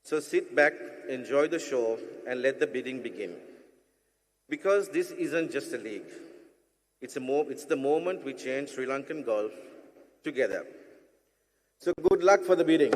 So sit back, enjoy the show, and let the bidding begin. Because this isn't just a league. It's the moment we change Sri Lankan golf together. So good luck for the bidding.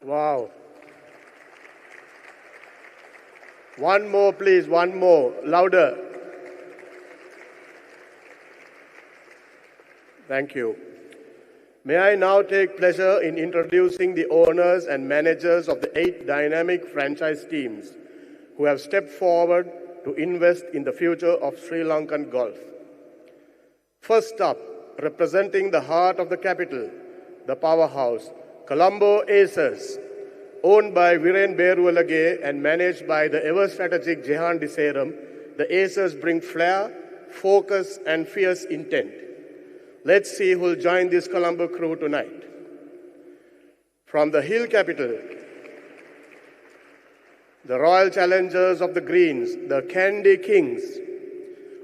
Wow. One more, please, one more. Louder. Thank you. May I now take pleasure in introducing the owners and managers of the 8 dynamic franchise teams who have stepped forward to invest in the future of Sri Lankan golf. First up, representing the heart of the capital, the powerhouse, Colombo Aces, owned by Viren Berualage and managed by the ever-strategic Jehan Diseram, the Aces bring flair, focus, and fierce intent. Let's see who'll join this Colombo crew tonight. From the hill capital, the Royal Challengers of the Greens, the Candy Kings,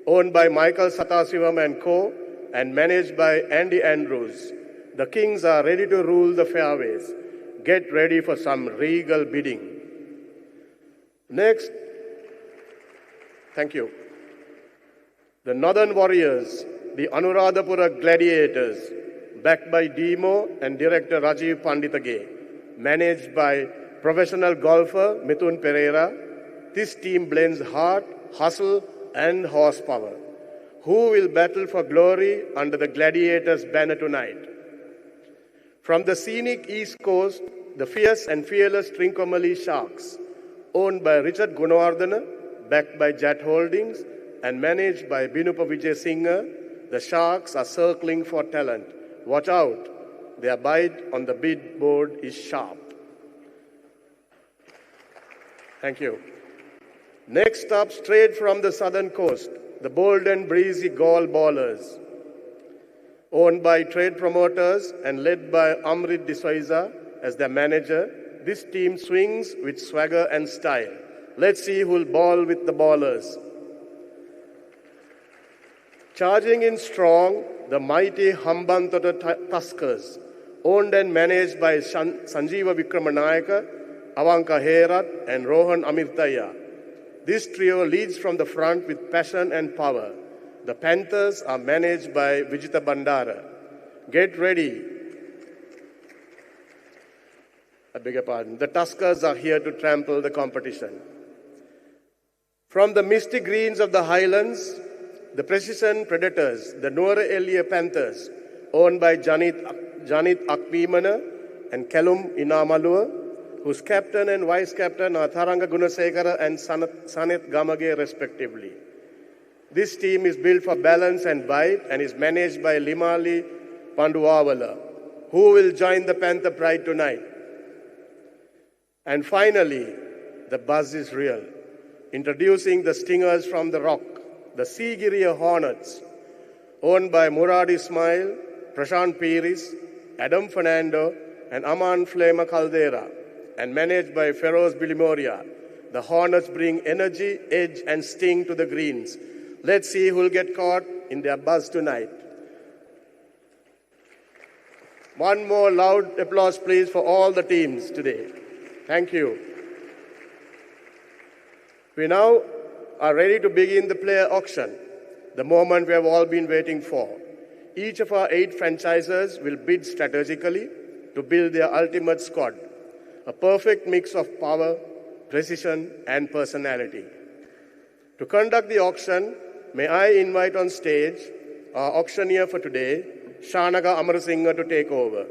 owned by Michael Satasivam and Co. and managed by Andy Andrews. The Kings are ready to rule the fairways. Get ready for some regal bidding. Next, thank you. The Northern Warriors, the Anuradhapura Gladiators, backed by Demo and director Rajiv Panditage, managed by professional golfer Mithun Pereira. This team blends heart, hustle, and horsepower. Who will battle for glory under the Gladiators banner tonight? From the scenic East Coast, the fierce and fearless Trincomalee Sharks, owned by Richard Gunawardena, backed by Jat Holdings, and managed by Binupa Vijay Singha, the Sharks are circling for talent. Watch out, their bite on the bid board is sharp. Thank you. Next up, straight from the southern coast, the bold and breezy Gaul Ballers. Owned by trade promoters and led by Amrit D'Souza as their manager, this team swings with swagger and style. Let's see who'll ball with the ballers. Charging in strong, the mighty Hambantota Tuskers, owned and managed by Sanjeeva Vikramanayaka, Avanka Herat, and Rohan Amirtaya. This trio leads from the front with passion and power. The Panthers are managed by Vijita Bandara. Get ready. I beg your pardon. The Tuskers are here to trample the competition. From the misty greens of the highlands, the Precision Predators, the Nuora Elia Panthers, owned by Janit Akpimana and Kalum Inamalua, whose captain and vice-captain are Tharanga Gunasekara and Sanet Gamage respectively. This team is built for balance and bite and is managed by Limali Panduavala, who will join the Panther Pride tonight. And finally, the buzz is real. Introducing the Stingers from the Rock, the Sigiriya Hornets, owned by Murad Ismail, Prashant Piris, Adam Fernando, and Aman Flema Caldera, and managed by Feroz Bilimoria. The Hornets bring energy, edge, and sting to the greens. Let's see who'll get caught in their buzz tonight. One more loud applause, please, for all the teams today. Thank you. We now are ready to begin the player auction, the moment we have all been waiting for. Each of our 8 franchises will bid strategically to build their ultimate squad, a perfect mix of power, precision, and personality. To conduct the auction, may I invite on stage our auctioneer for today, Shanaga Amarasinghe, to take over.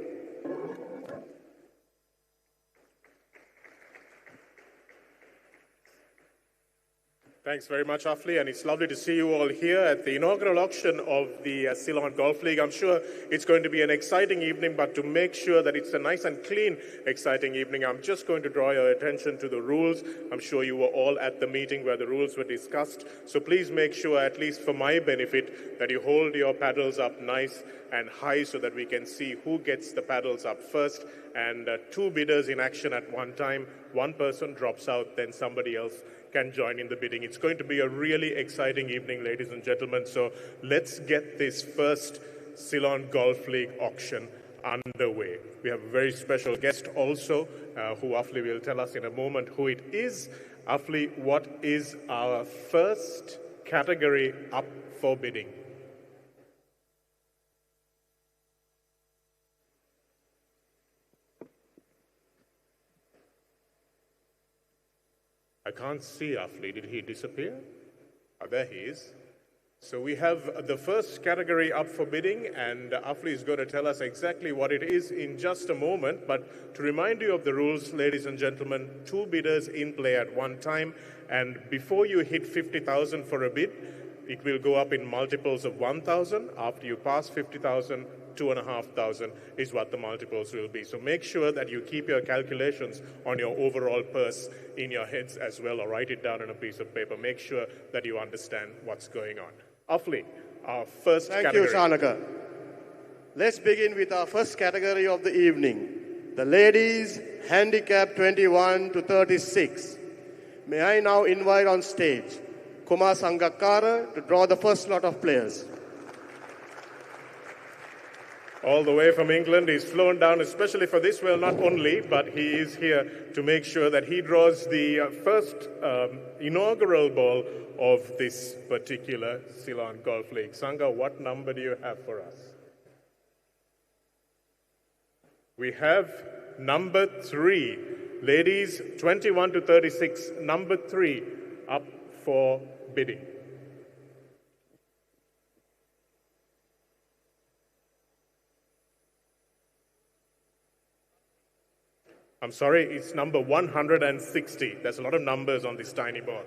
Thanks very much, Afli, and it's lovely to see you all here at the inaugural auction of the Ceylon Golf League. I'm sure it's going to be an exciting evening, but to make sure that it's a nice and clean, exciting evening, I'm just going to draw your attention to the rules. I'm sure you were all at the meeting where the rules were discussed, so please make sure, at least for my benefit, that you hold your paddles up nice and high so that we can see who gets the paddles up first, and 2 bidders in action at one time. One person drops out, then somebody else can join in the bidding. It's going to be a really exciting evening, ladies and gentlemen. So let's get this first Ceylon Golf League auction underway. We have a very special guest also, who Afli will tell us in a moment who it is. Afli, what is our first category up for bidding? I can't see Afli. Did he disappear? Oh, there he is. So we have the first category up for bidding, and Afli is going to tell us exactly what it is in just a moment. But to remind you of the rules, ladies and gentlemen, 2 bidders in play at one time, and before you hit 50,000 for a bid, it will go up in multiples of 1,000. After you pass 50,000, 2,500 is what the multiples will be. So make sure that you keep your calculations on your overall purse in your heads as well, or write it down on a piece of paper. Make sure that you understand what's going on. Afli, our first category. Thank you, Shanaka. Let's begin with our first category of the evening, the ladies handicap 21 to 36. May I now invite on stage Kumar Sangakkara to draw the first lot of players. All the way from England, he's flown down especially for this. Well, not only, but he is here to make sure that he draws the first inaugural ball of this particular Ceylon Golf League. Sangha, what number do you have for us? We have number 3. Ladies, 21 to 36, number 3 up for bidding. I'm sorry, it's number 160. There's a lot of numbers on this tiny board.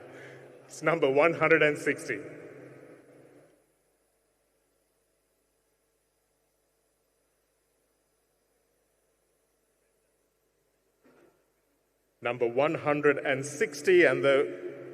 It's number 160. Number 160, and the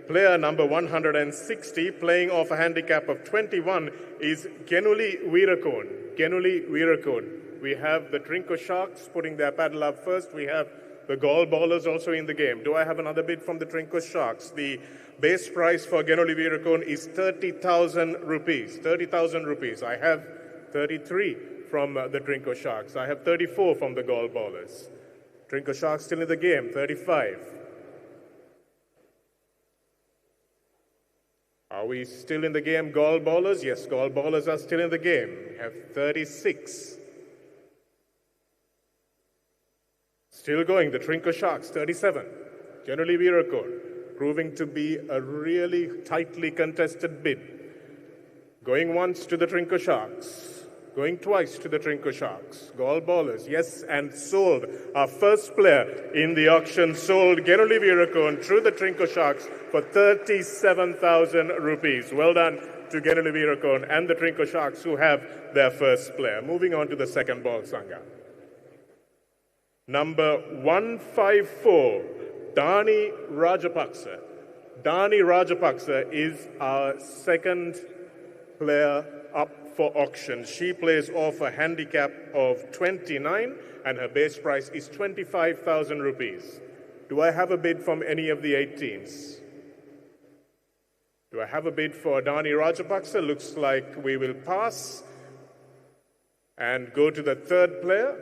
player number 160 playing off a handicap of 21 is Genuli Weerakon. Genuli Virakon. We have the Trinco Sharks putting their paddle up first. We have the Gall Ballers also in the game. Do I have another bid from the Trinco Sharks? The base price for Genuli Virakon is 30,000 rupees. 30,000 rupees. I have 33 from the Trinco Sharks. I have 34 from the Gall Ballers. Trinco Sharks still in the game, 35. Are we still in the game, Gall Ballers? Yes, Gall Ballers are still in the game. We have 36. Still going, the Trinco Sharks, 37. Generally Virakon, proving to be a really tightly contested bid. Going once to the Trinco Sharks. Going twice to the Trinco Sharks. Gall Ballers, yes, and sold. Our first player in the auction sold Generally Virakon through the Trinco Sharks for 37,000 rupees. Well done to Generally Virakon and the Trinco Sharks who have their first player. Moving on to the second ball, Sangha. Number 154, Dani Rajapaksa. Dani Rajapaksa is our second player up for auction. She plays off a handicap of 29 and her base price is 25,000 rupees. Do I have a bid from any of the 8 teams? Do I have a bid for Dani Rajapaksa? Looks like we will pass and go to the third player.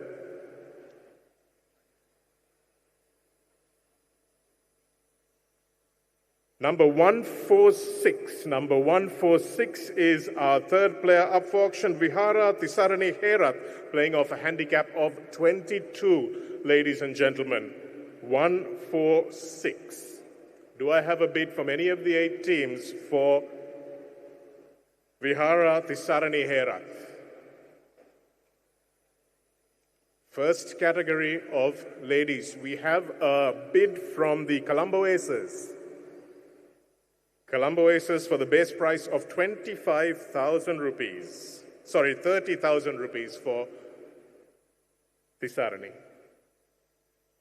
Number 146. Number 146 is our third player up for auction, Vihara Tisarani Herath, playing off a handicap of 22, ladies and gentlemen. 146. Do I have a bid from any of the 8 teams for Vihara Tisarani Herath? First category of ladies. We have a bid from the Colombo Aces. Colombo Aces for the base price of 25,000 rupees. Sorry, 30,000 rupees for Tisarani.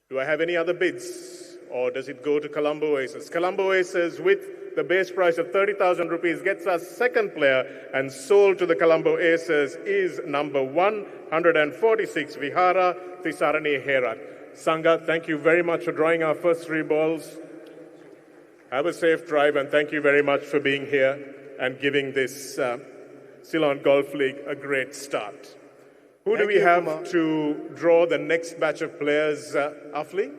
Do I have any other bids or does it go to Colombo Aces? Colombo Aces with the base price of 30,000 rupees gets us second player and sold to the Colombo Aces is number 146, Vihara Tisarani Herath. Sangha, thank you very much for drawing our first 3 balls. Have a safe drive and thank you very much for being here and giving this Ceylon Golf League a great start. Who do we have to draw the next batch of players, Afli?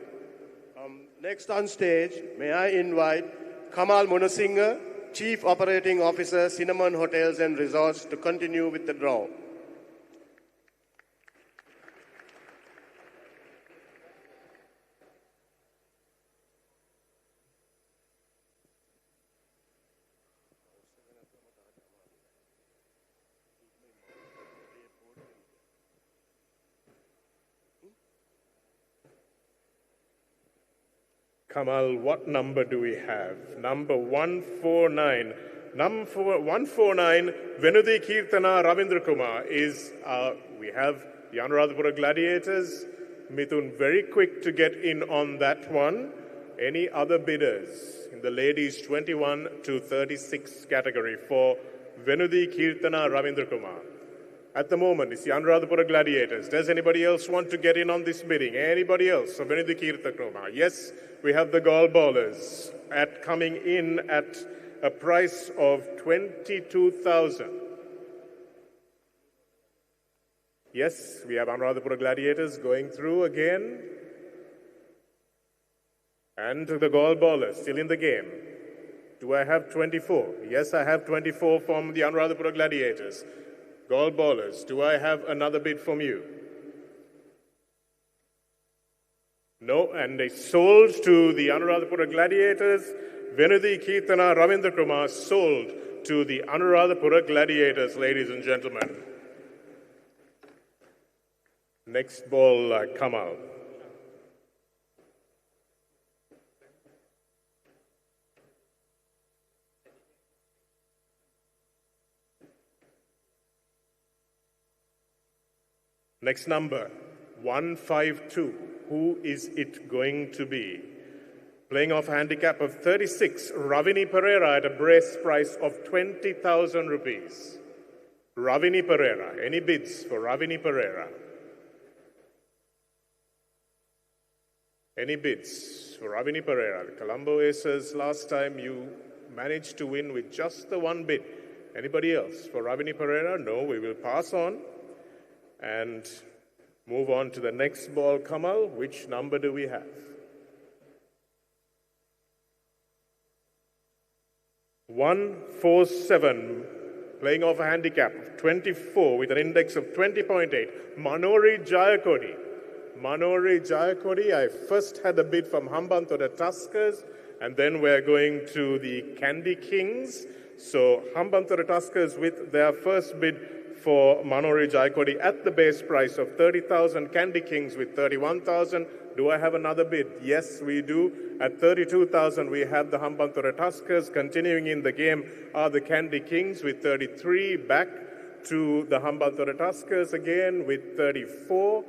Next on stage, may I invite Kamal Munasinghe, Chief Operating Officer, Cinnamon Hotels and Resorts, to continue with the draw. Kamal, what number do we have? Number 149. Number 149, Venudi Kirtana Ravindra Kumar is, we have the Anuradhapura Gladiators. Mithun, very quick to get in on that one. Any other bidders in the ladies 21 to 36 category for Venudi Kirtana Ravindra Kumar? At the moment, it's the Anuradhapura Gladiators. Does anybody else want to get in on this bidding? Anybody else? So Venudi Kirtana Kumar. Yes, we have the Gall Ballers coming in at a price of 22,000. Yes, we have Anuradhapura Gladiators going through again. And the Gall Ballers still in the game. Do I have 24? Yes, I have 24 from the Anuradhapura Gladiators. Gall Ballers, do I have another bid from you? No, and they sold to the Anuradhapura Gladiators. Venudi Kirtana Ravindra Kumar sold to the Anuradhapura Gladiators, ladies and gentlemen. Next ball, Kamal. Next number, 152. Who is it going to be? Playing off a handicap of 36, Ravini Pereira at a brace price of 20,000 rupees. Ravini Pereira. Any bids for Ravini Pereira? Any bids for Ravini Pereira? The Colombo Aces, last time you managed to win with just the one bid. Anybody else for Ravini Pereira? No, we will pass on and move on to the next ball. Kamal, which number do we have? (147), playing off a handicap of 24 with an index of 20.8. Manori Jayakodi. Manori Jayakodi, I first had a bid from Hambantota Tuskers, and then we're going to the Candy Kings. So Hambantota Tuskers with their first bid for Manori Jayakodi at the base price of 30,000. Candy Kings with 31,000. Do I have another bid? Yes, we do. At 32,000, we have the Hambantota Tuskers. Continuing in the game are the Candy Kings with 33. Back to the Hambantota Tuskers again with 34.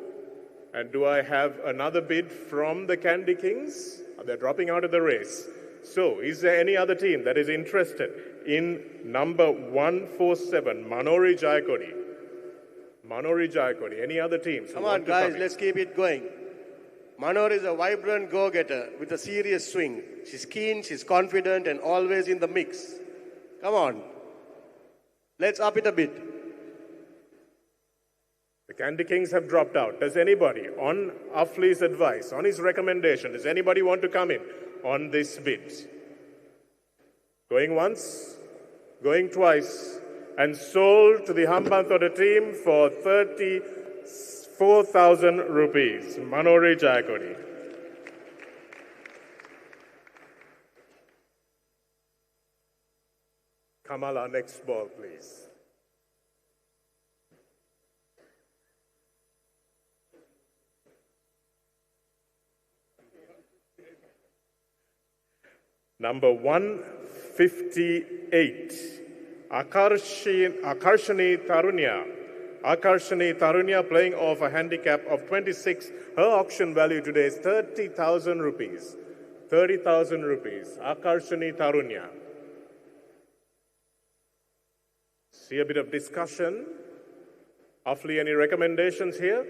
And do I have another bid from the Candy Kings? They're dropping out of the race. So, is there any other team that is interested in number 147, Manori Jayakodi? Manori Jayakodi. Any other teams? Come on, guys, let's keep it going. Manori is a vibrant go-getter with a serious swing. She's keen, she's confident, and always in the mix. Come on. Let's up it a bit. The Candy Kings have dropped out. Does anybody, on Afli's advice, on his recommendation, does anybody want to come in on this bid? Going once, going twice, and sold to the Hambantota team for 34,000 rupees. Manori Jayakodi. Kamal, our next ball, please. Number 158, Akarshani Tarunya. Akarshani Tarunya playing off a handicap of 26. Her auction value today is 30,000 rupees. 30,000 rupees. Akarshani Tarunya. See a bit of discussion. Afli, any recommendations here?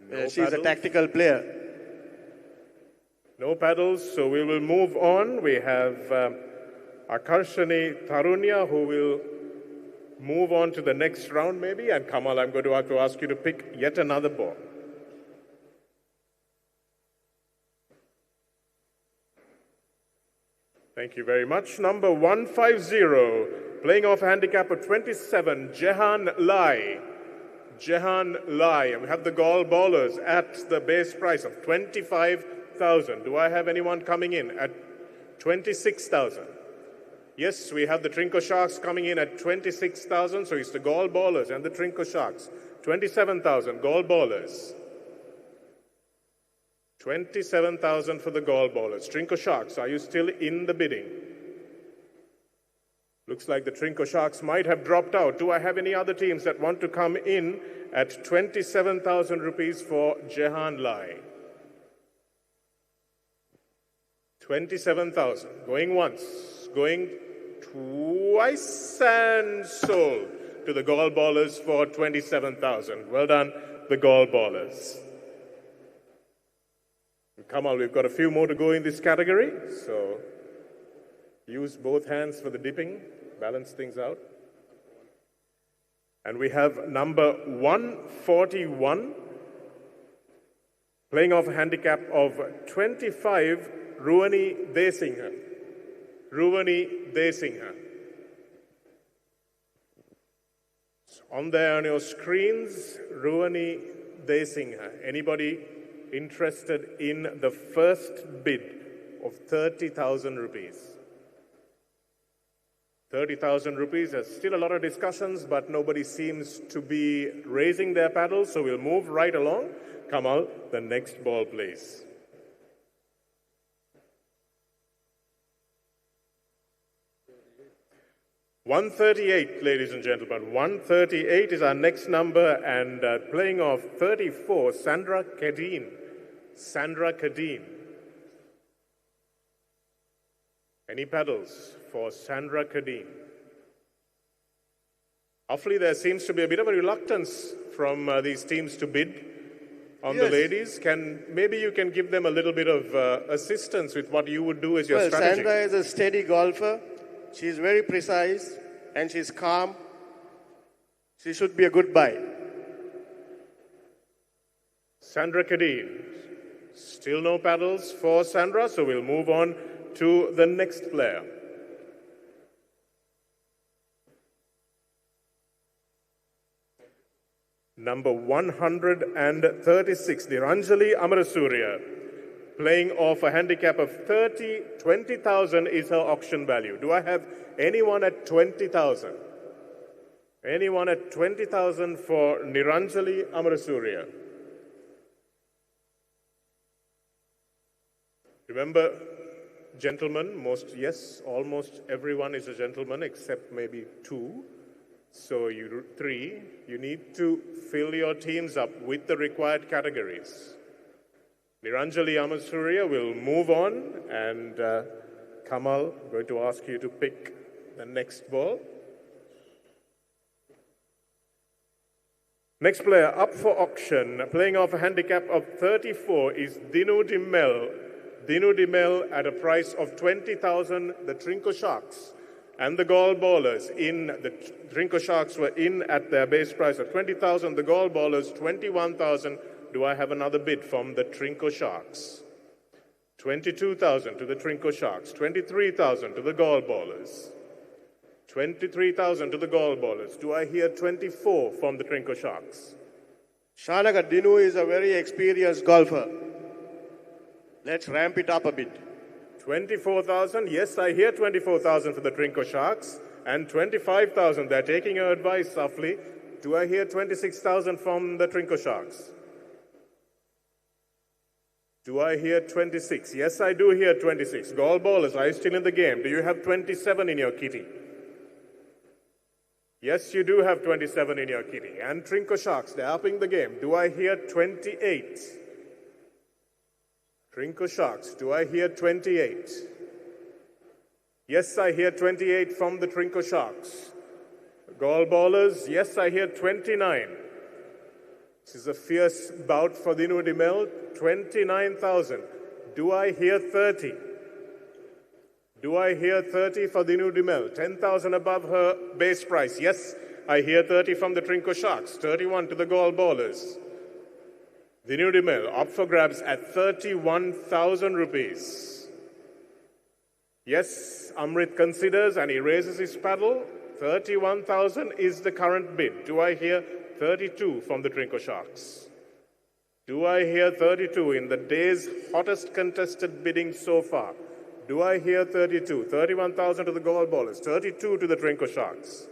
No She's paddles. A tactical player. No paddles, so we will move on. We have Akarshani Tarunya, who will move on to the next round maybe. And Kamal, I'm going to have to ask you to pick yet another ball. Thank you very much. Number 150, playing off a handicap of 27, Jehan Lai. Jehan Lai. And we have the Gaul bowlers at the base price of 25,000. Do I have anyone coming in at 26,000? Yes, we have the Trinco Sharks coming in at 26,000. So it's the Gaul bowlers and the Trinco Sharks. 27,000 Gaul bowlers. 27,000 for the Gaul bowlers. Trinco Sharks, are you still in the bidding? Looks like the Trinco Sharks might have dropped out. Do I have any other teams that want to come in at 27,000 rupees for Jehan Lai? 27,000. Going once, going twice, and sold to the Gaul bowlers for 27,000. Well done, the Gaul bowlers. Kamal, we've got a few more to go in this category, so use both hands for the dipping, balance things out. And we have number 141, playing off a handicap of 25, Ruani Desingha. Ruani Desingha. So on there on your screens, Ruani Desingha. Anybody interested in the first bid of 30,000 rupees? 30,000 rupees. There's still a lot of discussions, but nobody seems to be raising their paddles, so we'll move right along. Kamal, the next ball, please. $138, ladies and gentlemen. 138 is our next number, and playing off 34, Sandra Kadeen. Sandra Kadeen. Any paddles for Sandra Kadeen? Awfully, there seems to be a bit of a reluctance from these teams to bid on the ladies. Maybe you can give them a little bit of assistance with what you would do as your strategy. Sandra is a steady golfer. She's very precise and she's calm. She should be a good buy. Sandra Kadeen. Still no paddles for Sandra, so we'll move on to the next player. Number 136, Niranjali Amarasuriya, playing off a handicap of 20,000 is her auction value. Do I have anyone at 20,000? Anyone at 20,000 for Niranjali Amarasuriya? Remember, gentlemen, almost everyone is a gentleman except maybe two. So three, you need to fill your teams up with the required categories. Niranjali Amarasuriya will move on, and Kamal, I'm going to ask you to pick the next ball. Next player up for auction, playing off a handicap of 34, is Dinu Dimel. Dinu Dimel at a price of 20,000, the Trinco Sharks. And the Gall Ballers the Trinco Sharks were in at their base price of 20,000. The Gall Ballers, 21,000. Do I have another bid from the Trinco Sharks? 22,000 to the Trinco Sharks. 23,000 to the Gall Ballers. 23,000 to the Gall Ballers. Do I hear 24 from the Trinco Sharks? Shanaga, Dinu is a very experienced golfer. Let's ramp it up a bit. 24,000. Yes, I hear 24,000 for the Trinco Sharks. And 25,000. They're taking your advice, Safli. Do I hear 26,000 from the Trinco Sharks? Do I hear 26? Yes, I do hear 26. Gall Ballers, are you still in the game? Do you have 27 in your kitty? Yes, you do have 27 in your kitty. And Trinco Sharks, they're upping the game. Do I hear 28? Trinco Sharks, do I hear 28? Yes, I hear 28 from the Trinco Sharks. Gall Ballers, yes, I hear 29. This is a fierce bout for Dinu Dimel, 29,000. Do I hear 30? Do I hear 30 for Dinu Dimel? 10,000 above her base price. Yes, I hear 30 from the Trinco Sharks, 31 to the Gall Ballers. Dinu Dimel up for grabs at 31,000 rupees. Yes, Amrit considers and he raises his paddle. 31,000 is the current bid. Do I hear 32 from the Trinco Sharks? Do I hear 32 in the day's hottest contested bidding so far? Do I hear 32? 31,000 to the Gall Ballers, 32 to the Trinco Sharks.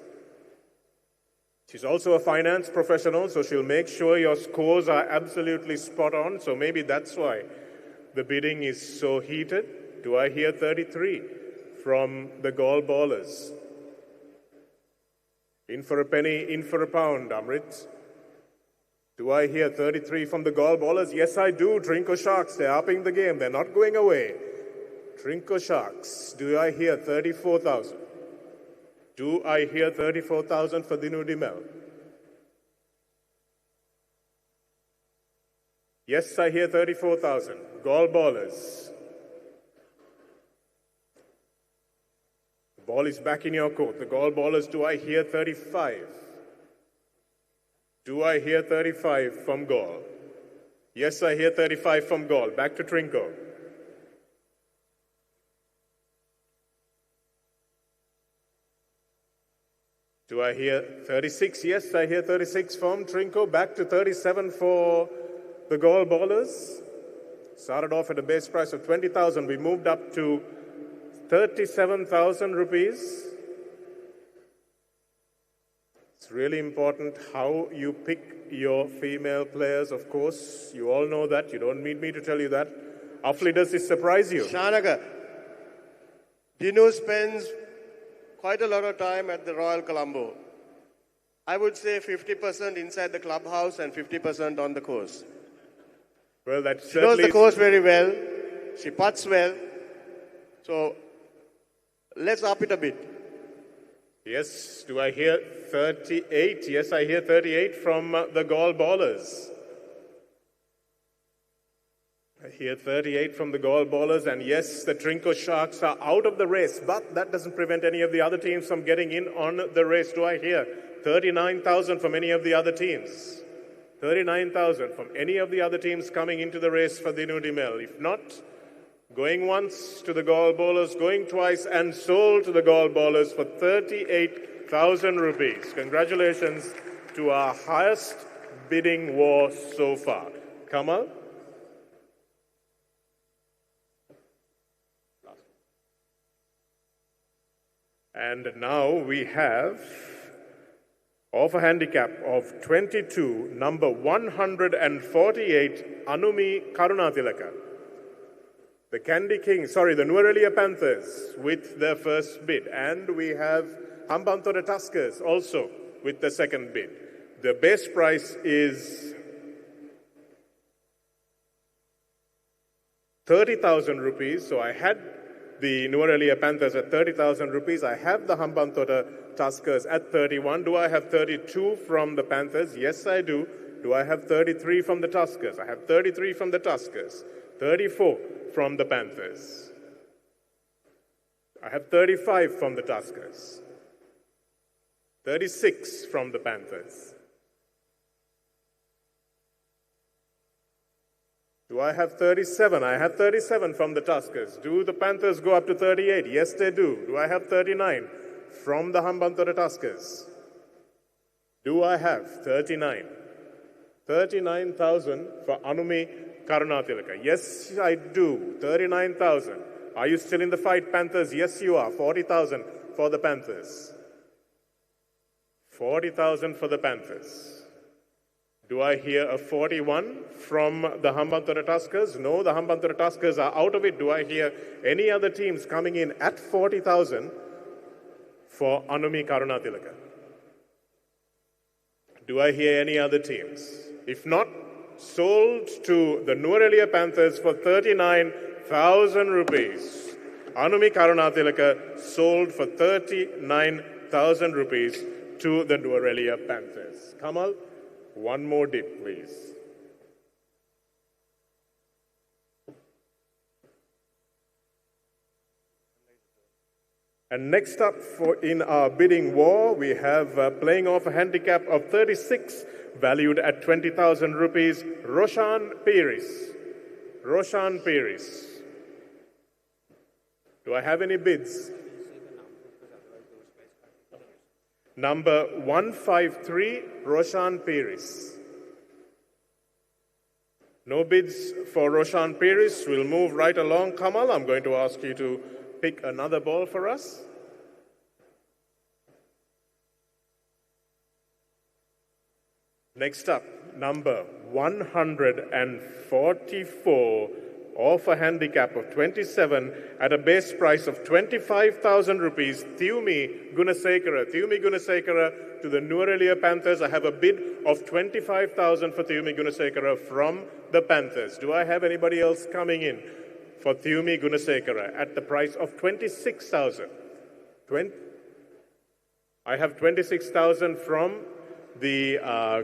She's also a finance professional, so she'll make sure your scores are absolutely spot on. So maybe that's why the bidding is so heated. Do I hear 33 from the Gall Ballers? In for a penny, in for a pound, Amrit. Do I hear 33 from the Gall Ballers? Yes, I do. Trinco Sharks, they're upping the game. They're not going away. Trinco Sharks, do I hear 34,000? Do I hear 34,000 for Dinu Dimel? Yes, I hear 34,000. Gall Ballers. The ball is back in your court. The Gall Ballers, do I hear 35? Do I hear 35 from Gall? Yes, I hear 35 from Gall. Back to Trinco. Do I hear 36? Yes, I hear 36 from Trinco. Back to 37 for the Gall Ballers. Started off at a base price of 20,000. We moved up to 37,000 rupees. It's really important how you pick your female players, of course. You all know that. You don't need me to tell you that. Awfully, does this surprise you? Shanaga, Dinu spends quite a lot of time at the Royal Colombo. I would say 50% inside the clubhouse and 50% on the course. Well, that she knows the course very well. She putts well. So Let's up it a bit. Yes, do I hear 38? Yes, I hear 38 from the Gall Ballers. I hear 38 from the Gall Ballers, and yes, the Trinco Sharks are out of the race, but that doesn't prevent any of the other teams from getting in on the race. Do I hear 39,000 from any of the other teams? 39,000 from any of the other teams coming into the race for the Nudi Mel. If not, going once to the Gall Bowlers, going twice, and sold to the Gall Bowlers for 38,000 rupees. Congratulations to our highest bidding war so far. Kamal? And now we have offer handicap of 22, number 148, Anumi Karunatilaka. The the Nuarelia Panthers with their first bid. And we have Hambantota Tuskers also with the second bid. The base price is 30,000 rupees. So I had the Nuarelia Panthers at 30,000 rupees. I have the Hambantota Tuskers at 31. Do I have 32 from the Panthers? Yes, I do. Do I have 33 from the Tuskers? I have 33 from the Tuskers. 34 from the Panthers. I have 35 from the Tuskers. 36 from the Panthers. Do I have 37? I have 37 from the Tuskers. Do the Panthers go up to 38? Yes, they do. Do I have 39 from the Hambantota Tuskers? Do I have 39? 39,000 for Anumi Karunatilaka. Yes, I do. 39,000. Are you still in the fight, Panthers? Yes, you are. 40,000 for the Panthers. 40,000 for the Panthers. Do I hear a 41 from the Hambantota Tuskers? No, the Hambantota Tuskers are out of it. Do I hear any other teams coming in at 40,000 for Anumi Karunatilaka? Do I hear any other teams? If not, sold to the Nuarelia Panthers for 39,000 rupees. Anumi Karunatilaka sold for 39,000 rupees to the Nuarelia Panthers. Kamal, one more dip, please. And next up in our bidding war, we have playing off a handicap of 36, valued at 20,000 rupees, Roshan Piris. Roshan Piris. Do I have any bids? Number 153, Roshan Piris. No bids for Roshan Piris. We'll move right along. Kamal, I'm going to ask you to pick another ball for us. Next up, number 144, offer handicap of 27 at a base price of 25,000 rupees, Thiumi Gunasekara. Thiumi Gunasekara to the Nuarelia Panthers. I have a bid of 25,000 for Thiumi Gunasekara from the Panthers. Do I have anybody else coming in for Thiumi Gunasekara at the price of 26,000? I have 26,000 from the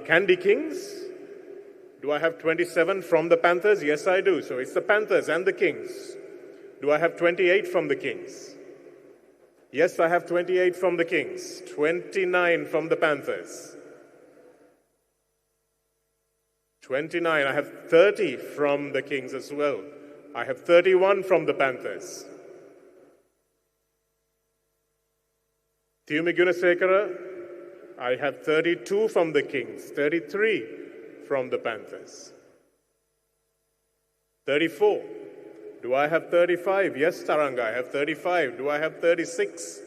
Candy Kings. Do I have 27 from the Panthers? Yes, I do. So it's the Panthers and the Kings. Do I have 28 from the Kings? Yes, I have 28 from the Kings. 29 from the Panthers. 29. I have 30 from the Kings as well. I have 31 from the Panthers. Thiumi Gunasekara, I have 32 from the Kings. 33 from the Panthers. 34. Do I have 35? Yes, Taranga, I have 35. Do I have 36?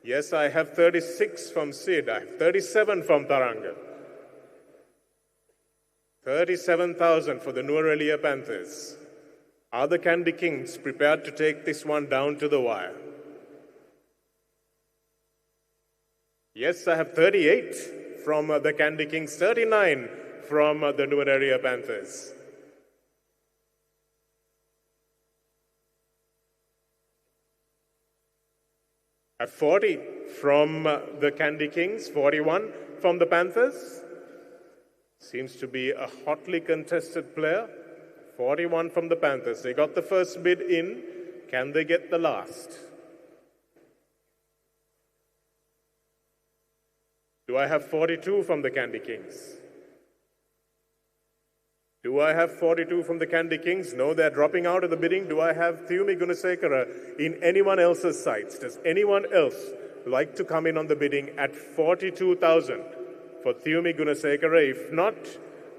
Yes, I have 36 from Sid. I have 37 from Taranga. 37,000 for the Nuarelia Panthers. Are the Candy Kings prepared to take this one down to the wire? Yes, I have 38 from the Candy Kings, 39 from the Nuarelia Panthers. At 40 from the Candy Kings, 41 from the Panthers. Seems to be a hotly contested player. 41 from the Panthers. They got the first bid in. Can they get the last? Do I have 42 from the Candy Kings? Do I have 42 from the Candy Kings? No, they're dropping out of the bidding. Do I have Thiumi Gunasekara in anyone else's sights? Does anyone else like to come in on the bidding at 42,000 for Thiumi Gunasekara? If not,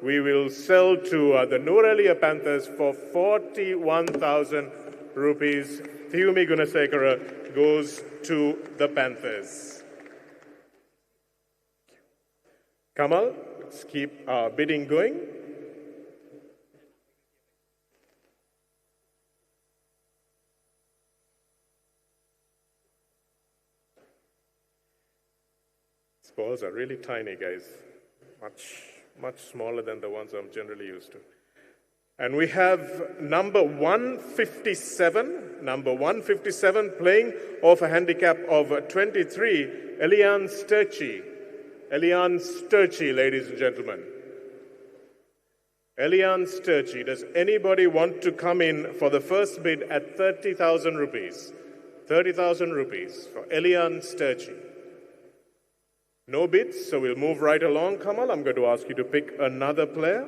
we will sell to the Norelia Panthers for 41,000 rupees. Thiumi Gunasekara goes to the Panthers. Kamal, let's keep our bidding going. Balls are really tiny, guys. Much smaller than the ones I'm generally used to. And we have number 157 playing off a handicap of 23, Elian Sturchi. Elian Sturchi, ladies and gentlemen. Elian Sturchi. Does anybody want to come in for the first bid at 30,000 rupees? 30,000 rupees for Elian Sturchi. No bids, so we'll move right along, Kamal. I'm going to ask you to pick another player.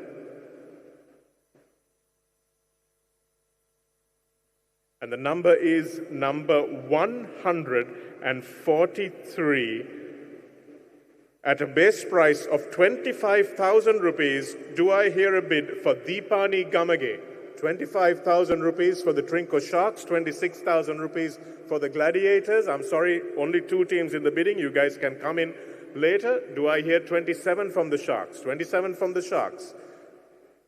And the number is number 143 at a base price of 25,000 rupees. Do I hear a bid for Deepani Gamage? 25,000 rupees for the Trinco Sharks, 26,000 rupees for the Gladiators. I'm sorry, only two teams in the bidding. You guys can come in later. Do I hear 27 from the Sharks? 27 from the Sharks.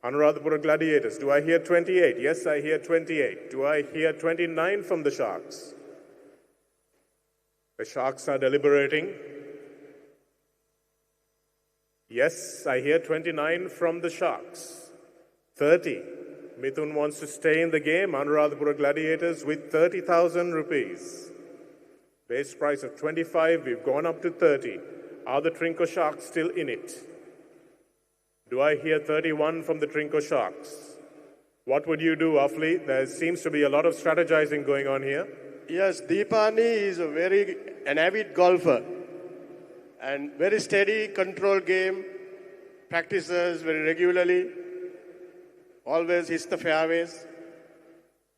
Anuradhapura Gladiators. Do I hear 28? Yes, I hear 28. Do I hear 29 from the Sharks? The Sharks are deliberating. Yes, I hear 29 from the Sharks. 30. Mithun wants to stay in the game. Anuradhapura Gladiators with 30,000 rupees. Base price of 25. We've gone up to 30. Are the Trinco Sharks still in it? Do I hear 31 from the Trinco Sharks? What would you do, Afli? There seems to be a lot of strategizing going on here. Yes, Deepani is an avid golfer and very steady, controlled game, practices very regularly, always hits the fairways.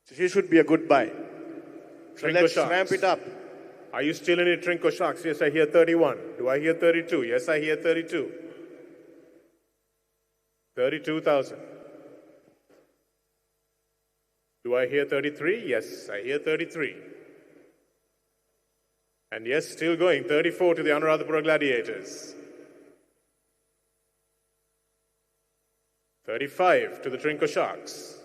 So he should be a good buy. So Trinco let's Sharks. ramp it up. Are you still in it, Trinco Sharks? Yes, I hear 31. Do I hear 32? Yes, I hear 32. 32,000. Do I hear 33? Yes, I hear 33. And yes, still going. 34 to the Anuradhapura Gladiators. 35 to the Trinco Sharks.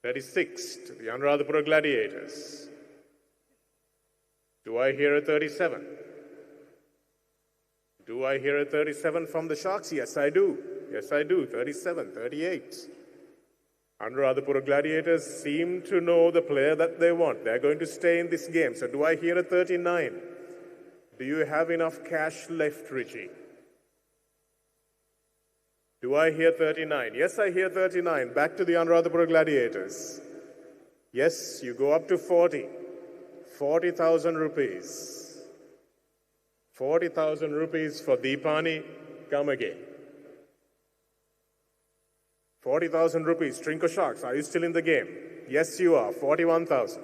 36 to the Anuradhapura Gladiators. Do I hear a 37? Do I hear a 37 from the Sharks? Yes, I do. Yes, I do. 37, 38. Anuradhapura Gladiators seem to know the player that they want. They're going to stay in this game. So do I hear a 39? Do you have enough cash left, Richie? Do I hear 39? Yes, I hear 39. Back to the Anuradhapura Gladiators. Yes, you go up to 40. 40,000 rupees. 40,000 rupees for Deepani Gamage. 40,000 rupees. Trinco Sharks, are you still in the game? Yes, you are. 41,000.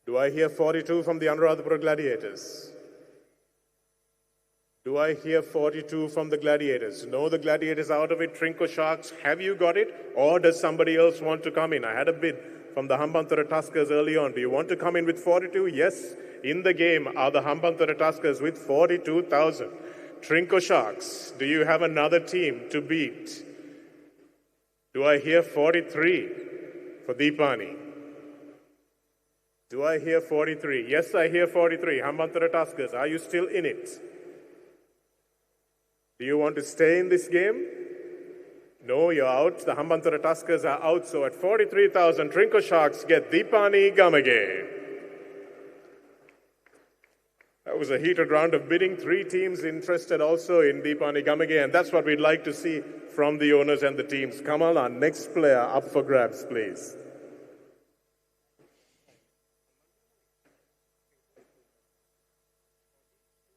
Do I hear 42 from the Anuradhapura Gladiators? Do I hear 42 from the Gladiators? No, the Gladiators out of it. Trinco Sharks, have you got it? Or does somebody else want to come in? I had a bid from the Hambantara Tuskers early on. Do you want to come in with 42? Yes. In the game are the Hambantara Tuskers with 42,000. Trinco Sharks, do you have another team to beat? Do I hear 43 for Deepani? Do I hear 43? Yes, I hear 43. Hambantara Tuskers, are you still in it? Do you want to stay in this game? No, you're out. The Hambantara Tuskers are out. So at 43,000, Trinco Sharks get Deepani Gamage. was a heated round of bidding. 3 teams interested also in Deepani Gamage, and that's what we'd like to see from the owners and the teams. Kamal, our next player up for grabs, please.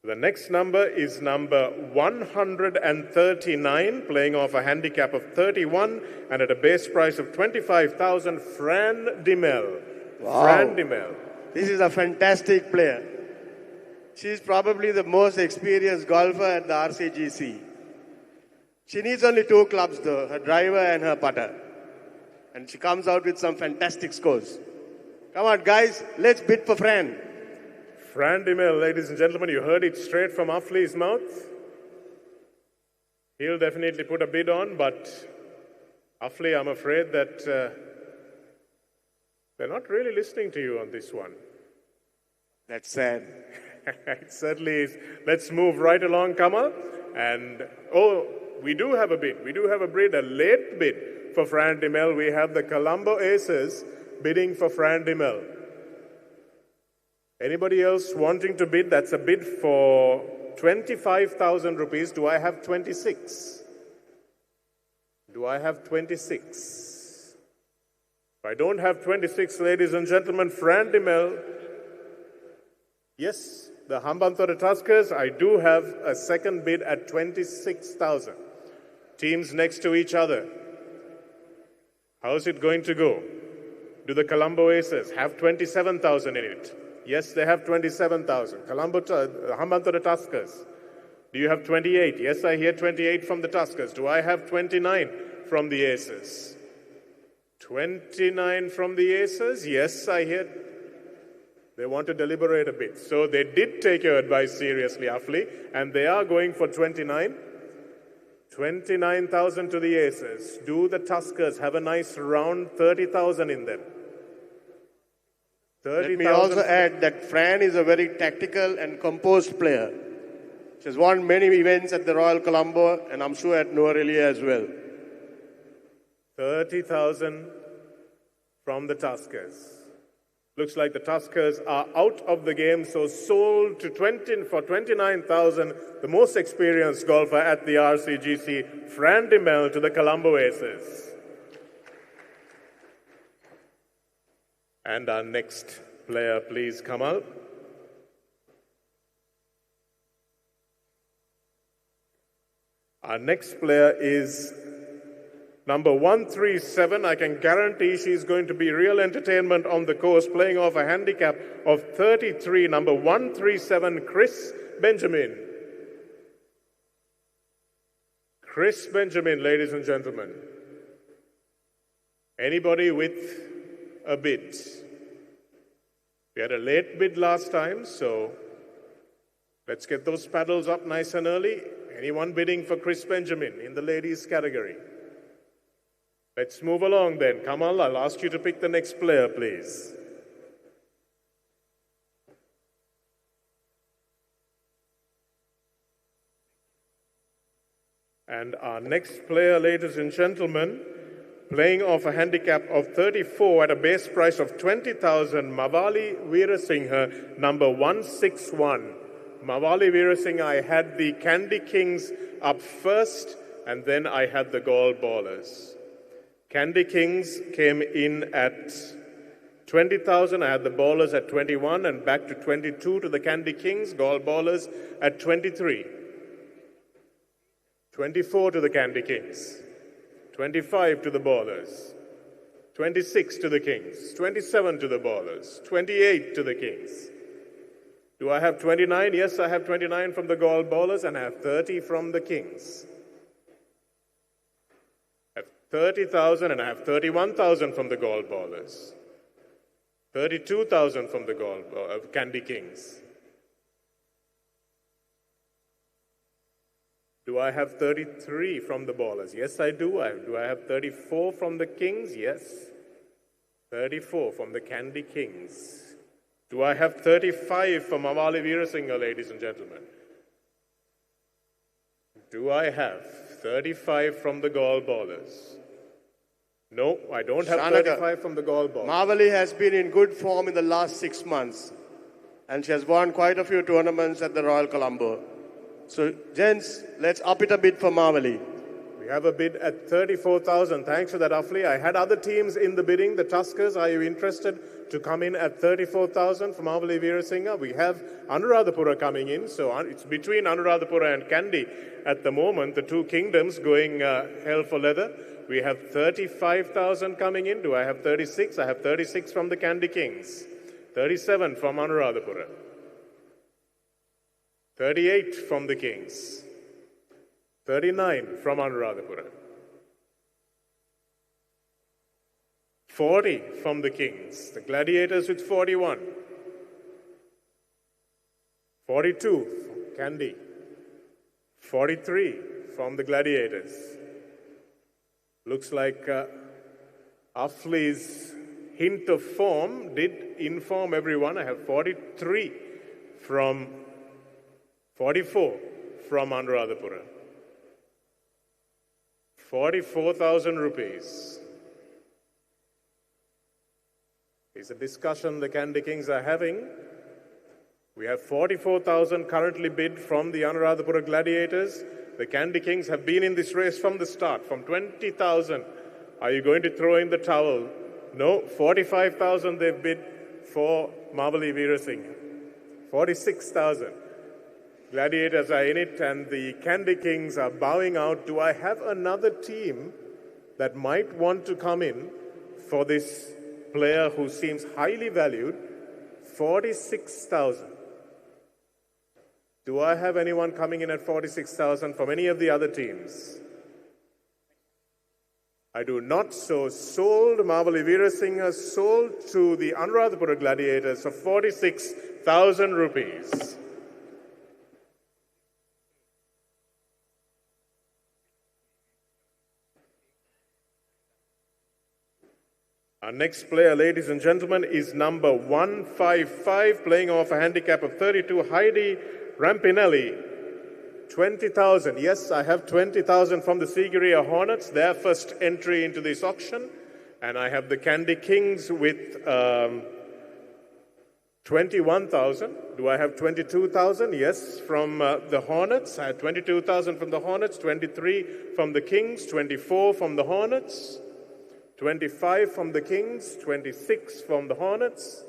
The next number is number 139, playing off a handicap of 31 and at a base price of 25,000, Fran Dimel. Wow. Fran Dimel. This is a fantastic player. She's probably the most experienced golfer at the RCGC. She needs only 2 clubs though, her driver and her putter. And she comes out with some fantastic scores. Come on guys, let's bid for Fran. Fran Dimel, ladies and gentlemen, you heard it straight from Afli's mouth. He'll definitely put a bid on, but Afli, I'm afraid that they're not really listening to you on this one. That's sad. It certainly is. Let's move right along, Kamal. And, we do have a bid. We do have a bid, a late bid for Fran Dimel. We have the Colombo Aces bidding for Fran Dimel. Anybody else wanting to bid? That's a bid for 25,000 rupees. Do I have 26? Do I have 26? If I don't have 26, ladies and gentlemen, Fran Dimel. Yes, the Hambantota Tuskers, I do have a second bid at 26,000. Teams next to each other. How's it going to go? Do the Colombo Aces have 27,000 in it? Yes, they have 27,000. Hambantota Tuskers. Do you have 28? Yes, I hear 28 from the Tuskers. Do I have 29 from the Aces? 29 from the Aces? Yes, I hear. They want to deliberate a bit. So they did take your advice seriously, Afli, and they are going for 29. 29,000 to the Aces. Do the Tuskers have a nice round 30,000 in them? Let me also add that Fran is a very tactical and composed player. She has won many events at the Royal Colombo and I'm sure at Nuarelia as well. 30,000 from the Tuskers. Looks like the Tuskers are out of the game, so sold to 29,000, the most experienced golfer at the RCGC, Fran Dimel, to the Colombo Aces. And our next player, please come up. Our next player is number 137. I can guarantee she's going to be real entertainment on the course, playing off a handicap of 33. Number 137, Chris Benjamin. Chris Benjamin, ladies and gentlemen. Anybody with a bid? We had a late bid last time, so let's get those paddles up nice and early. Anyone bidding for Chris Benjamin in the ladies category? Let's move along then. Kamal, I'll ask you to pick the next player, please. And our next player, ladies and gentlemen, playing off a handicap of 34 at a base price of 20,000, Mavali Veerasinghe, number 161. Mavali Veerasinghe, I had the Candy Kings up first, and then I had the Gall Ballers. Candy Kings came in at 20,000. I had the Ballers at 21, and back to 22 to the Candy Kings. Gall Ballers at 23. 24 to the Candy Kings. 25 to the Ballers. 26 to the Kings. 27 to the Ballers. 28 to the Kings. Do I have 29? Yes, I have 29 from the Gall Ballers, and I have 30 from the Kings. 30,000, and I have 31,000 from the Gall Ballers. 32,000 from the Candy Kings. Do I have 33 from the Ballers? Yes, I do. Do I have 34 from the Kings? Yes. 34 from the Candy Kings. Do I have 35 from Mavali Veerasinghe, ladies and gentlemen? Do I have 35 from the Gall Ballers? No, I don't have 35 from the Gall Ballers. Mavali has been in good form in the last 6 months. and she has won quite a few tournaments at the Royal Colombo. So, gents, let's up it a bit for Marvali. We have a bid at 34,000. Thanks for that, Afli. I had other teams in the bidding. The Tuskers, are you interested to come in at 34,000 for Marvali Veerasinghe? We have Anuradhapura coming in, so it's between Anuradhapura and Kandy at the moment. The two kingdoms going hell for leather. We have 35,000 coming in. Do I have 36? I have 36 from the Kandy Kings. 37 from Anuradhapura. 38 from the Kings. 39 from Anuradhapura. 40 from the Kings. The Gladiators with 41. 42 from Kandy. 43 from the Gladiators. Looks like Afli's hint of form did inform everyone. I have 44 from Anuradhapura. 44,000 rupees is a discussion the Kandy Kings are having. We have 44,000 currently bid from the Anuradhapura Gladiators. The Kandy Kings have been in this race from the start, from 20,000. Are you going to throw in the towel? No, 45,000 they've bid for Marvali Veerasinghe. 46,000. Gladiators are in it and the Kandy Kings are bowing out. Do I have another team that might want to come in for this player who seems highly valued? 46,000. Do I have anyone coming in at 46,000 from any of the other teams? I do not. So sold. Marvali Veerasinghe sold to the Anuradhapura Gladiators for 46,000 rupees. Our next player, ladies and gentlemen, is number 155, playing off a handicap of 32, Heidi Rampinelli. 20,000. Yes, I have 20,000 from the Sigiriya Hornets, their first entry into this auction. And I have the Kandy Kings with 21,000. Do I have 22,000? Yes, from the Hornets. I had 22,000 from the Hornets, 23 from the Kings, 24 from the Hornets. 25 from the Kings, 26 from the Hornets,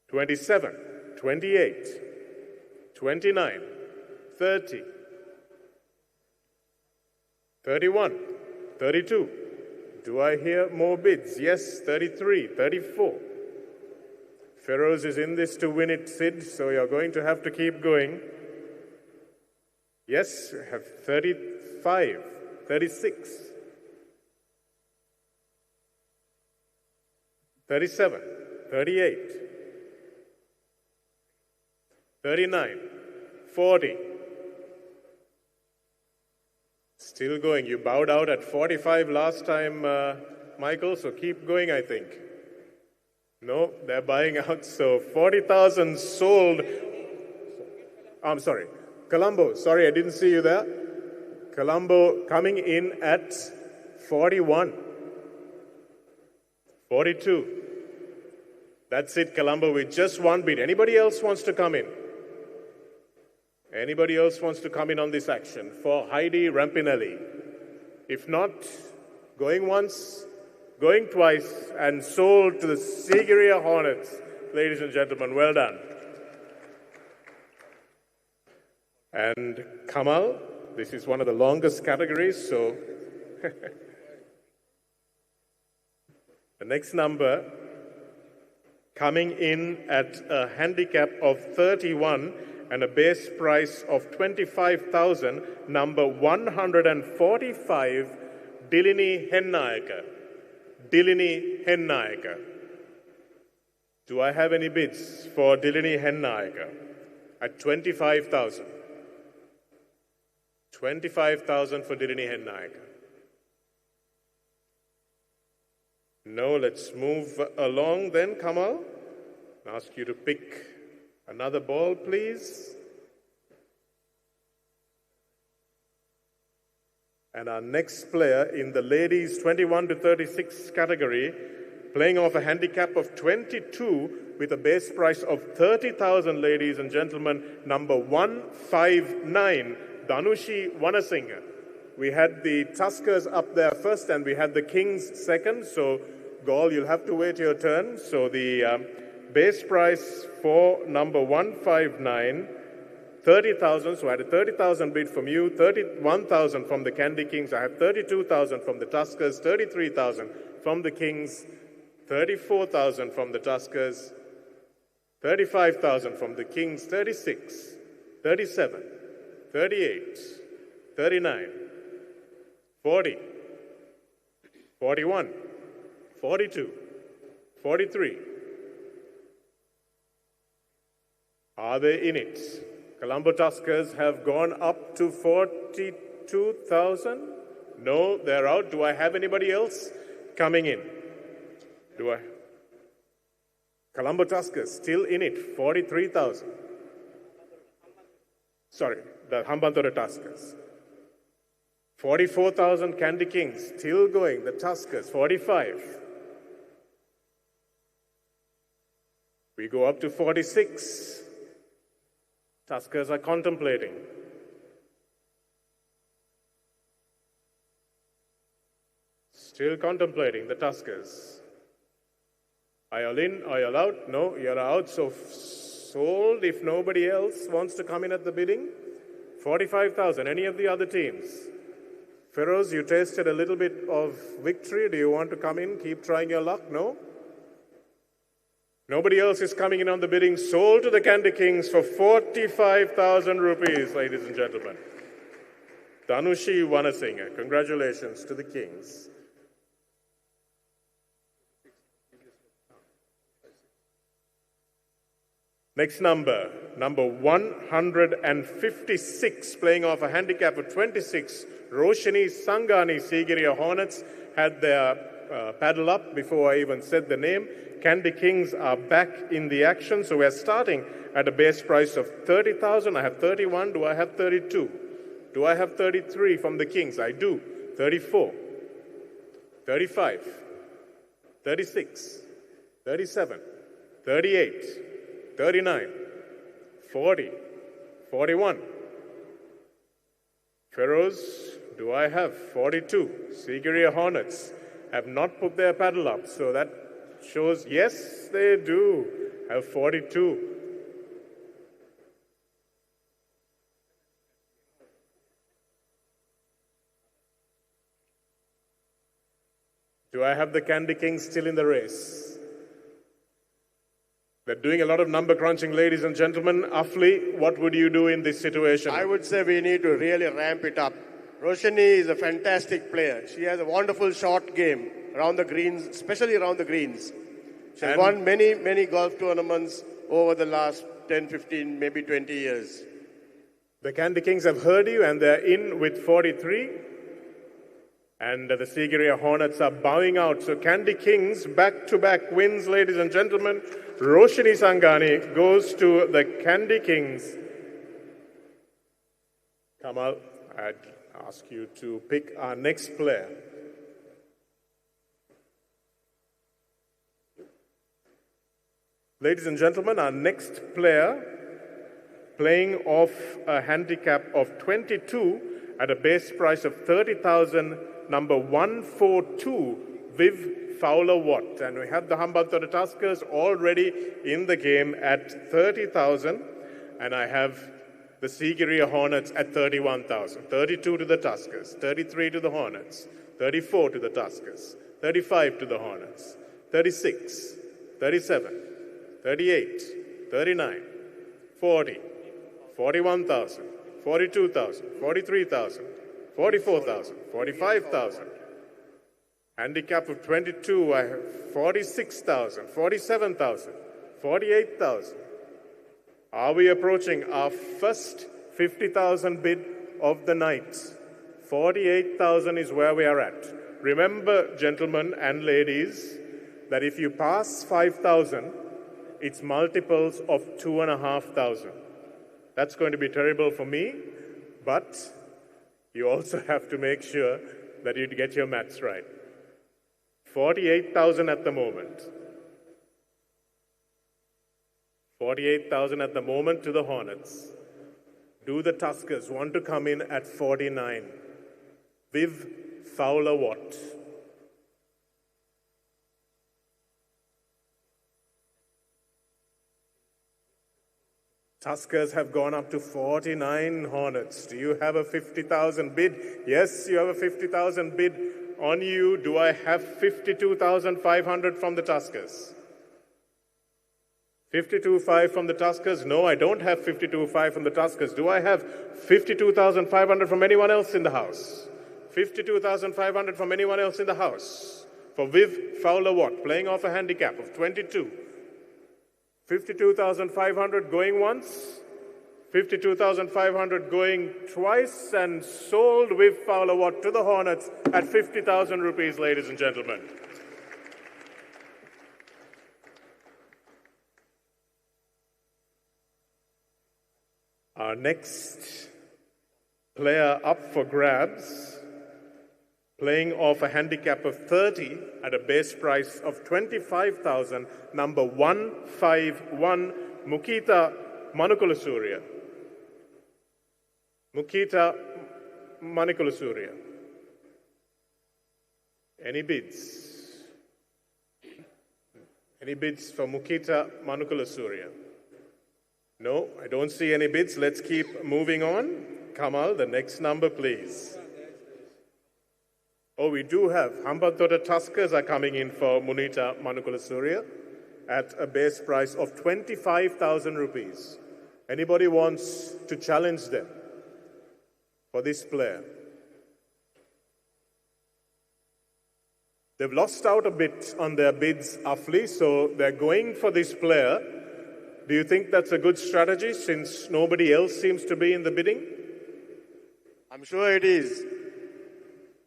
27, 28, 29, 30, 31, 32. Do I hear more bids? Yes, 33, 34. Feroz is in this to win it, Sid, so you're going to have to keep going. Yes, I have 35, 36. 37, 38, 39, 40. Still going. You bowed out at 45 last time, Michael, so keep going, I think. No, they're buying out, so 40,000 sold. I'm sorry. Colombo, sorry, I didn't see you there. Colombo coming in at 41. 42. That's it, Colombo, with just one bid. Anybody else wants to come in? Anybody else wants to come in on this action for Heidi Rampinelli? If not, going once, going twice, and sold to the Sigiriya Hornets. Ladies and gentlemen, well done. And Kamal, this is one of the longest categories, so the next number coming in at a handicap of 31 and a base price of 25,000, number 145, Dilini Hennayaka. Dilini Hennayaka. Do I have any bids for Dilini Hennayaka? At 25,000. 25,000 for Dilini Hennayaka. No, let's move along then, Kamal. I'll ask you to pick another ball, please. And our next player in the ladies 21 to 36 category, playing off a handicap of 22, with a base price of 30,000, ladies and gentlemen, number 159, Dhanushi Wanasinghe. We had the Tuskers up there first and we had the Kings second. So, Gaul, you'll have to wait your turn. So, the base price for number 159, 30,000. So, I had a 30,000 bid from you, 31,000 from the Candy Kings. I have 32,000 from the Tuskers, 33,000 from the Kings, 34,000 from the Tuskers, 35,000 from the Kings, 36, 37, 38, 39, 40, 41, 42, 43. Are they in it? Colombo Tuskers have gone up to 42,000. No, they're out. Do I have anybody else coming in? Do I? Colombo Tuskers still in it, 43,000. Sorry, the Hambantota Tuskers. 44,000 Candy Kings, still going, the Tuskers, 45. We go up to 46. Tuskers are contemplating. Still contemplating, the Tuskers. Are you in? Are you out? No, you're out. So sold if nobody else wants to come in at the bidding. 45,000. Any of the other teams? Feroz, you tasted a little bit of victory. Do you want to come in? Keep trying your luck? No? Nobody else is coming in on the bidding. Sold to the Candy Kings for 45,000 rupees, ladies and gentlemen. Dhanushi Wanasinghe. Congratulations to the Kings. Next number 156, playing off a handicap of 26. Roshini Sangani Sigiriya Hornets had their paddle up before I even said the name. Candy Kings are back in the action, so we're starting at a base price of 30,000. I have 31. Do I have 32? Do I have 33 from the Kings? I do. 34, 35, 36, 37, 38. 39, 40, 41. Feroz, do I have 42? Sigiriya Hornets have not put their paddle up, so that shows yes, they do have 42. Do I have the Candy Kings still in the race? They're doing a lot of number crunching, ladies and gentlemen. Afli, what would you do in this situation? I would say we need to really ramp it up. Roshini is a fantastic player. She has a wonderful short game around the greens, especially around the greens. She has won many, many golf tournaments over the last 10, 15, maybe 20 years. The Candy Kings have heard you, and they're in with 43. And the Sigiriya Hornets are bowing out. So Candy Kings back-to-back wins, ladies and gentlemen. Roshini Sangani goes to the Candy Kings. Kamal, I'd ask you to pick our next player. Ladies and gentlemen, our next player, playing off a handicap of 22 at a base price of 30,000, number 142, Viv Fowler-Watt. And we have the Hambantota Tuskers already in the game at 30,000. And I have the Sigiriya Hornets at 31,000. 32 to the Tuskers, 33 to the Hornets, 34 to the Tuskers, 35 to the Hornets, 36, 37, 38, 39, 40, 41,000, 42,000, 43,000, 44,000, 45,000. Handicap of 22, I have 46,000, 47,000, 48,000. Are we approaching our first 50,000 bid of the night? 48,000 is where we are at. Remember, gentlemen and ladies, that if you pass 5,000, it's multiples of 2,500. That's going to be terrible for me, but you also have to make sure that you get your maths right. 48,000 at the moment. 48,000 at the moment to the Hornets. Do the Tuskers want to come in at 49? Viv Fowler-Watt. Tuskers have gone up to 49 Hornets. Do you have a 50,000 bid? Yes, you have a 50,000 bid on you. Do I have 52,500 from the Tuskers? 52.5 from the Tuskers? No, I don't have 52.5 from the Tuskers. Do I have 52,500 from anyone else in the house? 52,500 from anyone else in the house? For Viv Fowler-Watt, playing off a handicap of 22. 52,500 going once, 52,500 going twice, and sold Viv Fowler-Watt to the Hornets at 50,000 rupees, ladies and gentlemen. Our next player up for grabs, playing off a handicap of 30 at a base price of 25,000, number 151, Mukita Manukulasuriya. Mukita Manukulasuriya. Any bids? Any bids for Mukita Manukulasuriya? No, I don't see any bids. Let's keep moving on. Kamal, the next number, please. Oh, we do have Hambantota Tuskers are coming in for Munita Manukulasuriya at a base price of 25,000 rupees. Anybody wants to challenge them for this player? They've lost out a bit on their bids, Afli, so they're going for this player. Do you think that's a good strategy since nobody else seems to be in the bidding? I'm sure it is.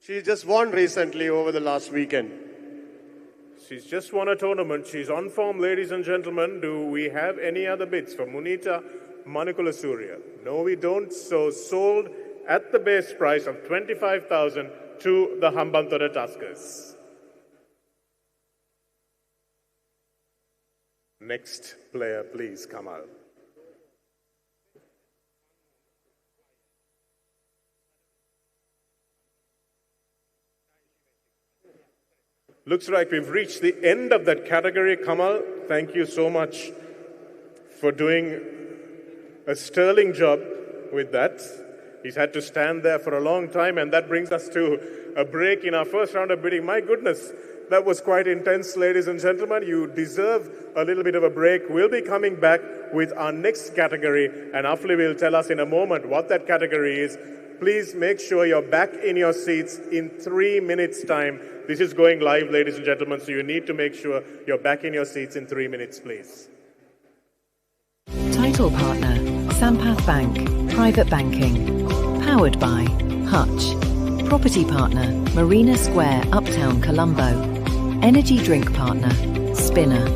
She just won recently over the last weekend. She's just won a tournament. She's on form, ladies and gentlemen. Do we have any other bids for Munita Manukulasuriya? No, we don't. So sold at the base price of 25,000 to the Hambantota Tuskers. Next player, please, Kamal. Looks like we've reached the end of that category. Kamal, thank you so much for doing a sterling job with that. He's had to stand there for a long time, and that brings us to a break in our first round of bidding. My goodness, that was quite intense, ladies and gentlemen. You deserve a little bit of a break. We'll be coming back with our next category, and Afli will tell us in a moment what that category is. Please make sure you're back in your seats in 3 minutes' time. This is going live, ladies and gentlemen, so you need to make sure you're back in your seats in 3 minutes, please. Title partner, Sampath Bank, Private Banking. Powered by Hutch. Property partner, Marina Square, Uptown, Colombo. Energy drink partner, Spinner.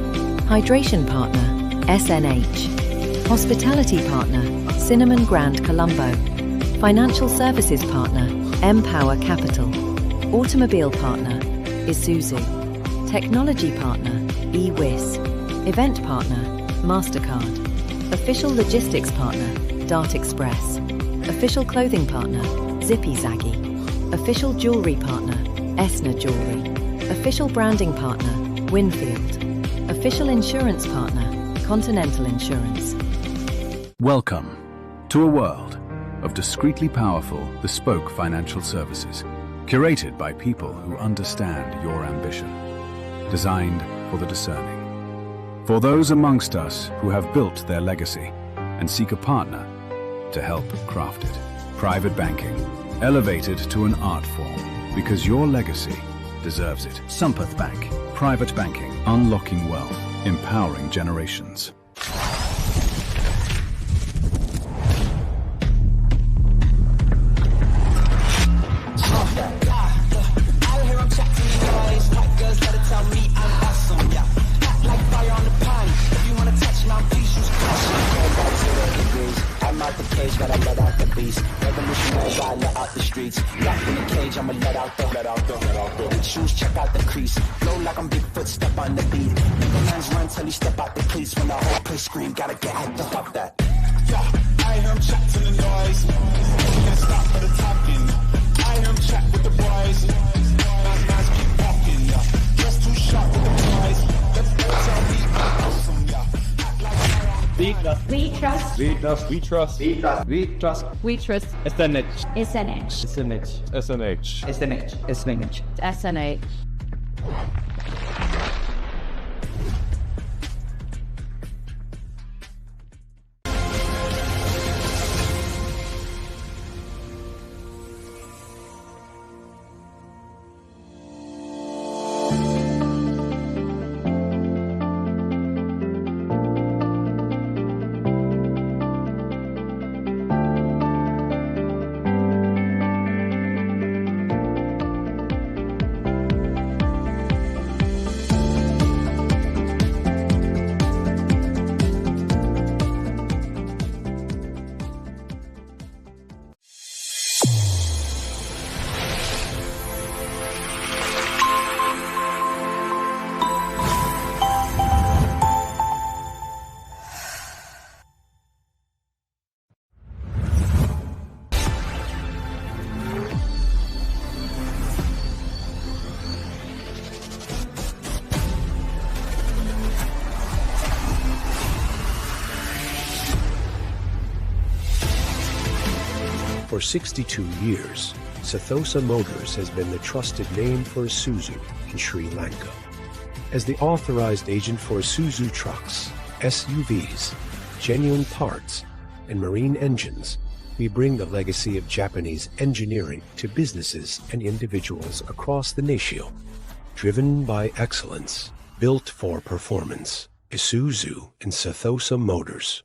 Hydration partner, SNH. Hospitality partner, Cinnamon Grand, Colombo. Financial services partner, Empower Capital. Automobile partner, Isuzu. Technology partner, eWiz. Event partner, MasterCard. Official logistics partner, Dart Express. Official clothing partner, Zippy Zaggy. Official jewellery partner, Esna Jewellery. Official branding partner, Winfield. Official insurance partner, Continental Insurance. Welcome to a world of discreetly powerful, bespoke financial services, curated by people who understand your ambition, designed for the discerning. For those amongst us who have built their legacy and seek a partner to help craft it. Private banking, elevated to an art form, because your legacy deserves it. Sampath Bank, private banking, unlocking wealth, empowering generations. But I let out the beast. Revolutionary I let out the streets. Locked in the cage, I'ma let out the big shoes, check out the crease. Flow like I'm Bigfoot, step on the beat. Nigga man's run till he step out the cleats. When the whole place scream, gotta get hyped to stop that. Yeah, I hear him chat to the noise. Can't stop for the talking. I hear him chat with the boys. Man's keep walking, yeah. Just too sharp with the boys. Let's go tell me I'm awesome, yeah. We trust. We trust. We trust. We trust. We trust. We trust. We trust. SNH. SNH. SNH. SNH. SNH. SNH. SNH. For 62 years, Sethosa Motors has been the trusted name for Isuzu in Sri Lanka. As the authorized agent for Isuzu trucks, SUVs, genuine parts, and marine engines, we bring the legacy of Japanese engineering to businesses and individuals across the nation. Driven by excellence, built for performance. Isuzu and Sethosa Motors.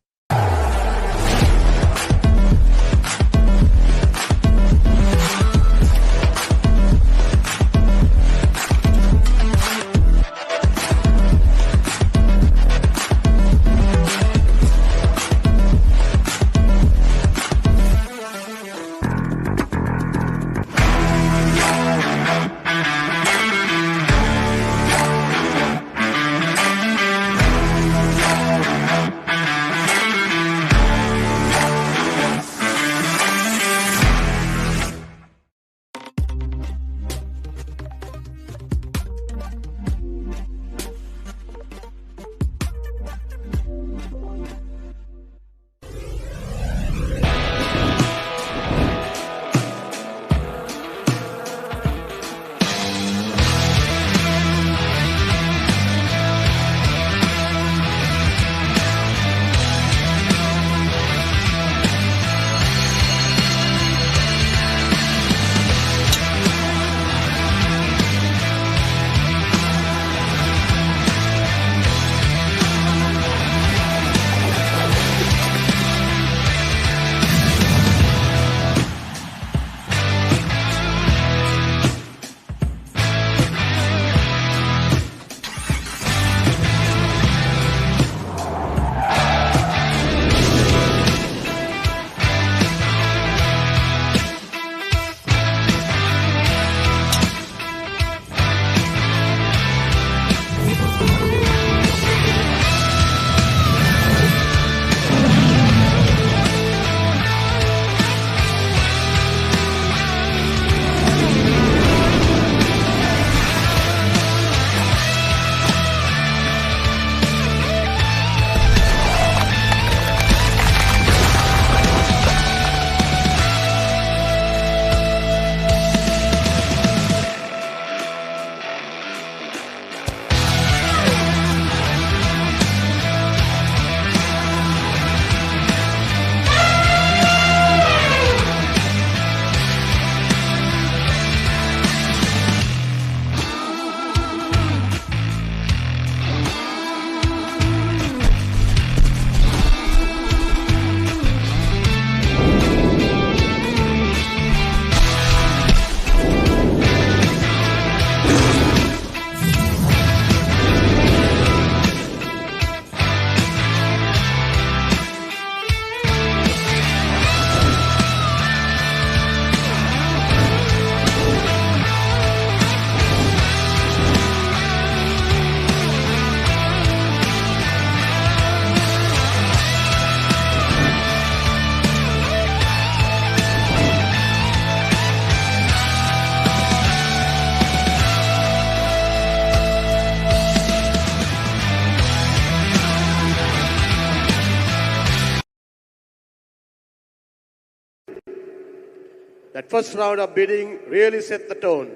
That first round of bidding really set the tone.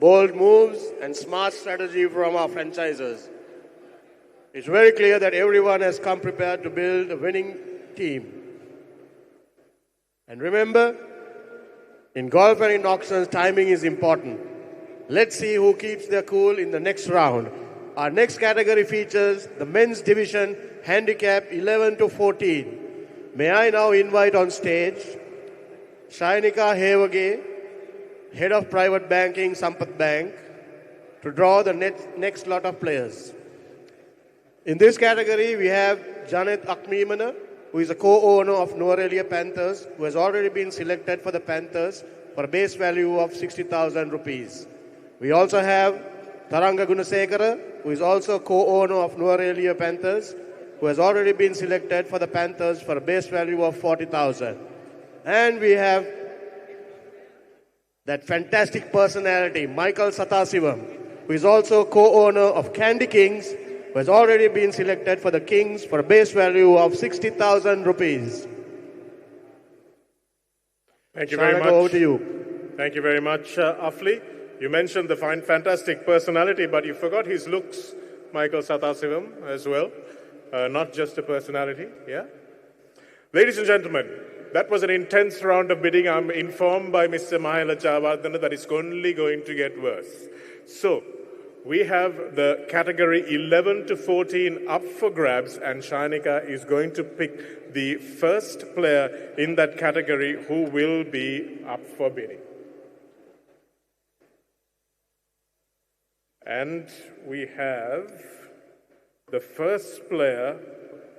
Bold moves and smart strategy from our franchisers. It's very clear that everyone has come prepared to build a winning team. And remember, in golf and in auctions, timing is important. Let's see who keeps their cool in the next round. Our next category features the men's division, handicap 11 to 14. May I now invite on stage Shainika Hevage, Head of Private Banking, Sampath Bank, to draw the next lot of players. In this category, we have Janet Akmimana, who is a co-owner of Nuarelia Panthers, who has already been selected for the Panthers for a base value of 60,000 rupees. We also have Taranga Gunasekara, who is also co-owner of Nuarelia Panthers, who has already been selected for the Panthers for a base value of 40,000. And we have that fantastic personality, Michael Satasivam, who is also co-owner of Candy Kings, who has already been selected for the Kings for a base value of 60,000 rupees. Thank you very much. Over to you. Thank you very much, Afli. You mentioned the fantastic personality, but you forgot his looks, Michael Satasivam, as well. Not just a personality, yeah? Ladies and gentlemen, that was an intense round of bidding. I'm informed by Mr. Mahela Javardhana that it's only going to get worse. So, we have the category 11 to 14 up for grabs, and Shainika is going to pick the first player in that category who will be up for bidding. And we have the first player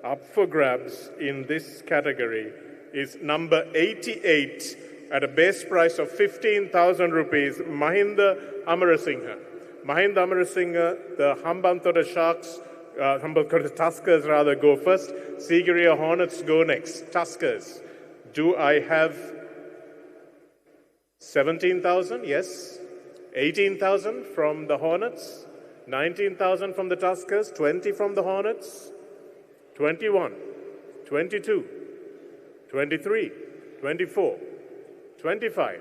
up for grabs in this category is number 88 at a base price of 15,000 rupees, Mahinda Amarasinghe. Mahinda Amarasinghe, the Hambantota Sharks, Hambantota Tuskers rather, go first. Sigiriya Hornets go next. Tuskers. Do I have 17,000? Yes. 18,000 from the Hornets. 19,000 from the Tuskers. 20 from the Hornets. 21. 22. 23, 24, 25.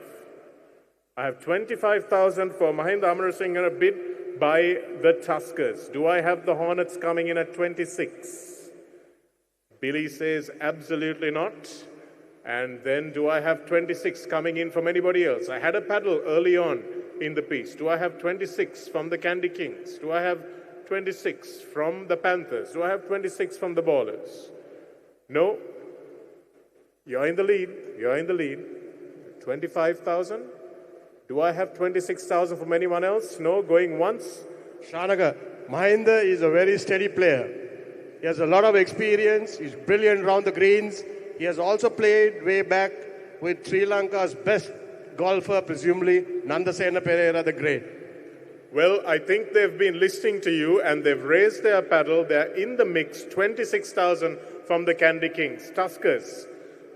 I have 25,000 for Mahinda Amarasinghe, bid by the Tuskers. Do I have the Hornets coming in at 26? Billy says absolutely not. And then do I have 26 coming in from anybody else? I had a paddle early on in the piece. Do I have 26 from the Candy Kings? Do I have 26 from the Panthers? Do I have 26 from the Ballers? No. You're in the lead. You're in the lead. 25,000. Do I have 26,000 from anyone else? No. Going once. Shanaka, Mahinda is a very steady player. He has a lot of experience. He's brilliant around the greens. He has also played way back with Sri Lanka's best golfer, presumably Nandasena Pereira the Great. Well, I think they've been listening to you and they've raised their paddle. They're in the mix. 26,000 from the Candy Kings. Tuskers.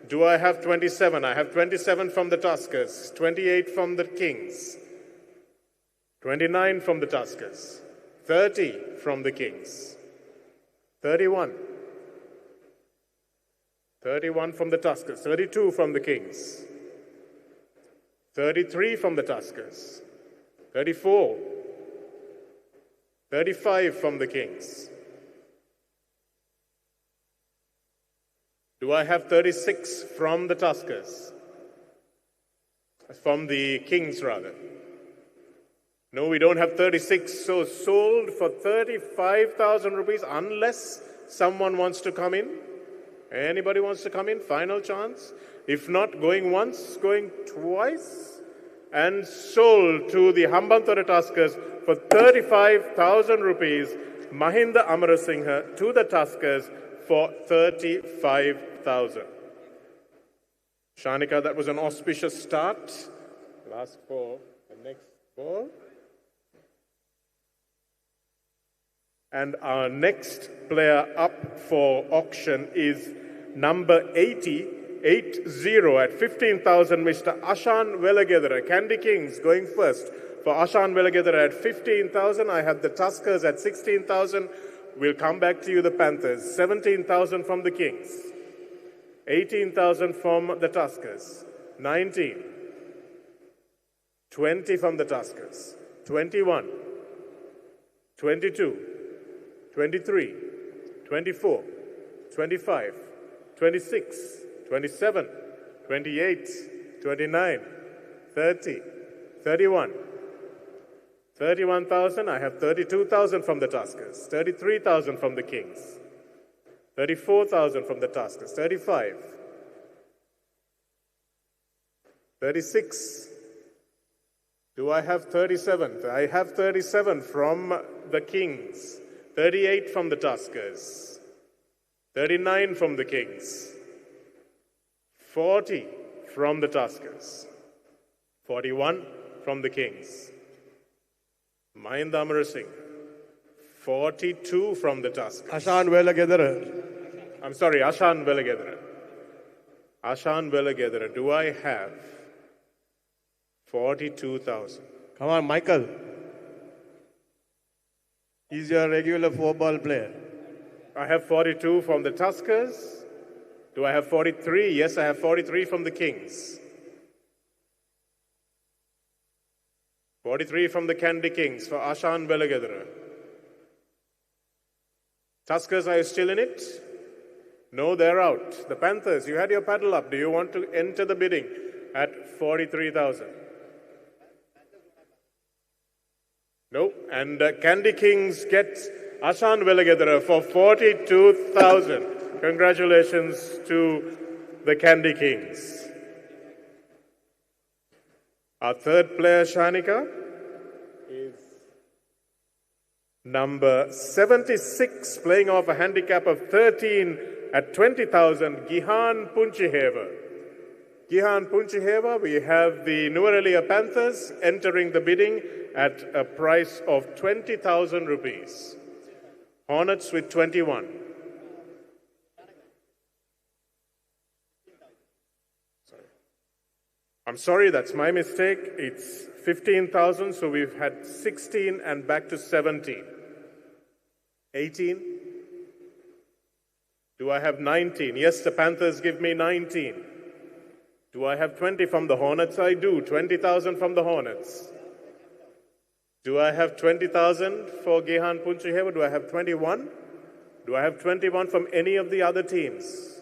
Do I have 27? I have 27 from the Tuskers, 28 from the Kings, 29 from the Tuskers, 30 from the Kings, 31, 31 from the Tuskers, 32 from the Kings, 33 from the Tuskers, 34, 35 from the Kings. Do I have 36 from the Tuskers? From the Kings, rather. No, we don't have 36, so sold for 35,000 rupees, unless someone wants to come in. Anybody wants to come in? Final chance. If not, going once, going twice. And sold to the Hambantota Tuskers for 35,000 rupees. Mahinda Amarasinghe to the Tuskers for 35,000. Shanika, that was an auspicious start. We'll ask for the next ball. And our next player up for auction is number 80 at 15,000, Mr. Ashan Velagedara. Candy Kings going first. For Ashan Velagedara at 15,000, I have the Tuskers at 16,000. We'll come back to you, the Panthers. 17,000 from the Kings. 18,000 from the Tuskers. 19, 20 from the Tuskers. 21, 22, 23, 24, 25, 26, 27, 28, 29, 30, 31. 31,000, I have 32,000 from the Tuskers, 33,000 from the Kings, 34,000 from the Tuskers, 35, 36. Do I have 37? I have 37 from the Kings, 38 from the Tuskers, 39 from the Kings, 40 from the Tuskers, 41 from the Kings. Mind Singh, 42 from the Tuskers. Ashan Velagedara. I'm sorry, Ashan Velagedara. Ashan Velagedara, do I have 42,000? Come on, Michael. He's your regular football player. I have 42 from the Tuskers. Do I have 43? Yes, I have 43 from the Kings. 43 from the Candy Kings for Ashan Velagedara. Tuskers, are you still in it? No, they're out. The Panthers, you had your paddle up. Do you want to enter the bidding at 43,000? No. And Candy Kings get Ashan Velagedara for 42,000. Congratulations to the Candy Kings. Our third player, Shanika, is number 76, playing off a handicap of 13 at 20,000, Gihan Punchiheva. Gihan Punchiheva, we have the Nuwara Panthers entering the bidding at a price of 20,000 rupees. Hornets with 21. I'm sorry, that's my mistake. It's 15,000, so we've had 16 and back to 17. 18. Do I have 19? Yes, the Panthers give me 19. Do I have 20 from the Hornets? I do. 20,000 from the Hornets. Do I have 20,000 for Gihan Punchiheva? Do I have 21? Do I have 21 from any of the other teams?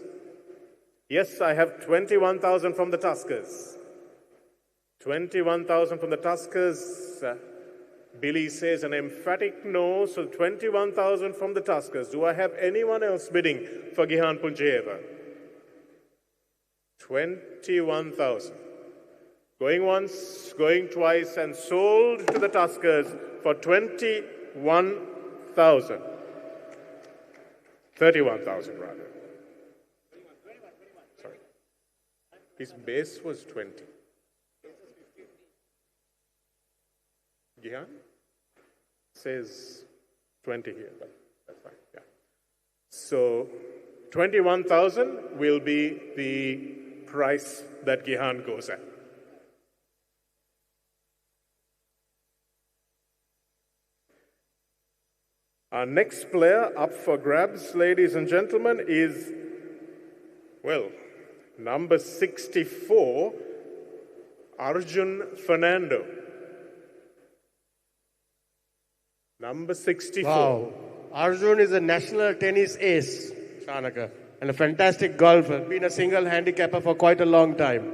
Yes, I have 21,000 from the Tuskers. 21,000 from the Tuskers. Billy says an emphatic no, so 21,000 from the Tuskers. Do I have anyone else bidding for Gihan Punchiheva? 21,000. Going once, going twice, and sold to the Tuskers for 21,000. 31,000 rather. Sorry. His base was 20. Gihan says 20 here, but that's fine. Yeah. So 21,000 will be the price that Gihan goes at. Our next player up for grabs, ladies and gentlemen, is, well, number 64, Arjun Fernando. Number 64. Wow. Arjun is a national tennis ace, Shanaka, and a fantastic golfer. Been a single handicapper for quite a long time.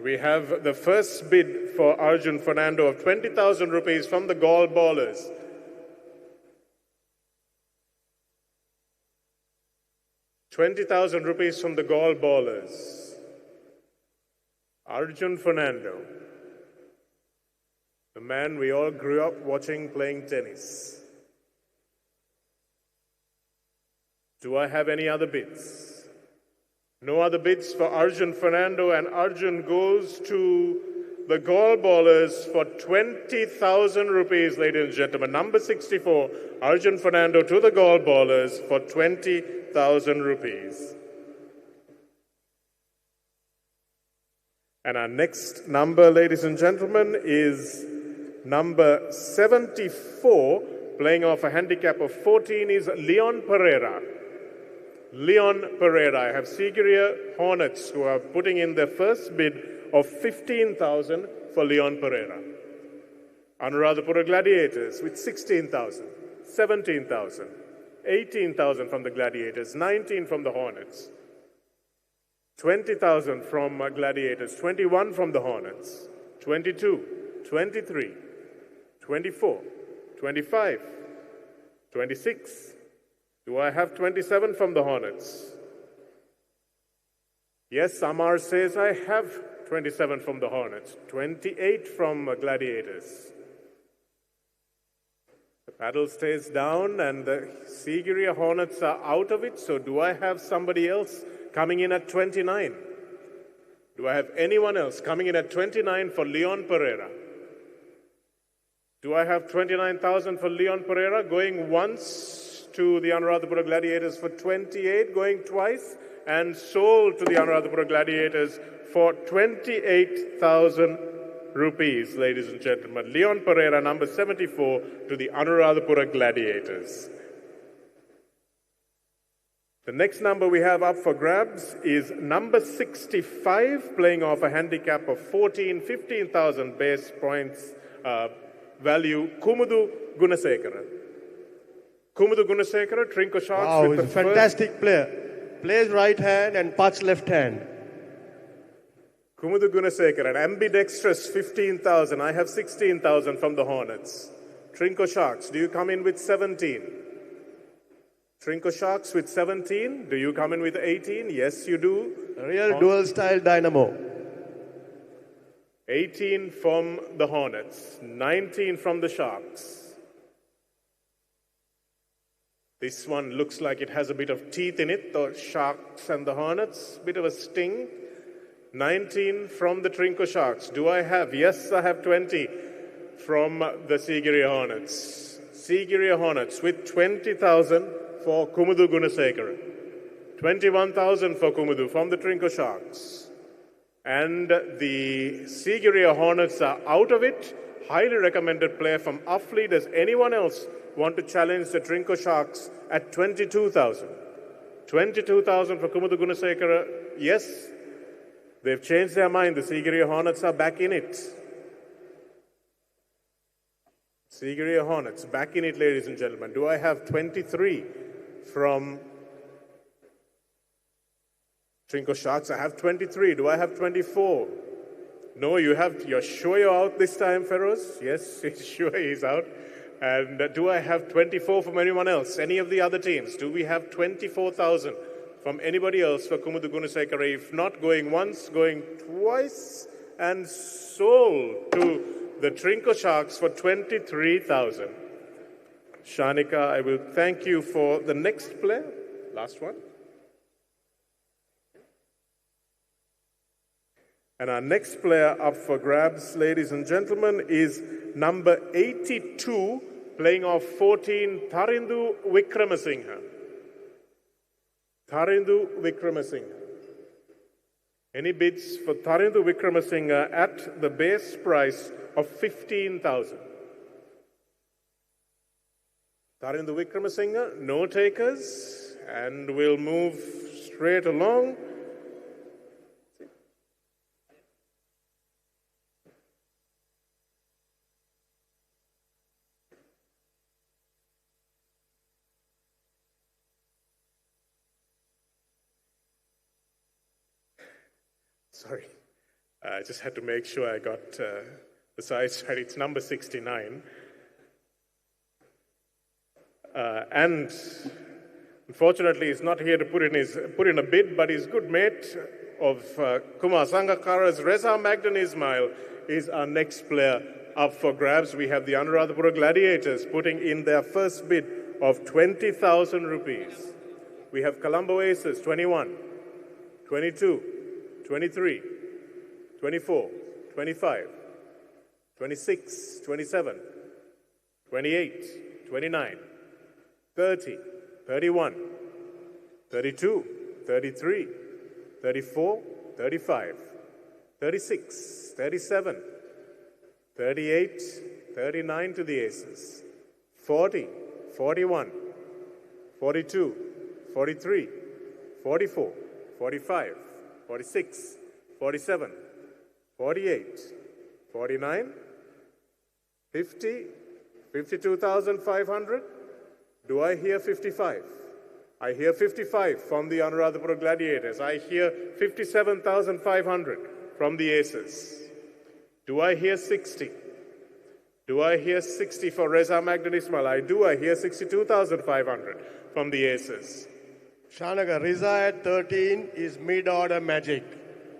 We have the first bid for Arjun Fernando of 20,000 rupees from the Gall Ballers. ₹20,000 from the Gall Ballers. Arjun Fernando, the man we all grew up watching playing tennis. Do I have any other bids? No other bids for Arjun Fernando, and Arjun goes to the Gall Ballers for 20,000 rupees, ladies and gentlemen. Number 64, Arjun Fernando to the Gall Ballers for 20,000 rupees. And our next number, ladies and gentlemen, is number 74, playing off a handicap of 14, is Leon Pereira. Leon Pereira. I have Sigiriya Hornets who are putting in their first bid of 15,000 for Leon Pereira. Anuradhapura Gladiators with 16,000, 17,000, 18,000 from the Gladiators, 19 from the Hornets, 20,000 from Gladiators, 21 from the Hornets, 22, 23, 24, 25, 26. Do I have 27 from the Hornets? Yes, Amar says I have 27 from the Hornets, 28 from Gladiators. The paddle stays down and the Sigiriya Hornets are out of it, so do I have somebody else coming in at 29? Do I have anyone else coming in at 29 for Leon Pereira? Do I have 29,000 for Leon Pereira? Going once to the Anuradhapura Gladiators for 28, going twice, and sold to the Anuradhapura Gladiators for 28,000 rupees, ladies and gentlemen. Leon Pereira, number 74, to the Anuradhapura Gladiators. The next number we have up for grabs is number 65, playing off a handicap of 15,000 base points value, Kumudu Gunasekara. Kumudu Gunasekara, Trinco Sharks. Wow, with he's the a fantastic player. Plays right hand and puts left hand. Kumudu Gunasekara, ambidextrous, 15,000. I have 16,000 from the Hornets. Trinco Sharks, do you come in with 17? Trinco Sharks with 17. Do you come in with 18? Yes, you do. A real dual style dynamo. 18 from the Hornets, 19 from the Sharks. This one looks like it has a bit of teeth in it, the Sharks and the Hornets, bit of a sting. 19 from the Trinco Sharks. Do I have? Yes, I have 20 from the Sigiriya Hornets. Sigiriya Hornets with 20,000 for Kumudu Gunasekara. 21,000 for Kumudu from the Trinco Sharks. And the Sigiriya Hornets are out of it. Highly recommended player from Affley. Does anyone else want to challenge the Trinco Sharks at 22,000? 22,000 for Kumudu Gunasekara. Yes, they've changed their mind. The Sigiriya Hornets are back in it. Sigiriya Hornets back in it, ladies and gentlemen. Do I have 23 from Trinco Sharks? I have 23. Do I have 24? No, you're sure you're out this time, Feroz? Yes, sure he's out. And do I have 24 from anyone else? Any of the other teams? Do we have 24,000 from anybody else for Kumudu Gunasekara? If not, going once, going twice, and sold to the Trinco Sharks for 23,000. Shanika, I will thank you for the next player. Last one. And our next player up for grabs, ladies and gentlemen, is number 82, playing off 14, Tharindu Wickramasinghe. Tharindu Wickramasinghe. Any bids for Tharindu Wickramasinghe at the base price of 15,000? Tharindu Wickramasinghe, no takers, and we'll move straight along. Sorry, I just had to make sure I got the size right. It's number 69. And unfortunately, he's not here to put in a bid, but his good mate of Kumar Sangakkara's Reza Magdan Ismail is our next player up for grabs. We have the Anuradhapura Gladiators putting in their first bid of 20,000 rupees. We have Colombo Aces, 21, 22, 23, 24, 25, 26, 27, 28, 29, 30, 31, 32, 33, 34, 35, 36, 37, 38, 39 to the aces, 40, 41, 42, 43, 44, 45, 46, 47, 48, 49, 50, 52,500. Do I hear 55? I hear 55 from the Anuradhapura Gladiators. I hear 57,500 from the Aces. Do I hear 60? Do I hear 60 for Reza Magdan Ismail? I do. I hear 62,500 from the Aces. Shanaga, Riza at 13 is mid-order magic.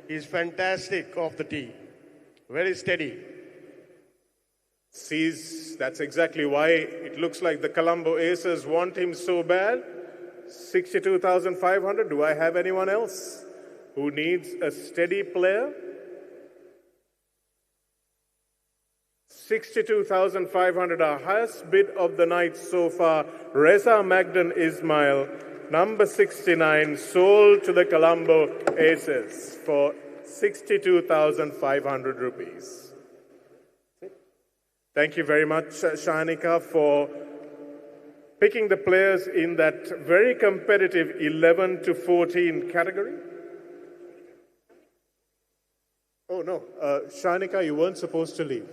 He's fantastic off the tee. Very steady. Sees, that's exactly why it looks like the Colombo Aces want him so bad. 62,500. Do I have anyone else who needs a steady player? 62,500, our highest bid of the night so far. Reza Magdan Ismail, number 69, sold to the Colombo Aces for 62,500 rupees. Thank you very much, Shanika, for picking the players in that very competitive 11 to 14 category. Oh, no. Shanika, you weren't supposed to leave.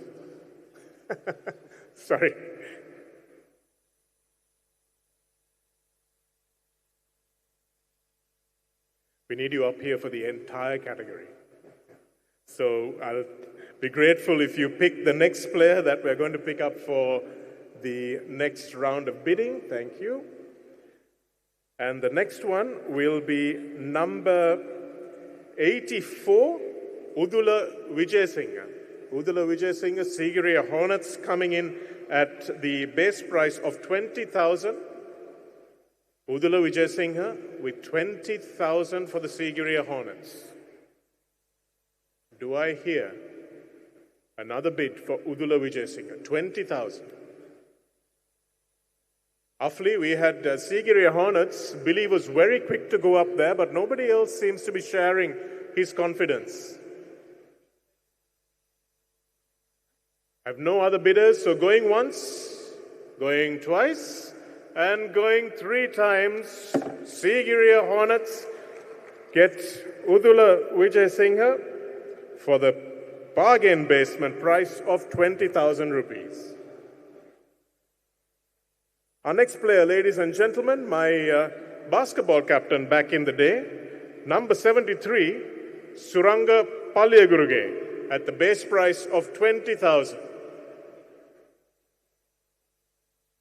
Sorry. We need you up here for the entire category. So I'll be grateful if you pick the next player that we're going to pick up for the next round of bidding. Thank you. And the next one will be number 84, Udula Vijayasinghe. Udula Vijayasinghe, Sigiriya Hornets, coming in at the base price of 20,000. Udula Vijayasinghe with 20,000 for the Sigiriya Hornets. Do I hear another bid for Udula Vijayasinghe? 20,000. Afli, we had Sigiriya Hornets. Billy was very quick to go up there, but nobody else seems to be sharing his confidence. I have no other bidders, so going once, going twice, and going 3 times. Sigiriya Hornets get Udula Vijayasinghe for the bargain basement price of 20,000 rupees. Our next player, ladies and gentlemen, my basketball captain back in the day, number 73, Suranga Palyaguruge, at the base price of 20,000.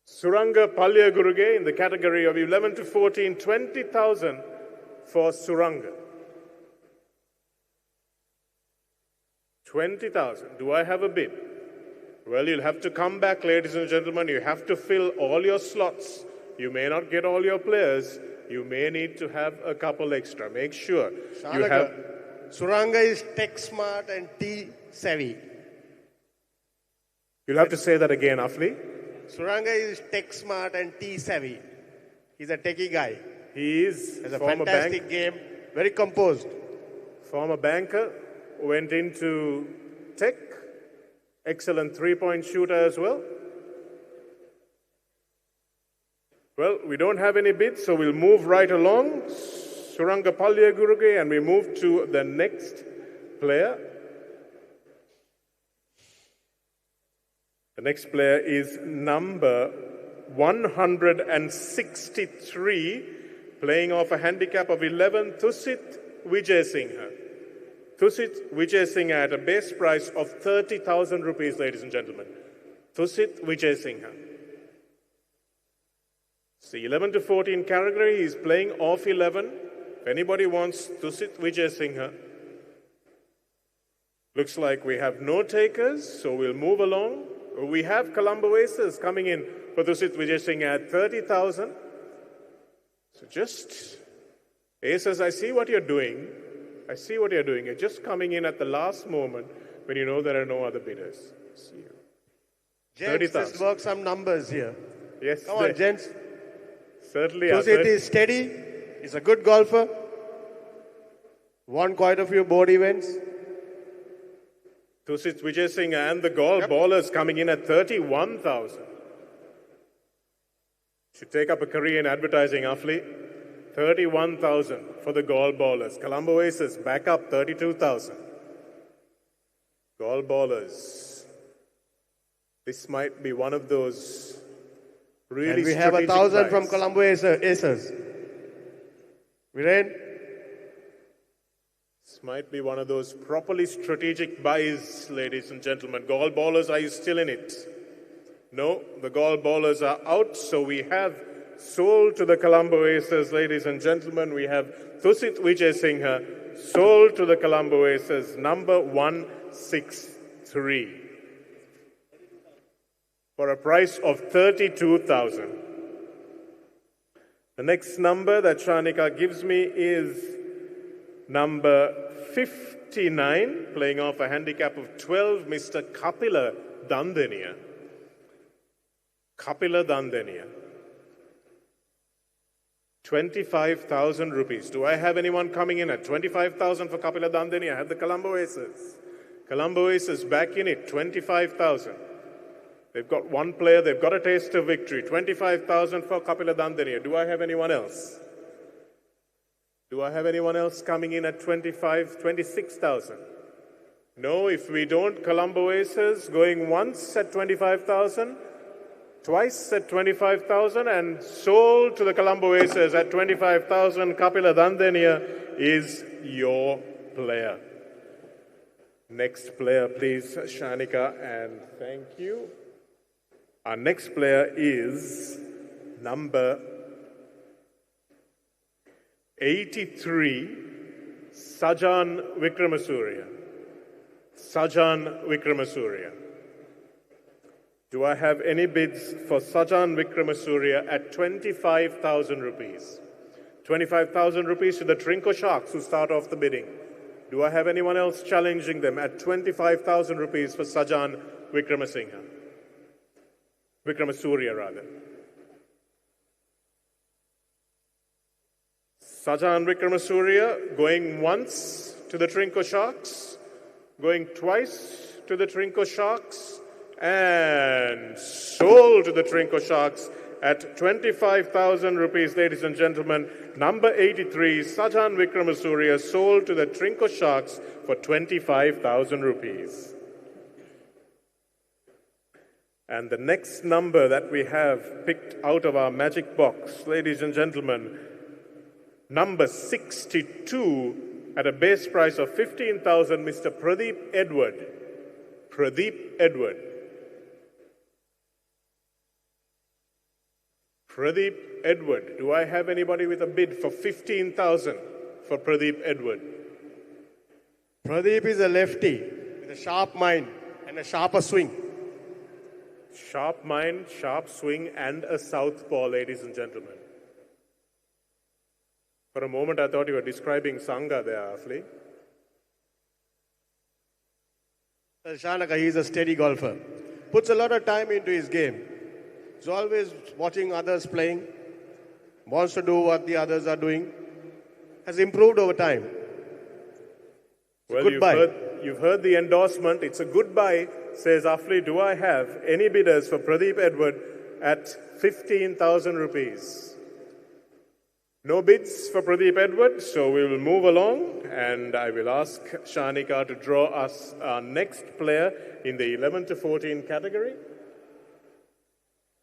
Suranga Palyaguruge in the category of 11 to 14, 20,000 for Suranga. 20,000. Do I have a bid? Well, you'll have to come back, ladies and gentlemen. You have to fill all your slots. You may not get all your players. You may need to have a couple extra. Make sure you have... Suranga is tech smart and tea savvy. You'll have to say that again, Afli. Suranga is tech smart and tea savvy. He's a techie guy. He is. Has a fantastic game. Very composed. Former banker. Went into tech. Excellent three-point shooter as well. Well, we don't have any bids, so we'll move right along. Suranga Palyaguruge, and we move to the next player. The next player is number 163, playing off a handicap of 11, Thusit Vijayasinghe. Thusit Vijayasinghe at a base price of 30,000 rupees, ladies and gentlemen. Thusit Vijayasinghe. See, 11 to 14 category, he's playing off 11. If anybody wants Thusit Vijayasinghe, looks like we have no takers, so we'll move along. We have Colombo Aces coming in for Thusit Vijayasinghe at 30,000. So just, Aces, I see what you're doing. I see what you're doing. You're just coming in at the last moment when you know there are no other bidders. See you. Gents, let's work some numbers here. Yes. Come on, gents. Certainly. Thusit is steady. He's a good golfer. Won quite a few board events. Thusit Vijayasinghe and the ballers coming in at 31,000. Should take up a career in advertising, Afli. 31,000 for the ballers. Colombo Aces back up 32,000. Golf ballers. This might be one of those really And we have strategic 1,000 from buys. Colombo Aces. Viren? This might be one of those properly strategic buys, ladies and gentlemen. Golf ballers, are you still in it? No, the golf ballers are out, so we have sold to the Colombo Aces, ladies and gentlemen. We have Thusit Vijay Singha, sold to the Colombo Aces, number 163, for a price of 32,000. The next number that Shanika gives me is number 59, playing off a handicap of 12, Mr. Kapila Dandenia. Kapila Dandenia. 25,000 rupees. Do I have anyone coming in at 25,000 for Kapila Dandenia? I have the Colombo Aces. Colombo Aces back in it, 25,000. They've got one player, they've got a taste of victory. 25,000 for Kapila Dandenia. Do I have anyone else? Do I have anyone else coming in at 26,000? No, if we don't, Colombo Aces going once at 25,000, twice at 25,000, and sold to the Colombo Aces at 25,000. Kapila Dandenia is your player. Next player, please, Shanika, and thank you. Our next player is number 83, Sajan Wickramasuriya. Sajan Wickramasuriya. Do I have any bids for Sajan Wickramasuriya at 25,000 rupees? 25,000 rupees to the Trinco Sharks who start off the bidding. Do I have anyone else challenging them at 25,000 rupees for Sajan Wickramasinghe? Wickramasuriya, rather. Sajan Wickramasuriya going once to the Trinco Sharks, going twice to the Trinco Sharks, and sold to the Trinco Sharks at 25,000 rupees, ladies and gentlemen. Number 83, Sajan Wickramasuriya, sold to the Trinco Sharks for 25,000 rupees. And the next number that we have picked out of our magic box, ladies and gentlemen, number 62 at a base price of 15,000, Mr. Pradeep Edward. Pradeep Edward. Pradeep Edward. Do I have anybody with a bid for 15,000 for Pradeep Edward? Pradeep is a lefty with a sharp mind and a sharper swing. Sharp mind, sharp swing, and a southpaw, ladies and gentlemen. For a moment, I thought you were describing Sangha there, Afli. Shanaka, he's a steady golfer. Puts a lot of time into his game. He's always watching others playing. Wants to do what the others are doing. Has improved over time. Well, you've heard the endorsement. It's a good buy, says Afli. Do I have any bidders for Pradeep Edward at 15,000 rupees? No bids for Pradeep Edward, so we will move along, and I will ask Shanika to draw us our next player in the 11 to 14 category.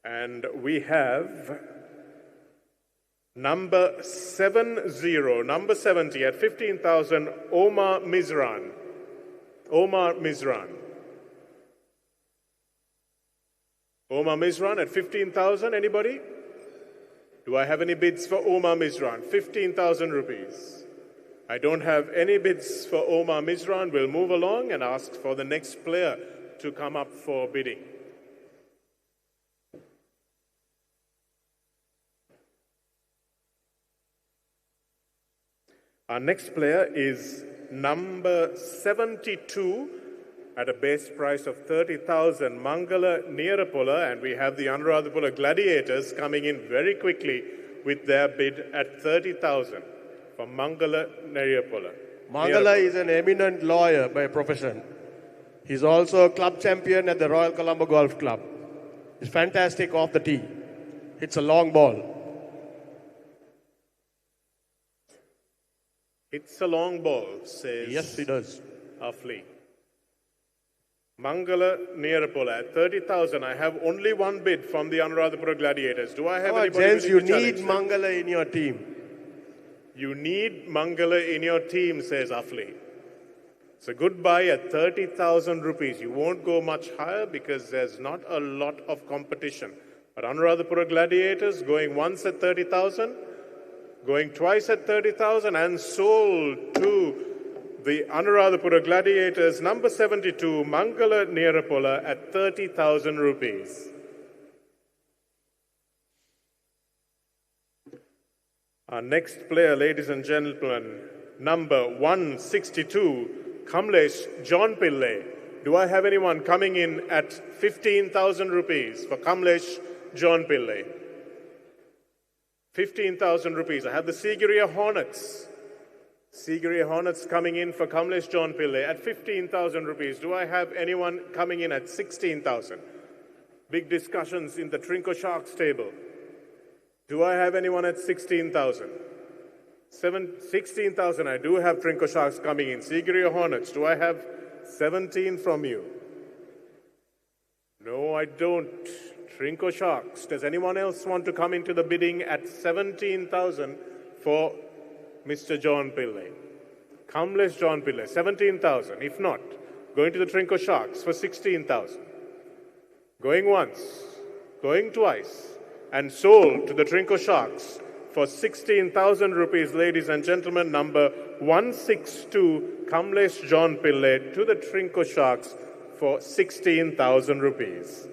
And we have number 70 at 15,000, Omar Mizran. Omar Mizran. Omar Mizran at 15,000, anybody? Do I have any bids for Omar Mizran? 15,000 rupees. I don't have any bids for Omar Mizran. We'll move along and ask for the next player to come up for bidding. Our next player is number 72 at a base price of 30,000, Mangala Nerapola, and we have the Anuradhapura Gladiators coming in very quickly with their bid at 30,000 for Mangala Nerapola. Mangala is an eminent lawyer by profession. He's also a club champion at the Royal Colombo Golf Club. He's fantastic off the tee. Hits a long ball. It's a long ball, says Yes, he does. Afli. Mangala Nerapola at 30,000. I have only one bid from the Anuradhapura Gladiators. Do I have anybody Gents, willing you to need challenge them? Mangala in your team. You need Mangala in your team, says Afli. So goodbye at 30,000 rupees. You won't go much higher because there's not a lot of competition. But Anuradhapura Gladiators going once at 30,000, going twice at 30,000, and sold to the Anuradhapura Gladiators, number 72, Mangala Nerapola at 30,000 rupees. Our next player, ladies and gentlemen, number 162, Kamlesh John Pillai. Do I have anyone coming in at 15,000 rupees for Kamlesh John Pillai? 15,000 rupees. I have the Sigiriya Hornets. Sigiriya Hornets coming in for Kamlesh John Pillai at 15,000 rupees. Do I have anyone coming in at 16,000? Big discussions in the Trinco Sharks table. Do I have anyone at 16,000? 16,000. I do have Trinco Sharks coming in. Sigiriya Hornets. Do I have 17 from you? No, I don't. Trinco Sharks. Does anyone else want to come into the bidding at 17,000 for Mr. John Pillai? Kamlesh John Pillai, 17,000. If not, going to the Trinco Sharks for 16,000. Going once, going twice, and sold to the Trinco Sharks for 16,000 rupees, ladies and gentlemen. Number 162, Kamlesh John Pillai to the Trinco Sharks for 16,000 rupees.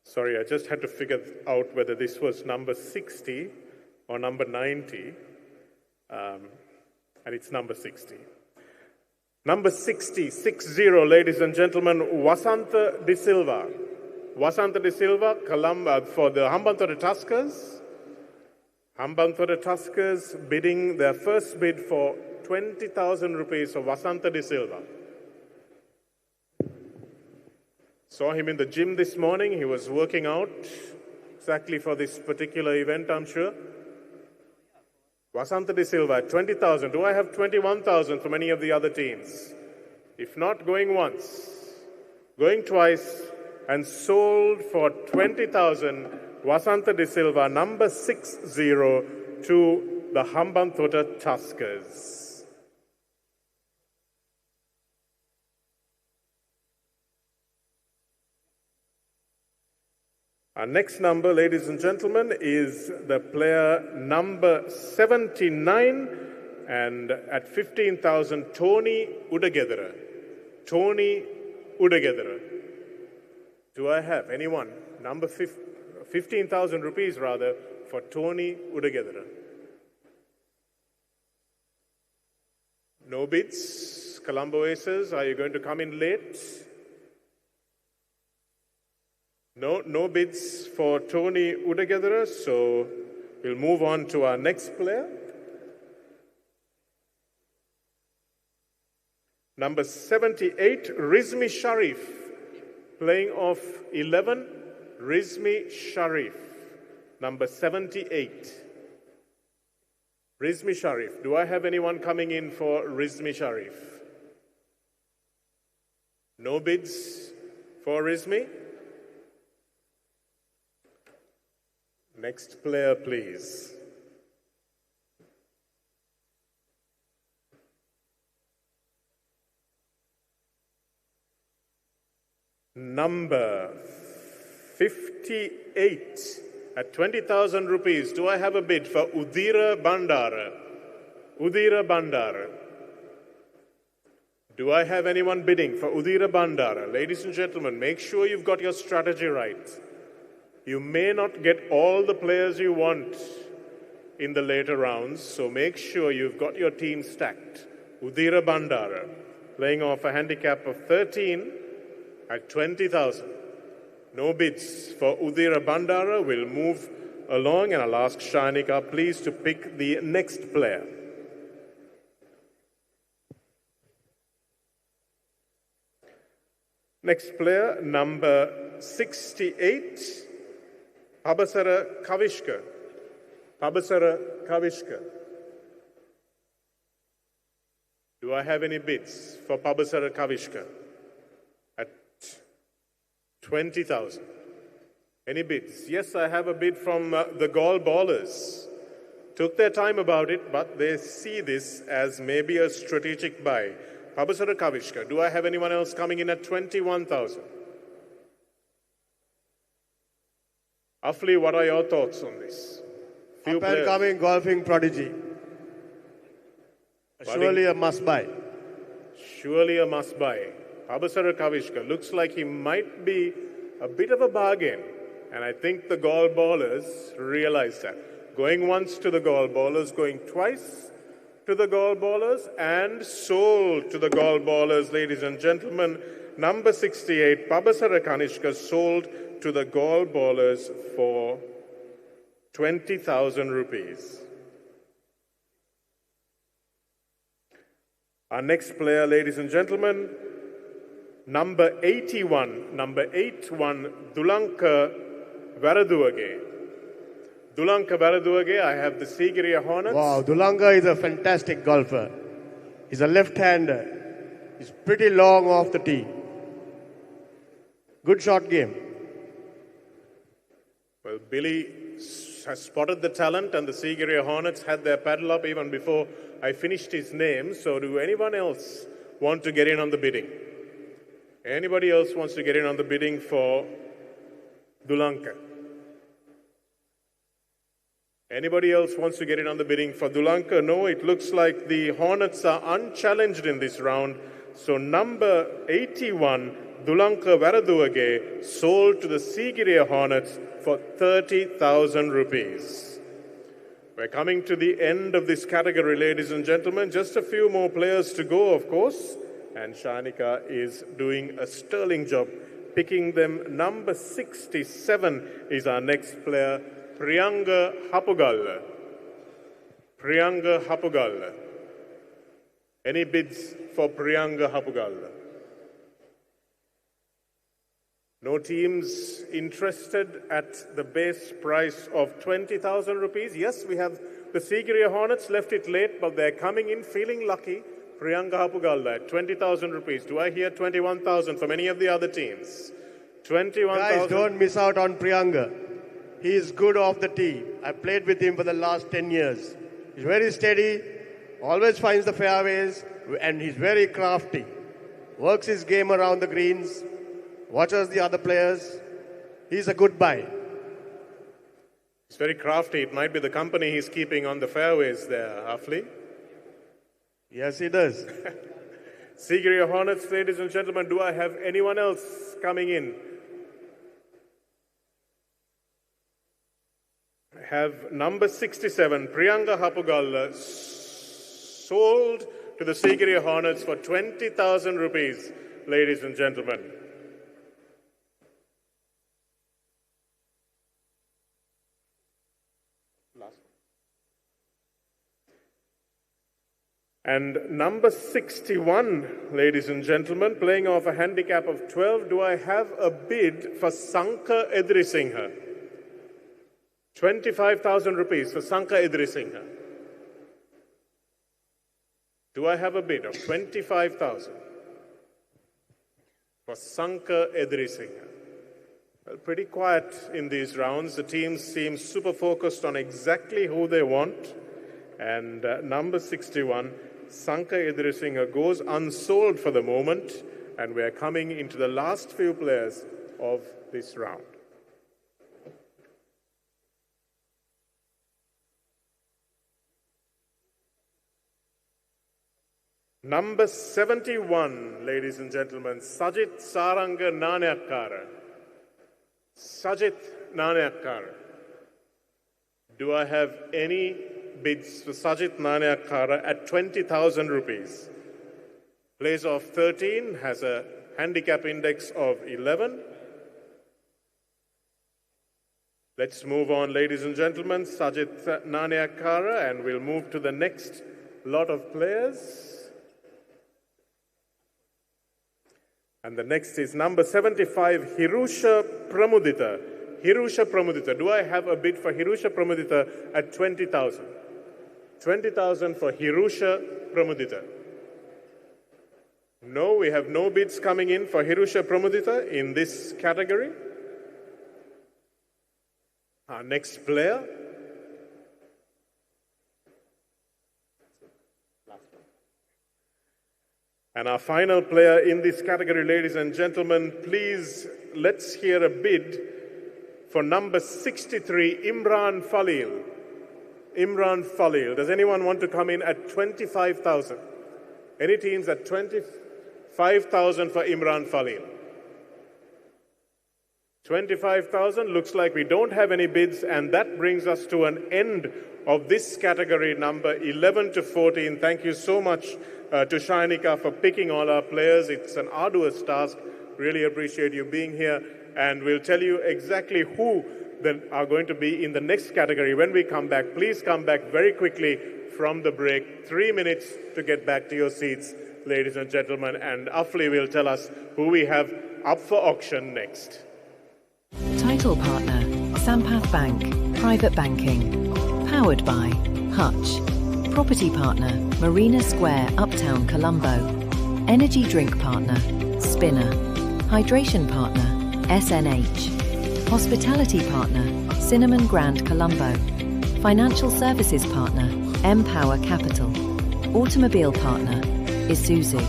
Sorry, I just had to figure out whether this was number 60 or number 90, and it's number 60. Number 60, 60, ladies and gentlemen, Vasanta De Silva. Vasanta De Silva, for the Hambantota Tuskers. Hambantota Tuskers bidding their first bid for 20,000 rupees for Vasanta De Silva. Saw him in the gym this morning. He was working out exactly for this particular event, I'm sure. Vasanta De Silva at 20,000. Do I have 21,000 from any of the other teams? If not, going once, going twice, and sold for 20,000. Vasanta De Silva, number 60, to the Hambantota Tuskers. Our next number, ladies and gentlemen, is the player number 79, and at 15,000, Tony Udagedara. Tony Udagedara. Do I have anyone? Number 15,000 rupees, rather, for Tony Udagedara. No bids. Colombo Aces, are you going to come in late? No bids for Tony Udagedara, so we'll move on to our next player. Number 78, Rizmi Sharif, playing off 11, Rizmi Sharif, number 78. Rizmi Sharif. Do I have anyone coming in for Rizmi Sharif? No bids for Rizmi? Next player, please. Number 58 at 20,000 rupees. Do I have a bid for Udira Bandara? Udira Bandara. Do I have anyone bidding for Udira Bandara? Ladies and gentlemen, make sure you've got your strategy right. You may not get all the players you want in the later rounds, so make sure you've got your team stacked. Udira Bandara, playing off a handicap of 13 at 20,000. No bids for Udira Bandara. We'll move along, and I'll ask Shanika, please, to pick the next player. Next player, number 68, Pabasara Kavishka. Pabasara Kavishka. Do I have any bids for Pabasara Kavishka at 20,000? Any bids? Yes, I have a bid from the Gall Ballers. Took their time about it, but they see this as maybe a strategic buy. Pabasara Kavishka. Do I have anyone else coming in at 21,000? Afli, what are your thoughts on this? Up and coming golfing prodigy. Surely a must buy. Surely a must buy. Pabasara Kavishka looks like he might be a bit of a bargain. And I think the Gall Ballers realize that. Going once to the Gall Ballers, going twice to the Gall Ballers, and sold to the Gall Ballers, ladies and gentlemen. Number 68, Pabasara Kanishka, sold to the Gall Ballers for 20,000 rupees. Our next player, ladies and gentlemen, number 81, Dulanka Varaduage. Dulanka Varaduage, I have the Sigiriya Hornets. Wow, Dulanka is a fantastic golfer. He's a left-hander. He's pretty long off the tee. Good shot game. Well, Billy has spotted the talent, and the Sigiriya Hornets had their paddle up even before I finished his name. So do anyone else want to get in on the bidding? Anybody else wants to get in on the bidding for Dulanka? Anybody else wants to get in on the bidding for Dulanka? No, it looks like the Hornets are unchallenged in this round. So number 81, Dulanka Varaduage, sold to the Sigiriya Hornets for 30,000 rupees. We're coming to the end of this category, ladies and gentlemen. Just a few more players to go, of course. And Shanika is doing a sterling job picking them. Number 67 is our next player, Priyanga Hapugalla. Priyanga Hapugalla. Any bids for Priyanga Hapugalla? No teams interested at the base price of 20,000 rupees. Yes, we have the Sigiriya Hornets, left it late, but they're coming in feeling lucky. Priyanga Hapugalla at 20,000 rupees. Do I hear 21,000 from any of the other teams? 21,000. Guys, don't miss out on Priyanga. He is good off the tee. I played with him for the last 10 years. He's very steady, always finds the fairways, and he's very crafty. Works his game around the greens, watches the other players. He's a good buy. He's very crafty. It might be the company he's keeping on the fairways there, Afli. Yes, he does. Sigiriya Hornets, ladies and gentlemen, do I have anyone else coming in? I have number 67, Priyanga Hapugalla, sold to the Sigiriya Hornets for 20,000 rupees, ladies and gentlemen. And number 61, ladies and gentlemen, playing off a handicap of 12, do I have a bid for Sanka Edrisinghe? 25,000 rupees for Sanka Edrisinghe. Do I have a bid of 25,000 for Sanka Edrisinghe? Well, pretty quiet in these rounds. The teams seem super focused on exactly who they want. And number 61, Sanka Edrisinghe, goes unsold for the moment, and we're coming into the last few players of this round. Number 71, ladies and gentlemen, Sajit Saranga Nanayakkara. Sajit Nanayakkara. Do I have any bids for Sajit Nanayakkara at 20,000 rupees? Plays off 13, has a handicap index of 11. Let's move on, ladies and gentlemen. Sajit Nanayakkara, and we'll move to the next lot of players. And the next is number 75, Hirusha Pramudita. Hirusha Pramudita. Do I have a bid for Hirusha Pramudita at 20,000? 20,000 for Hirusha Pramudita. No, we have no bids coming in for Hirusha Pramudita in this category. Our next player. And our final player in this category, ladies and gentlemen, please let's hear a bid for number 63, Imran Falil. Imran Falil. Does anyone want to come in at 25,000? Any teams at 25,000 for Imran Falil? 25,000. Looks like we don't have any bids, and that brings us to an end of this category, number 11 to 14. Thank you so much to Shainika for picking all our players. It's an arduous task. Really appreciate you being here, and we'll tell you exactly who are going to be in the next category when we come back. Please come back very quickly from the break. 3 minutes to get back to your seats, ladies and gentlemen, and Afli will tell us who we have up for auction next. Title partner, Sampath Bank, Private Banking. Powered by Hutch. Property partner, Marina Square, Uptown, Colombo. Energy drink partner, Spinner. Hydration partner, SNH. Hospitality partner, Cinnamon Grand, Colombo. Financial services partner, Empower Capital. Automobile partner, Isuzu.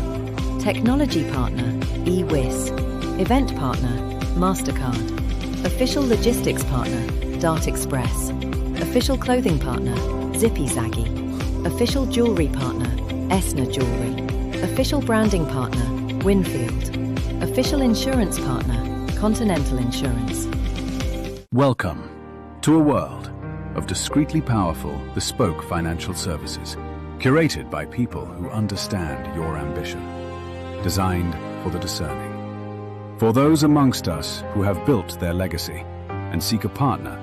Technology partner, eWiz. Event partner, MasterCard. Official logistics partner, Dart Express. Official clothing partner, Zippy Zaggy. Official jewelry partner, Esna Jewelry. Official branding partner, Winfield. Official insurance partner, Continental Insurance. Welcome to a world of discreetly powerful, bespoke financial services, curated by people who understand your ambition, designed for the discerning. For those amongst us who have built their legacy and seek a partner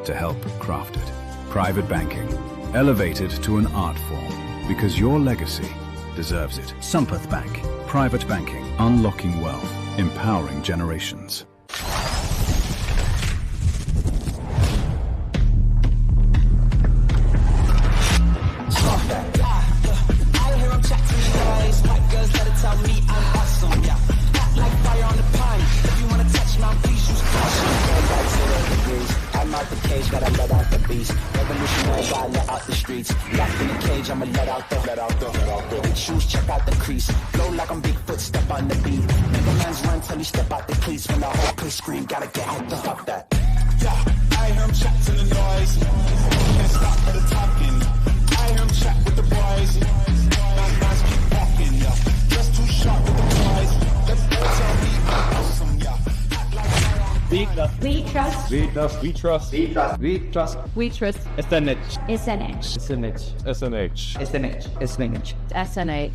to help craft it. Private banking, elevated to an art form, because your legacy deserves it. Sampath Bank, private banking, unlocking wealth, empowering generations. Gotta let out the beast. Revolutionary, gotta let out the streets. Locked in the cage, I'ma let out the big shoes, check out the crease. Flow like I'm Bigfoot, step on the beat. Never man's run till he step out the cleats. When the whole place scream, gotta get out the fuck that. Yeah, I hear him chat to the noise. Can't stop for the talking. I hear him chat with the boys. Man's keep walking, yeah. Just too sharp with the boys. Let's go tell me I'm awesome, yeah. We trust. We trust. We trust. We trust. We trust. We trust. We trust. SNH. SNH. SNH. SNH. SNH. SNH. SNH.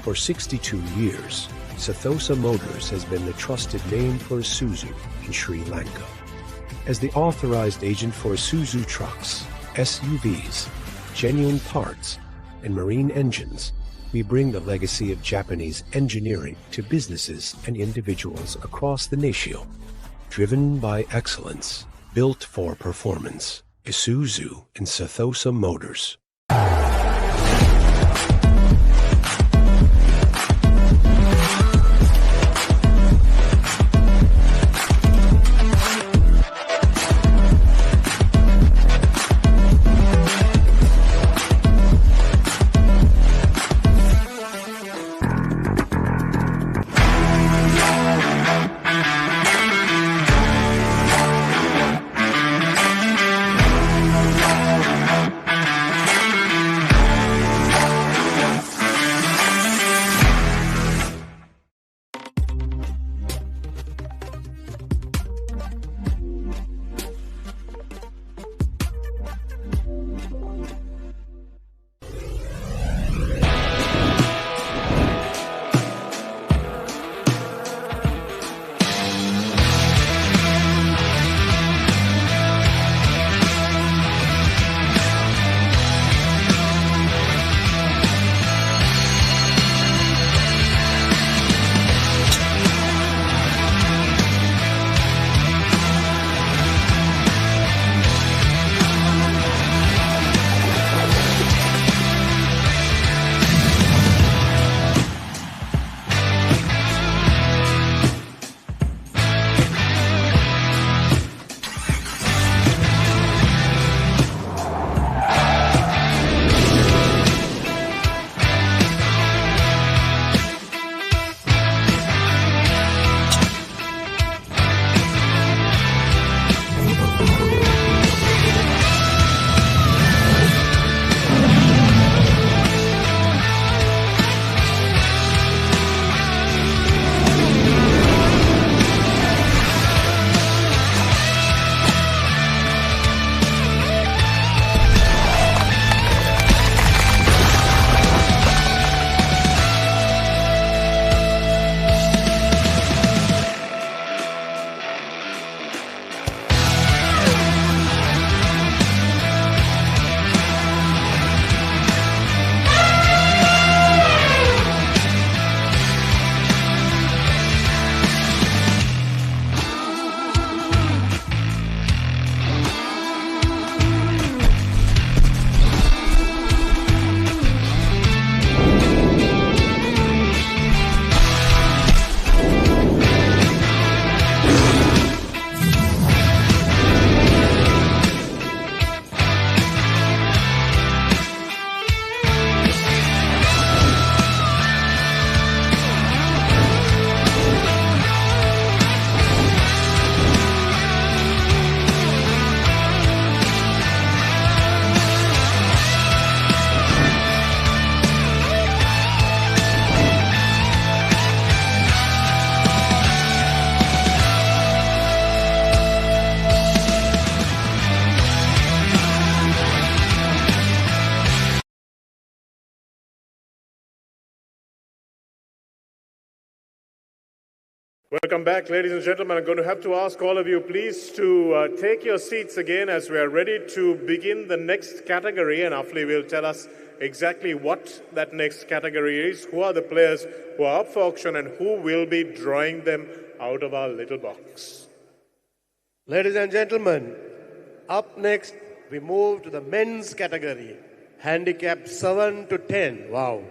For 62 years, Ceylon Motors has been the trusted name for Isuzu in Sri Lanka. As the authorized agent for Isuzu trucks, SUVs, genuine parts, and marine engines, we bring the legacy of Japanese engineering to businesses and individuals across the nation. Driven by excellence, built for performance. Isuzu and Sethosa Motors. Welcome back, ladies and gentlemen. I'm going to have to ask all of you, please, to take your seats again as we are ready to begin the next category. And Afli will tell us exactly what that next category is, who are the players who are up for auction, and who will be drawing them out of our little box. Ladies and gentlemen, up next, we move to the men's category, handicap 7 to 10. Wow.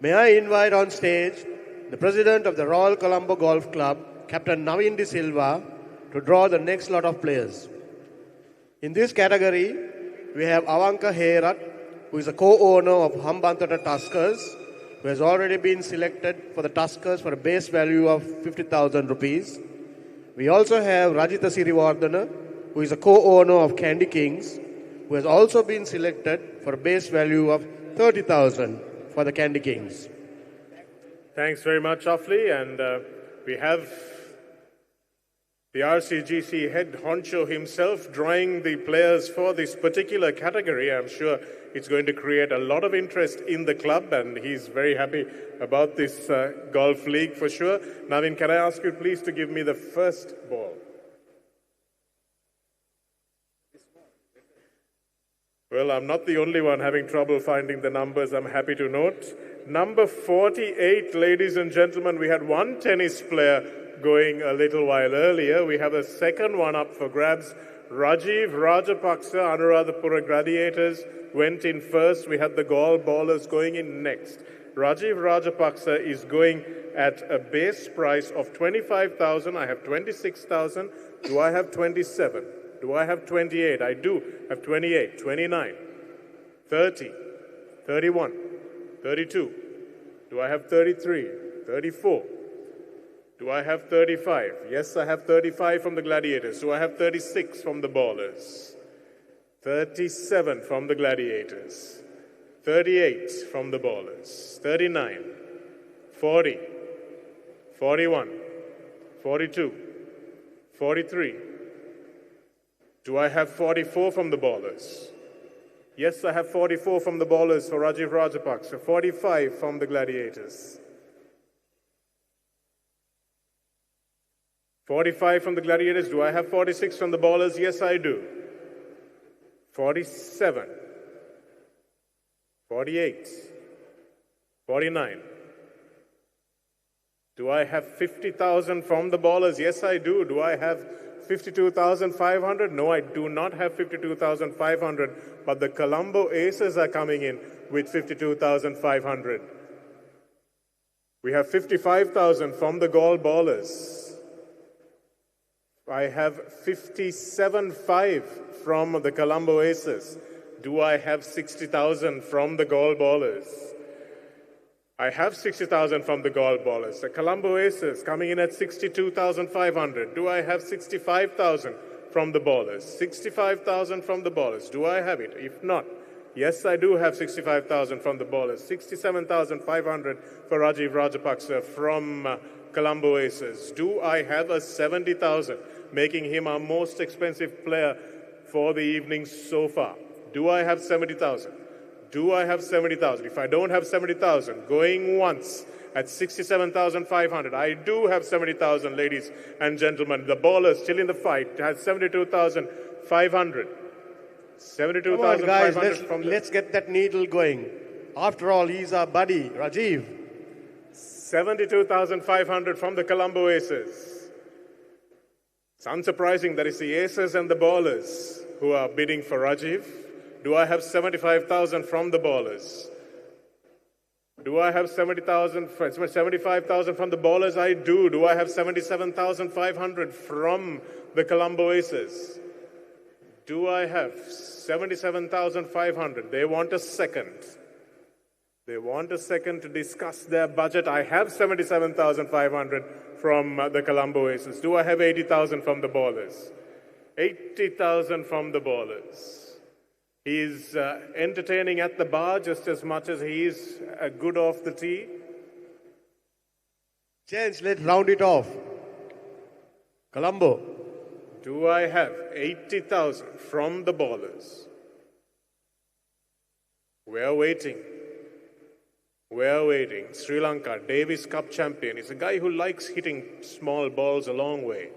May I invite on stage the president of the Royal Colombo Golf Club, Captain Navin De Silva, to draw the next lot of players. In this category, we have Avanka Herat, who is a co-owner of Hambantota Tuskers, who has already been selected for the Tuskers for a base value of 50,000 rupees. We also have Rajita Sirivardhana, who is a co-owner of Candy Kings, who has also been selected for a base value of 30,000 for the Candy Kings. Thanks very much, Afli. And we have the RCGC head honcho himself drawing the players for this particular category. I'm sure it's going to create a lot of interest in the club, and he's very happy about this golf league for sure. Navin, can I ask you please to give me the first ball? Well, I'm not the only one having trouble finding the numbers, I'm happy to note. Number 48, ladies and gentlemen, we had one tennis player going a little while earlier. We have a second one up for grabs Rajiv Rajapaksa, Anuradhapura Gladiators, went in first. We had the Gaul ballers going in next. Rajiv Rajapaksa is going at a base price of 25,000. I have 26,000. Do I have 27? Do I have 28? I do have 28, 29, 30, 31, 32. Do I have 33, 34? Do I have 35? Yes, I have 35 from the Gladiators. Do I have 36 from the ballers? 37 from the Gladiators. 38 from the ballers. 39, 40, 41, 42, 43. Do I have 44 from the ballers? Yes, I have 44 from the ballers for Rajiv Rajapaksa. 45 from the Gladiators. 45 from the Gladiators. Do I have 46 from the ballers? Yes, I do. 47. 48. 49. Do I have 50,000 from the ballers? Yes, I do. Do I have 52,500? No, I do not have 52,500, but the Colombo Aces are coming in with 52,500. We have 55,000 from the Gaul ballers. I have 57.5 from the Colombo Aces. Do I have 60,000 from the Gaul ballers? I have 60,000 from the Gaul ballers. The Colombo Aces coming in at 62,500. Do I have 65,000 from the ballers? 65,000 from the ballers. Do I have it? If not, yes, I do have 65,000 from the ballers. 67,500 for Rajiv Rajapaksa from Colombo Aces. Do I have a 70,000, making him our most expensive player for the evening so far? Do I have 70,000? Do I have 70,000? If I don't have 70,000, going once at 67,500. I do have 70,000, ladies and gentlemen. The baller still in the fight has 72,500. 72,500 from the... Let's get that needle going. After all, he's our buddy, Rajiv. 72,500 from the Colombo Aces. It's unsurprising that it's the Aces and the ballers who are bidding for Rajiv. Do I have 75,000 from the ballers? Do I have 75,000 from the ballers? I do. Do I have 77,500 from the Colombo Aces? Do I have 77,500? They want a second. They want a second to discuss their budget. I have 77,500 from the Colombo Aces. Do I have 80,000 from the ballers? 80,000 from the ballers. He's entertaining at the bar just as much as he is good off the tee. Gents, let's round it off. Colombo. Do I have 80,000 from the ballers? We're waiting. We're waiting. Sri Lanka, Davis Cup champion. He's a guy who likes hitting small balls a long way.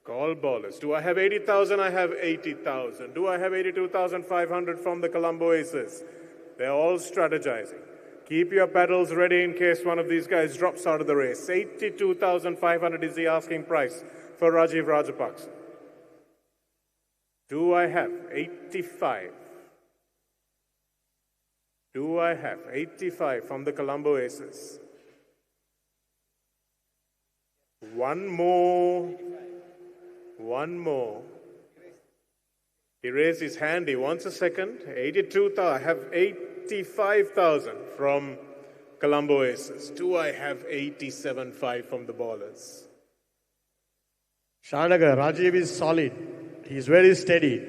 Gaul ballers. Do I have 80,000? I have 80,000. Do I have 82,500 from the Colombo Aces? They're all strategizing. Keep your paddles ready in case one of these guys drops out of the race. 82,500 is the asking price for Rajiv Rajapaksa. Do I have 85? Do I have 85 from the Colombo Aces? One more. One more. He raised his hand. He wants a second. 82,000. I have 85,000 from Colombo Aces. Do I have 87.5 from the ballers? Shanagar, Rajiv is solid. He's very steady.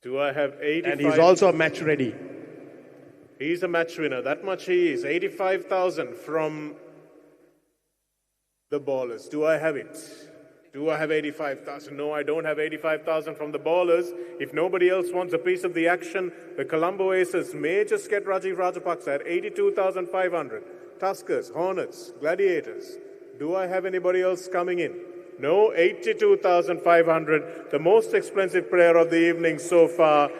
Do I have 85? And he's also match ready. He's a match winner. That much he is. 85,000 from the ballers. Do I have it? Do I have 85,000? No, I don't have 85,000 from the ballers. If nobody else wants a piece of the action, the Colombo Aces may just get Rajiv Rajapaksa at 82,500. Tuskers, Hornets, Gladiators. Do I have anybody else coming in? No, 82,500. The most expensive player of the evening so far.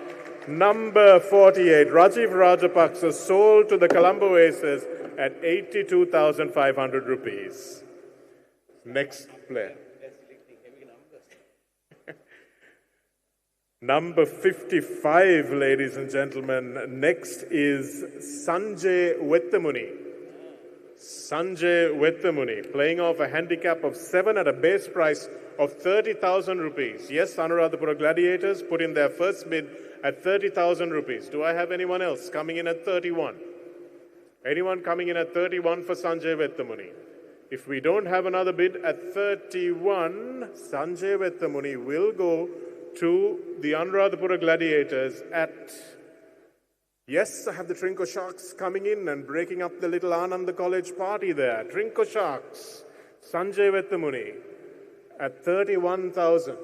Number 48, Rajiv Rajapaksa, sold to the Colombo Aces at 82,500 rupees. Next player. Number 55, ladies and gentlemen. Next is Sanjay Wettamuni. Sanjay Wettamuni, playing off a handicap of 7 at a base price of 30,000 rupees. Yes, Anuradhapura Gladiators put in their first bid at 30,000 rupees. Do I have anyone else coming in at 31? Anyone coming in at 31 for Sanjay Wettamuni? If we don't have another bid at 31, Sanjay Wettamuni will go to the Anuradhapura Gladiators at... Yes, I have the Trinco Sharks coming in and breaking up the little Ananda College party there. Trinco Sharks, Sanjay Wettamuni at 31,000.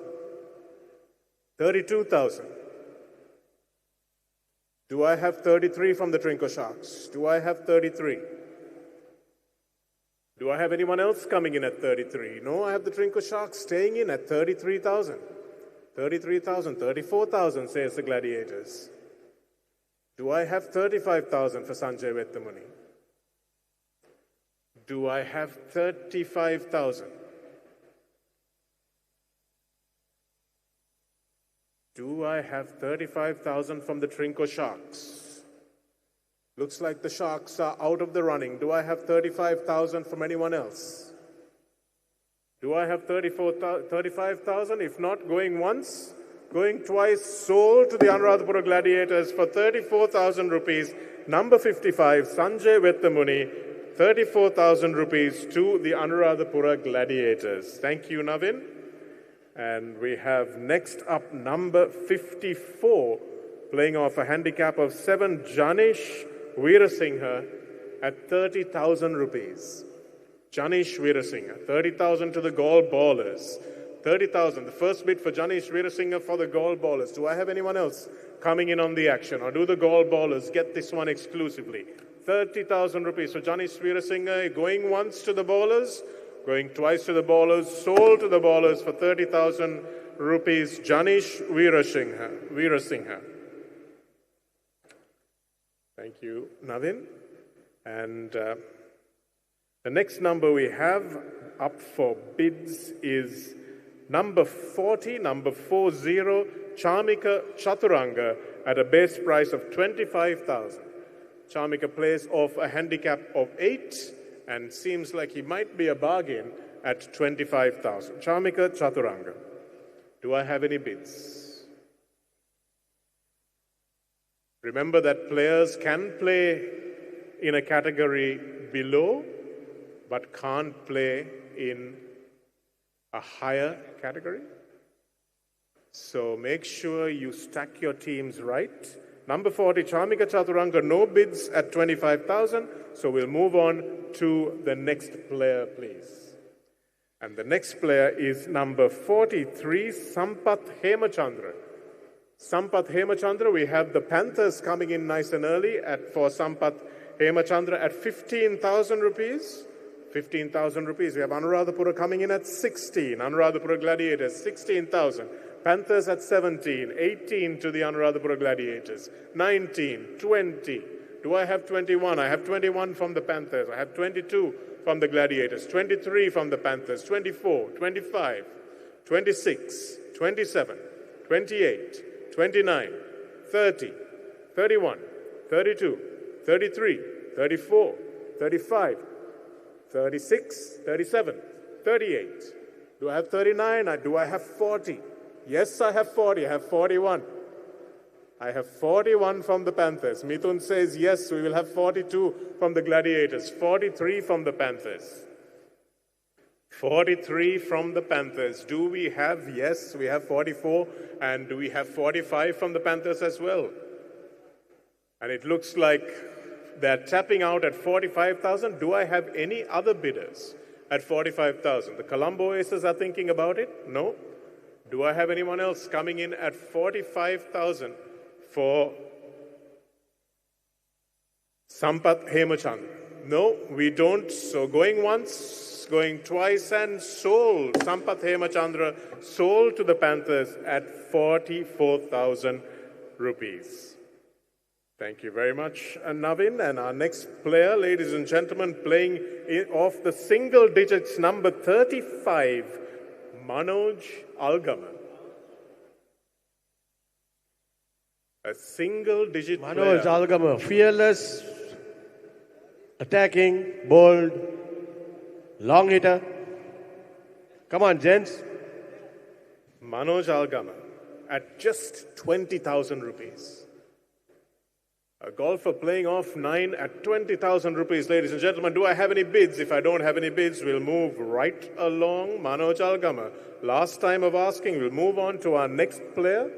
32,000. Do I have 33 from the Trinco Sharks? Do I have 33? Do I have anyone else coming in at 33? No, I have the Trinco Sharks staying in at 33,000. 33,000, 34,000, says the Gladiators. Do I have 35,000 for Sanjay Wettamuni? Do I have 35,000? Do I have 35,000 from the Trinco Sharks? Looks like the Sharks are out of the running. Do I have 35,000 from anyone else? Do I have 35,000? If not, going once, going twice, sold to the Anuradhapura Gladiators for 34,000 rupees. Number 55, Sanjay Wettamuni, 34,000 rupees to the Anuradhapura Gladiators. Thank you, Navin. And we have next up number 54, playing off a handicap of 7, Janish Veerasinghe at 30,000 rupees. Janish Veerasinghe, 30,000 to the Gall Ballers. 30,000, the first bid for Janish Veerasinghe for the Gall Ballers. Do I have anyone else coming in on the action, or do the Gall Ballers get this one exclusively? 30,000 rupees for Janish Veerasinghe, going once to the Ballers, going twice to the Ballers, sold to the Ballers for 30,000 rupees, Janish Veerasinghe. Thank you, Navin. And the next number we have up for bids is number 40, number 40, Charmika Chaturanga at a base price of 25,000. Charmika plays off a handicap of 8 and seems like he might be a bargain at 25,000. Charmika Chaturanga. Do I have any bids? Remember that players can play in a category below, but can't play in a higher category. So make sure you stack your teams right. Number 40, Charmika Chaturanga, no bids at 25,000. So we'll move on to the next player, please. And the next player is number 43, Sampath Hemachandra. Sampath Hemachandra, we have the Panthers coming in nice and early for Sampath Hemachandra at 15,000 rupees. 15,000 rupees. We have Anuradhapura coming in at 16. Anuradhapura Gladiators, 16,000. Panthers at 17. 18 to the Anuradhapura Gladiators. 19, 20. Do I have 21? I have 21 from the Panthers. I have 22 from the Gladiators. 23 from the Panthers. 24, 25, 26, 27, 28, 29, 30, 31, 32, 33, 34, 35, 36, 37, 38. Do I have 39? Do I have 40? Yes, I have 40. I have 41. I have 41 from the Panthers. Mithun says yes, we will have 42 from the Gladiators. 43 from the Panthers. 43 from the Panthers. Do we have? Yes, we have 44. And do we have 45 from the Panthers as well? And it looks like they're tapping out at 45,000. Do I have any other bidders at 45,000? The Colombo Aces are thinking about it? No. Do I have anyone else coming in at 45,000 for Sampath Hemachandra? No, we don't. So going once, going twice, and sold. Sampath Hemachandra sold to the Panthers at 44,000 rupees. Thank you very much, Navin. And our next player, ladies and gentlemen, playing off the single digits, number 35, Manoj Algama. A single digit Manoj player. Algama, fearless, attacking, bold, long hitter. Come on, gents. Manoj Algama at just 20,000 rupees. A golfer playing off 9 at 20,000 rupees, ladies and gentlemen. Do I have any bids? If I don't have any bids, we'll move right along. Manoj Algama, last time of asking, we'll move on to our next player.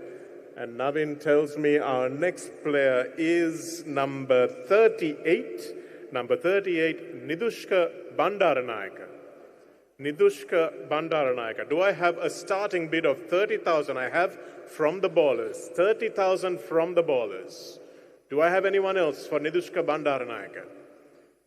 And Navin tells me our next player is number 38. Number 38, Nidushka Bandaranayaka. Nidushka Bandaranayaka. Do I have a starting bid of 30,000? I have from the ballers. 30,000 from the ballers. Do I have anyone else for Nidushka Bandaranayaka?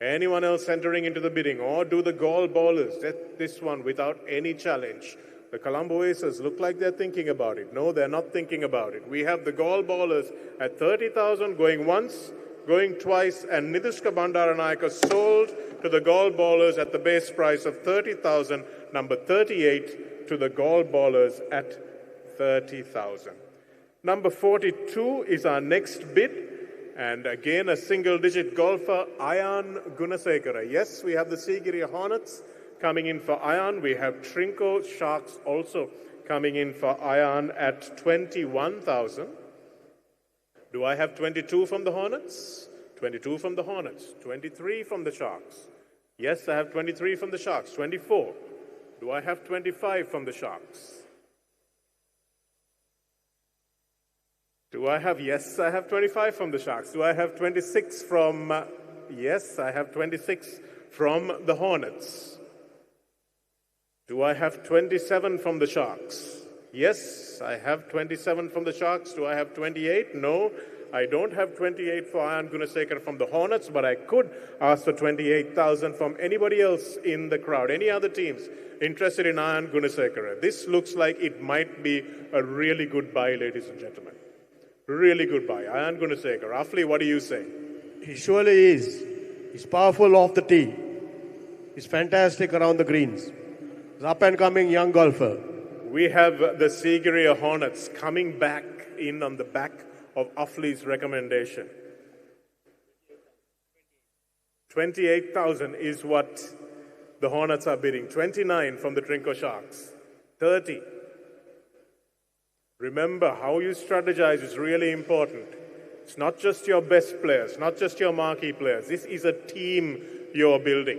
Anyone else entering into the bidding? Or do the Gaul ballers get this one without any challenge? The Colombo Aces look like they're thinking about it. No, they're not thinking about it. We have the Gaul ballers at 30,000 going once, going twice, and Nidushka Bandaranayaka sold to the Gaul ballers at the base price of 30,000. Number 38 to the Gaul ballers at 30,000. Number 42 is our next bid. And again, a single-digit golfer, Ayan Gunasekara. Yes, we have the Sigiri Hornets coming in for Ayan. We have Trinco Sharks also coming in for Ayan at 21,000. Do I have 22 from the Hornets? 22 from the Hornets. 23 from the Sharks. Yes, I have 23 from the Sharks. 24. Do I have 25 from the Sharks? Do I have, yes, I have 25 from the Sharks. Do I have 26 from, yes, I have 26 from the Hornets. Do I have 27 from the Sharks? Yes, I have 27 from the Sharks. Do I have 28? No, I don't have 28 for Ayan Gunasekara from the Hornets, but I could ask for 28,000 from anybody else in the crowd, any other teams interested in Ayan Gunasekara. This looks like it might be a really good buy, ladies and gentlemen. Really good buy. Ayan Gunasekara. Afli, what do you say? He surely is. He's powerful off the tee. He's fantastic around the greens. He's up and coming young golfer. We have the Sigiriya Hornets coming back in on the back of Afli's recommendation. 28,000 is what the Hornets are bidding. 29 from the Trinco Sharks. 30. Remember, how you strategize is really important. It's not just your best players, not just your marquee players. This is a team you're building.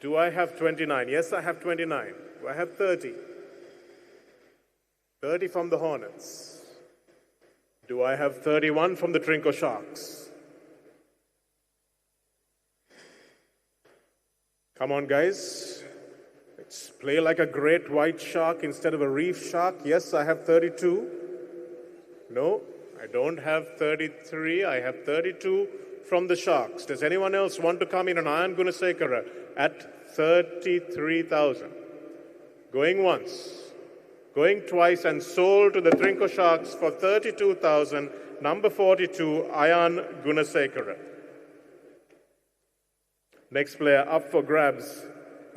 Do I have 29? Yes, I have 29. Do I have 30? 30 from the Hornets. Do I have 31 from the Trinco Sharks? Come on, guys. Let's play like a great white shark instead of a reef shark. Yes, I have 32. No, I don't have 33. I have 32 from the Sharks. Does anyone else want to come in on Ayan Gunasekara at 33,000? Going once, going twice, and sold to the Trinco Sharks for 32,000. Number 42, Ayan Gunasekara. Next player up for grabs.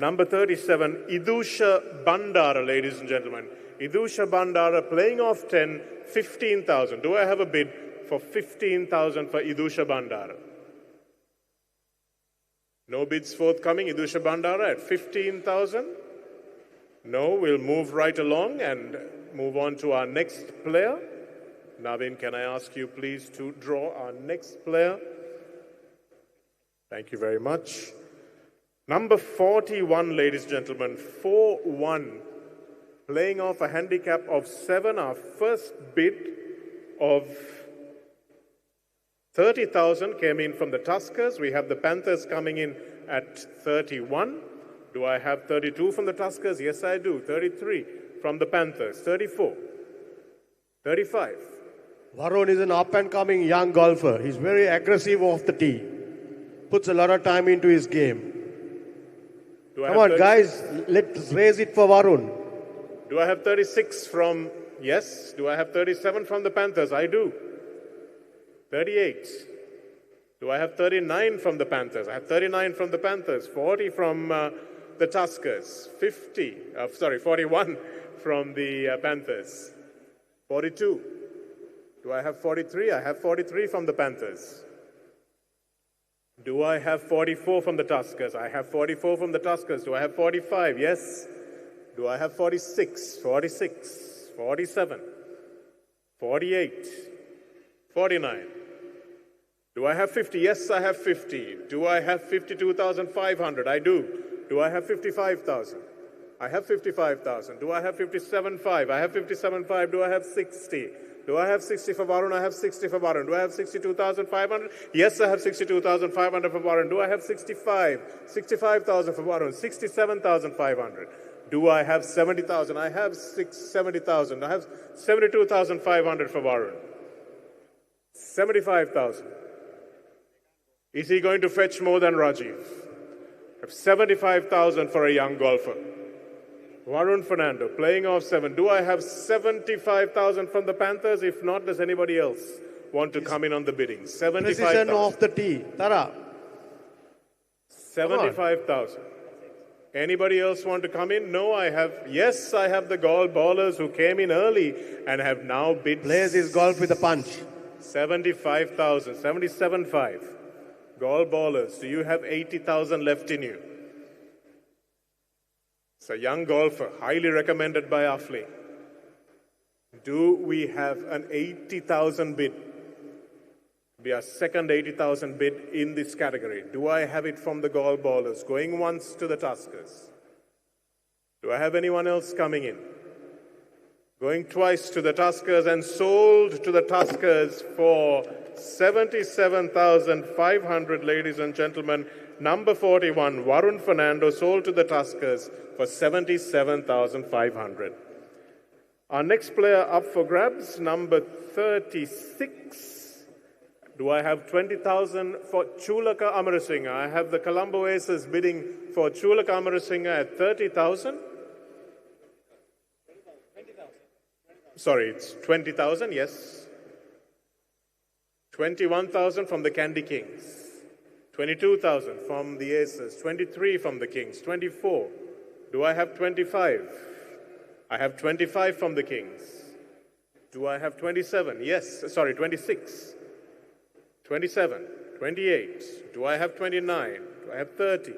Number 37, Idusha Bandara, ladies and gentlemen. Idusha Bandara playing off 10, 15,000. Do I have a bid for 15,000 for Idusha Bandara? No bids forthcoming. Idusha Bandara at 15,000. No, we'll move right along and move on to our next player. Navin, can I ask you please to draw our next player? Thank you very much. Number 41, ladies and gentlemen, 4-1, playing off a handicap of 7, our first bid of 30,000 came in from the Tuskers. We have the Panthers coming in at 31. Do I have 32 from the Tuskers? Yes, I do. 33 from the Panthers. 34. 35. Varun is an up-and-coming young golfer. He's very aggressive off the tee. Puts a lot of time into his game. Come on, guys. Let's raise it for Varun. Do I have 36 from, yes. Do I have 37 from the Panthers? I do. 38. Do I have 39 from the Panthers? I have 39 from the Panthers. 40 from the Tuskers. 41 from the Panthers. 42. Do I have 43? I have 43 from the Panthers. Do I have 44 from the Tuskers? I have 44 from the Tuskers. Do I have 45? Yes. Do I have 46? 46. 47. 48. 49. Do I have 50? Yes, I have 50. Do I have 52,500? I do. Do I have 55,000? I have 55,000. Do I have 57,500? I have 57,500. Do I have 60? Do I have 60 for Varun? I have 60 for Varun. Do I have 62,500? Yes, I have 62,500 for Varun. Do I have 65? 65,000 for Varun. 67,500. Do I have 70,000? I have 70,000. I have 72,500 for Varun. 75,000. Is he going to fetch more than Rajiv? I have 75,000 for a young golfer. Varun Fernando, playing off 7. Do I have 75,000 from the Panthers? If not, does anybody else want to come in on the bidding? 75,000. Precision off the tee. Tara. 75,000. Anybody else want to come in? No, I have. Yes, I have the golf ballers who came in early and have now bid. Plays his golf with a punch. 75,000. 77.5. Golf ballers, do you have 80,000 left in you? It's a young golfer, highly recommended by Afli. Do we have an 80,000 bid? Be a second 80,000 bid in this category. Do I have it from the golf ballers? Going once to the Tuskers. Do I have anyone else coming in? Going twice to the Tuskers and sold to the Tuskers for 77,500, ladies and gentlemen. Number 41, Varun Fernando, sold to the Tuskers for 77,500. Our next player up for grabs, number 36. Do I have 20,000 for Chulaka Amarasinghe? I have the Colombo Aces bidding for Chulaka Amarasinghe at 30,000. Sorry, it's 20,000, yes. 21,000 from the Candy Kings. 22,000 from the Aces. 23 from the Kings. 24. Do I have 25? I have 25 from the Kings. Do I have 27? Yes, sorry, 26. 27. 28. Do I have 29? Do I have 30?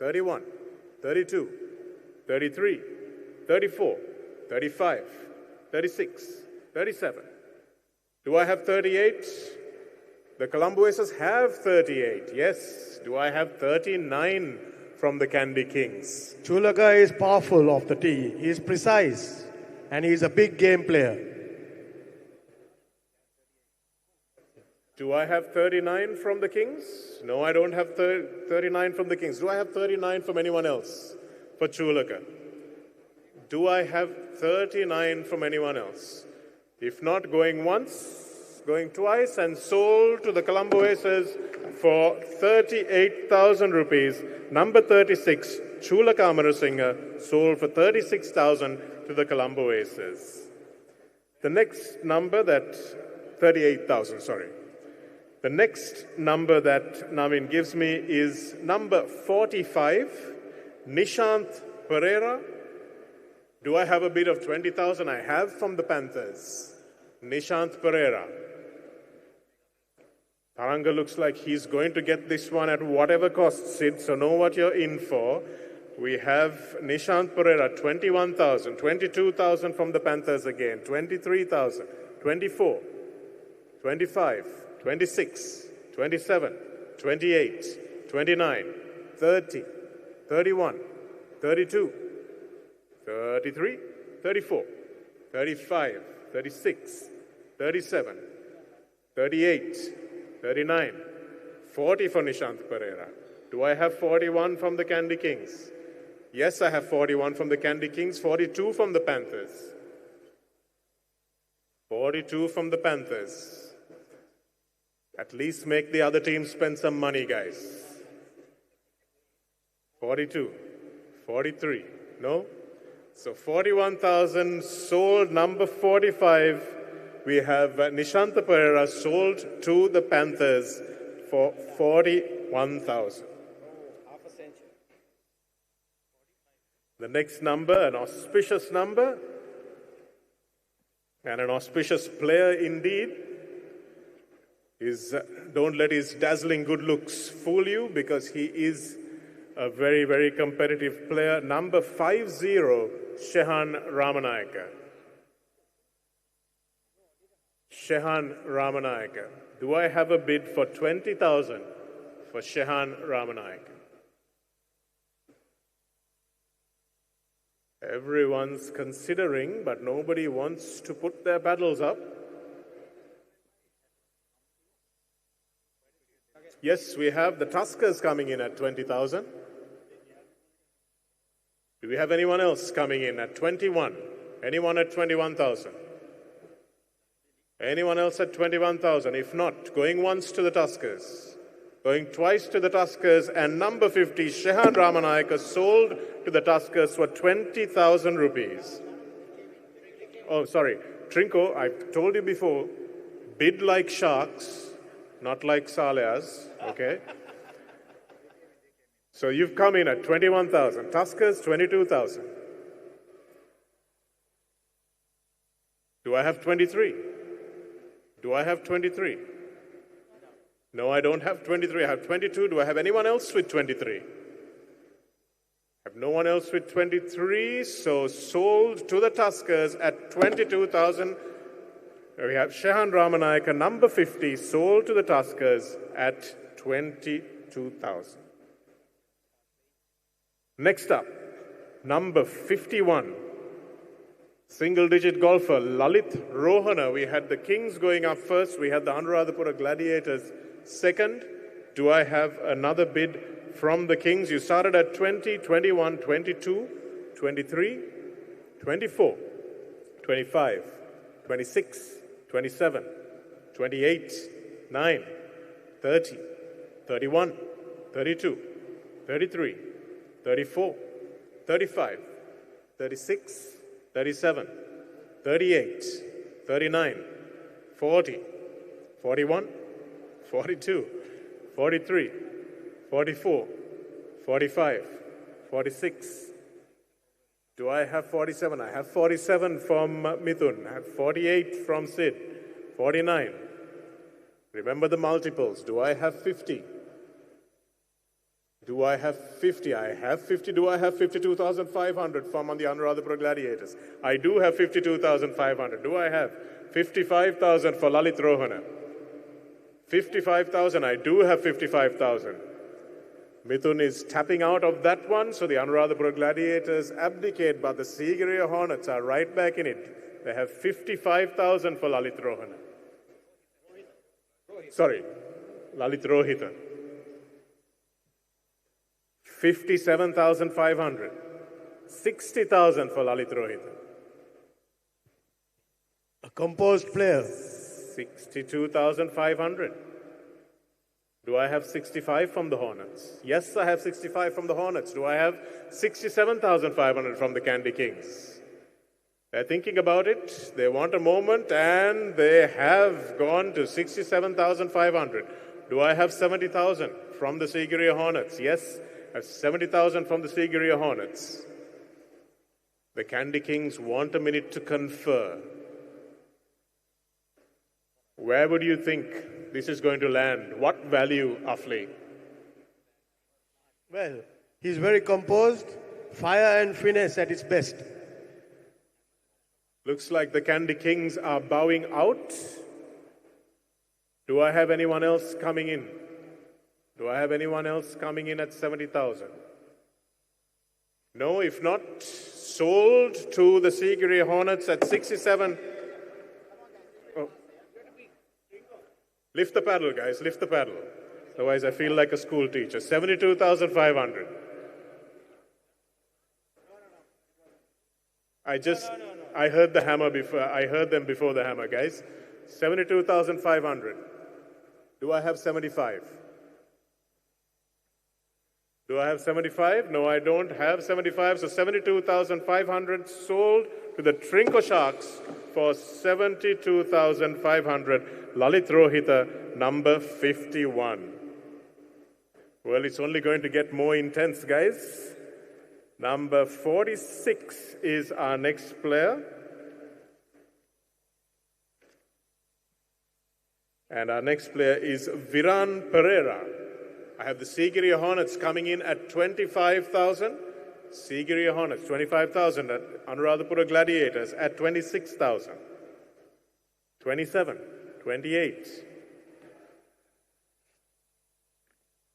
31. 32. 33. 34. 35. 36. 37. Do I have 38? The Colombo Aces have 38. Yes. Do I have 39 from the Candy Kings? Chulaka is powerful off the tee. He is precise. And he is a big game player. Do I have 39 from the Kings? No, I don't have 39 from the Kings. Do I have 39 from anyone else for Chulaka? Do I have 39 from anyone else? If not, going once, going twice, and sold to the Colombo Aces for 38,000 rupees. Number 36, Chulaka Amarasinghe, sold for 36,000 to the Colombo Aces. The next number that, 38,000, sorry. The next number that Navin gives me is number 45, Nishant Pereira. Do I have a bid of 20,000? I have from the Panthers. Nishant Pereira. Taranga looks like he's going to get this one at whatever cost, Sid, so know what you're in for. We have Nishant Pereira, 21,000, 22,000 from the Panthers again, 23,000, 24, 25, 26, 27, 28, 29, 30, 31, 32, 33, 34, 35, 36, 37, 38, 39, 40 for Nishant Pereira. Do I have 41 from the Candy Kings? Yes, I have 41 from the Candy Kings, 42 from the Panthers. 42 from the Panthers. At least make the other team spend some money, guys. 42, 43, no? So 41,000 sold. Number 45, we have Nishanta Pereira sold to the Panthers for 41,000. The next number, an auspicious number, and an auspicious player indeed, is don't let his dazzling good looks fool you, because he is a very, very competitive player. Number 50, Shehan Ramanayaka. Shehan Ramanayaka. Do I have a bid for 20,000 for Shehan Ramanayaka? Everyone's considering, but nobody wants to put their paddles up. Yes, we have the Tuskers coming in at 20,000. Do we have anyone else coming in at 21? Anyone at 21,000? Anyone else at 21,000? If not, going once to the Tuskers, going twice to the Tuskers, and number 50, Shehan Ramanayaka, sold to the Tuskers for 20,000 rupees. Oh, sorry. Trinco, I've told you before, bid like sharks, not like Salayas, okay? So you've come in at 21,000. Tuskers, 22,000. Do I have 23? Do I have 23? No, I don't have 23. I have 22. Do I have anyone else with 23? I have no one else with 23, so sold to the Tuskers at 22,000. We have Shehan Ramanayaka, number 50, sold to the Tuskers at 22,000. Next up, number 51, single-digit golfer Lalit Rohana. We had the Kings going up first. We had the Anuradhapura Gladiators second. Do I have another bid from the Kings? You started at 20, 21, 22, 23, 24, 25, 26, 27, 28, 9, 30, 31, 32, 33, 34, 35, 36, 37, 38, 39, 40, 41, 42, 43, 44, 45, 46. Do I have 47? I have 47 from Mithun. I have 48 from Sid. 49. Remember the multiples. Do I have 50? Do I have 50? I have 50. Do I have 52,500 from on the Anuradhapura Gladiators? I do have 52,500. Do I have 55,000 for Lalit Rohana? 55,000. I do have 55,000. Mithun is tapping out of that one, so the Anuradhapura Gladiators abdicate, but the Sigiriya Hornets are right back in it. They have 55,000 for Lalit Rohana. Sorry, Lalit Rohita. 57,500. 60,000 for Lalit Rohita. A composed player. 62,500. Do I have 65 from the Hornets? Yes, I have 65 from the Hornets. Do I have 67,500 from the Candy Kings? They're thinking about it. They want a moment, and they have gone to 67,500. Do I have 70,000 from the Sigiriya Hornets? Yes, I have 70,000 from the Sigiriya Hornets. The Candy Kings want a minute to confer. Where would you think this is going to land? What value, Afli? Well, he's very composed, fire and finesse at its best. Looks like the Candy Kings are bowing out. Do I have anyone else coming in? Do I have anyone else coming in at 70,000? No, if not, sold to the Sigiriya Hornets at 67. Oh. Lift the paddle, guys, lift the paddle. Otherwise, I feel like a school teacher. 72,500. I heard the hammer before. I heard them before the hammer, guys. 72,500. Do I have 75? Do I have 75? No, I don't have 75. So 72,500 sold to the Trinco Sharks for 72,500. Lalit Rohita, number 51. Well, it's only going to get more intense, guys. Number 46 is our next player. And our next player is Viran Pereira. I have the Sigiriya Hornets coming in at 25,000. Sigiriya Hornets, 25,000. At Anuradhapura Gladiators at 26,000. 27, 28.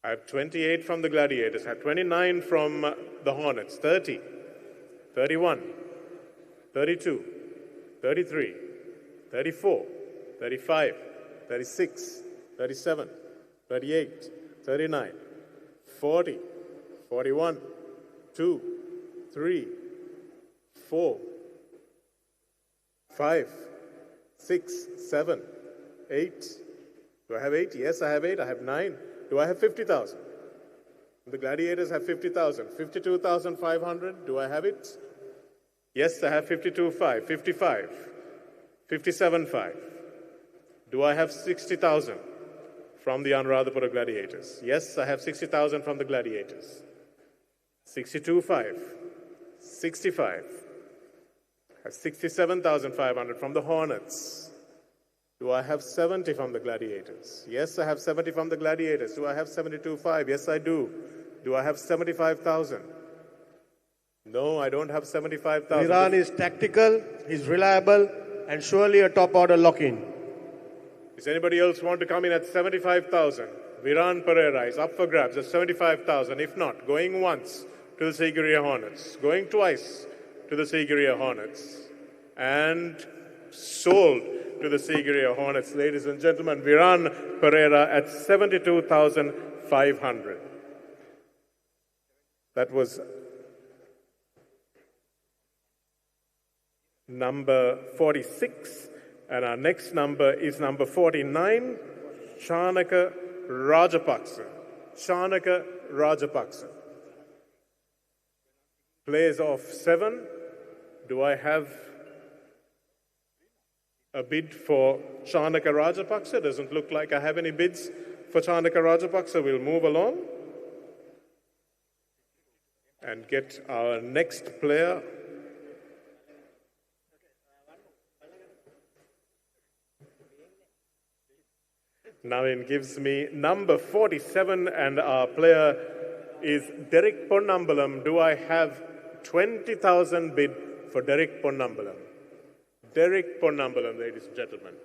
I have 28 from the Gladiators. I have 29 from the Hornets. 30, 31, 32, 33, 34, 35, 36, 37, 38, 39, 40, 41, 2, 3, 4, 5, 6, 7, 8. Do I have 8? Yes, I have 8. I have 9. Do I have 50,000? The Gladiators have 50,000. 52,500. Do I have it? Yes, I have 52,500. 55. 57,500. Do I have 60,000 from the Anuradhapura Gladiators? Yes, I have 60,000 from the Gladiators. 62,500. 65. I have 67,500 from the Hornets. Do I have 70 from the Gladiators? Yes, I have 70 from the Gladiators. Do I have 72,500? Yes, I do. Do I have 75,000? No, I don't have 75,000. Viran is tactical, he's reliable, and surely a top order lock-in. Does anybody else want to come in at 75,000? Viran Pereira is up for grabs at 75,000. If not, going once to the Sigiriya Hornets, going twice to the Sigiriya Hornets, and sold to the Sigiriya Hornets. Ladies and gentlemen, Viran Pereira at 72,500. That was number 46. And our next number is number 49, Chanaka Rajapaksa. Chanaka Rajapaksa. Plays off 7. Do I have a bid for Chanaka Rajapaksa? Doesn't look like I have any bids for Chanaka Rajapaksa. We'll move along and get our next player. Navin gives me number 47, and our player is Derek Ponnambalam. Do I have 20,000 bid for Derek Ponnambalam? Derek Ponnambalam, ladies and gentlemen.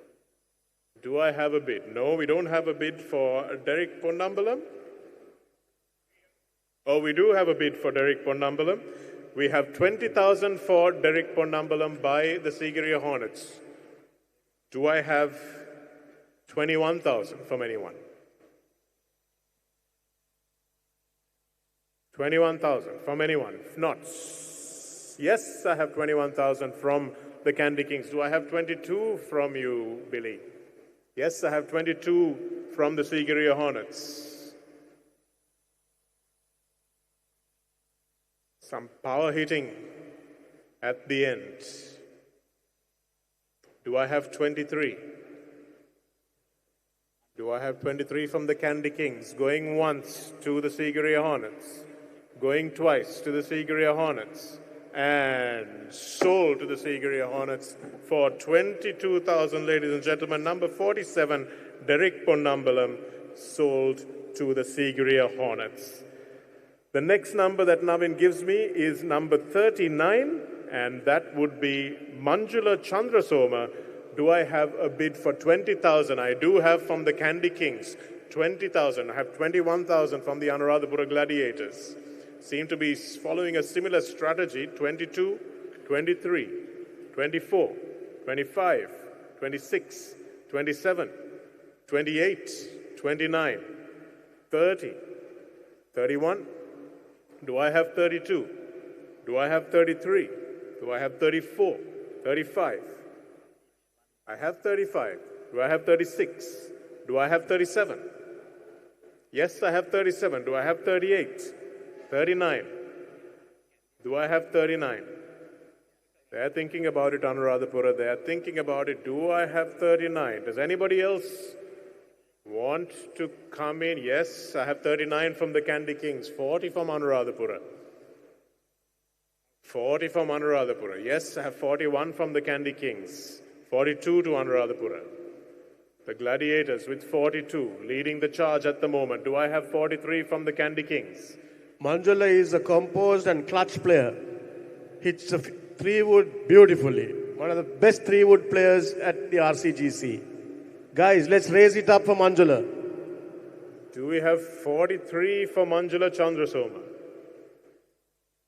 Do I have a bid? No, we don't have a bid for Derek Ponnambalam. Oh, we do have a bid for Derek Ponnambalam. We have 20,000 for Derek Ponnambalam by the Sigiriya Hornets. Do I have 21,000 from anyone? 21,000 from anyone? If not, yes, I have 21,000 from the Candy Kings. Do I have 22 from you, Billy? Yes, I have 22 from the Sigiriya Hornets. Some power hitting at the end. Do I have 23? Do I have 23 from the Candy Kings? Going once to the Sigiriya Hornets. Going twice to the Sigiriya Hornets. And sold to the Sigiriya Hornets for 22,000, ladies and gentlemen. Number 47, Derek Ponnambalam, sold to the Sigiriya Hornets. The next number that Navin gives me is number 39, and that would be Manjula Chandrasoma. Do I have a bid for 20,000? I do have from the Candy Kings 20,000. I have 21,000 from the Anuradhapura Gladiators. Seem to be following a similar strategy. 22, 23, 24, 25, 26, 27, 28, 29, 30, 31. Do I have 32? Do I have 33? Do I have 34? 35? I have 35. Do I have 36? Do I have 37? Yes, I have 37. Do I have 38? 39. Do I have 39? They're thinking about it, Anuradhapura. They're thinking about it. Do I have 39? Does anybody else want to come in? Yes, I have 39 from the Candy Kings, 40 from Anuradhapura. 40 from Anuradhapura. Yes, I have 41 from the Candy Kings, 42 to Anuradhapura. The Gladiators with 42, leading the charge at the moment. Do I have 43 from the Candy Kings? Manjula is a composed and clutch player. Hits the three wood beautifully. One of the best three wood players at the RCGC. Guys, let's raise it up for Manjula. Do we have 43 for Manjula Chandrasoma?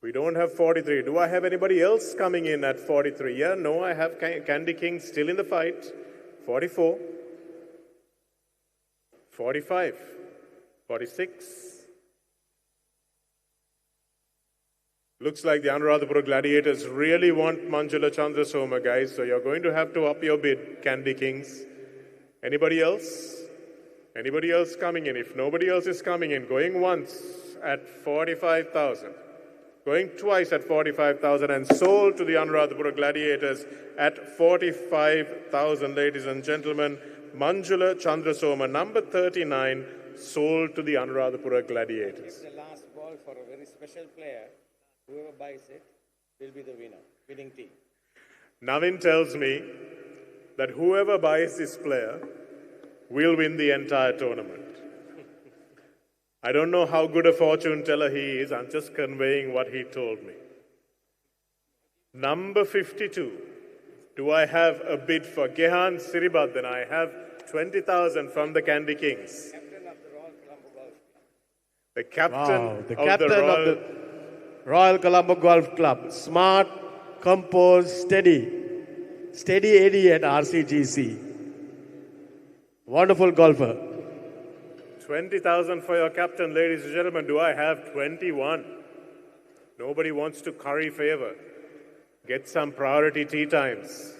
We don't have 43. Do I have anybody else coming in at 43? Yeah, no, I have Candy King still in the fight. 44. 45. 46. Looks like the Anuradhapura Gladiators really want Manjula Chandrasoma, guys, so you're going to have to up your bid, Candy Kings. Anybody else? Anybody else coming in? If nobody else is coming in, going once at 45,000, going twice at 45,000, and sold to the Anuradhapura Gladiators at 45,000, ladies and gentlemen. Manjula Chandrasoma, number 39, sold to the Anuradhapura Gladiators. The last ball for a very special player. Whoever buys it will be the winning team. Navin tells me that whoever buys this player will win the entire tournament. I don't know how good a fortune teller he is. I'm just conveying what he told me. Number 52. Do I have a bid for Gehan Siribadhan? I have 20,000 from the Candy Kings. The captain of the Royal Colombo Golf Club. Smart, composed, steady. Steady Eddie at RCGC. Wonderful golfer. 20,000 for your captain, ladies and gentlemen. Do I have 21? Nobody wants to curry favor. Get some priority tea times.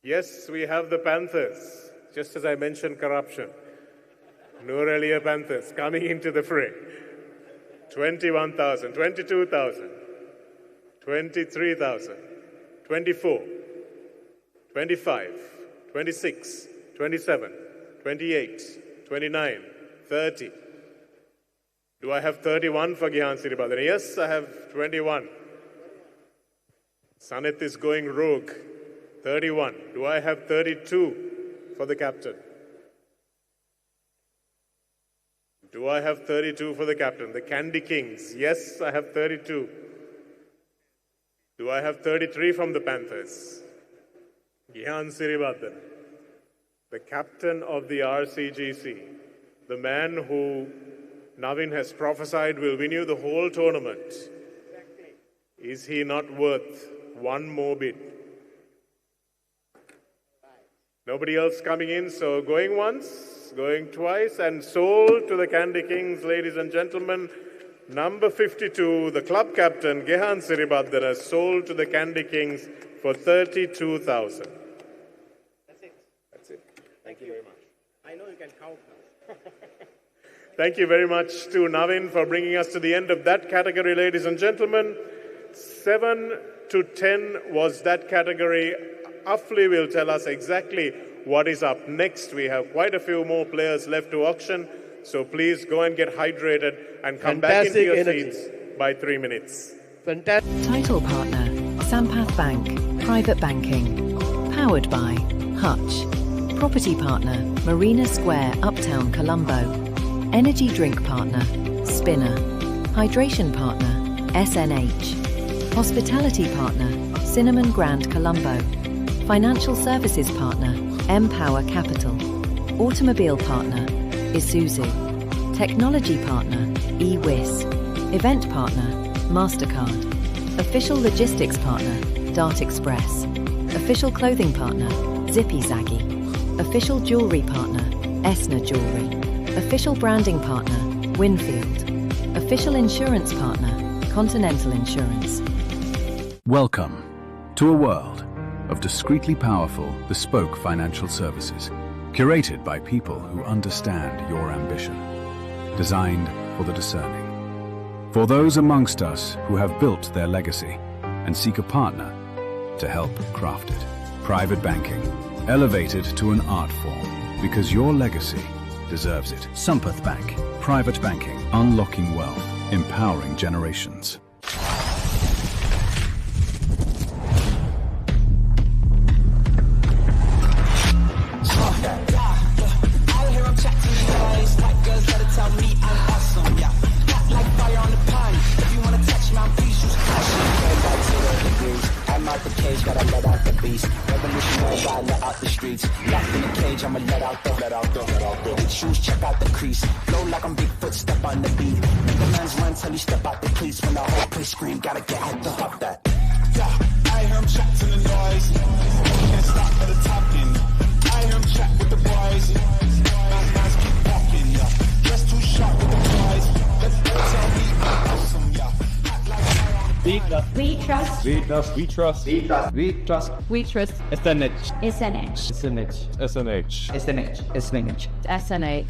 Yes, we have the Panthers. Just as I mentioned corruption. Noor Elia Panthers coming into the fray. 21,000, 22,000, 23,000, 24, 25, 26, 27, 28, 29, 30. Do I have 31 for Gehan Siribadhan? Yes, I have 21. Sanit is going rogue. 31. Do I have 32 for the captain? Do I have 32 for the captain? The Candy Kings. Yes, I have 32. Do I have 33 from the Panthers? Gehan Siribadhan, the captain of the RCGC, the man who Navin has prophesied will win you the whole tournament. Is he not worth one more bid? Nobody else coming in, so going once, going twice, and sold to the Candy Kings, ladies and gentlemen. Number 52, the club captain, Gehan Siribadhan, has sold to the Candy Kings for 32,000. That's it. Thank you very much. I know you can count now. Thank you very much to Navin for bringing us to the end of that category, ladies and gentlemen. 7 to 10 was that category. Afli will tell us exactly what is up next. We have quite a few more players left to auction, so please go and get hydrated and come back into your seats by 3 minutes. Title partner, Sampath Bank, Private Banking. Powered by Hutch. Property partner, Marina Square, Uptown, Colombo. Energy drink partner, Spinner. Hydration partner, SNH. Hospitality partner, Cinnamon Grand, Colombo. Financial services partner, Empower Capital. Automobile partner, Isuzu. Technology partner, eWiz. Event partner, MasterCard. Official logistics partner, Dart Express. Official clothing partner, Zippy Zaggy. Official jewelry partner, Esna Jewelry. Official branding partner, Winfield. Official insurance partner, Continental Insurance. Welcome to a world of discreetly powerful, bespoke financial services, curated by people who understand your ambition. Designed for the discerning. For those amongst us who have built their legacy and seek a partner to help craft it. Private banking, elevated to an art form, because your legacy deserves it. Sampath Bank, private banking, unlocking wealth, empowering generations. Gotta let out the beast. Revolutionary, gotta let out the streets. Locked in the cage, I'ma let out the shoes, check out the crease. Flow like I'm Bigfoot, step on the beat. The man's run till he step out the cleats. When the whole place scream, gotta get at the fuck that. Yeah, I hear him chat to the noise. Can't stop for the talking. I hear him chat with the boys. Man's keep walking, yeah. Just too sharp with the boys. Let's go tell me I'm awesome, yeah. We trust. We trust. We trust. We trust. We trust. We trust. We trust. SNH. SNH. SNH. SNH. SNH. SNH. SNH.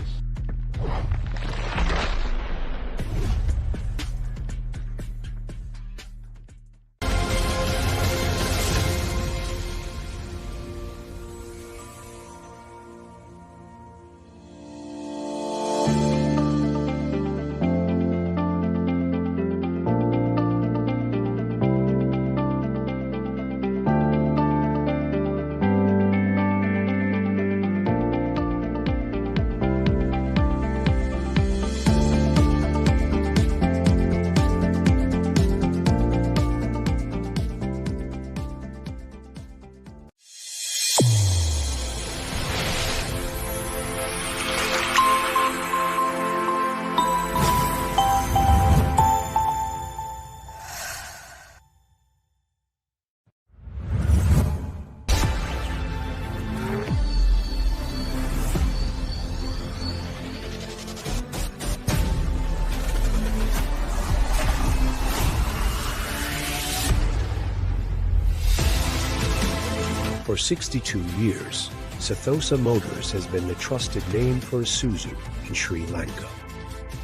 For 62 years, Ceylon Motors has been the trusted name for Isuzu in Sri Lanka.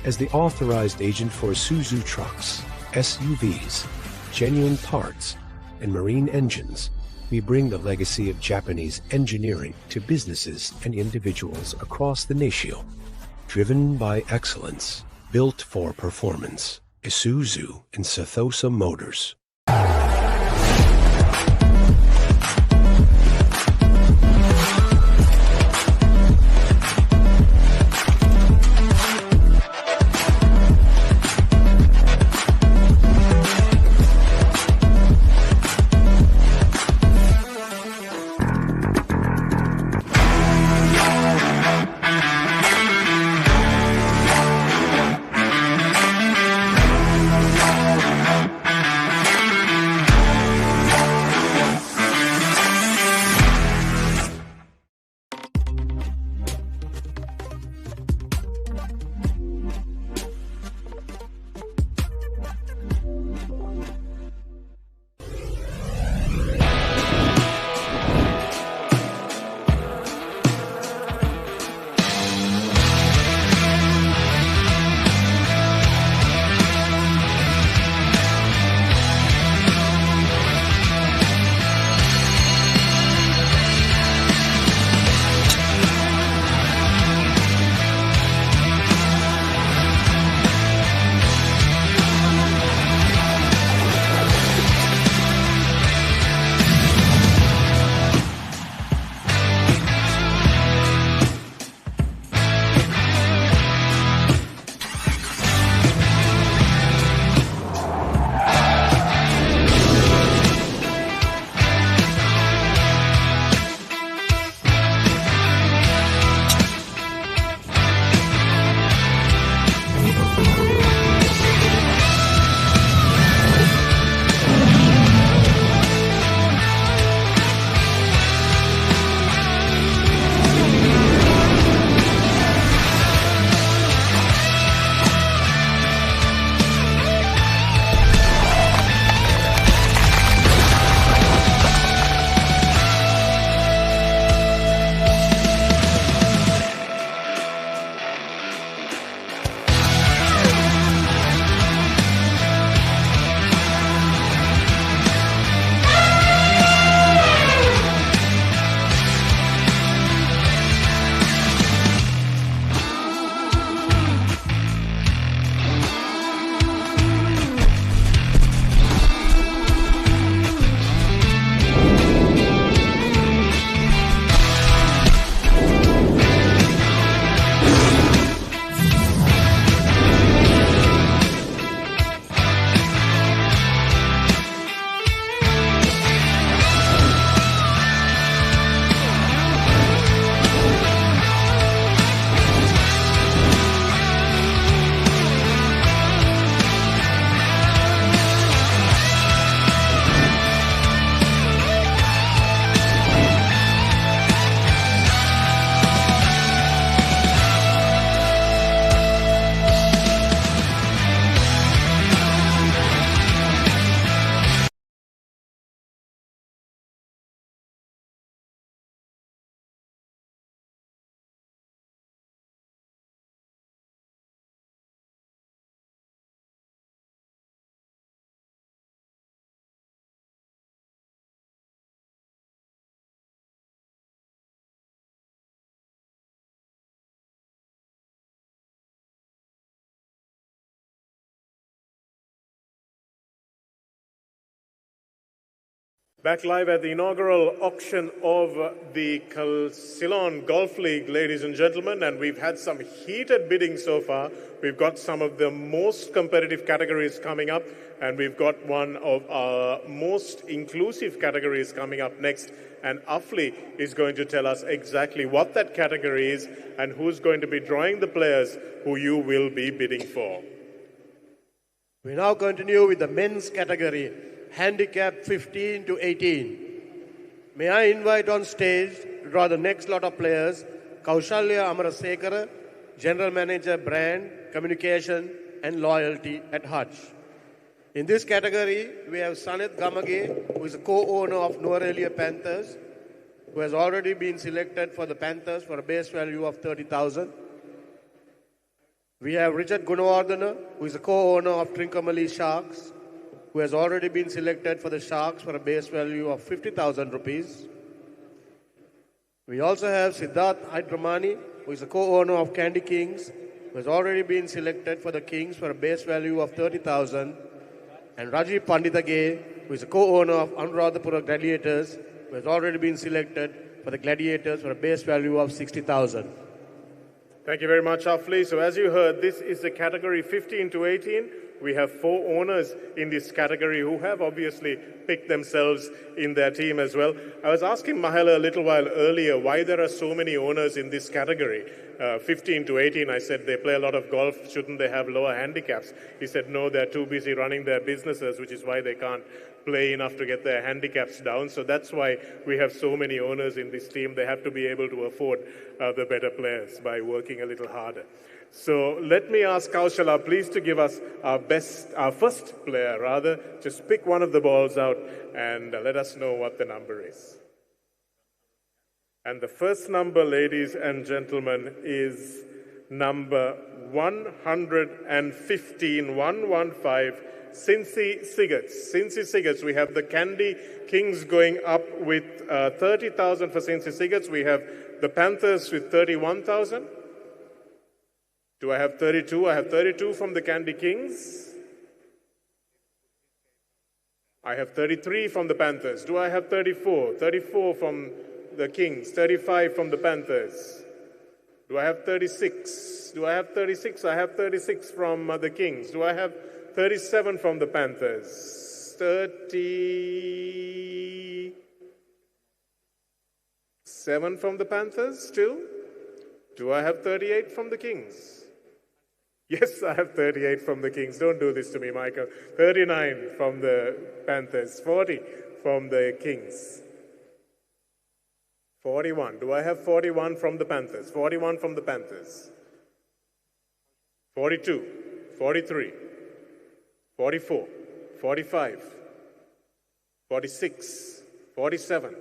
As the authorized agent for Isuzu trucks, SUVs, genuine parts, and marine engines, we bring the legacy of Japanese engineering to businesses and individuals across the nation. Driven by excellence, built for performance. Isuzu and Ceylon Motors. Back live at the inaugural auction of the Ceylon Golf League, ladies and gentlemen, and we've had some heated bidding so far. We've got some of the most competitive categories coming up, and we've got one of our most inclusive categories coming up next. And Afli is going to tell us exactly what that category is and who's going to be drawing the players who you will be bidding for. We now continue with the men's category, handicap 15 to 18. May I invite on stage to draw the next lot of players, Kaushalya Amarasekara, General Manager, Brand, Communication and Loyalty at Hutch. In this category, we have Saneth Gamage, who is a co-owner of Nuarelia Panthers, who has already been selected for the Panthers for a base value of 30,000. We have Richard Gunawardana, who is a co-owner of Trincomalee Sharks, who has already been selected for the Sharks for a base value of 50,000 rupees. We also have Siddharth Hydramani, who is a co-owner of Candy Kings, who has already been selected for the Kings for a base value of 30,000. And Rajiv Panditage, who is a co-owner of Anuradhapura Gladiators, who has already been selected for the Gladiators for a base value of 60,000. Thank you very much, Afli. So as you heard, this is the category 15 to 18. We have 4 owners in this category who have obviously picked themselves in their team as well. I was asking Mahela a little while earlier why there are so many owners in this category. 15 to 18, I said they play a lot of golf, shouldn't they have lower handicaps? He said no, they're too busy running their businesses, which is why they can't play enough to get their handicaps down. So that's why we have so many owners in this team. They have to be able to afford the better players by working a little harder. So let me ask Kaushala, please, to give us our first player, Just pick one of the balls out and let us know what the number is. And the first number, ladies and gentlemen, is number 115, 115, Cincy Siggets. Cincy Siggets, we have the Candy Kings going up with 30,000 for Cincy Siggets. We have the Panthers with 31,000. Do I have 32? I have 32 from the Candy Kings. I have 33 from the Panthers. Do I have 34? 34 from the Kings. 35 from the Panthers. Do I have 36? Do I have 36? I have 36 from the Kings. Do I have 37 from the Panthers? 37 from the Panthers still? Do I have 38 from the Kings? Yes, I have 38 from the Kings. Don't do this to me, Michael. 39 from the Panthers. 40 from the Kings. 41. Do I have 41 from the Panthers? 41 from the Panthers. 42. 43. 44. 45. 46. 47.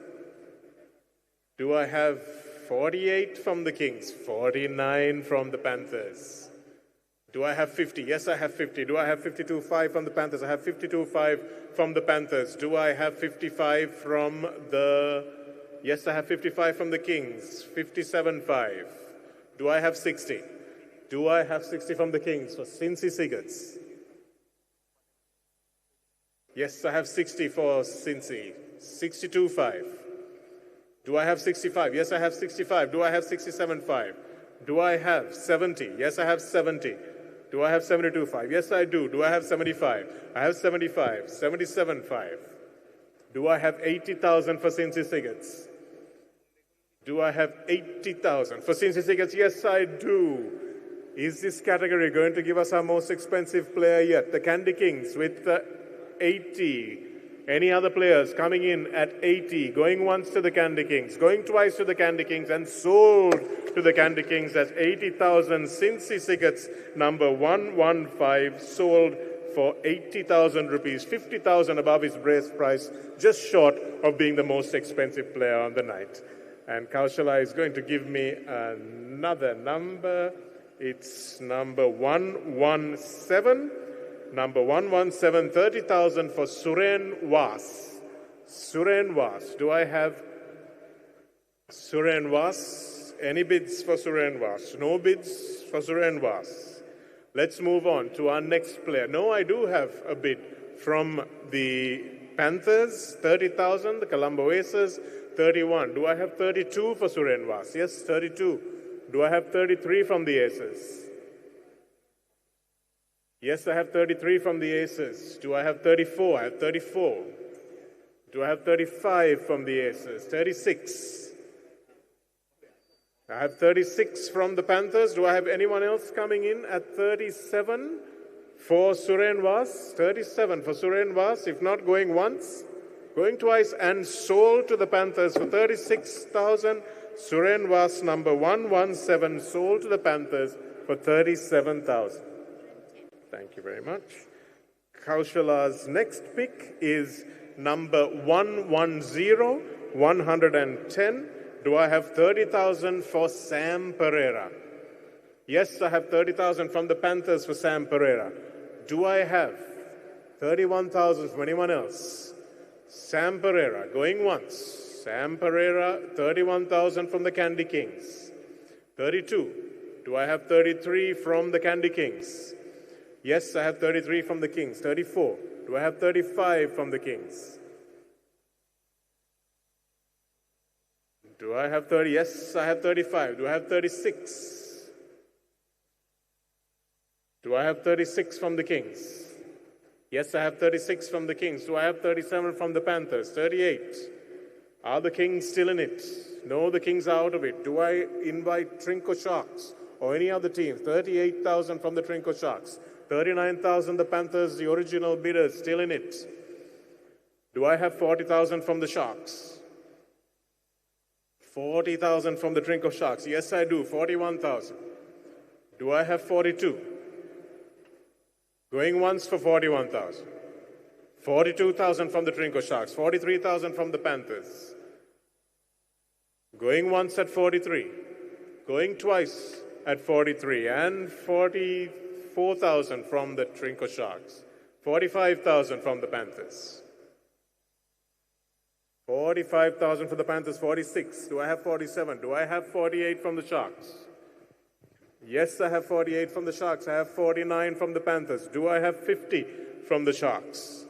Do I have 48 from the Kings? 49 from the Panthers. Do I have 50? Yes, I have 50. Do I have 52.5 from the Panthers? I have 52.5 from the Panthers. Do I have 55 from the... Yes, I have 55 from the Kings. 57.5. Do I have 60? Do I have 60 from the Kings for Cincy Siggets? Yes, I have 60 for Cincy. 62.5. Do I have 65? Yes, I have 65. Do I have 67.5? Do I have 70? Yes, I have 70. Do I have 72.5? Yes, I do. Do I have 75? I have 75. 77.5. Do I have 80,000 for Cincy Siggets? Do I have 80,000 for Cincy Siggets? Yes, I do. Is this category going to give us our most expensive player yet? The Candy Kings with 80. Any other players coming in at 80, going once to the Candy Kings, going twice to the Candy Kings, and sold to the Candy Kings at 80,000. Cincy Siggets, number 115, sold for 80,000 rupees, 50,000 above his brace price, just short of being the most expensive player on the night. And Kaushala is going to give me another number. It's number 117. Number 117, 30,000 for Suren Was. Suren Was. Do I have Suren Was? Any bids for Suren Was? No bids for Suren Was. Let's move on to our next player. No, I do have a bid from the Panthers, 30,000. The Colombo Aces, 31. Do I have 32 for Surenvas? Yes, 32. Do I have 33 from the Aces? Yes, I have 33 from the Aces. Do I have 34? I have 34. Do I have 35 from the Aces? 36. I have 36 from the Panthers. Do I have anyone else coming in at 37 for Surenvas? 37 for Surenvas. If not, going once, going twice, and sold to the Panthers for 36,000. Surenvas number 117 sold to the Panthers for 37,000. Thank you very much. Kaushala's next pick is number 110, 110. Do I have 30,000 for Sam Pereira? Yes, I have 30,000 from the Panthers for Sam Pereira. Do I have 31,000 from anyone else? Sam Pereira, going once. Sam Pereira, 31,000 from the Candy Kings. 32. Do I have 33 from the Candy Kings? Yes, I have 33 from the Kings. 34. Do I have 35 from the Kings? Do I have 30? Yes, I have 35. Do I have 36? Do I have 36 from the Kings? Yes, I have 36 from the Kings. Do I have 37 from the Panthers? 38. Are the Kings still in it? No, the Kings are out of it. Do I invite Trinco Sharks or any other team? 38,000 from the Trinco Sharks. 39,000 the Panthers, the original bidders, still in it. Do I have 40,000 from the Sharks? 40,000 from the Trinco Sharks. Yes, I do. 41,000. Do I have 42? Going once for 41,000. 42,000 from the Trinco Sharks. 43,000 from the Panthers. Going once at 43. Going twice at 43. And 44,000 from the Trinco Sharks. 45,000 from the Panthers. 45,000 for the Panthers. 46. Do I have 47? Do I have 48 from the Sharks? Yes, I have 48 from the Sharks. I have 49 from the Panthers. Do I have 50 from the Sharks?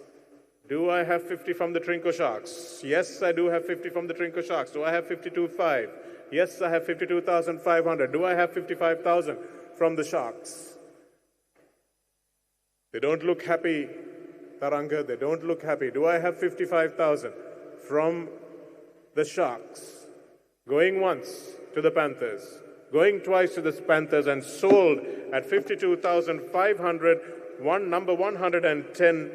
Do I have 50 from the Trinco Sharks? Yes, I do have 50 from the Trinco Sharks. Do I have 52.5? Yes, I have 52,500. Do I have 55,000 from the Sharks? They don't look happy, Taranga. They don't look happy. Do I have 55,000 from the Sharks? Going once to the Panthers. Going twice to the Panthers and sold at 52,500. Number 110,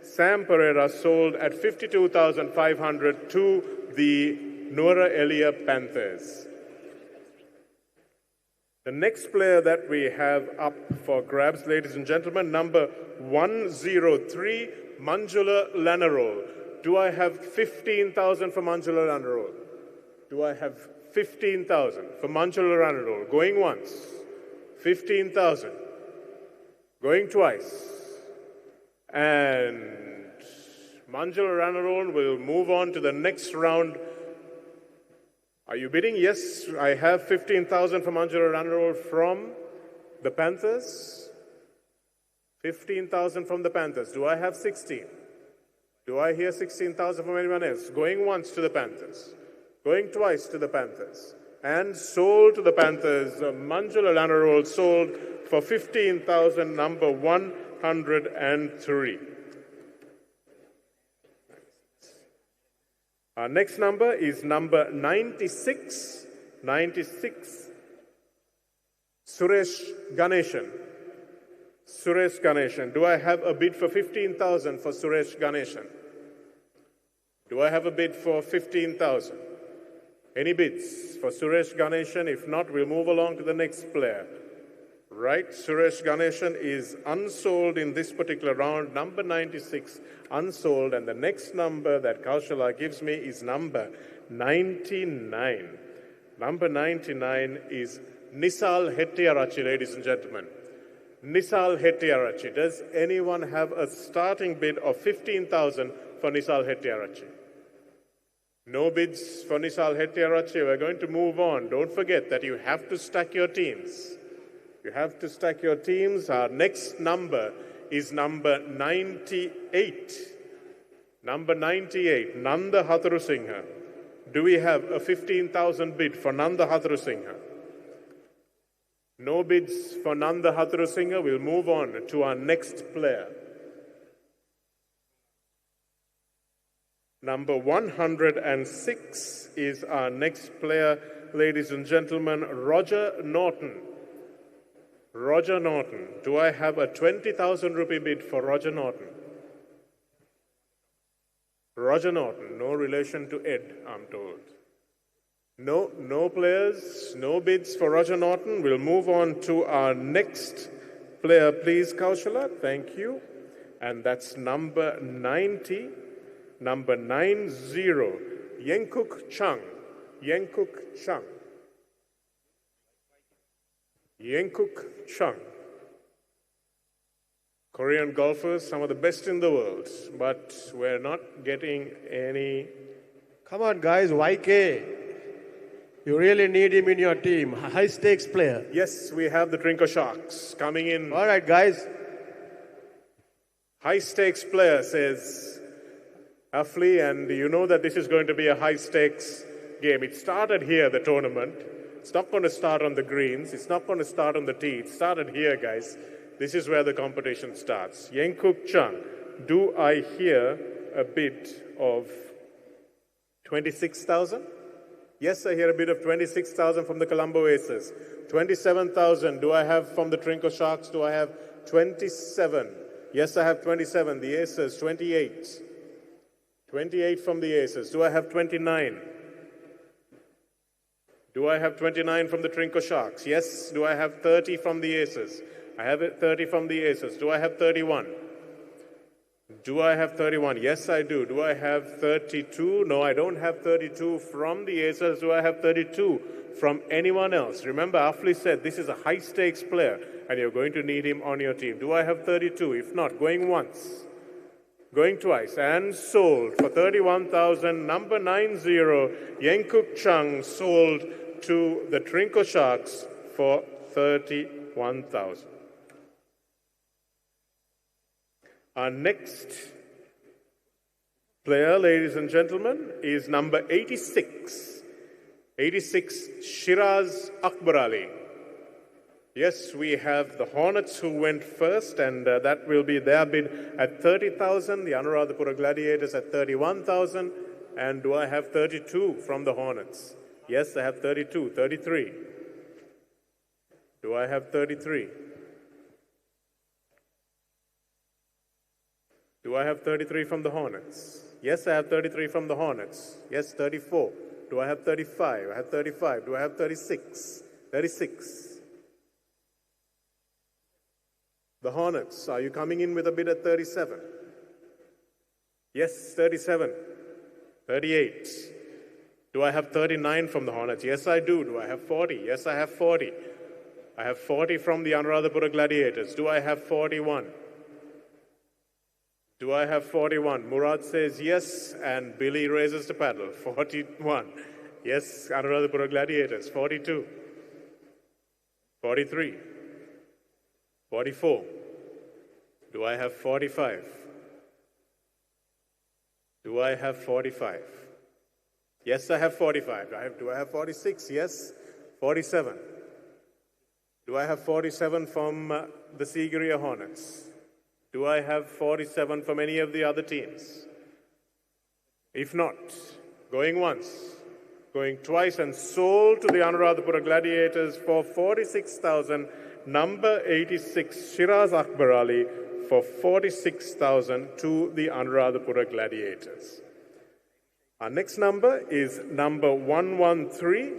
Sam Pereira, sold at 52,500 to the Nuera Elia Panthers. The next player that we have up for grabs, ladies and gentlemen, number 103, Manjula Lanarol. Do I have 15,000 for Manjula Lanarol? Do I have 15,000 for Manjula Lanarol? Going once. 15,000. Going twice. And Manjula Lanarol will move on to the next round. Are you bidding? Yes, I have 15,000 for Manjula Lanarol from the Panthers. 15,000 from the Panthers. Do I have 16? Do I hear 16,000 from anyone else? Going once to the Panthers. Going twice to the Panthers. And sold to the Panthers. Manjula Lanarol sold for 15,000, number 103. Our next number is number 96. 96. Suresh Ganeshan. Suresh Ganeshan. Do I have a bid for 15,000 for Suresh Ganeshan? Do I have a bid for 15,000? Any bids for Suresh Ganeshan? If not, we'll move along to the next player. Right, Suresh Ganeshan is unsold in this particular round, number 96, unsold, and the next number that Kaushala gives me is number 99. Number 99 is Nisal Hettiarachi, ladies and gentlemen. Nisal Hettiarachi. Does anyone have a starting bid of 15,000 for Nisal Hettiarachi? No bids for Nisal Hettiarachi. We're going to move on. Don't forget that you have to stack your teams. You have to stack your teams. Our next number is number 98. Number 98, Nanda Hatharusingha. Do we have a 15,000 bid for Nanda Hatharusingha? No bids for Nanda Hatharusingha. We'll move on to our next player. Number 106 is our next player, ladies and gentlemen, Roger Norton. Roger Norton. Do I have a 20,000 rupee bid for Roger Norton? Roger Norton, no relation to Ed, I'm told. No players, no bids for Roger Norton. We'll move on to our next player, please, Kaushala. Thank you. And that's number 90, number 90, Yenkuk Chung. Yenkuk Chung. Yenkuk Chung. Korean golfers, some of the best in the world, but we're not getting any. Come on, guys, YK. You really need him in your team. High stakes player. Yes, we have the Trinco Sharks coming in. All right, guys. High stakes player, says Afli, and you know that this is going to be a high stakes game. It started here, the tournament. It's not going to start on the greens. It's not going to start on the tee. It started here, guys. This is where the competition starts. Yenkuk Chung, do I hear a bid of 26,000? Yes, I hear a bid of 26,000 from the Colombo Aces. 27,000, do I have from the Trinco Sharks? Do I have 27? Yes, I have 27. The Aces, 28. 28 from the Aces. Do I have 29? Do I have 29 from the Trinco Sharks? Yes. Do I have 30 from the Aces? I have 30 from the Aces. Do I have 31? Do I have 31? Yes, I do. Do I have 32? No, I don't have 32 from the Aces. Do I have 32 from anyone else? Remember, Afli said this is a high-stakes player, and you're going to need him on your team. Do I have 32? If not, going once, going twice, and sold for 31,000. Number 90, Yenkuk Chung, sold to the Trinco Sharks for 31,000. Our next player, ladies and gentlemen, is number 86. 86, Shiraz Akbar Ali. Yes, we have the Hornets who went first, and that will be their bid at 30,000. The Anuradhapura Gladiators at 31,000. And do I have 32 from the Hornets? Yes, I have 32. 33. Do I have 33? Do I have 33 from the Hornets? Yes, I have 33 from the Hornets. Yes, 34. Do I have 35? I have 35. Do I have 36? 36. The Hornets, are you coming in with a bid at 37? Yes, 37. 38. Do I have 39 from the Hornets? Yes, I do. Do I have 40? Yes, I have 40. I have 40 from the Anuradhapura Gladiators. Do I have 41? Do I have 41? Murad says yes, and Billy raises the paddle. 41. Yes, Anuradhapura Gladiators. 42. 43. 44. Do I have 45? Do I have 45? Yes, I have 45. Do I have 46? Yes. 47. Do I have 47 from the Sigiriya Hornets? Do I have 47 from any of the other teams? If not, going once, going twice, and sold to the Anuradhapura Gladiators for 46,000. Number 86, Shiraz Akbar Ali, for 46,000 to the Anuradhapura Gladiators. Our next number is number 113,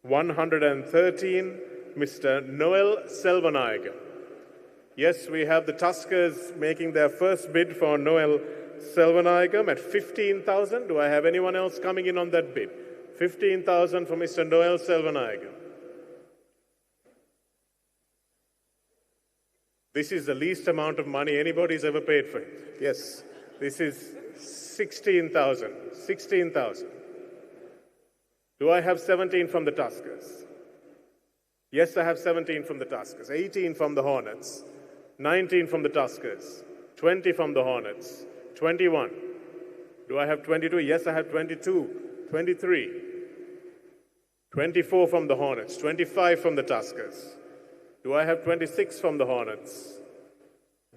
113, Mr. Noel Selvanayagan. Yes, we have the Tuskers making their first bid for Noel Selvanayagan at 15,000. Do I have anyone else coming in on that bid? 15,000 for Mr. Noel Selvanayagan. This is the least amount of money anybody's ever paid for him. Yes, this is 16,000. 16,000. Do I have 17 from the Tuskers? Yes, I have 17 from the Tuskers. 18 from the Hornets. 19 from the Tuskers. 20 from the Hornets. 21. Do I have 22? Yes, I have 22. 23. 24 from the Hornets. 25 from the Tuskers. Do I have 26 from the Hornets?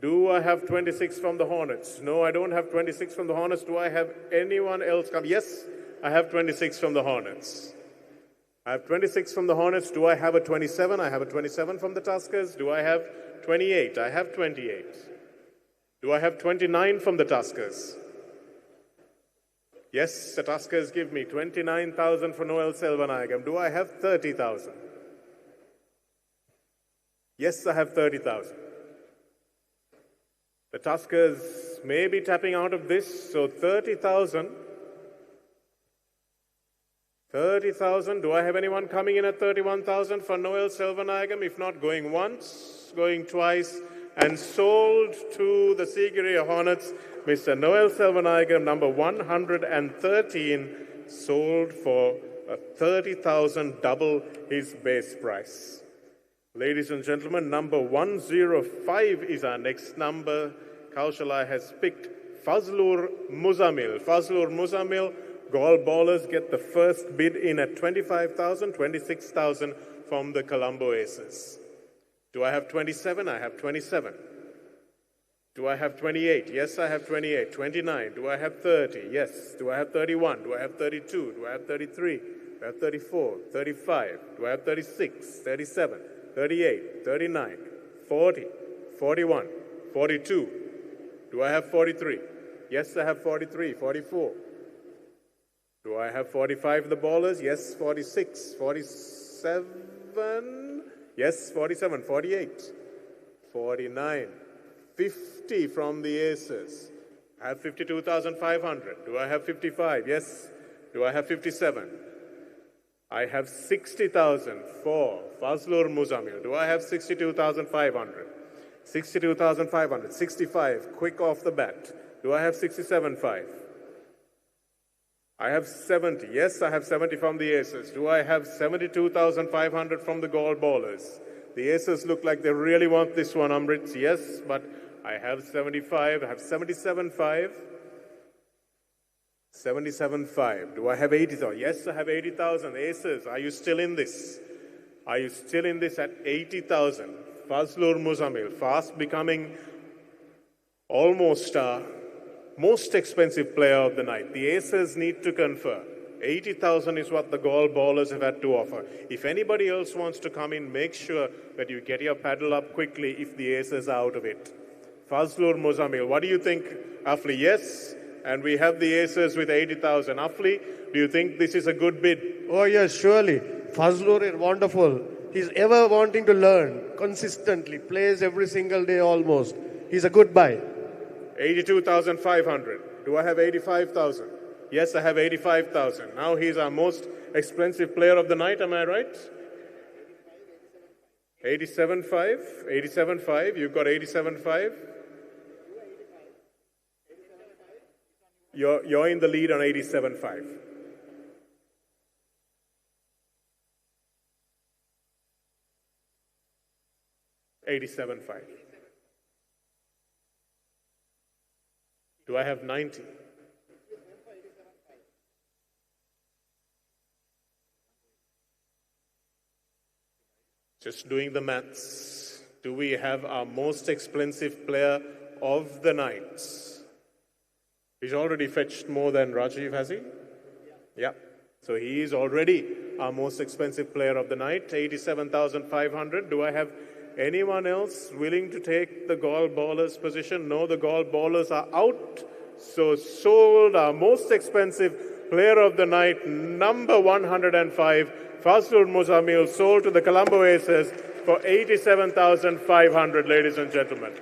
Do I have 26 from the Hornets? No, I don't have 26 from the Hornets. Do I have anyone else come? Yes, I have 26 from the Hornets. I have 26 from the Hornets. Do I have a 27? I have a 27 from the Tuskers. Do I have 28? I have 28. Do I have 29 from the Tuskers? Yes, the Tuskers give me 29,000 for Noel Selvanayagam. Do I have 30,000? Yes, I have 30,000. The Tuskers may be tapping out of this, so 30,000. 30,000. Do I have anyone coming in at 31,000 for Noel Selvanayagam? If not, going once, going twice, and sold to the Sigiriya Hornets. Mr. Noel Selvanayagam, number 113, sold for 30,000, double his base price. Ladies and gentlemen, number 105 is our next number. Kaushala has picked Fazlur Muzamil. Fazlur Muzamil, Gaul ballers get the first bid in at 25,000, 26,000 from the Colombo Aces. Do I have 27? I have 27. Do I have 28? Yes, I have 28. 29. Do I have 30? Yes. Do I have 31? Do I have 32? Do I have 33? Do I have 34? 35? Do I have 36? 37? 38, 39, 40, 41, 42. Do I have 43? Yes, I have 43, 44. Do I have 45 the ballers? Yes, 46, 47. Yes, 47, 48, 49, 50 from the Aces. I have 52,500. Do I have 55? Yes. Do I have 57? I have 60,000 for Fazlur Muzamil. Do I have 62,500? 62,500. 65, quick off the bat. Do I have 67.5? I have 70. Yes, I have 70 from the Aces. Do I have 72,500 from the Gaul ballers? The Aces look like they really want this one, Amrit. Yes, but I have 75. I have 77.5. 77.5. Do I have 80,000? Yes, I have 80,000. Aces, are you still in this? Are you still in this at 80,000? Fazlur Muzamil, fast becoming almost most expensive player of the night. The Aces need to confer. 80,000 is what the Gaul ballers have had to offer. If anybody else wants to come in, make sure that you get your paddle up quickly if the Aces are out of it. Fazlur Muzamil, what do you think, Afli? Yes? And we have the Aces with 80,000. Afli, do you think this is a good bid? Oh yes, surely. Fazlur is wonderful. He's ever wanting to learn consistently, plays every single day almost. He's a good buy. 82,500. Do I have 85,000? Yes, I have 85,000. Now he's our most expensive player of the night, am I right? 87.5? 87.5, you've got 87.5? You're in the lead on 87.5. $87.5. Do I have 90? Just doing the maths. Do we have our most expensive player of the night? He's already fetched more than Rajiv, has he? Yeah. So he is already our most expensive player of the night, 87,500. Do I have anyone else willing to take the Gaul ballers position? No, the Gaul ballers are out. So sold our most expensive player of the night, number 105, Fazlur Muzamil, sold to the Colombo Aces for 87,500, ladies and gentlemen.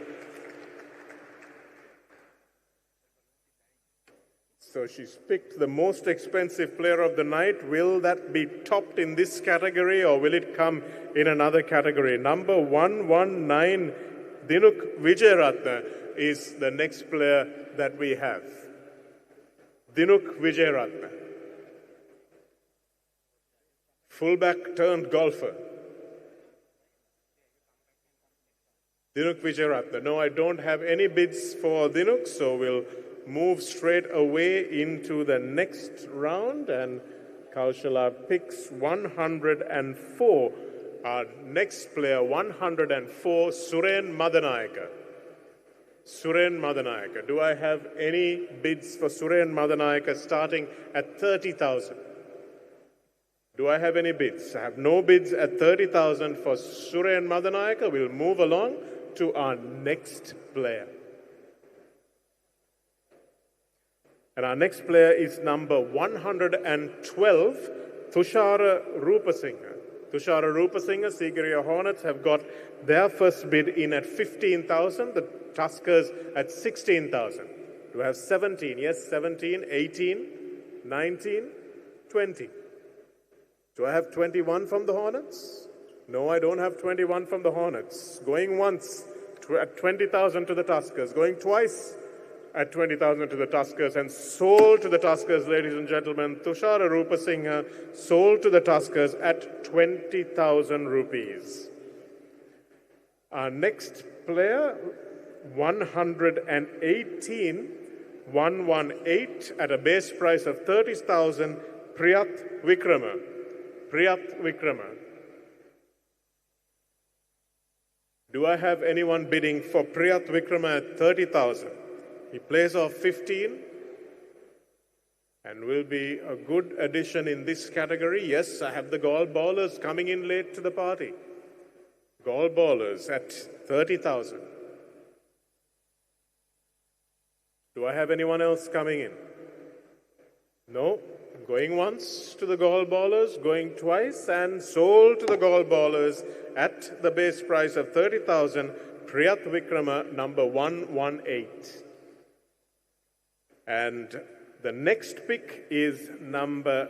So she's picked the most expensive player of the night. Will that be topped in this category or will it come in another category? Number 119, Dinuk Vijayaratna, is the next player that we have. Dinuk Vijayaratna. Fullback turned golfer. Dinuk Vijayaratna. No, I don't have any bids for Dinuk, so we'll move straight away into the next round, and Kaushala picks 104. Our next player, 104, Suren Madanayaka. Suren Madanayaka. Do I have any bids for Suren Madanayaka starting at 30,000? Do I have any bids? I have no bids at 30,000 for Suren Madanayaka. We'll move along to our next player. And our next player is number 112, Tushara Rupasinghe. Tushara Rupasinghe, Sigiriya Hornets have got their first bid in at 15,000, the Tuskers at 16,000. Do I have 17? Yes, 17, 18, 19, 20. Do I have 21 from the Hornets? No, I don't have 21 from the Hornets. Going once at 20,000 to the Tuskers. Going twice at 20,000 to the Tuskers, and sold to the Tuskers, ladies and gentlemen. Tushara Rupasinghe sold to the Tuskers at 20,000 rupees. Our next player, 118, 118 at a base price of 30,000, Priyat Vikrama. Priyat Vikrama. Do I have anyone bidding for Priyat Vikrama at 30,000? He plays off 15 and will be a good addition in this category. Yes, I have the Gaul bowlers coming in late to the party. Gaul bowlers at 30,000. Do I have anyone else coming in? No. Going once to the Gaul bowlers, going twice, and sold to the Gaul bowlers at the base price of 30,000, Priyat Vikrama, number 118. And the next pick is number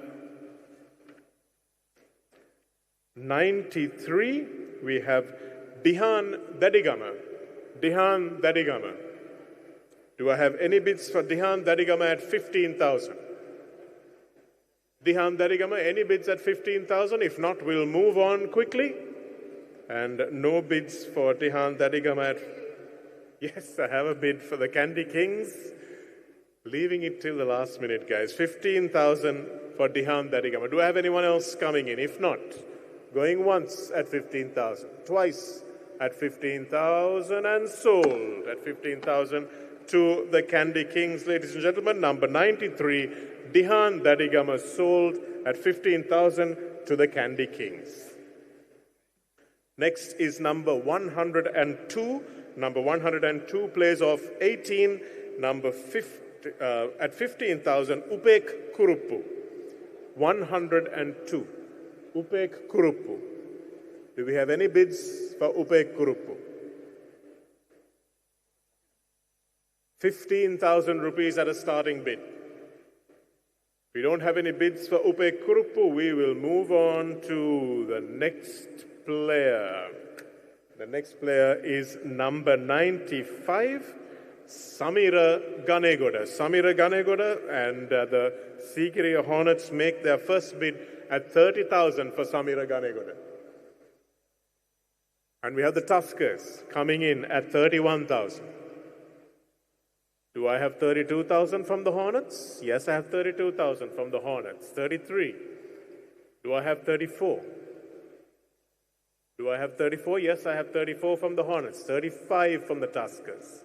93. We have Dihan Dadigama. Dihan Dadigama. Do I have any bids for Dihan Dadigama at 15,000? Dihan Dadigama, any bids at 15,000? If not, we'll move on quickly. And no bids for Dihan Dadigama at... Yes, I have a bid for the Candy Kings. Leaving it till the last minute, guys. 15,000 for Dihan Dadigama. Do I have anyone else coming in? If not, going once at 15,000, twice at 15,000, and sold at 15,000 to the Candy Kings, ladies and gentlemen. Number 93, Dihan Dadigama, sold at 15,000 to the Candy Kings. Next is number 102. Number 102 plays off 18. Number 50. At 15,000, Upek Kuruppu. 102. Upek Kuruppu. Do we have any bids for Upek Kuruppu? 15,000 rupees at a starting bid. If we don't have any bids for Upek Kuruppu, we will move on to the next player. The next player is number 95. Samira Ganegoda. Samira Ganegoda and the Sigiriya Hornets make their first bid at 30,000 for Samira Ganegoda. And we have the Tuskers coming in at 31,000. Do I have 32,000 from the Hornets? Yes, I have 32,000 from the Hornets. 33. Do I have 34? Do I have 34? Yes, I have 34 from the Hornets. 35 from the Tuskers.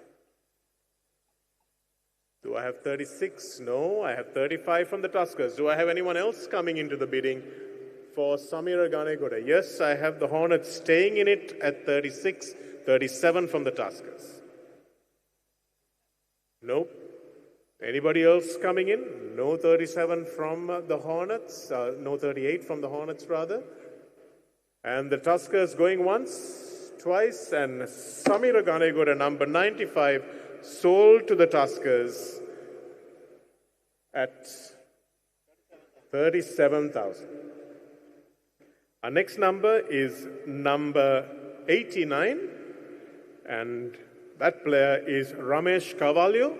Do I have 36? No, I have 35 from the Tuskers. Do I have anyone else coming into the bidding for Samira Ganegoda? Yes, I have the Hornets staying in it at 36, 37 from the Tuskers. Nope. Anybody else coming in? No 37 from the Hornets, no 38 from the Hornets rather. And the Tuskers going once, twice, and Samira Ganegoda, number 95, sold to the Tuskers at 37,000. Our next number is number 89, and that player is Ramesh Carvalho.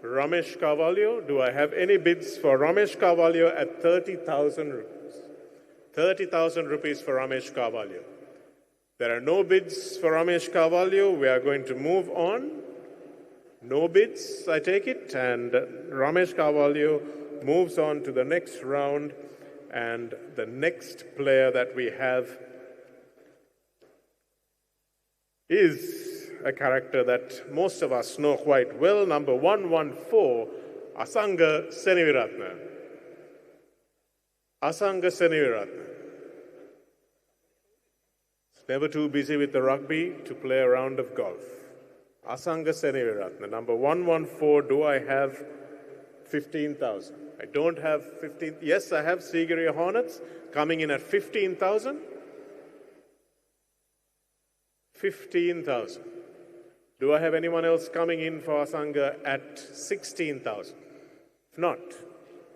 Ramesh Carvalho, do I have any bids for Ramesh Carvalho at 30,000 rupees? 30,000 rupees for Ramesh Carvalho. There are no bids for Ramesh Carvalho. We are going to move on. No bids, I take it, and Ramesh Carvalho moves on to the next round, and the next player that we have is a character that most of us know quite well, number 114, Asanga Seneviratne. Asanga Seneviratne. Never too busy with the rugby to play a round of golf. Asanga Seneviratne, number 114, do I have 15,000? I don't have 15. Yes, I have Sigiriya Hornets coming in at 15,000. 15,000. Do I have anyone else coming in for Asanga at 16,000? If not,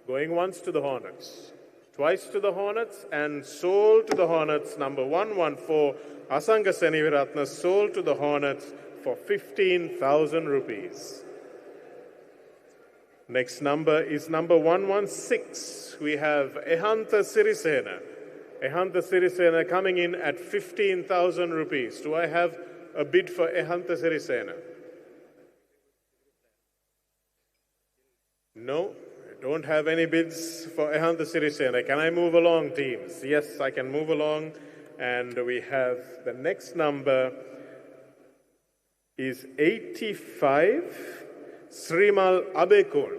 going once to the Hornets, twice to the Hornets, and sold to the Hornets, number 114, Asanga Seneviratne, sold to the Hornets for 15,000 rupees. Next number is number 116. We have Ehanta Sirisena. Ehanta Sirisena coming in at 15,000 rupees. Do I have a bid for Ehanta Sirisena? No, I don't have any bids for Ehanta Sirisena. Can I move along, teams? Yes, I can move along. And we have the next number is 85, Srimal Abekun.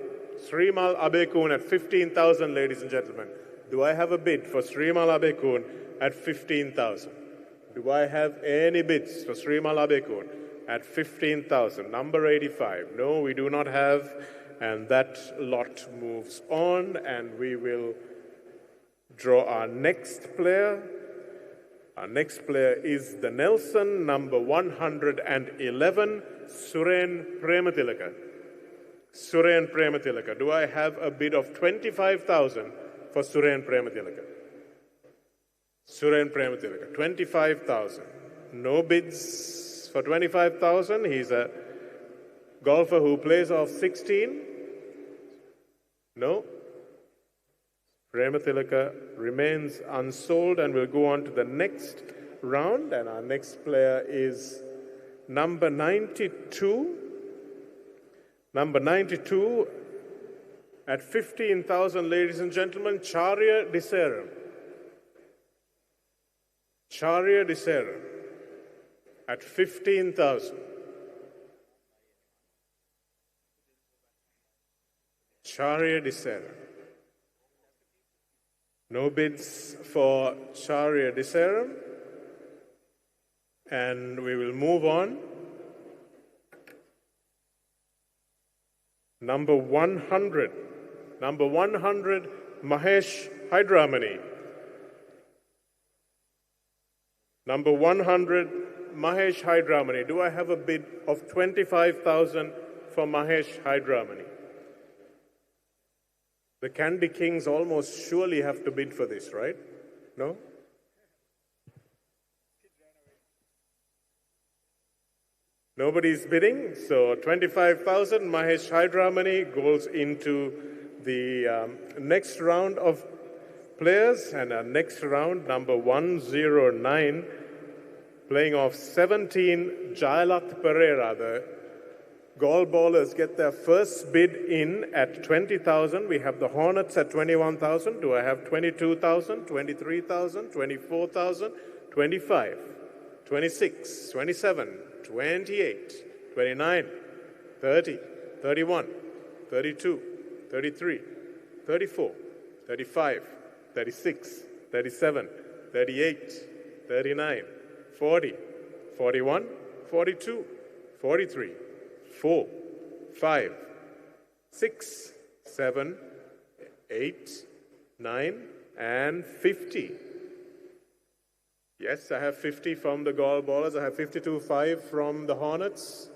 Srimal Abekun at 15,000, ladies and gentlemen. Do I have a bid for Srimal Abekun at 15,000? Do I have any bids for Srimal Abekun at 15,000? Number 85. No, we do not have. And that lot moves on, and we will draw our next player. Our next player is the Nelson, number 111, Suren Prematilaka. Suren Prematilaka. Do I have a bid of 25,000 for Suren Prematilaka? Suren Prematilaka, 25,000. No bids for 25,000. He's a golfer who plays off 16. No. Prematilaka remains unsold, and we'll go on to the next round. And our next player is number 92. Number 92 at 15,000, ladies and gentlemen, Charya Diseram. Charya Diseram at 15,000. Charya Diseram. No bids for Charya Diseram. And we will move on. Number 100. Number 100, Mahesh Hydramani. Number 100, Mahesh Hydramani. Do I have a bid of 25,000 for Mahesh Hydramani? The Candy Kings almost surely have to bid for this, right? No? Nobody's bidding, so 25,000. Mahesh Hydramani goes into the next round of players, and our next round, number 109, playing off 17, Jayalat Pereira. The Gall ballers get their first bid in at 20,000. We have the Hornets at 21,000. Do I have 22,000, 23,000, 24,000, 25, 26, 27, 28, 29, 30, 31, 32, 33, 34, 35, 36, 37, 38, 39, 40, 41, 42, 43, 4, 5, 6, 7, 8, 9, and 50. Yes, I have 50 from the Gall ballers. I have 52.5 from the Hornets,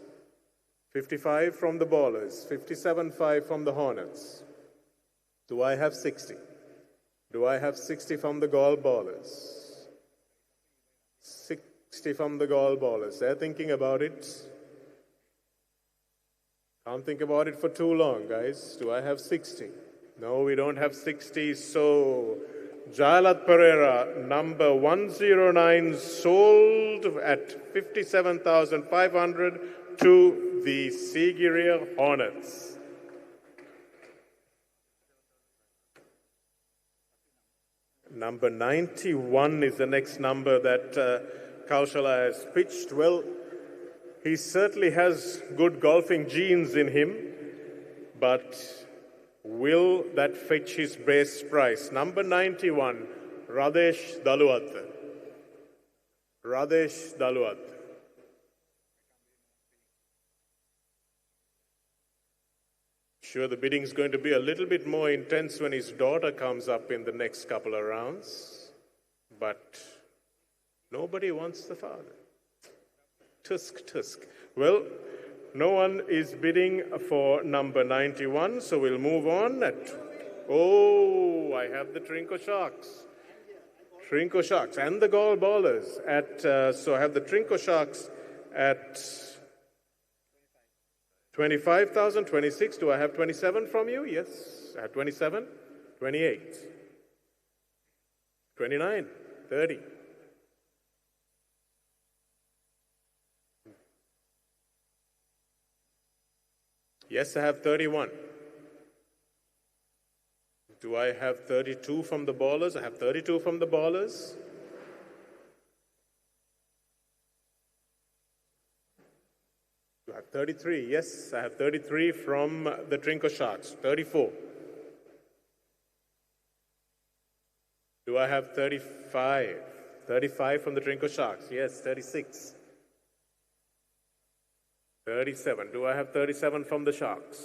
55 from the ballers, 57.5 from the Hornets. Do I have 60? Do I have 60 from the Gall ballers? 60 from the Gall ballers. They're thinking about it. Can't think about it for too long, guys. Do I have 60? No, we don't have 60, so Jayalat Pereira, number 109, sold at 57,500 to the Sigiriya Hornets. Number 91 is the next number that Kaushala has pitched. Well, he certainly has good golfing genes in him, but will that fetch his base price? Number 91, Radesh Daluwat. Radesh Daluwat. Sure, the bidding is going to be a little bit more intense when his daughter comes up in the next couple of rounds, but nobody wants the father. Tusk. Well, no one is bidding for number 91, so we'll move on. Oh, I have the Trinco Sharks. Trinco Sharks and the Gall Ballers so I have the Trinco Sharks at 25,000, 26. Do I have 27 from you? Yes. I have 27, 28, 29, 30. Yes, I have 31. Do I have 32 from the Ballers? I have 32 from the Ballers. I have 33. Yes, I have 33 from the Trinco Sharks. 34. Do I have 35? 35 from the Trinco Sharks. Yes, 36. 37. Do I have 37 from the Sharks?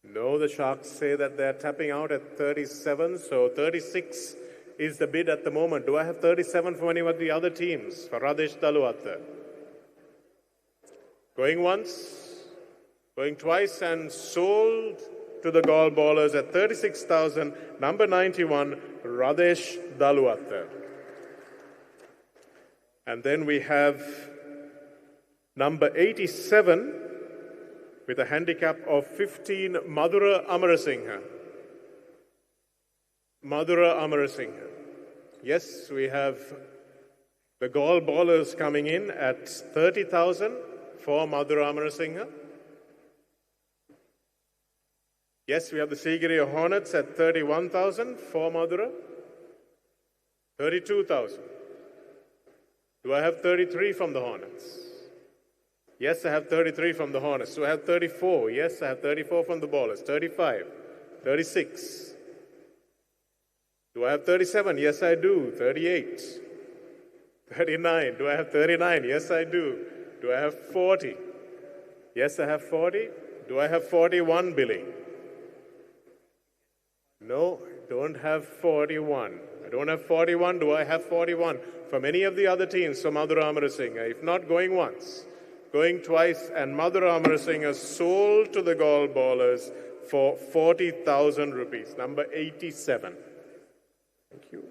No, the Sharks say that they're tapping out at 37, so 36 is the bid at the moment. Do I have 37 from any of the other teams? For Radesh Daluwat. Going once, going twice, and sold to the Gall Ballers at 36,000, number 91, Radesh Daluwat. And then we have number 87 with a handicap of 15, Madhura Amarasinghe. Madhura Amarasinghe. Yes, we have the Gall Ballers coming in at 30,000 for Madhura Amarasinghe. Yes, we have the Sigiriya Hornets at 31,000 for Madhura. 32,000. Do I have 33 from the Hornets? Yes, I have 33 from the Hornets. Do I have 34? Yes, I have 34 from the Ballers. 35. 36. Do I have 37? Yes, I do. 38. 39. Do I have 39? Yes, I do. Do I have 40? Yes, I have 40. Do I have 41, Billy? No, I don't have 41. I don't have 41. Do I have 41? From any of the other teams from Madhura Amarasinghe. If not, going once, going twice, and Madhura Amarasinghe sold to the Gall Ballers for 40,000 rupees. Number 87. Thank you.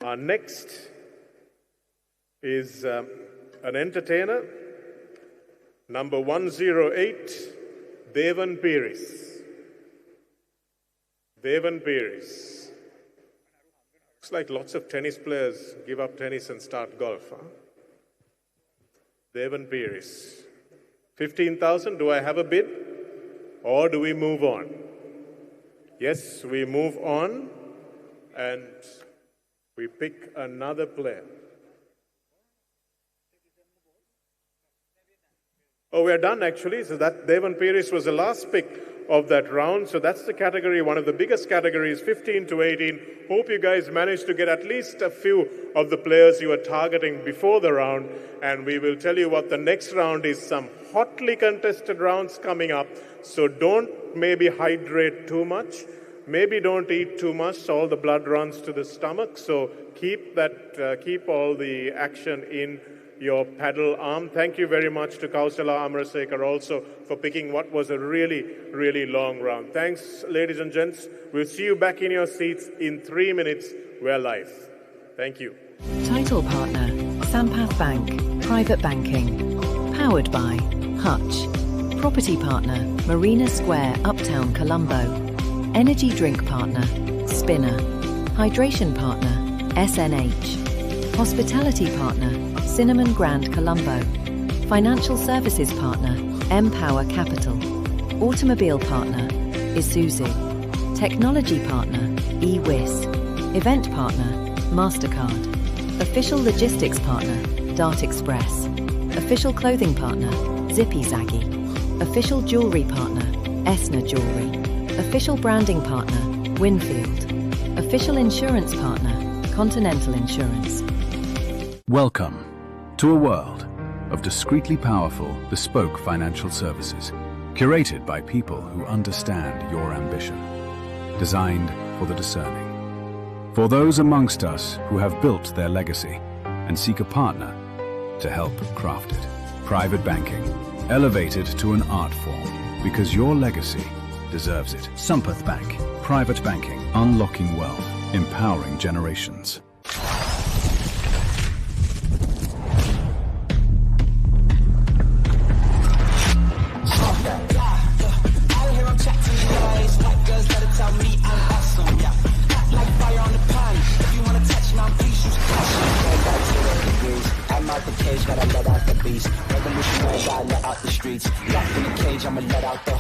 Our next is an entertainer, number 108, Devan Piris. Devan Piris. Looks like lots of tennis players give up tennis and start golf, huh? Devan Piris. 15,000, do I have a bid? Or do we move on? Yes, we move on and we pick another player. Oh, we are done actually. So that Devan Piris was the last pick of that round. So that's the category, one of the biggest categories, 15 to 18. Hope you guys managed to get at least a few of the players you were targeting before the round. And we will tell you what the next round is. Some hotly contested rounds coming up. So don't maybe hydrate too much. Maybe don't eat too much, so all the blood runs to the stomach. So keep all the action in your paddle arm. Thank you very much to Kausala Amarasekar also for picking what was a really, really long round. Thanks, ladies and gents. We'll see you back in your seats in 3 minutes. We're live. Thank you. Title partner, Sampath Bank, Private Banking. Powered by Hutch. Property partner, Marina Square, Uptown, Colombo. Energy drink partner, Spinner. Hydration partner, SNH. Hospitality partner, Cinnamon Grand Colombo. Financial services partner, Empower Capital. Automobile partner, Isuzu. Technology partner, eWIS. Event partner, MasterCard. Official logistics partner, Dart Express. Official clothing partner, Zippy Zaggy. Official jewelry partner, Esna Jewelry. Official branding partner, Winfield. Official insurance partner, Continental Insurance. Welcome to a world of discreetly powerful, bespoke financial services, curated by people who understand your ambition, designed for the discerning. For those amongst us who have built their legacy and seek a partner to help craft it. Private banking, elevated to an art form, because your legacy deserves it. Sampath Bank, private banking, unlocking wealth, empowering generations. Gotta let out the beast. Revolutionary, gotta let out the streets. Locked in the cage, I'ma let out the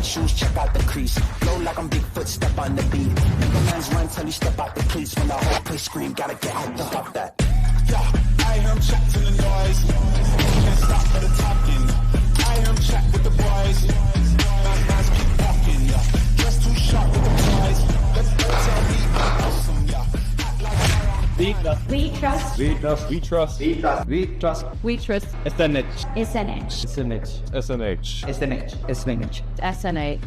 shoes, check out the crease. Flow like I'm Bigfoot, step on the beat. Make a man's run till he step out the cleats. When the whole place scream, gotta get out the fuck that. Yeah, I hear him chat to the noise. Can't stop for the talking. I hear him chat with the boys. Man's keep walking, yeah. Just too sharp with the prize. Let's go tell me I'm awesome, yeah. Act like We trust. We trust. We trust. We trust. We trust. We trust. We trust. SNH. SNH. SNH. SNH. SNH. SNH. SNH.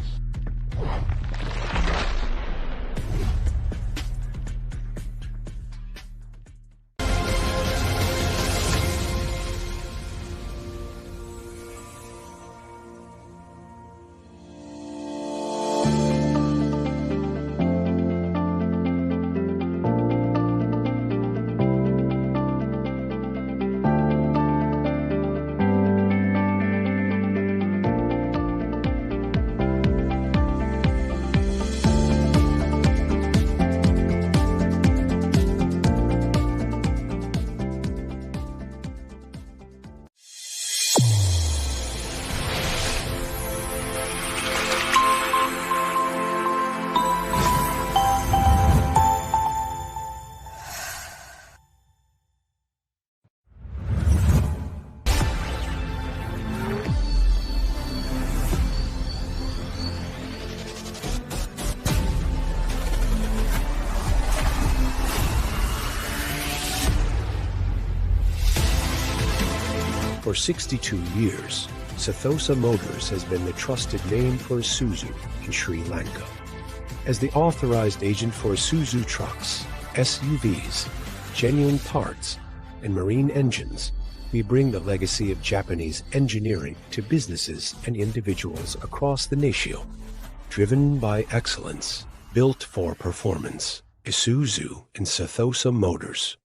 For 62 years, Ceylon Motors has been the trusted name for Isuzu in Sri Lanka. As the authorized agent for Isuzu trucks, SUVs, genuine parts, and marine engines, we bring the legacy of Japanese engineering to businesses and individuals across the nation. Driven by excellence, built for performance. Isuzu and Ceylon Motors.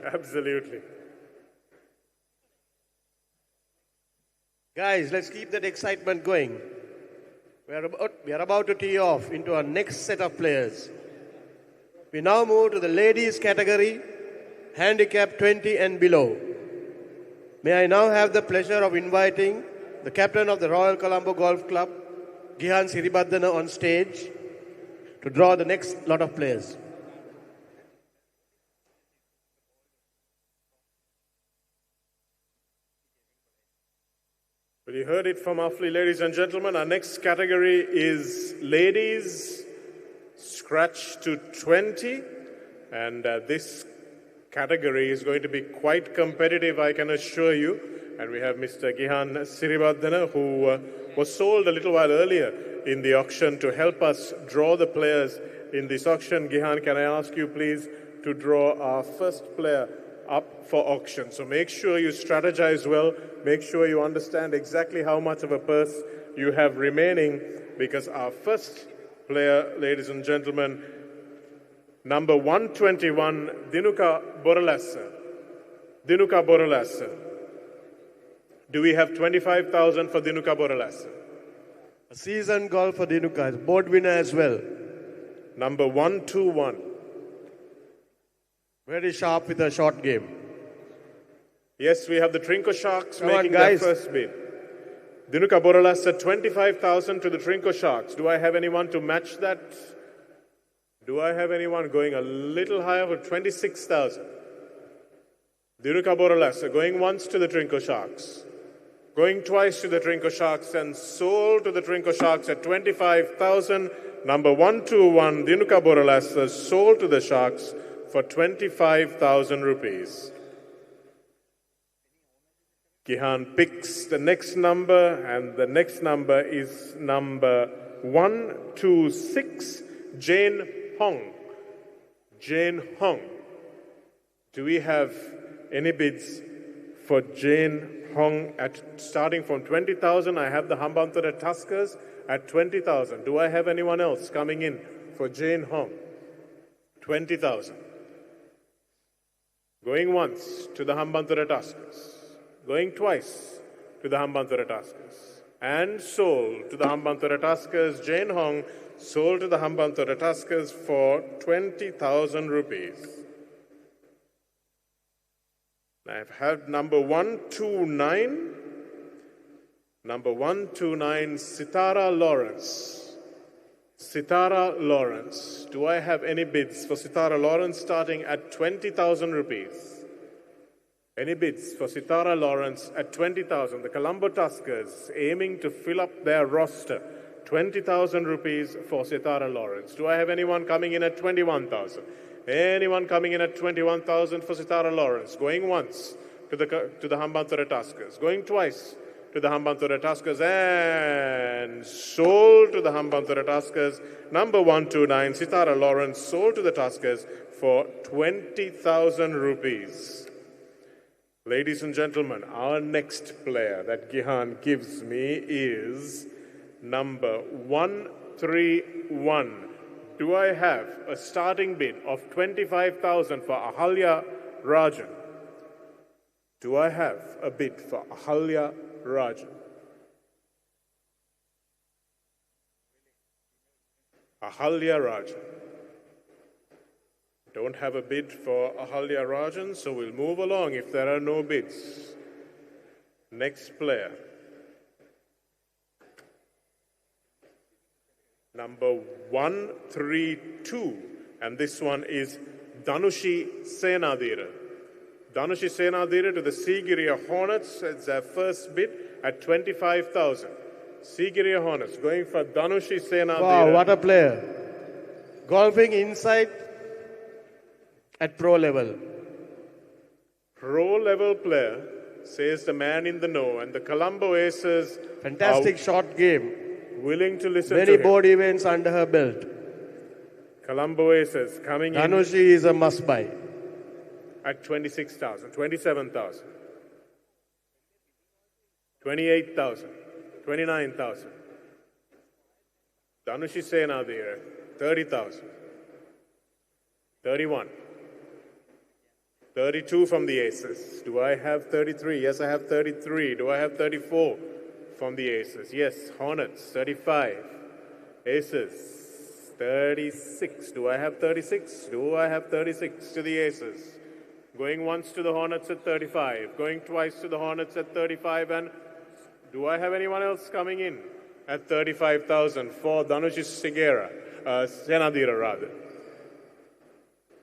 Absolutely. Guys, let's keep that excitement going. We are about to tee off into our next set of players. We now move to the ladies category, handicap 20 and below. May I now have the pleasure of inviting the captain of the Royal Colombo Golf Club, Gihan Siribadana, on stage to draw the next lot of players. Well, you heard it from Afli, ladies and gentlemen. Our next category is ladies scratch to 20. And this category is going to be quite competitive, I can assure you. And we have Mr. Gihan Siribadana, who was sold a little while earlier in the auction to help us draw the players in this auction. Gihan, can I ask you please to draw our first player up for auction? So make sure you strategize well, make sure you understand exactly how much of a purse you have remaining, because our first player, ladies and gentlemen, number 121, Dinuka Boralasa. Dinuka Boralasa. Do we have 25,000 for Dinuka Boralasa? A seasoned golfer, Dinuka, is board winner as well. Number 121. Very sharp with a short game. Yes, we have the Trinco Sharks Come on, making their guys. first bid. Dinuka Boralasa, 25,000 to the Trinco Sharks. Do I have anyone to match that? Do I have anyone going a little higher for 26,000? Dinuka Boralasa going once to the Trinco Sharks. Going twice to the Trinco Sharks and sold to the Trinco Sharks at 25,000. Number 121, Dinuka Boralasa, sold to the Sharks for 25,000 rupees. Gihan picks the next number, and the next number is number 126, Jane Hong. Jane Hong. Do we have any bids for Jane Hong at starting from 20,000? I have the Hambantara Tuskers at 20,000. Do I have anyone else coming in for Jane Hong? 20,000. Going once to the Hambantara Tuskers. Going twice to the Hambantara Tuskers. And sold to the Hambantara Tuskers. Jane Hong sold to the Hambantara Tuskers for 20,000 rupees. I've had number 129. Number 129, Sitara Lawrence. Sitara Lawrence. Do I have any bids for Sitara Lawrence starting at 20,000 rupees? Any bids for Sitara Lawrence at 20,000? The Colombo Tuskers aiming to fill up their roster. 20,000 rupees for Sitara Lawrence. Do I have anyone coming in at 21,000? Anyone coming in at 21,000 for Sitara Lawrence? Going once to the Hambantara Tuskers. Going twice to the Hambantara Tuskers and sold to the Hambantara Tuskers. Number 129, Sitara Lawrence, sold to the Tuskers for 20,000 rupees. Ladies and gentlemen, our next player that Gihan gives me is number 131. Do I have a starting bid of 25,000 for Ahalya Rajan? Do I have a bid for Ahalya Rajan? Ahalya Rajan. Don't have a bid for Ahalya Rajan, so we'll move along if there are no bids. Next player. Number 132, and this one is Danushi Senadira. Danushi Senadira to the Sigiriya Hornets. It's their first bid at 25,000. Sigiriya Hornets going for Danushi Senadira. Wow, what a player. Golfing inside at pro level. Pro level player, says the man in the know, and the Colombo Aces. Fantastic short game. Willing to listen Many to board events under her belt. Colombo Aces coming Danushi in is a must-buy. at 26,000, 27,000, 28,000, 29,000. Danushi Senadira, 30,000, 31, 32 from the Aces. Do I have 33? Yes, I have 33. Do I have 34 from the Aces? Yes. Hornets, 35. Aces, 36. Do I have 36? Do I have 36 to the Aces? Going once to the Hornets at 35. Going twice to the Hornets at 35. And do I have anyone else coming in at 35,000 for Dhanush Senadira rather?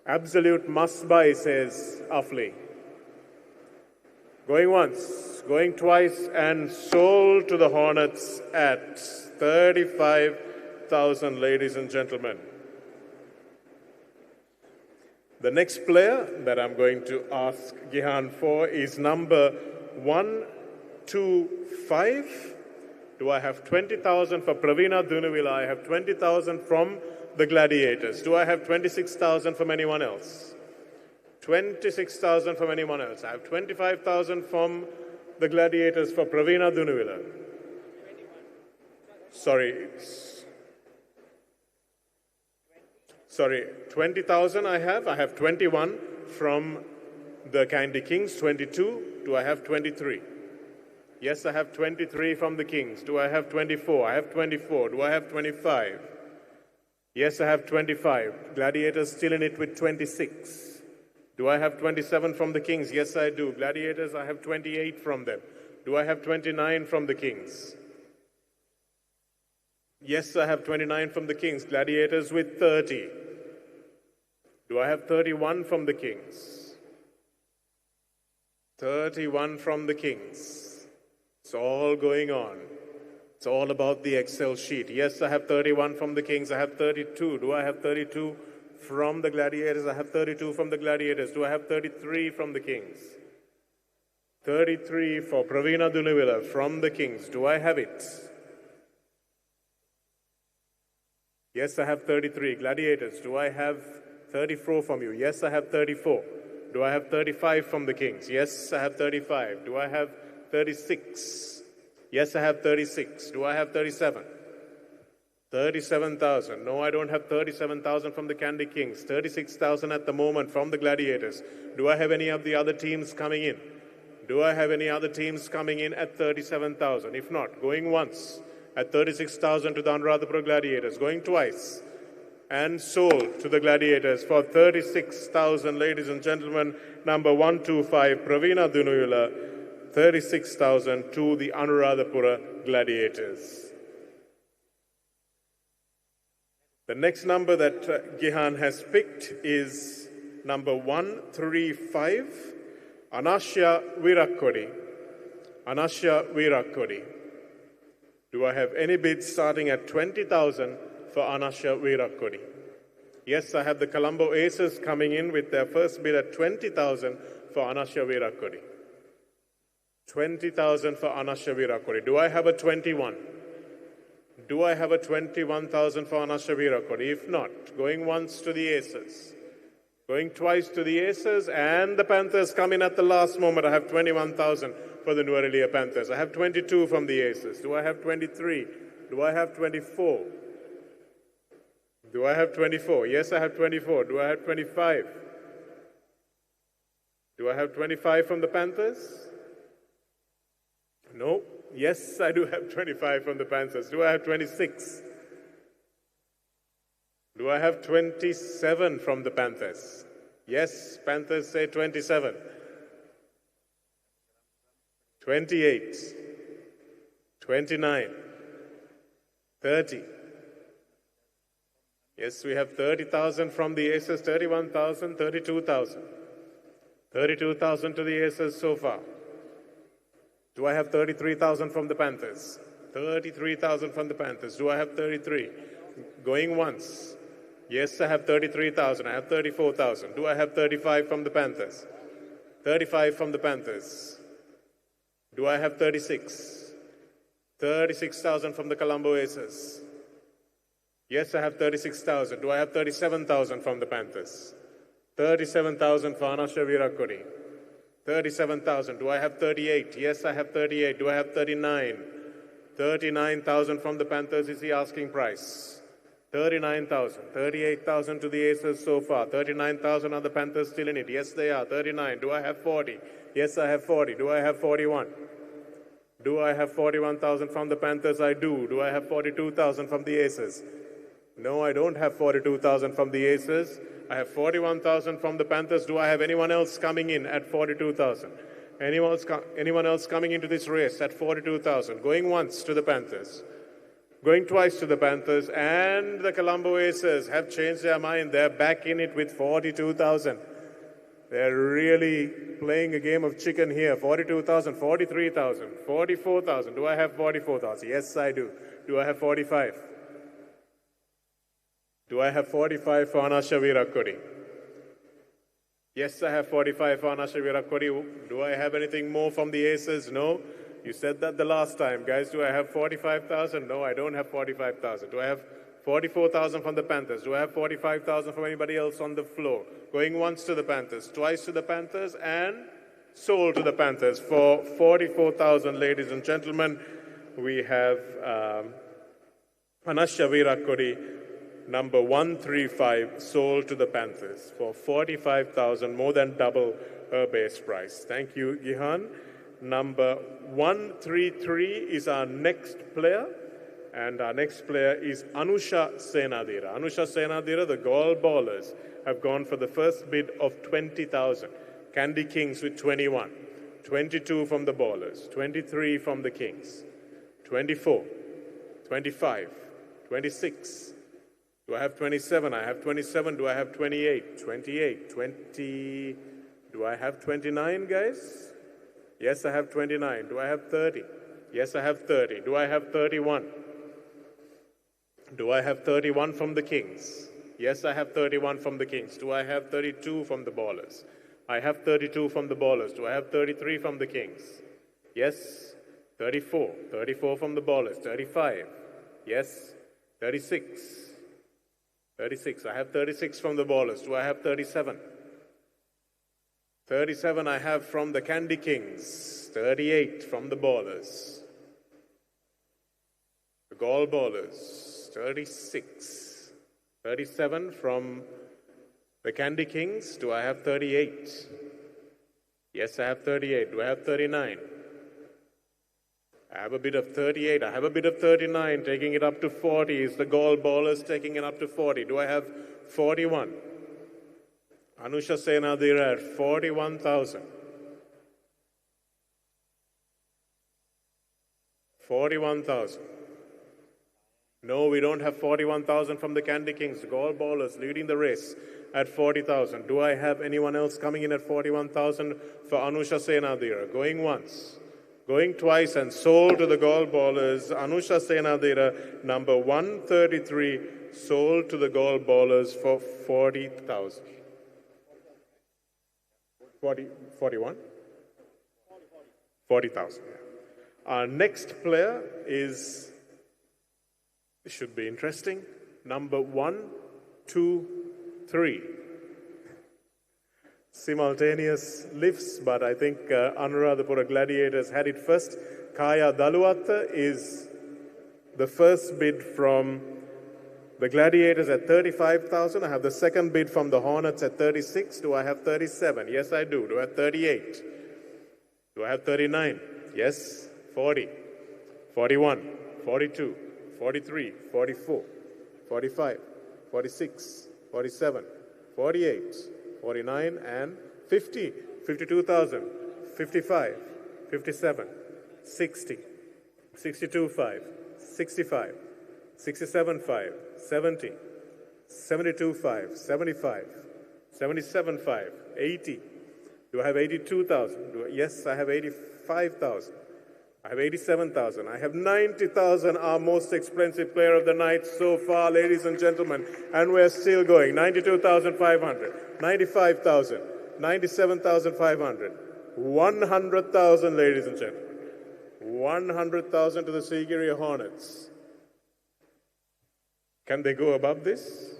Absolute must buy, says Afli. Going once, going twice, and sold to the Hornets at 35,000, ladies and gentlemen. The next player that I'm going to ask Gihan for is number 125. Do I have 20,000 for Pravina Dunavila? I have 20,000 from the Gladiators. Do I have 26,000 from anyone else? 26,000 from anyone else. I have 25,000 from the Gladiators for Pravina Dunavila. Sorry, 20,000 I have. I have 21 from the Candy Kings, 22. Do I have 23? Yes, I have 23 from the Kings. Do I have 24? I have 24. Do I have 25? Yes, I have 25. Gladiators still in it with 26. Do I have 27 from the Kings? Yes, I do. Gladiators, I have 28 from them. Do I have 29 from the Kings? Yes, I have 29 from the Kings. Gladiators with 30. Do I have 31 from the Kings? 31 from the Kings. It's all going on. It's all about the Excel sheet. Yes, I have 31 from the Kings. I have 32. Do I have 32 from the Gladiators? I have 32 from the Gladiators. Do I have 33 from the Kings? 33 for Pravina Dunavila from the Kings. Do I have it? Yes, I have 33. Gladiators, do I have 34 from you? Yes, I have 34. Do I have 35 from the Kings? Yes, I have 35. Do I have 36? Yes, I have 36. Do I have 37? 37,000. No, I don't have 37,000 from the Candy Kings. 36,000 at the moment from the Gladiators. Do I have any of the other teams coming in? Do I have any other teams coming in at 37,000? If not, going once at 36,000 to the Anuradhapura Gladiators. Going twice and sold to the Gladiators for 36,000, ladies and gentlemen. Number 125, Pravina Dunuyula, 36,000 to the Anuradhapura Gladiators. The next number that Gihan has picked is number 135, Anasya Virakodi. Anasya Virakodi. Do I have any bids starting at 20,000 for Anasya Virakodi? Yes, I have the Colombo Aces coming in with their first bid at 20,000 for Anasya Virakodi. 20,000 for Anasya Virakodi. Do I have a 21? Do I have a 21,000 for Anasya Virakodi? If not, going once to the Aces. Going twice to the Aces, and the Panthers come in at the last moment. I have 21,000 for the Nuarelia Panthers. I have 22 from the Aces. Do I have 23? Do I have 24? Do I have 24? Yes, I have 24. Do I have 25? Do I have 25 from the Panthers? No. Yes, I do have 25 from the Panthers. Do I have 26? Do I have 27 from the Panthers? Yes, Panthers say 27. 28. 29. 30. Yes, we have 30,000 from the Aces, 31,000, 32,000. 32,000 to the Aces so far. Do I have 33,000 from the Panthers? 33,000 from the Panthers. Do I have 33? Going once. Yes, I have 33,000. I have 34,000. Do I have 35 from the Panthers? 35 from the Panthers. Do I have 36? 36,000 from the Colombo Aces. Yes, I have 36,000. Do I have 37,000 from the Panthers? 37,000 for Anasya Virakodi. 37,000. Do I have 38? Yes, I have 38. Do I have 39? 39,000 from the Panthers is the asking price. 39,000. 38,000 to the Aces so far. 39,000. Are the Panthers still in it? Yes, they are. 39. Do I have 40? Yes, I have 40. Do I have 41? Do I have 41,000 from the Panthers? I do. Do I have 42,000 from the Aces? No, I don't have 42,000 from the Aces. I have 41,000 from the Panthers. Do I have anyone else coming in at 42,000? Anyone else coming into this race at 42,000? Going once to the Panthers. Going twice to the Panthers. And the Colombo Aces have changed their mind. They're back in it with 42,000. They're really playing a game of chicken here. 42,000, 43,000, 44,000. Do I have 44,000? Yes, I do. Do I have 45? Do I have 45 for Anasha Virakodi? Yes, I have 45 for Anasha Virakodi. Do I have anything more from the Aces? No. You said that the last time. Guys, do I have 45,000? No, I don't have 45,000. Do I have 44,000 from the Panthers? Do I have 45,000 from anybody else on the floor? Going once to the Panthers, twice to the Panthers, and sold to the Panthers for 44,000, ladies and gentlemen. We have Anasha Virakodi, number 135, sold to the Panthers for 45,000, more than double her base price. Thank you, Gihan. Number 133 is our next player, and our next player is Anusha Senadira. Anusha Senadira, the Gaul Ballers, have gone for the first bid of 20,000. Candy Kings with 21, 22 from the Ballers, 23 from the Kings, 24, 25, 26. Do I have 27? I have 27. Do I have 28? 28, 20. Do I have 29, guys? Yes, I have 29. Do I have 30? Yes, I have 30. Do I have 31? Do I have 31 from the Kings? Yes, I have 31 from the Kings. Do I have 32 from the Ballers? I have 32 from the Ballers. Do I have 33 from the Kings? Yes, 34. 34 from the Ballers. 35. Yes, 36. 36. I have 36 from the Ballers. Do I have 37? 37 I have from the Candy Kings. 38 from the Ballers. The Gaul Ballers. 36. 37 from the Candy Kings. Do I have 38? Yes, I have 38. Do I have 39? I have a bit of 38. I have a bit of 39, taking it up to 40. Is the Gaul Ballers taking it up to 40? Do I have 41? Anusha Senadira at 41,000. 41,000. No, we don't have 41,000 from the Candy Kings. The Gaul Ballers leading the race at 40,000. Do I have anyone else coming in at 41,000 for Anusha Senadira? Going once, going twice, and sold to the Gaul Ballers. Anusha Senadira, number 133, sold to the Gaul Ballers for 40,000. 41? 40,000. Yeah. Our next player is, this should be interesting, number 1, 2, 3. Simultaneous lifts, but I think Anuradhapura Gladiators had it first. Kaya Daluatta is the first bid from the Gladiators at 35,000. I have the second bid from the Hornets at 36. Do I have 37? Yes, I do. Do I have 38? Do I have 39? Yes. 40, 41, 42, 43, 44, 45, 46, 47, 48, 49, and 50. 52,000, 55, 57, 60, 62.5, 65, 67.5, 70, 72.5, 75, 77.5, 80. Do I have 82,000? Yes, I have 85,000. I have 87,000. I have 90,000, our most expensive player of the night so far, ladies and gentlemen. And we're still going. 92,500, 95,000, 97,500, 100,000, ladies and gentlemen. 100,000 to the Sigiri Hornets. Can they go above this?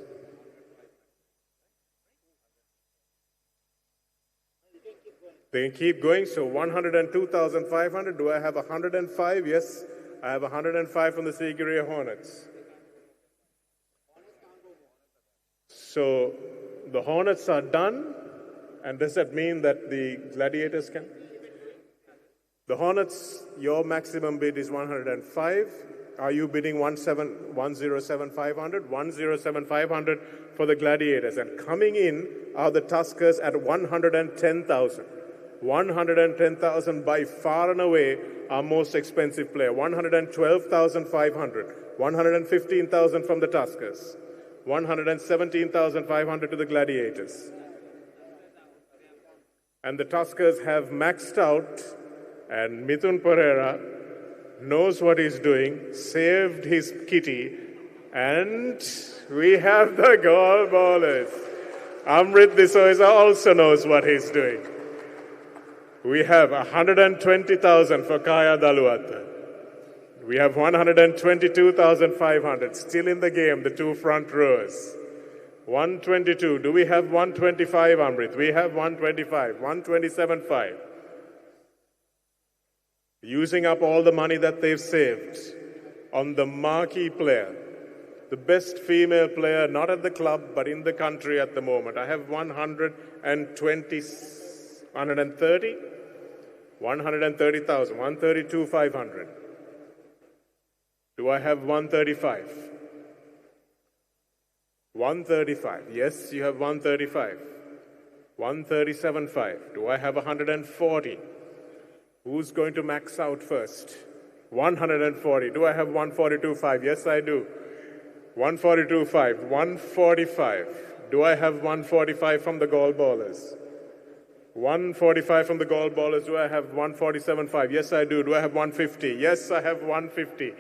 They can keep going, so 102,500. Do I have 105? Yes, I have 105 from the Sigiri Hornets. So the Hornets are done. And does that mean that the Gladiators can? The Hornets, your maximum bid is 105. Are you bidding 107,500? 107,500 for the Gladiators. And coming in are the Tuskers at 110,000. 110,000 by far and away our most expensive player. 112,500. 115,000 from the Tuskers. 117,500 to the Gladiators. And the Tuskers have maxed out, and Mithun Pereira knows what he's doing, saved his kitty, and we have the goal ballers. Amrit D'Souza also knows what he's doing. We have 120,000 for Kaya Daluata. We have 122,500 still in the game, the two front rows. 122. Do we have 125, Amrit? We have 125. 127.5. Using up all the money that they've saved on the marquee player, the best female player, not at the club, but in the country at the moment. I have 120, 130, 130,000, 132,500. Do I have 135? 135. Yes, you have 135. 137.5. Do I have 140? Who's going to max out first? 140. Do I have 142.5? Yes, I do. 142.5. 145. Do I have 145 from the goal ballers? 145 from the goal ballers. Do I have 147.5? Yes, I do. Do I have 150? Yes, I have 150.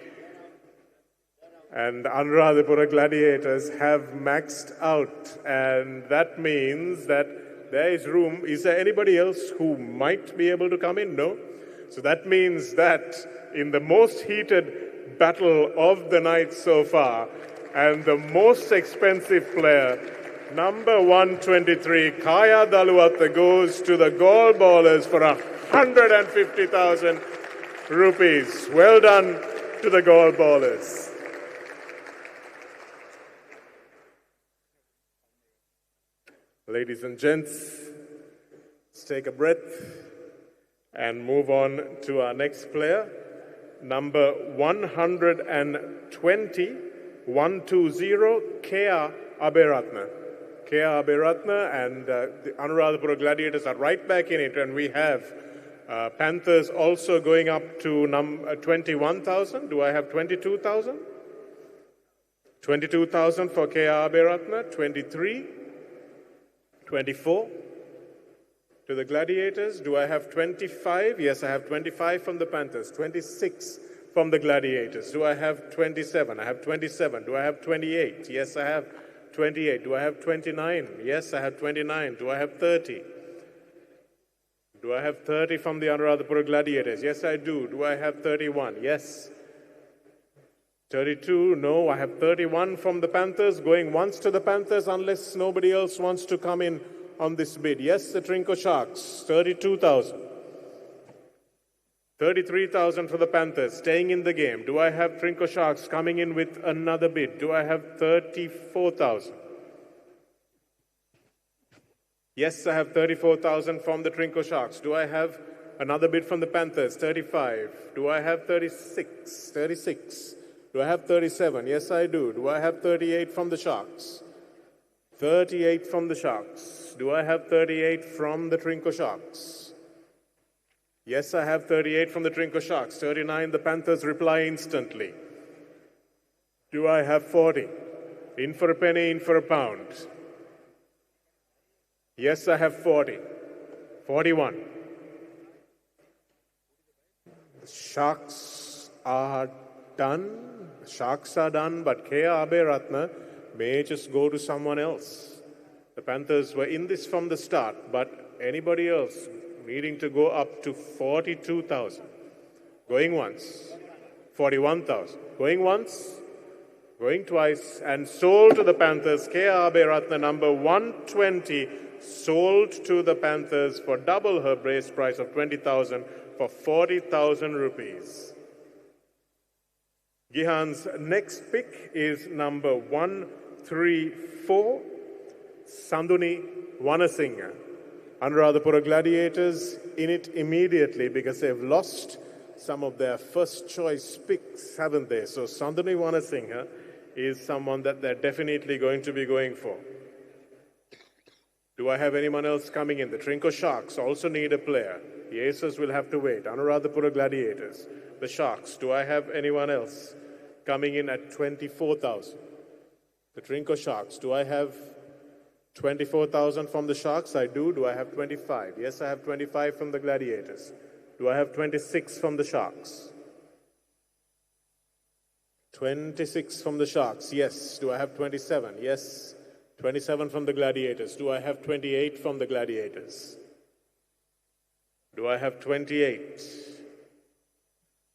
And Anuradhapura Gladiators have maxed out. And that means that there is room. Is there anybody else who might be able to come in? No. So that means that in the most heated battle of the night so far, and the most expensive player, number 123, Kaya Daluata, goes to the goal ballers for 150,000 rupees. Well done to the goal ballers. Ladies and gents, let's take a breath and move on to our next player, number 120, 120, Kea Aberatna. Kea Aberatna and the Anuradhapura Gladiators are right back in it, and we have Panthers also going up to 21,000. Do I have 22,000? 22,000 for Kea Aberatna, 23, 24. To the Gladiators, do I have 25? Yes, I have 25 from the Panthers. 26 from the Gladiators. Do I have 27? I have 27. Do I have 28? Yes, I have 28. Do I have 29? Yes, I have 29. Do I have 30? Do I have 30 from the Anuradhapura Gladiators? Yes, I do. Do I have 31? Yes. 32? No, I have 31 from the Panthers. Going once to the Panthers unless nobody else wants to come in on this bid. Yes, the Trinco Sharks, 32,000. 33,000 for the Panthers, staying in the game. Do I have Trinco Sharks coming in with another bid? Do I have 34,000? Yes, I have 34,000 from the Trinco Sharks. Do I have another bid from the Panthers? 35. Do I have 36? 36. Do I have 37? Yes, I do. Do I have 38 from the Sharks? 38 from the Sharks. Do I have 38 from the Trinco Sharks? Yes, I have 38 from the Trinco Sharks. 39, the Panthers reply instantly. Do I have 40? In for a penny, in for a pound. Yes, I have 40. 41. The Sharks are done. The Sharks are done, but Kea Aberatna may just go to someone else. The Panthers were in this from the start, but anybody else needing to go up to 42,000. Going once. 41,000. Going once. Going twice. And sold to the Panthers. Kea Aberatna, number 120, sold to the Panthers for double her brace price of 20,000 for 40,000 rupees. Gihan's next pick is number 134. Sanduni Wanasinghe. Anuradhapura Gladiators in it immediately because they've lost some of their first choice picks, haven't they? So Sanduni Wanasinghe is someone that they're definitely going to be going for. Do I have anyone else coming in? The Trinco Sharks also need a player. The Aces will have to wait. Anuradhapura Gladiators. The Sharks. Do I have anyone else coming in at 24,000? The Trinco Sharks. Do I have 24,000 from the Sharks? I do. Do I have 25? Yes, I have 25 from the Gladiators. Do I have 26 from the Sharks? 26 from the Sharks. Yes. Do I have 27? Yes. 27 from the Gladiators. Do I have 28 from the Gladiators? Do I have 28?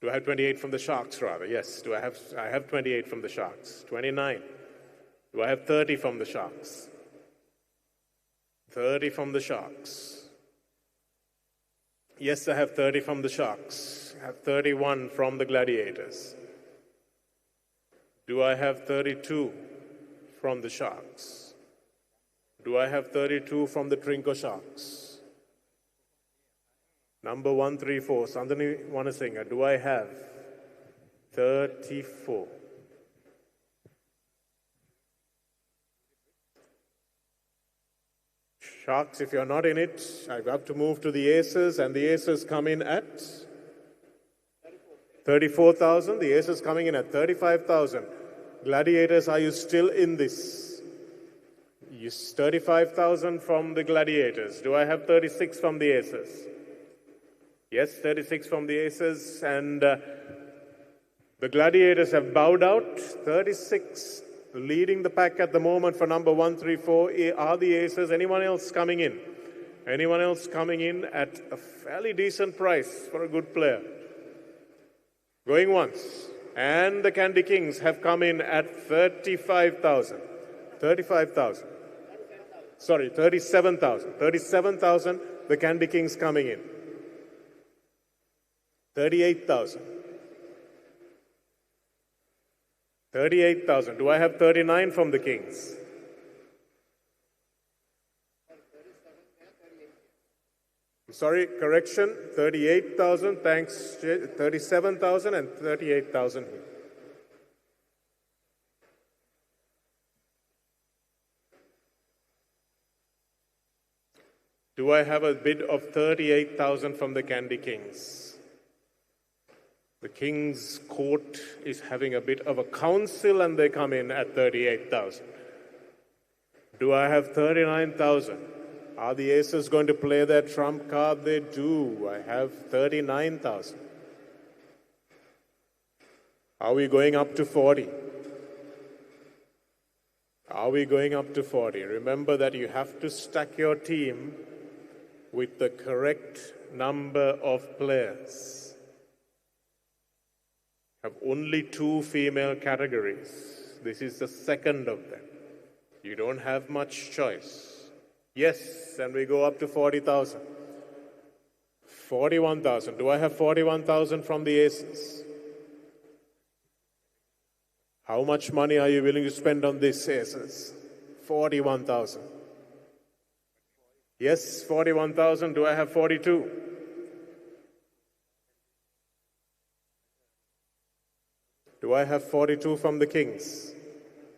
Do I have 28 from the Sharks, rather? Yes. I have 28 from the Sharks. 29. Do I have 30 from the Sharks? 30 from the Sharks. Yes, I have 30 from the Sharks. I have 31 from the Gladiators. Do I have 32 from the Sharks? Do I have 32 from the Trinco Sharks? Number 134, Sanduni Wanasinghe. Do I have 34? Sharks, if you're not in it, I have to move to the Aces, and the Aces come in at 34,000. The Aces coming in at 35,000. Gladiators, are you still in this? 35,000 from the Gladiators. Do I have 36 from the Aces? Yes, 36 from the Aces. And the Gladiators have bowed out. 36 leading the pack at the moment for number 134 are the Aces. Anyone else coming in? Anyone else coming in at a fairly decent price for a good player? Going once. And the Candy Kings have come in at 35,000. 35,000. Sorry, 37,000. 37,000, the Candy Kings coming in. 38,000. 38,000. Do I have 39 from the Kings? Sorry, correction. 38,000, thanks. 37,000 and 38,000 here. Do I have a bid of 38,000 from the Candy Kings? The King's Court is having a bit of a council and they come in at 38,000. Do I have 39,000? Are the Aces going to play their trump card? They do. I have 39,000. Are we going up to 40? Are we going up to 40? Remember that you have to stack your team with the correct number of players. Have only 2 female categories. This is the second of them. You don't have much choice. Yes, and we go up to 40,000. 41,000. Do I have 41,000 from the Aces? How much money are you willing to spend on this, Aces? 41,000. Yes, 41,000. Do I have 42? Do I have 42 from the Kings?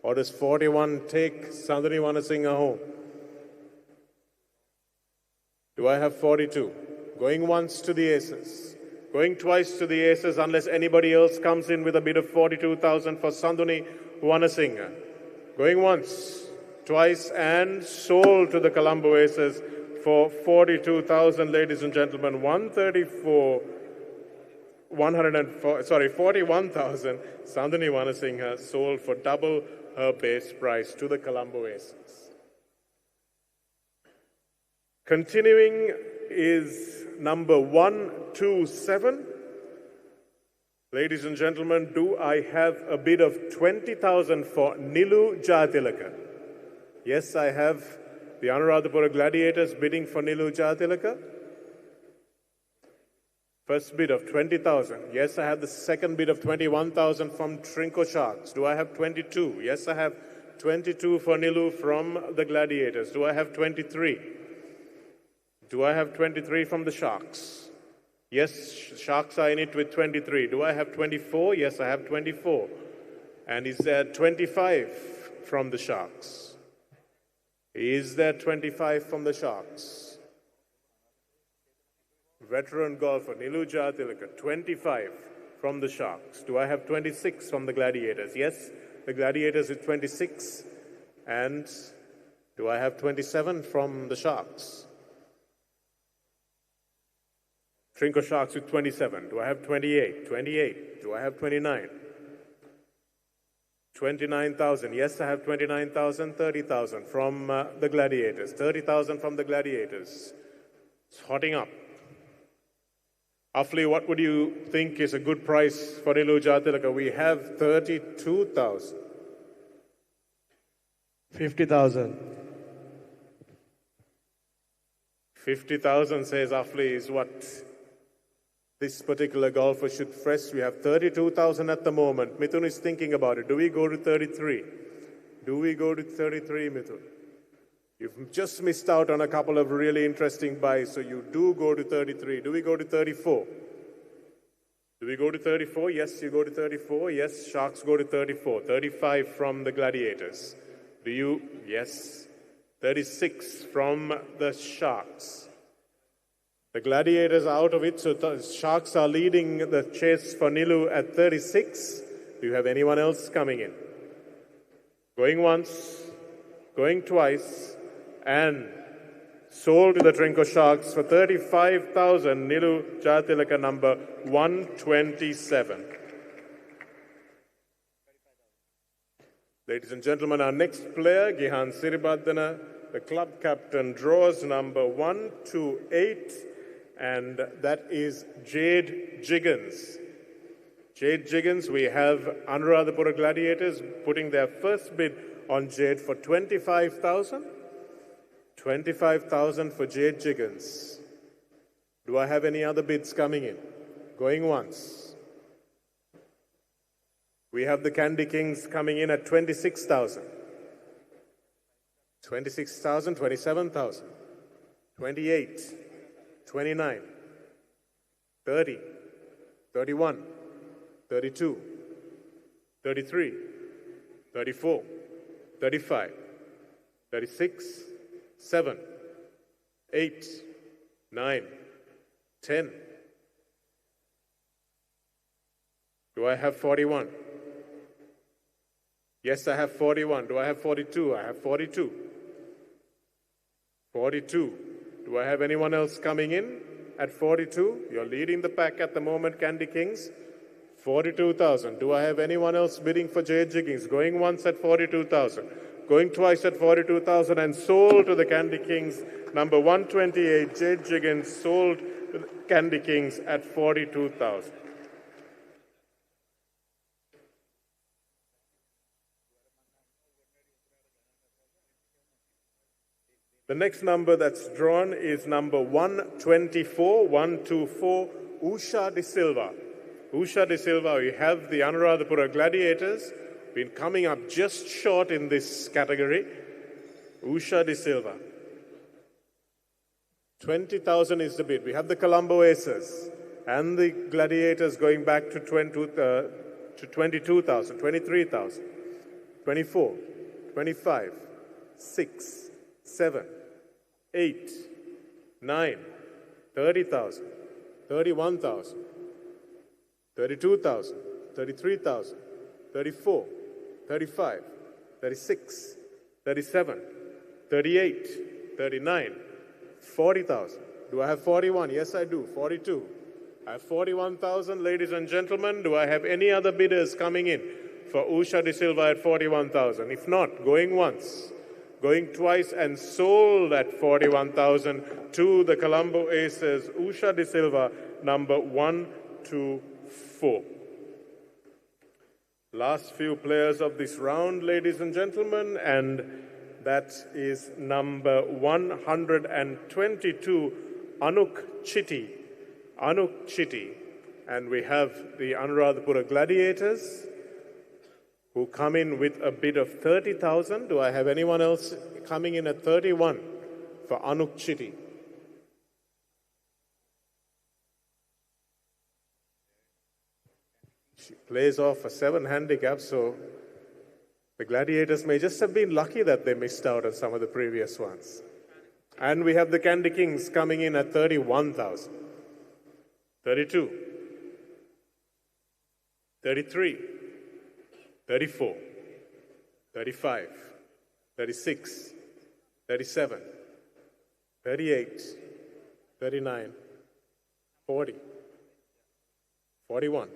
Or does 41 take Sanduni Wanasinghe home? Do I have 42? Going once to the Aces. Going twice to the Aces unless anybody else comes in with a bid of 42,000 for Sanduni Wanasinghe. Going once, twice, and sold to the Colombo Aces for 42,000, ladies and gentlemen. 41,000. Sanduni Wanasinghe sold for double her base price to the Colombo Aces. Continuing is number 127. Ladies and gentlemen, do I have a bid of 20,000 for Nilu Jatilaka? Yes, I have the Anuradhapura Gladiators bidding for Nilu Jatilaka. First bid of 20,000. Yes, I have the second bid of 21,000 from Trinco Sharks. Do I have 22? Yes, I have 22 for Nilu from the Gladiators? Do I have 23? Do I have 23 from the Sharks? Yes, Sharks are in it with 23. Do I have 24? Yes, I have 24. And is there 25 from the Sharks? Is there 25 from the Sharks? Veteran golfer Nilu Jatilaka, 25 from the Sharks. Do I have 26 from the Gladiators? Yes, the Gladiators is 26. And do I have 27 from the Sharks? Trinco Sharks with 27. Do I have 28? 28. Do I have 29? 29,000. Yes, I have 29,000. 30,000 from the Gladiators. 30,000 from the Gladiators. It's hotting up. Afli, what would you think is a good price for Nilu Jatilaka? We have 32,000. 50,000. 50,000, says Afli, is what this particular golfer should fresh. We have 32,000 at the moment. Mithun is thinking about it. Do we go to 33? Do we go to 33, Mithun? You've just missed out on a couple of really interesting buys, so you do go to 33. Do we go to 34? Do we go to 34? Yes, you go to 34. Yes, Sharks go to 34. 35 from the Gladiators. Do you? Yes. 36 from the Sharks. The Gladiators are out of it, so the Sharks are leading the chase for Nilu at 36. Do you have anyone else coming in? Going once, going twice, and sold to the Trinco Sharks for 35,000. Nilu Jatilaka number 127. Ladies and gentlemen, our next player, Gihan Siribadana, the club captain, draws number 128. And that is Jade Jiggins. Jade Jiggins, we have Anuradhapura Gladiators putting their first bid on Jade for 25,000. 25,000 for Jade Jiggins. Do I have any other bids coming in? Going once. We have the Candy Kings coming in at 26,000. 26,000, 27,000. 28. 29, 30, 31, 32, 33, 34, 35, 36, 7, 8, 9, 10. Do I have 41? Yes, I have 41. Do I have 42? I have 42. 42. Do I have anyone else coming in at 42? You're leading the pack at the moment, Candy Kings. 42,000. Do I have anyone else bidding for Jade Jiggins? Going once at 42,000. Going twice at 42,000 and sold to the Candy Kings. Number 128, Jade Jiggins, sold to the Candy Kings at 42,000. The next number that's drawn is number 124, 124, Usha De Silva. Usha De Silva, we have the Anuradhapura Gladiators, been coming up just short in this category. Usha De Silva. 20,000 is the bid. We have the Colombo Aces and the Gladiators going back to 22,000, 23,000, 24, 25, 6, 7, 8, 9, 30,000, 31,000, 32,000, 33,000, 34, 35, 36, 37, 38, 39, 40,000. Do I have 41? Yes, I do. 42. I have 41,000. Ladies and gentlemen, do I have any other bidders coming in for Usha De Silva at 41,000? If not, going once, going twice and sold at 41,000 to the Colombo Aces, Usha De Silva, number 124. Last few players of this round, ladies and gentlemen, and that is number 122, Anuk Chitty. Anuk Chitty. And we have the Anuradhapura Gladiators, who come in with a bid of 30,000. Do I have anyone else coming in at 31 for Anuk Chitty? She plays off a 7 handicap, so the Gladiators may just have been lucky that they missed out on some of the previous ones. And we have the Candy Kings coming in at 31,000. 32. 33. 34. 35. 36. 37. 38. 39. 40. 41.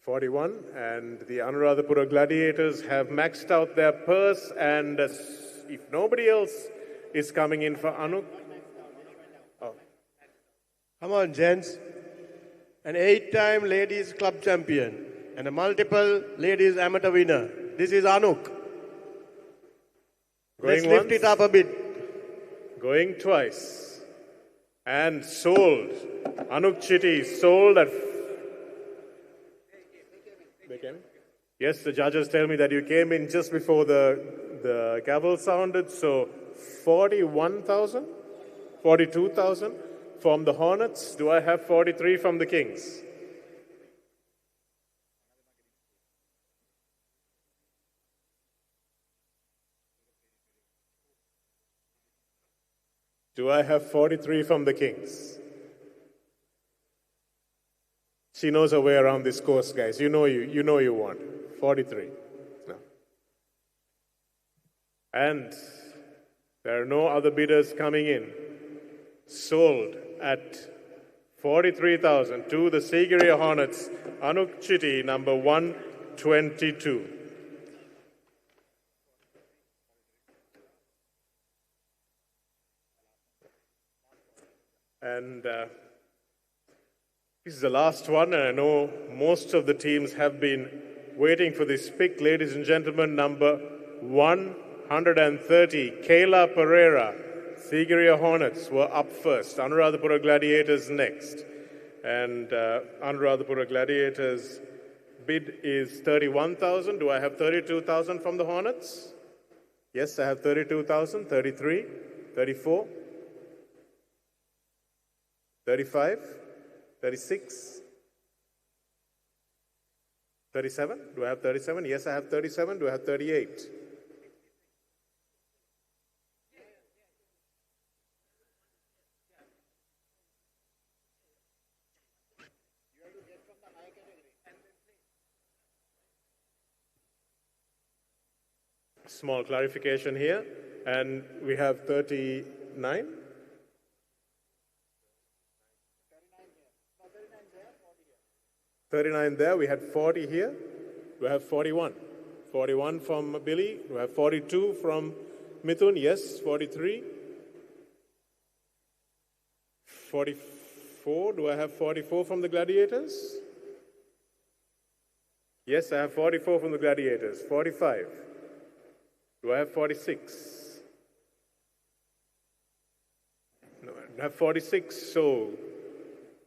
41, and the Anuradhapura Gladiators have maxed out their purse, and if nobody else is coming in for Anuk. Oh. Come on, gents. An 8-time ladies club champion and a multiple ladies amateur winner. This is Anuk. Let's lift it up a bit. Going twice. And sold. Anuk Chitty sold at... They came in? Yes, the judges tell me that you came in just before the gavel sounded, so 41,000, 42,000 from the Hornets. Do I have 43 from the Kings? Do I have 43 from the Kings? She knows her way around this course, guys. You know you want 43. No. And there are no other bidders coming in. Sold at 43,000 to the Sigiriya Hornets, Anuk Chitty, number 122. And this is the last one, and I know most of the teams have been waiting for this pick. Ladies and gentlemen, number 130, Kayla Pereira, Sigiriya Hornets were up first. Anuradhapura Gladiators next. And Anuradhapura Gladiators bid is 31,000. Do I have 32,000 from the Hornets? Yes, I have 32,000, 33, 34, 35, 36, 37. Do I have 37? Yes, I have 37. Do I have 38? Small clarification here. And we have 39. 39 there. We had 40 here. We have 41. 41 from Billy. We have 42 from Mithun. Yes, 43. 44. Do I have 44 from the Gladiators? Yes, I have 44 from the Gladiators. 45. Do I have 46? No, I don't have 46. So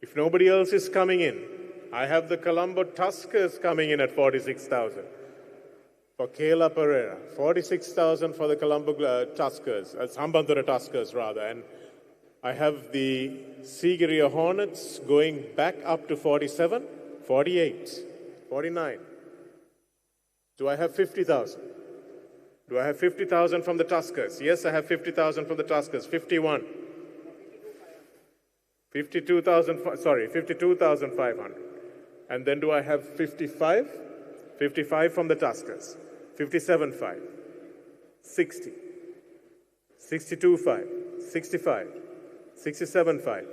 if nobody else is coming in, I have the Colombo Tuskers coming in at 46,000 for Kayla Pereira. 46,000 for the Colombo Tuskers, Hambantara Tuskers rather. And I have the Sigiriya Hornets going back up to 47, 48, 49. Do I have 50,000? Do I have 50,000 from the Tuskers? Yes, I have 50,000 from the Tuskers. 51. 52,500. And then do I have 55? 55 from the Tuskers. 57.5. 60. 62.5. 65. 67.5.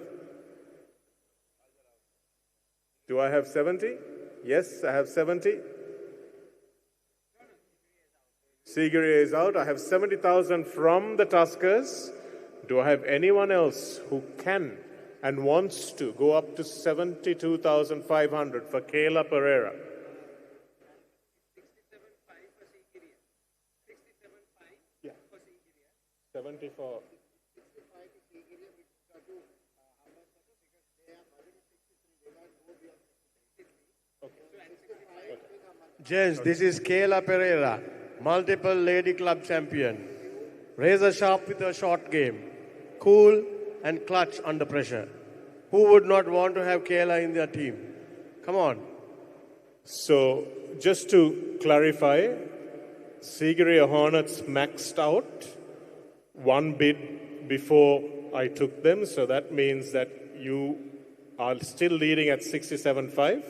Do I have 70? Yes, I have 70. Sigiriya is out. I have 70,000 from the Tuskers. Do I have anyone else who can and wants to go up to 72,500 for Kayla Pereira? 74. Gents, this is Kayla Pereira, multiple Lady Club champion. Razor sharp with a short game. Cool and clutch under pressure. Who would not want to have Kayla in their team? Come on. So, just to clarify, Sigiriya Hornets maxed out one bid before I took them, so that means that you are still leading at 67.5.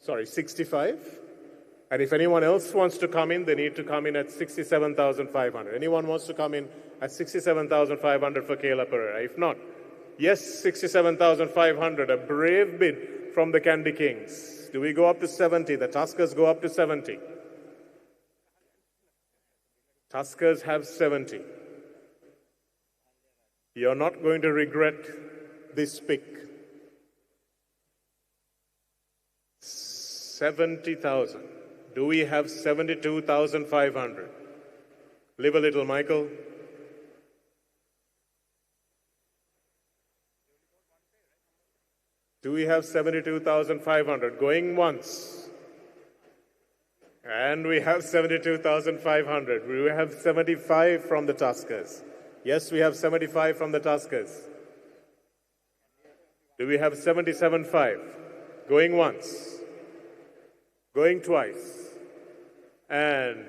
Sorry, 65. And if anyone else wants to come in, they need to come in at 67,500. Anyone wants to come in at 67,500 for Kayla Pereira? If not, yes, 67,500, a brave bid from the Candy Kings. Do we go up to 70? The Tuskers go up to 70. Tuskers have 70. You're not going to regret this pick. 70,000. Do we have 72,500? Live a little, Michael. Do we have 72,500? Going once. And we have 72,500. We have 75 from the Tuskers. Yes, we have 75 from the Tuskers. Do we have 77.5? Going once. Going twice. And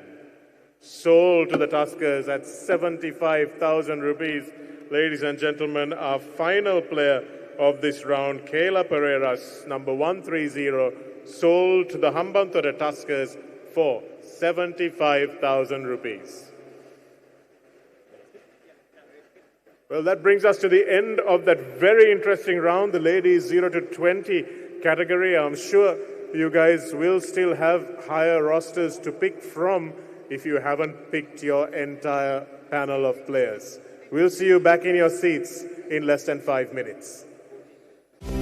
sold to the Tuskers at 75,000 rupees. Ladies and gentlemen, our final player of this round, Kayla Pereira's number 130, sold to the Hambantota Tuskers for 75,000 rupees. Well, that brings us to the end of that very interesting round, the ladies 0 to 20 category. I'm sure you guys will still have higher rosters to pick from if you haven't picked your entire panel of players. We'll see you back in your seats in less than 5 minutes.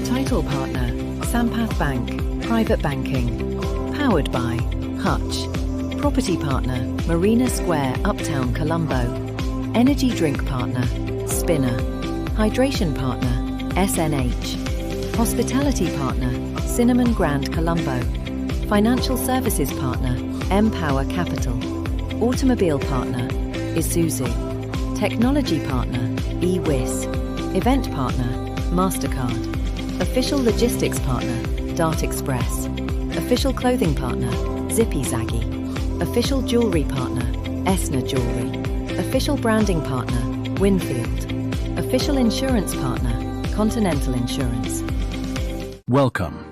Title partner, Sampath Bank, Private Banking. Powered by Hutch. Property partner, Marina Square, Uptown, Colombo. Energy drink partner, Spinner. Hydration partner, SNH. Hospitality partner, Cinnamon Grand, Colombo. Financial services partner, Empower Capital. Automobile partner, Isuzu. Technology partner, eWiz. Event partner, MasterCard. Official logistics partner, Dart Express. Official clothing partner, Zippy Zaggy. Official jewellery partner, Esna Jewellery. Official branding partner, Winfield. Official insurance partner, Continental Insurance. Welcome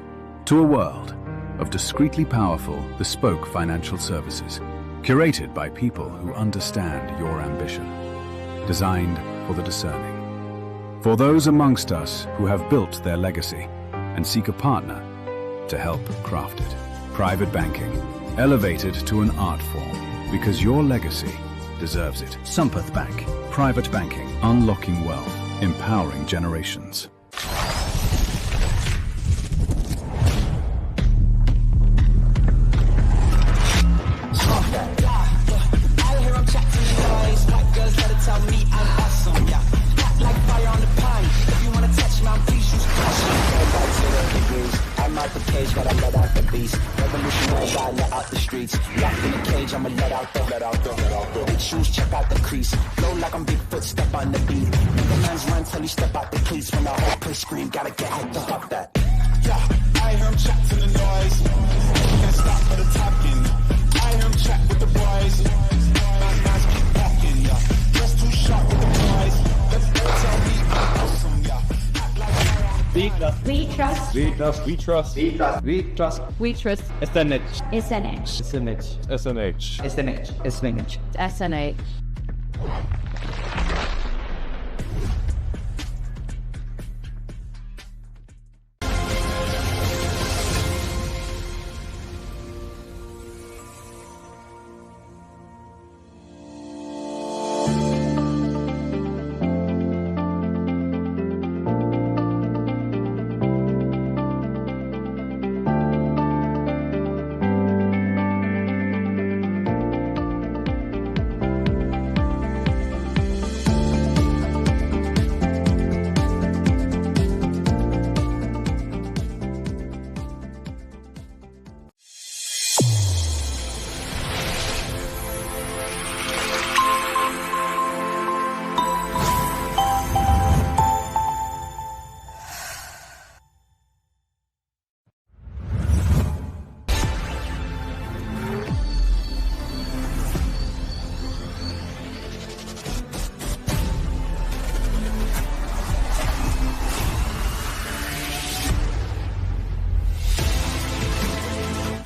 to a world of discreetly powerful, bespoke financial services, curated by people who understand your ambition, designed for the discerning. For those amongst us who have built their legacy and seek a partner to help craft it. Private banking, elevated to an art form, because your legacy deserves it. Sampath Bank, private banking, unlocking wealth, empowering generations. Gotta let out the beast. Revolutionary, gotta let out the streets. Locked in the cage, I'ma let out the big shoes, check out the crease. Flow like I'm Bigfoot, step on the beat. Nigga man's run till he step out the cleats. When the whole place scream, gotta get hyped up. Fuck that. Yeah, I hear him chat to the noise. Can't stop for the talking. I hear him chat with the boys. Man's keep walking, yeah. Just too sharp with the boys. Let's tell me I'm awesome, yeah. We trust. We trust. We trust. We trust. We trust. We trust. We trust. SNH. SNH. SNH. SNH. SNH. SNH. SNH.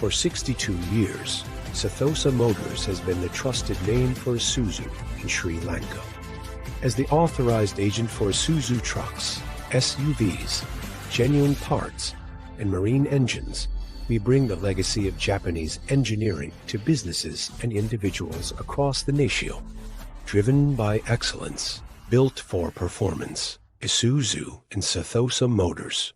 For 62 years, Ceylon Motors has been the trusted name for Isuzu in Sri Lanka. As the authorized agent for Isuzu trucks, SUVs, genuine parts, and marine engines, we bring the legacy of Japanese engineering to businesses and individuals across the nation. Driven by excellence, built for performance. Isuzu and Ceylon Motors.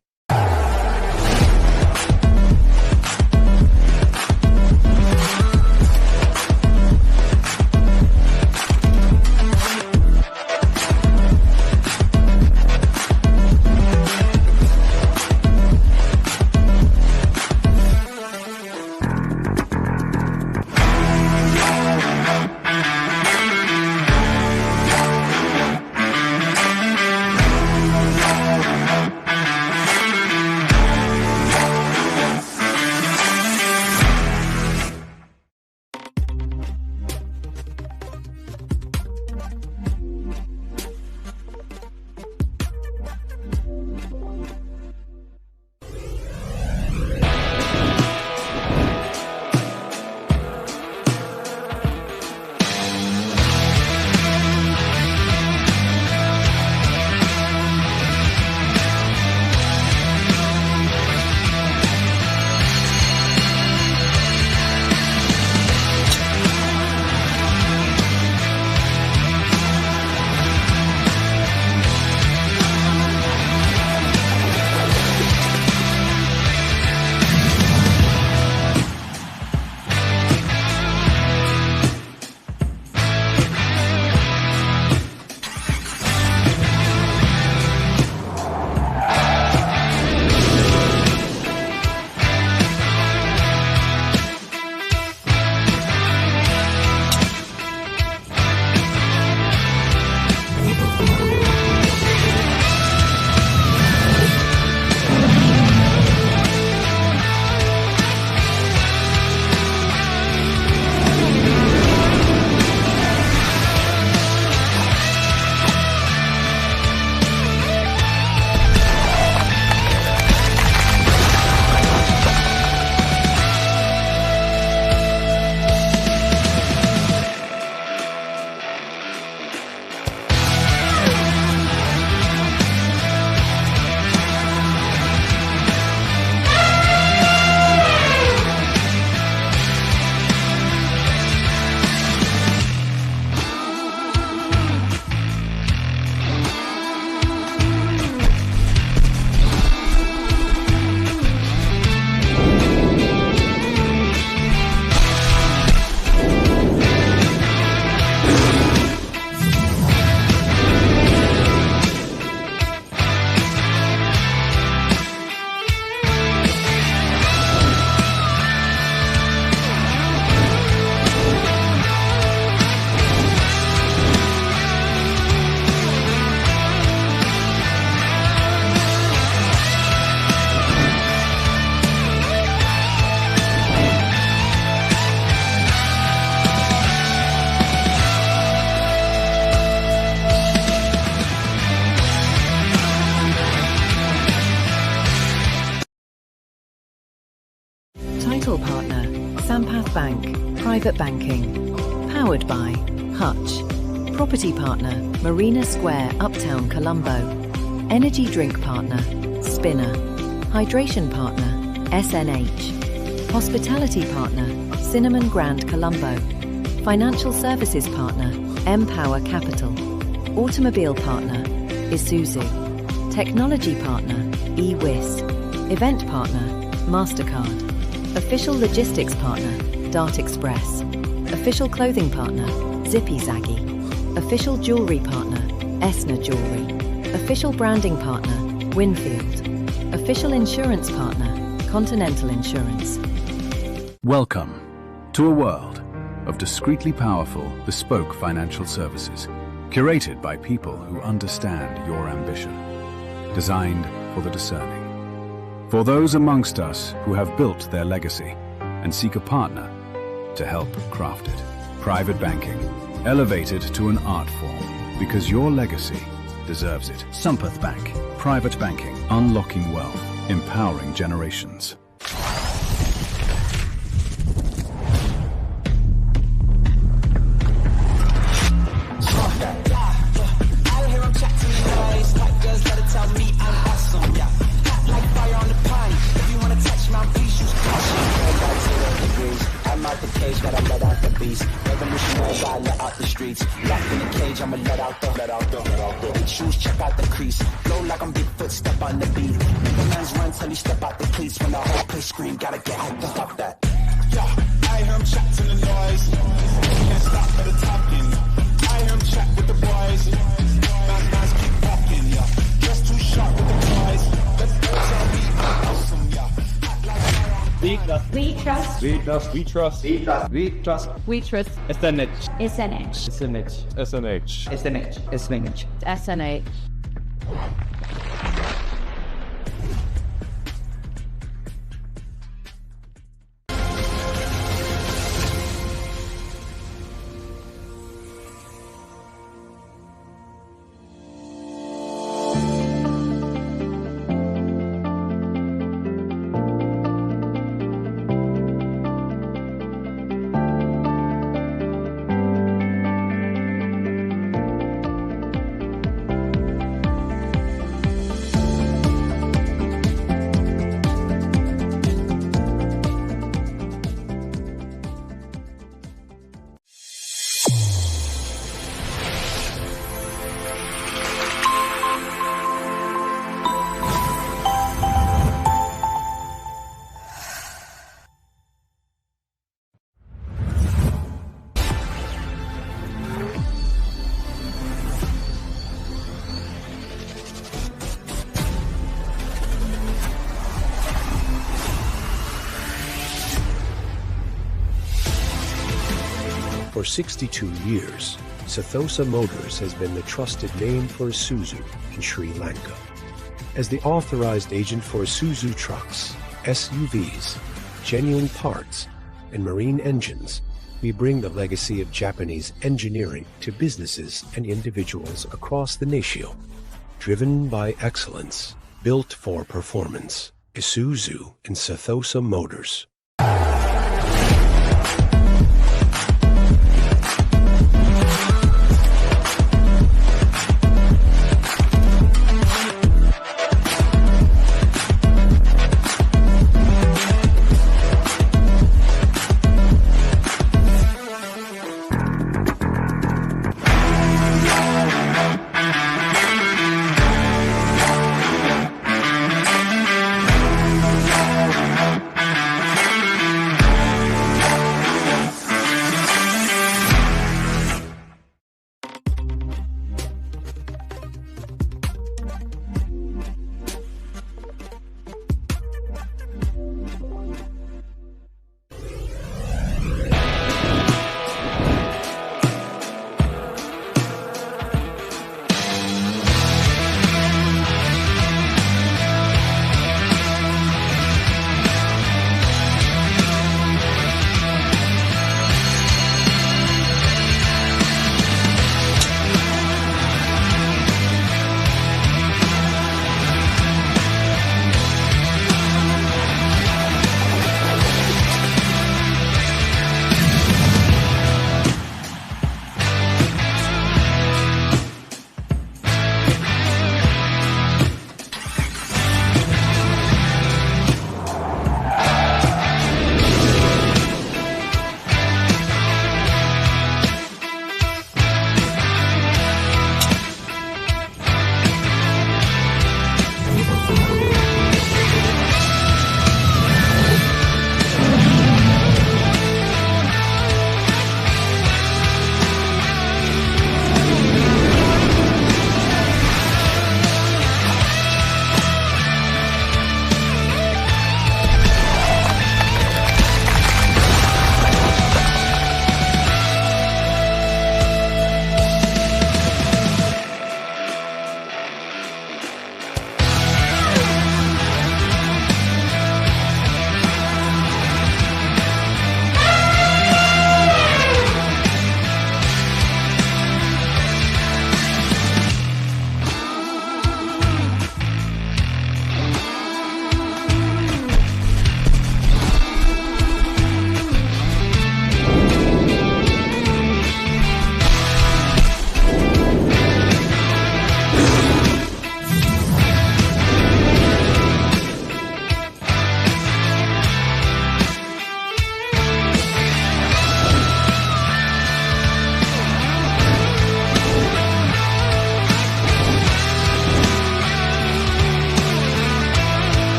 Title partner, Sampath Bank, Private Banking. Powered by Hutch. Property partner, Marina Square, Uptown, Colombo. Energy drink partner, Spinner. Hydration partner, SNH. Hospitality partner, Cinnamon Grand, Colombo. Financial services partner, Empower Capital. Automobile partner, Isuzu. Technology partner, eWIS. Event partner, MasterCard. Official logistics partner, Dart Express. Official clothing partner, Zippy Zaggy. Official jewelry partner, Esna Jewelry. Official branding partner, Winfield. Official insurance partner, Continental Insurance. Welcome to a world of discreetly powerful, bespoke financial services, curated by people who understand your ambition, designed for the discerning. For those amongst us who have built their legacy and seek a partner to help craft it. Private banking, elevated to an art form, because your legacy deserves it. Sampath Bank, private banking, unlocking wealth, empowering generations. crease. Flow like I'm Bigfoot, step on the beat. Nigga man's run till he step out the cleats. When the whole place scream, gotta get hyped to fuck that. Yeah, I hear him chat to the noise. Can't stop for the talking. I hear him chat with the boys. Man's keep walking, yeah. Just too sharp with the boys. Let's go tell me I'm awesome, yeah. We trust. We trust. We trust. We trust. We trust. We trust. We trust. SNH. SNH. SNH. SNH. SNH. SNH. SNH. For 62 years, Ceylon Motors has been the trusted name for Isuzu in Sri Lanka. As the authorized agent for Isuzu trucks, SUVs, genuine parts, and marine engines, we bring the legacy of Japanese engineering to businesses and individuals across the nation. Driven by excellence, built for performance. Isuzu and Ceylon Motors.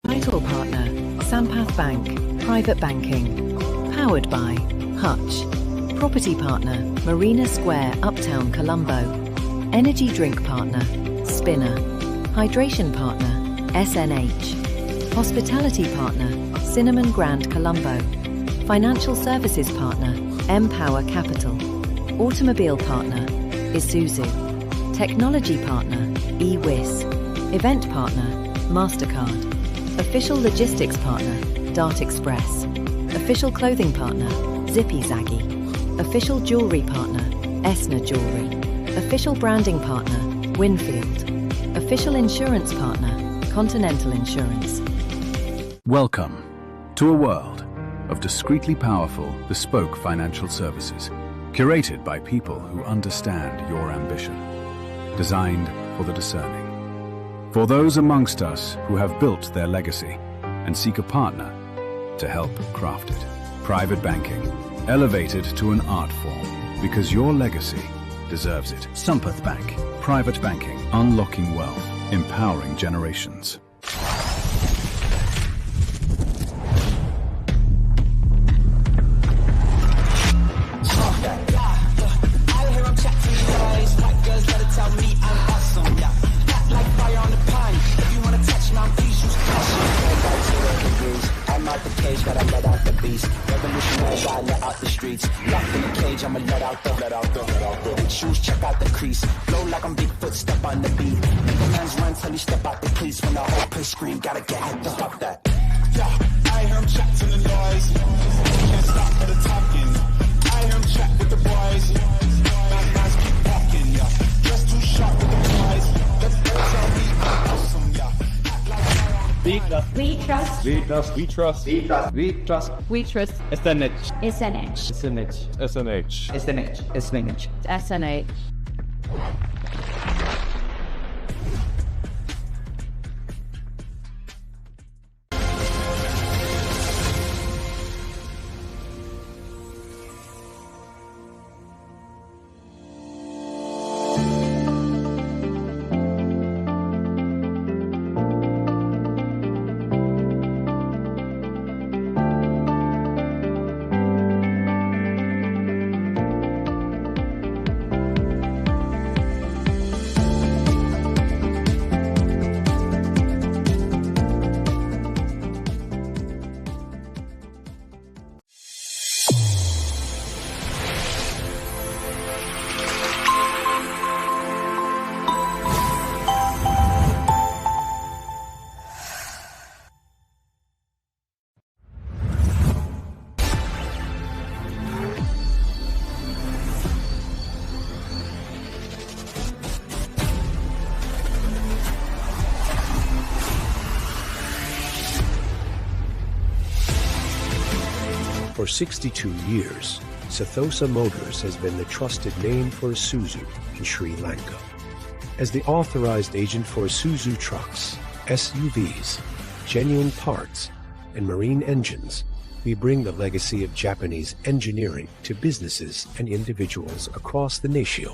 Title partner, Sampath Bank, private banking. Powered by Hutch. Property partner, Marina Square, Uptown, Colombo. Energy drink partner, Spinner. Hydration partner, SNH. Hospitality partner, Cinnamon Grand, Colombo. Financial services partner, Empower Capital. Automobile partner, Isuzu. Technology partner, eWIS. Event partner, MasterCard. Official logistics partner, Dart Express. Official clothing partner, Zippy Zaggy. Official jewelry partner, Esna Jewelry. Official branding partner, Winfield. Official insurance partner, Continental Insurance. Welcome to a world of discreetly powerful, bespoke financial services, curated by people who understand your ambition, designed for the discerning. For those amongst us who have built their legacy and seek a partner to help craft it. Private banking, elevated to an art form because your legacy deserves it. Sampath Bank, private banking, unlocking wealth, empowering generations. Gotta let out the beast. Revolutionary, gotta let out the streets. Locked in a cage, I'ma let out the shoes, check out the crease. Blow like I'm Bigfoot, step on the beat. Make a man's run till he step out the crease. When the whole place scream, gotta get hyped to stop that. Yeah, I hear him chatting the noise. Can't stop for the talking. I hear him chat with the boys. Man's keep walking, yeah. Just too sharp with the prize. Let's tell me I'm awesome, yeah. We trust. We trust. We trust. We trust. We trust. We trust. We trust. SNH. SNH. SNH. SNH. SNH. SNH. SNH. For 62 years, Ceylon Motors has been the trusted name for Isuzu in Sri Lanka. As the authorized agent for Isuzu trucks, SUVs, genuine parts, and marine engines, we bring the legacy of Japanese engineering to businesses and individuals across the nation.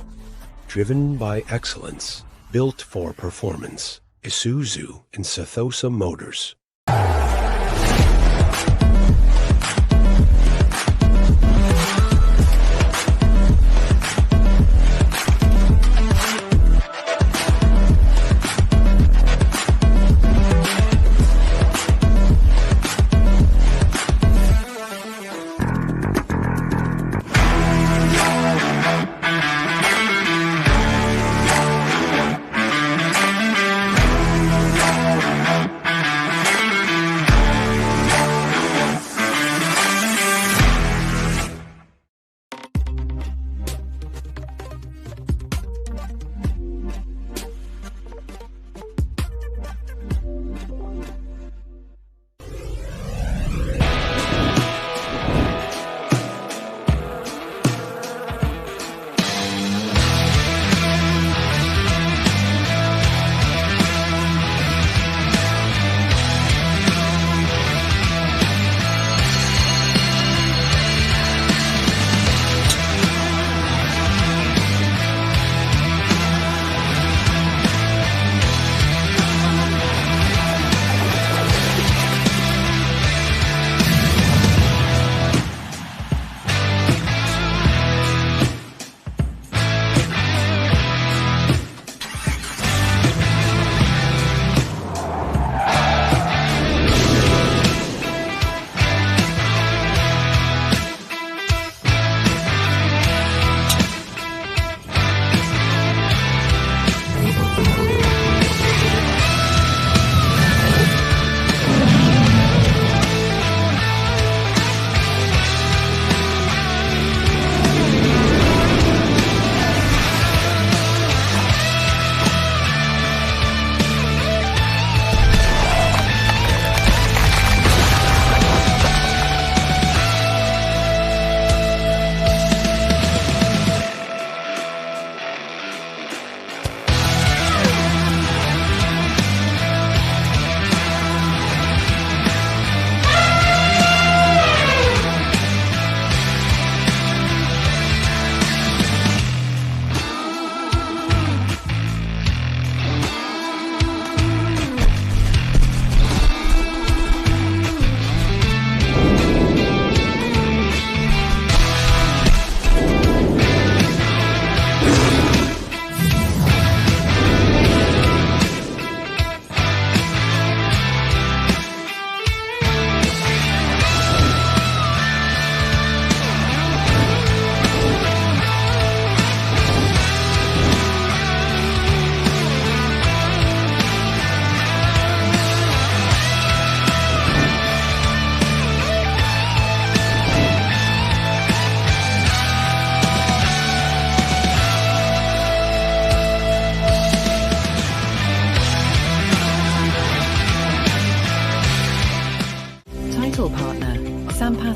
Driven by excellence, built for performance. Isuzu and Ceylon Motors.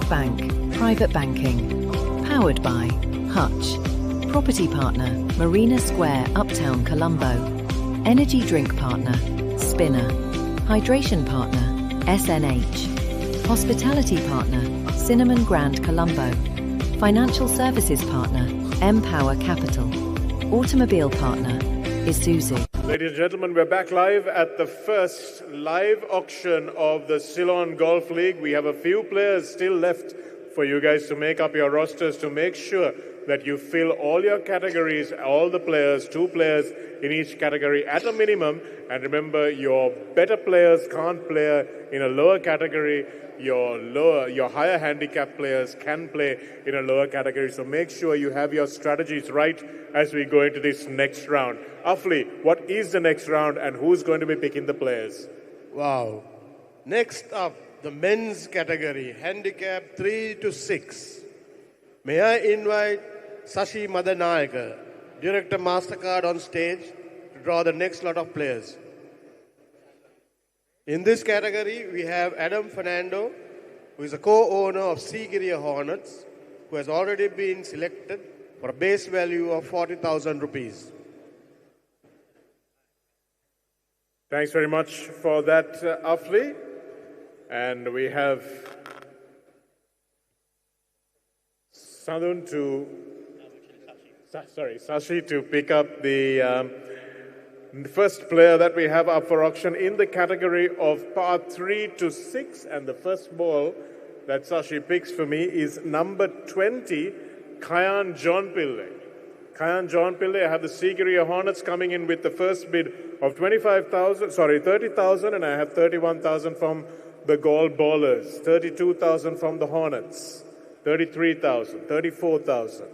Bank, Private Banking. Powered by Hutch. Property partner, Marina Square, Uptown, Colombo. Energy drink partner, Spinner. Hydration partner, SNH. Hospitality partner, Cinnamon Grand, Colombo. Financial services partner, Empower Capital. Automobile partner, Isuzu. Ladies and gentlemen, we're back live at the first live auction of the Ceylon Golf League. We have a few players still left for you guys to make up your rosters to make sure that you fill all your categories, all the players, 2 players in each category at a minimum. And remember, your better players can't play in a lower category. Your higher handicap players can play in a lower category. So make sure you have your strategies right as we go into this next round. Afli, what is the next round and who's going to be picking the players? Wow. Next up, the men's category, handicap 3 to 6. May I invite Sashi Madanayaka, Director MasterCard, on stage to draw the next lot of players. In this category, we have Adam Fernando, who is a co-owner of Sigiriya Hornets, who has already been selected for a base value of 40,000 rupees. Thanks very much for that, Afli. And we have Sashi to pick up the first player that we have up for auction in the category of par 3 to 6. And the first ball that Sashi picks for me is number 20, Kayan John Pillai. Kayan John Pillai, I have the Sigiriya Hornets coming in with the first bid of 30,000, and I have 31,000 from the Gall Ballers, 32,000 from the Hornets, 33,000, 34,000,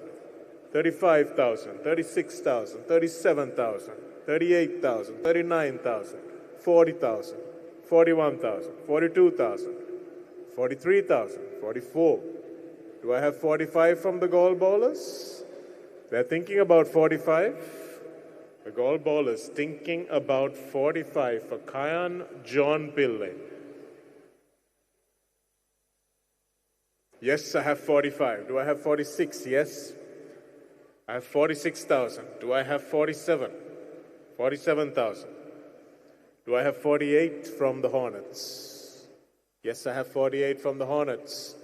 35,000, 36,000, 37,000, 38,000, 39,000, 40,000, 41,000, 42,000, 43,000, 44. Do I have 45 from the Gall Ballers? They're thinking about 45. The Gall Ballers thinking about 45 for Kayan John Pillai. Yes, I have 45. Do I have 46? Yes. I have 46,000. Do I have 47? 47,000. Do I have 48 from the Hornets? Yes, I have 48 from the Hornets.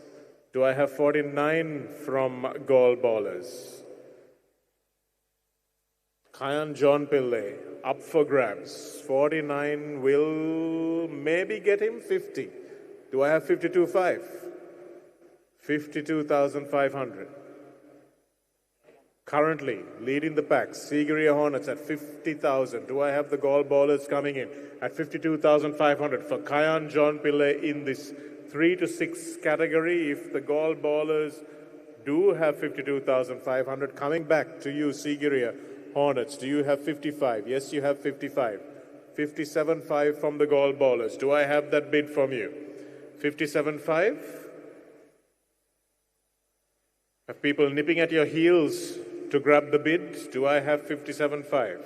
Do I have 49 from Gall Ballers? Kayan John Pillai, up for grabs. 49 will maybe get him 50. Do I have 52.5? 52,500. Currently leading the pack, Sigiriya Hornets at 50,000. Do I have the Gall Ballers coming in at 52,500 for Kayan John Pillai in this 3 to 6 category? If the Gall Ballers do have 52,500, coming back to you, Sigiriya Hornets, do you have 55? Yes, you have 55. 57.5 from the Gall Ballers. Do I have that bid from you? 57.5? Have people nipping at your heels to grab the bid? Do I have 57.5?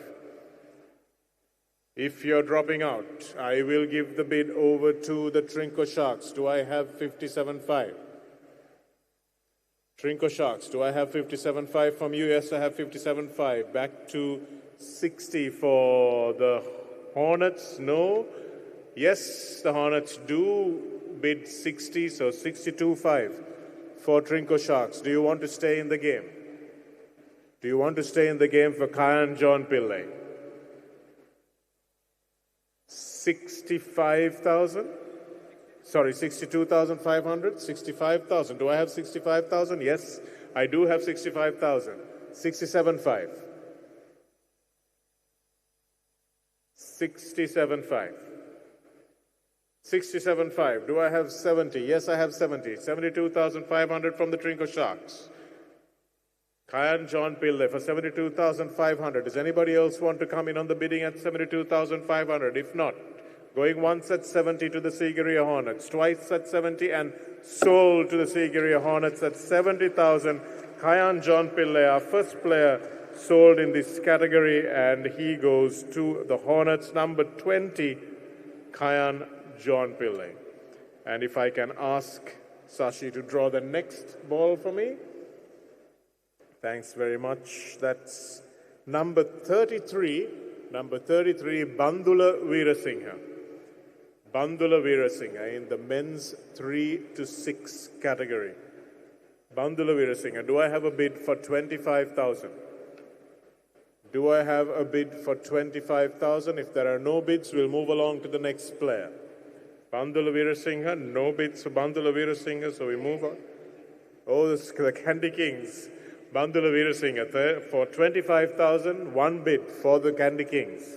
If you're dropping out, I will give the bid over to the Trinco Sharks. Do I have 57.5? Trinco Sharks, do I have 57.5 from you? Yes, I have 57.5. Back to 60 for the Hornets. No. Yes, the Hornets do bid 60, so 62.5 for Trinco Sharks. Do you want to stay in the game? Do you want to stay in the game for Kayan John Pillai? 65,000? Sorry, 62,500? 65,000. Do I have 65,000? Yes, I do have 65,000. 67.5. 67.5. 67.5. Do I have 70? Yes, I have 70. 72,500 from the Trinco Sharks. Kayan John Pillai for 72,500. Does anybody else want to come in on the bidding at 72,500? If not, going once at 70 to the Sigiriya Hornets, twice at 70 and sold to the Sigiriya Hornets at 70,000. Kayan John Pillai, our first player, sold in this category, and he goes to the Hornets, number 20, Kayan John Pillai. And if I can ask Sashi to draw the next ball for me. Thanks very much. That's number 33, Bandula Veerasinghe. Bandula Veerasinghe in the men's 3 to 6 category. Bandula Veerasinghe. Do I have a bid for 25,000? Do I have a bid for 25,000? If there are no bids, we'll move along to the next player. Bandula Veerasinghe, no bids for Bandula Veerasinghe, so we move on. Oh, this is the Candy Kings. Bandula Veerasinghe for 25,000, one bid for the Candy Kings.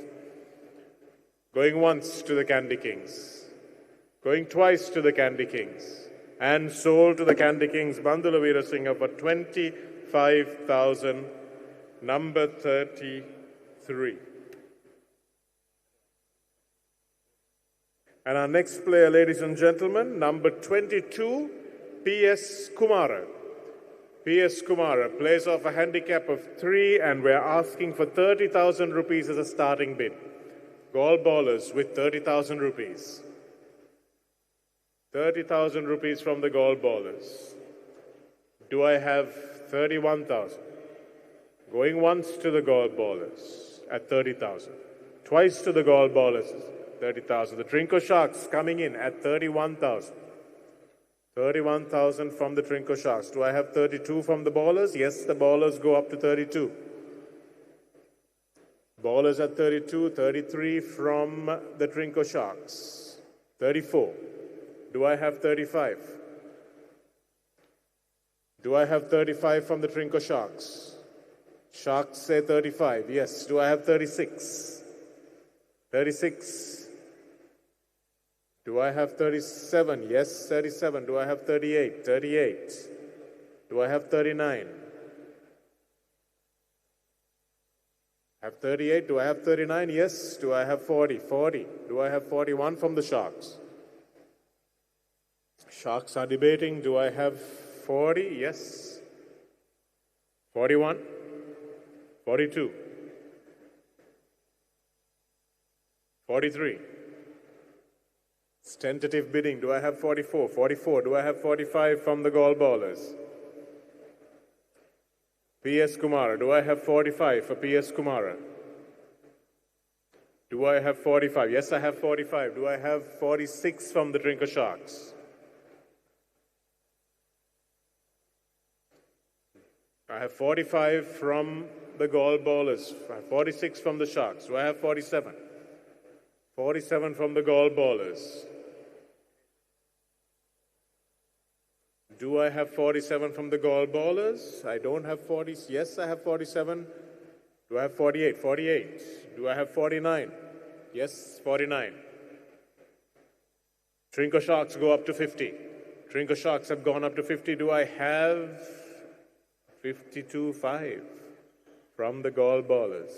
Going once to the Candy Kings. Going twice to the Candy Kings. And sold to the Candy Kings, Bandula Veerasinghe for 25,000, number 33. And our next player, ladies and gentlemen, number 22, P.S. Kumara. P.S. Kumara plays off a handicap of 3, and we're asking for 30,000 rupees as a starting bid. Gall ballers with 30,000 rupees. 30,000 rupees from the gall ballers. Do I have 31,000? Going once to the gall ballers at 30,000. Twice to the gall ballers, 30,000. The Trinco Sharks coming in at 31,000. 31,000 from the Trinco Sharks. Do I have 32 from the ballers? Yes, the ballers go up to 32. Ballers at 32, 33 from the Trinco Sharks. 34. Do I have 35? Do I have 35 from the Trinco Sharks? Sharks say 35. Yes. Do I have 36? 36. Do I have 37? Yes, 37. Do I have 38? 38. Do I have 39? I have 38. Do I have 39? Yes. Do I have 40? 40. Do I have 41 from the Sharks? Sharks are debating. Do I have 40? Yes. 41? 42? 43? It's tentative bidding. Do I have 44? 44. Do I have 45 from the gall ballers? P.S. Kumara. Do I have 45 for P.S. Kumara? Do I have 45? Yes, I have 45. Do I have 46 from the Trinco Sharks? I have 45 from the gall ballers. I have 46 from the Sharks. Do I have 47? 47 from the gall ballers. Do I have 47 from the gall ballers? I don't have 40. Yes, I have 47. Do I have 48? 48. Do I have 49? Yes, 49. Trinco Sharks go up to 50. Trinco Sharks have gone up to 50. Do I have 52.5 from the gall ballers?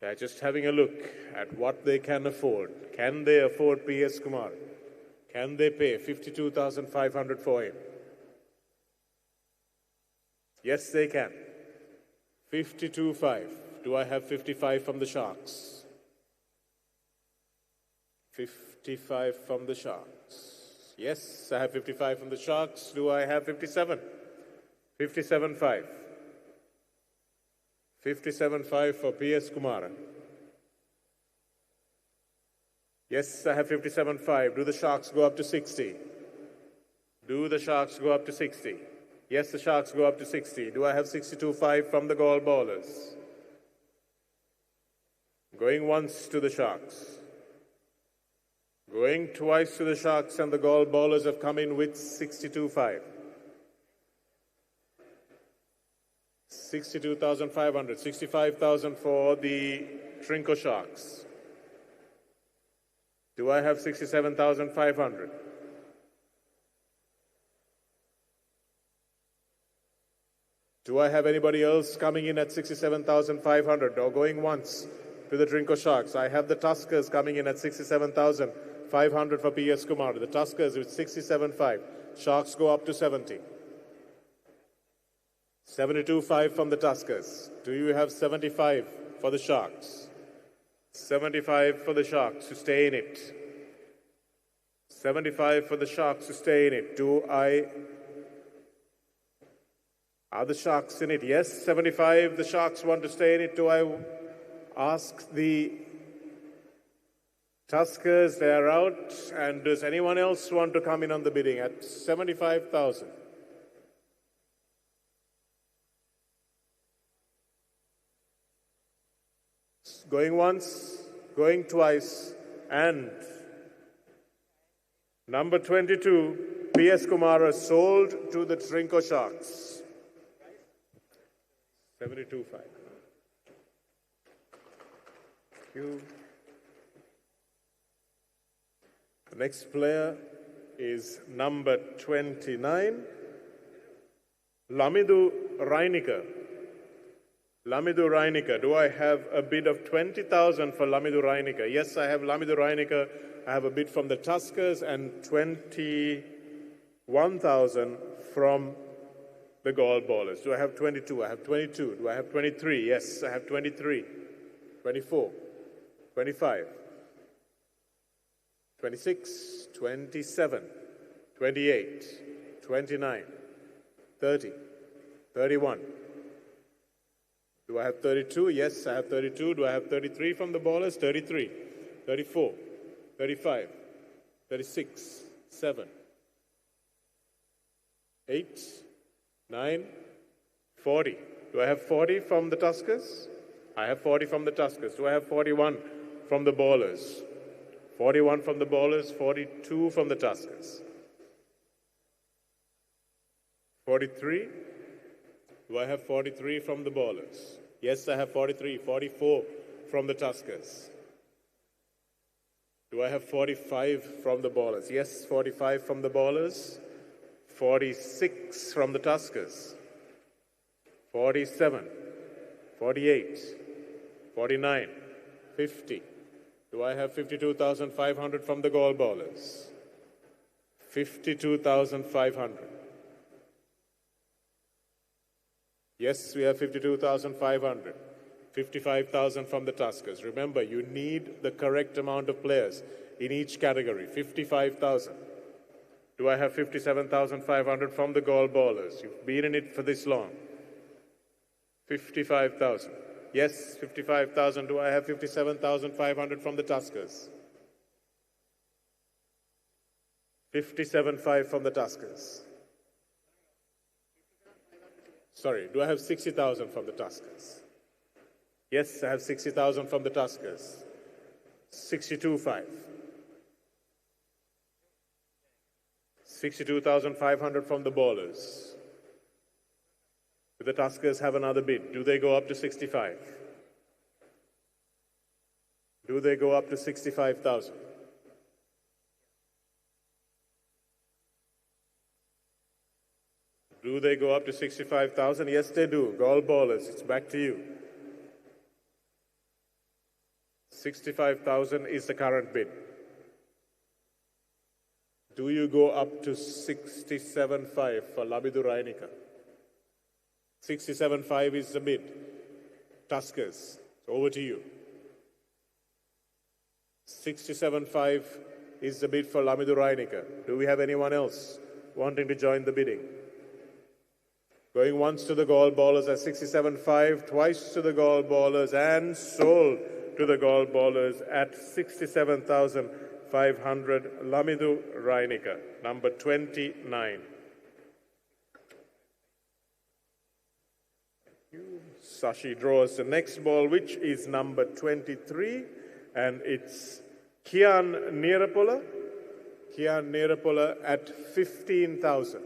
They're just having a look at what they can afford. Can they afford P.S. Kumar? Can they pay 52,500 for him? Yes, they can. 52.5. Do I have 55 from the Sharks? 55 from the Sharks. Yes, I have 55 from the Sharks. Do I have 57? 57.5. 57.5 for P.S. Kumara. Yes, I have 57.5. Do the Sharks go up to 60? Do the Sharks go up to 60? Yes, the Sharks go up to 60. Do I have 62.5 from the gall ballers? Going once to the Sharks. Going twice to the Sharks, and the gall ballers have come in with 62.5. 62,500. 65,000 for the Trinco Sharks. Do I have 67,500? Do I have anybody else coming in at 67,500 or going once to the Trinco Sharks? I have the Tuskers coming in at 67,500 for P.S. Kumar. The Tuskers with 67.5. Sharks go up to 70. 72.5 from the Tuskers. Do you have 75 for the Sharks? 75 for the Sharks to stay in it. 75 for the Sharks to stay in it. Are the Sharks in it? Yes, 75. The Sharks want to stay in it. Do I ask the Tuskers? They are out. And does anyone else want to come in on the bidding at 75,000? Going once, going twice, and number 22, P.S. Kumara, sold to the Trinco Sharks. 72.5. Thank you. The next player is number 29, Lamidu Reinika. Lamidu Reinika. Do I have a bid of 20,000 for Lamidu Reinika? Yes, I have Lamidu Reinika. I have a bid from the Tuskers and 21,000 from the Gall Ballers. Do I have 22? I have 22. Do I have 23? Yes, I have 23. 24. 25. 26. 27. 28. 29. 30. 31. Do I have 32? Yes, I have 32. Do I have 33 from the Ballers? 33. 34. 35. 36. 7. 8. 9, 40. Do I have 40 from the Tuskers? I have 40 from the Tuskers. Do I have 41 from the Ballers? 41 from the Ballers, 42 from the Tuskers. 43. Do I have 43 from the Ballers? Yes, I have 43. 44 from the Tuskers. Do I have 45 from the Ballers? Yes, 45 from the Ballers. 46 from the Tuskers, 47, 48, 49, 50. Do I have 52,500 from the Gall Ballers? 52,500. Yes, we have 52,500. 55,000 from the Tuskers. Remember, you need the correct amount of players in each category. 55,000. Do I have 57,500 from the Gall Ballers? You've been in it for this long. 55,000. Yes, 55,000. Do I have 57,500 from the Tuskers? 57.5 from the Tuskers. Sorry, do I have 60,000 from the Tuskers? Yes, I have 60,000 from the Tuskers. 62.5. 62,500 from the Ballers. Do the Tuskers have another bid? Do they go up to 65? Do they go up to 65,000? Do they go up to 65,000? Yes, they do. Gall Ballers, it's back to you. 65,000 is the current bid. Do you go up to 67.5 for Lamidu Reinika? 67.5 is the bid. Tuskers, over to you. 67.5 is the bid for Lamidu Reinika. Do we have anyone else wanting to join the bidding? Going once to the Gall Ballers at 67.5, twice to the Gall Ballers, and sold to the Gall Ballers at 67,500. Lamidu Reinika, number 29. Sashi draws the next ball, which is number 23, and it's Kian Nirapola. Kian Nirapola at 15,000.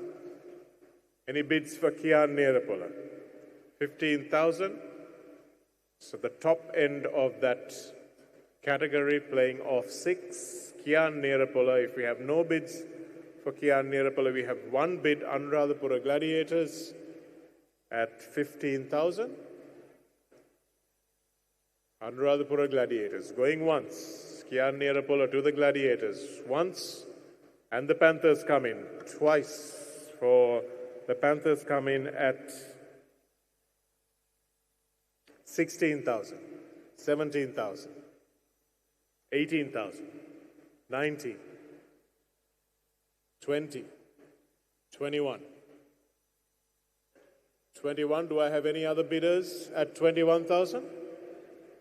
Any bids for Kian Nirapola? 15,000. So the top end of that category, playing off 6. Kian Nirapola. If we have no bids for Kian Nirapola, we have one bid, Anuradhapura Gladiators at 15,000. Anuradhapura Gladiators going once. Kian Nirapola to the Gladiators once, and the Panthers come in twice. For the Panthers come in at 16,000, 17,000, 18,000, 19, 20, 21. 21, do I have any other bidders at 21,000?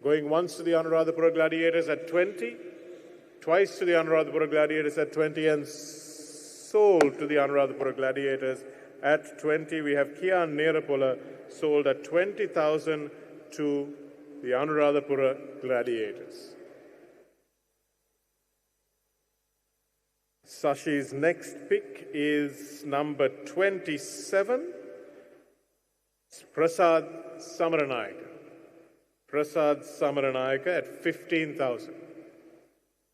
Going once to the Anuradhapura Gladiators at 20, twice to the Anuradhapura Gladiators at 20, and sold to the Anuradhapura Gladiators at 20. We have Kian Nerapola sold at 20,000 to the Anuradhapura Gladiators. Sashi's next pick is number 27, Prasad Samaranayaka. Prasad Samaranayaka at 15,000.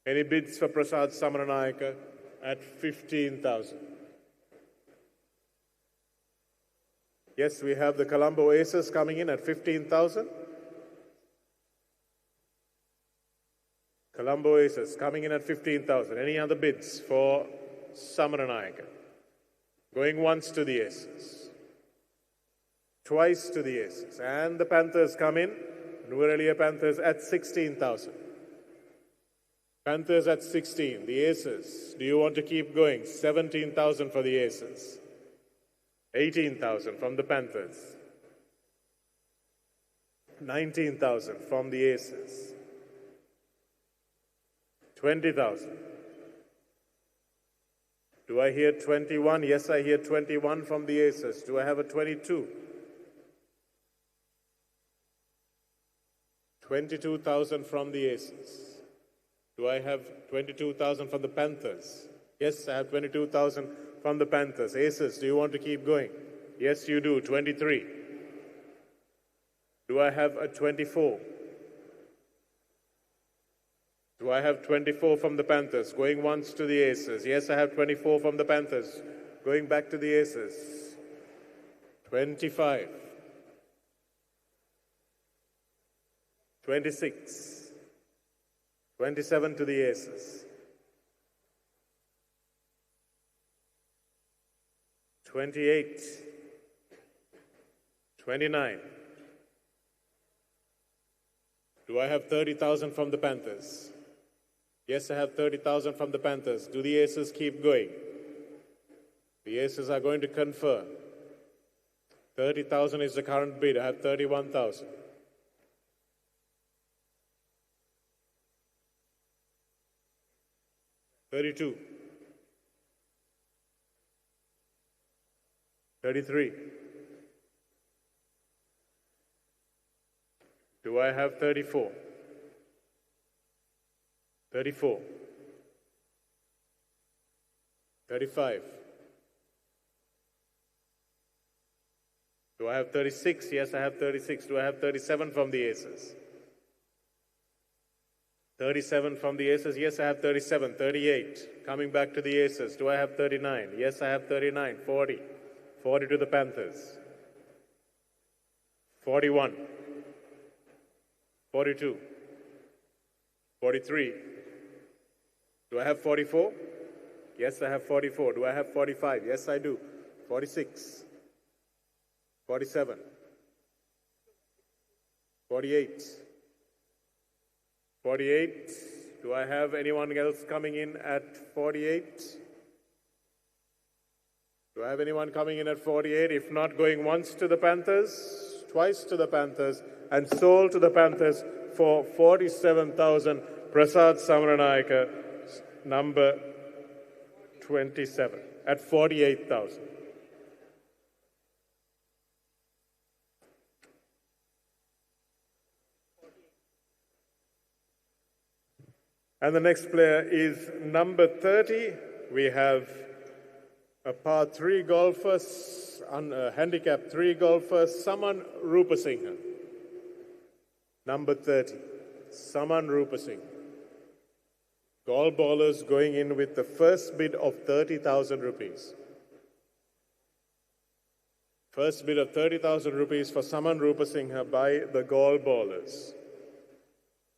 Any bids for Prasad Samaranayaka at 15,000? Yes, we have the Colombo Aces coming in at 15,000. Colombo Aces coming in at 15,000. Any other bids for Samaranayaka? Going once to the Aces. Twice to the Aces. And the Panthers come in. Nuvarelia Panthers at 16,000. Panthers at 16. The Aces. Do you want to keep going? 17,000 for the Aces. 18,000 from the Panthers. 19,000 from the Aces. 20,000. Do I hear 21? Yes, I hear 21 from the Aces. Do I have a 22? 22,000 from the Aces. Do I have 22,000 from the Panthers? Yes, I have 22,000 from the Panthers. Aces, do you want to keep going? Yes, you do. 23. Do I have a 24? Do I have 24 from the Panthers? Going once to the Aces. Yes, I have 24 from the Panthers. Going back to the Aces. 25. 26. 27 to the Aces. 28. 29. Do I have 30,000 from the Panthers? Yes, I have 30,000 from the Panthers. Do the Aces keep going? The Aces are going to confer. 30,000 is the current bid. I have 31,000. 32. 33. Do I have 34? 34. 35. Do I have 36? Yes, I have 36. Do I have 37 from the Aces? 37 from the Aces. Yes, I have 37. 38. Coming back to the Aces. Do I have 39? Yes, I have 39. 40. 40 to the Panthers. 41. 42. 43. Do I have 44? Yes, I have 44. Do I have 45? Yes, I do. 46. 47. 48. 48. Do I have anyone else coming in at 48? Do I have anyone coming in at 48? If not, going once to the Panthers, twice to the Panthers, and sold to the Panthers for 47,000. Prasad Samaranayaka, number 27, at 48,000. And the next player is number 30. We have a par 3 golfer, handicap 3 golfer, Saman Rupasinghe. Number 30, Saman Rupasinghe. Gall ballers going in with the first bid of 30,000 rupees. First bid of 30,000 rupees for Saman Rupasinghe by the Gall ballers.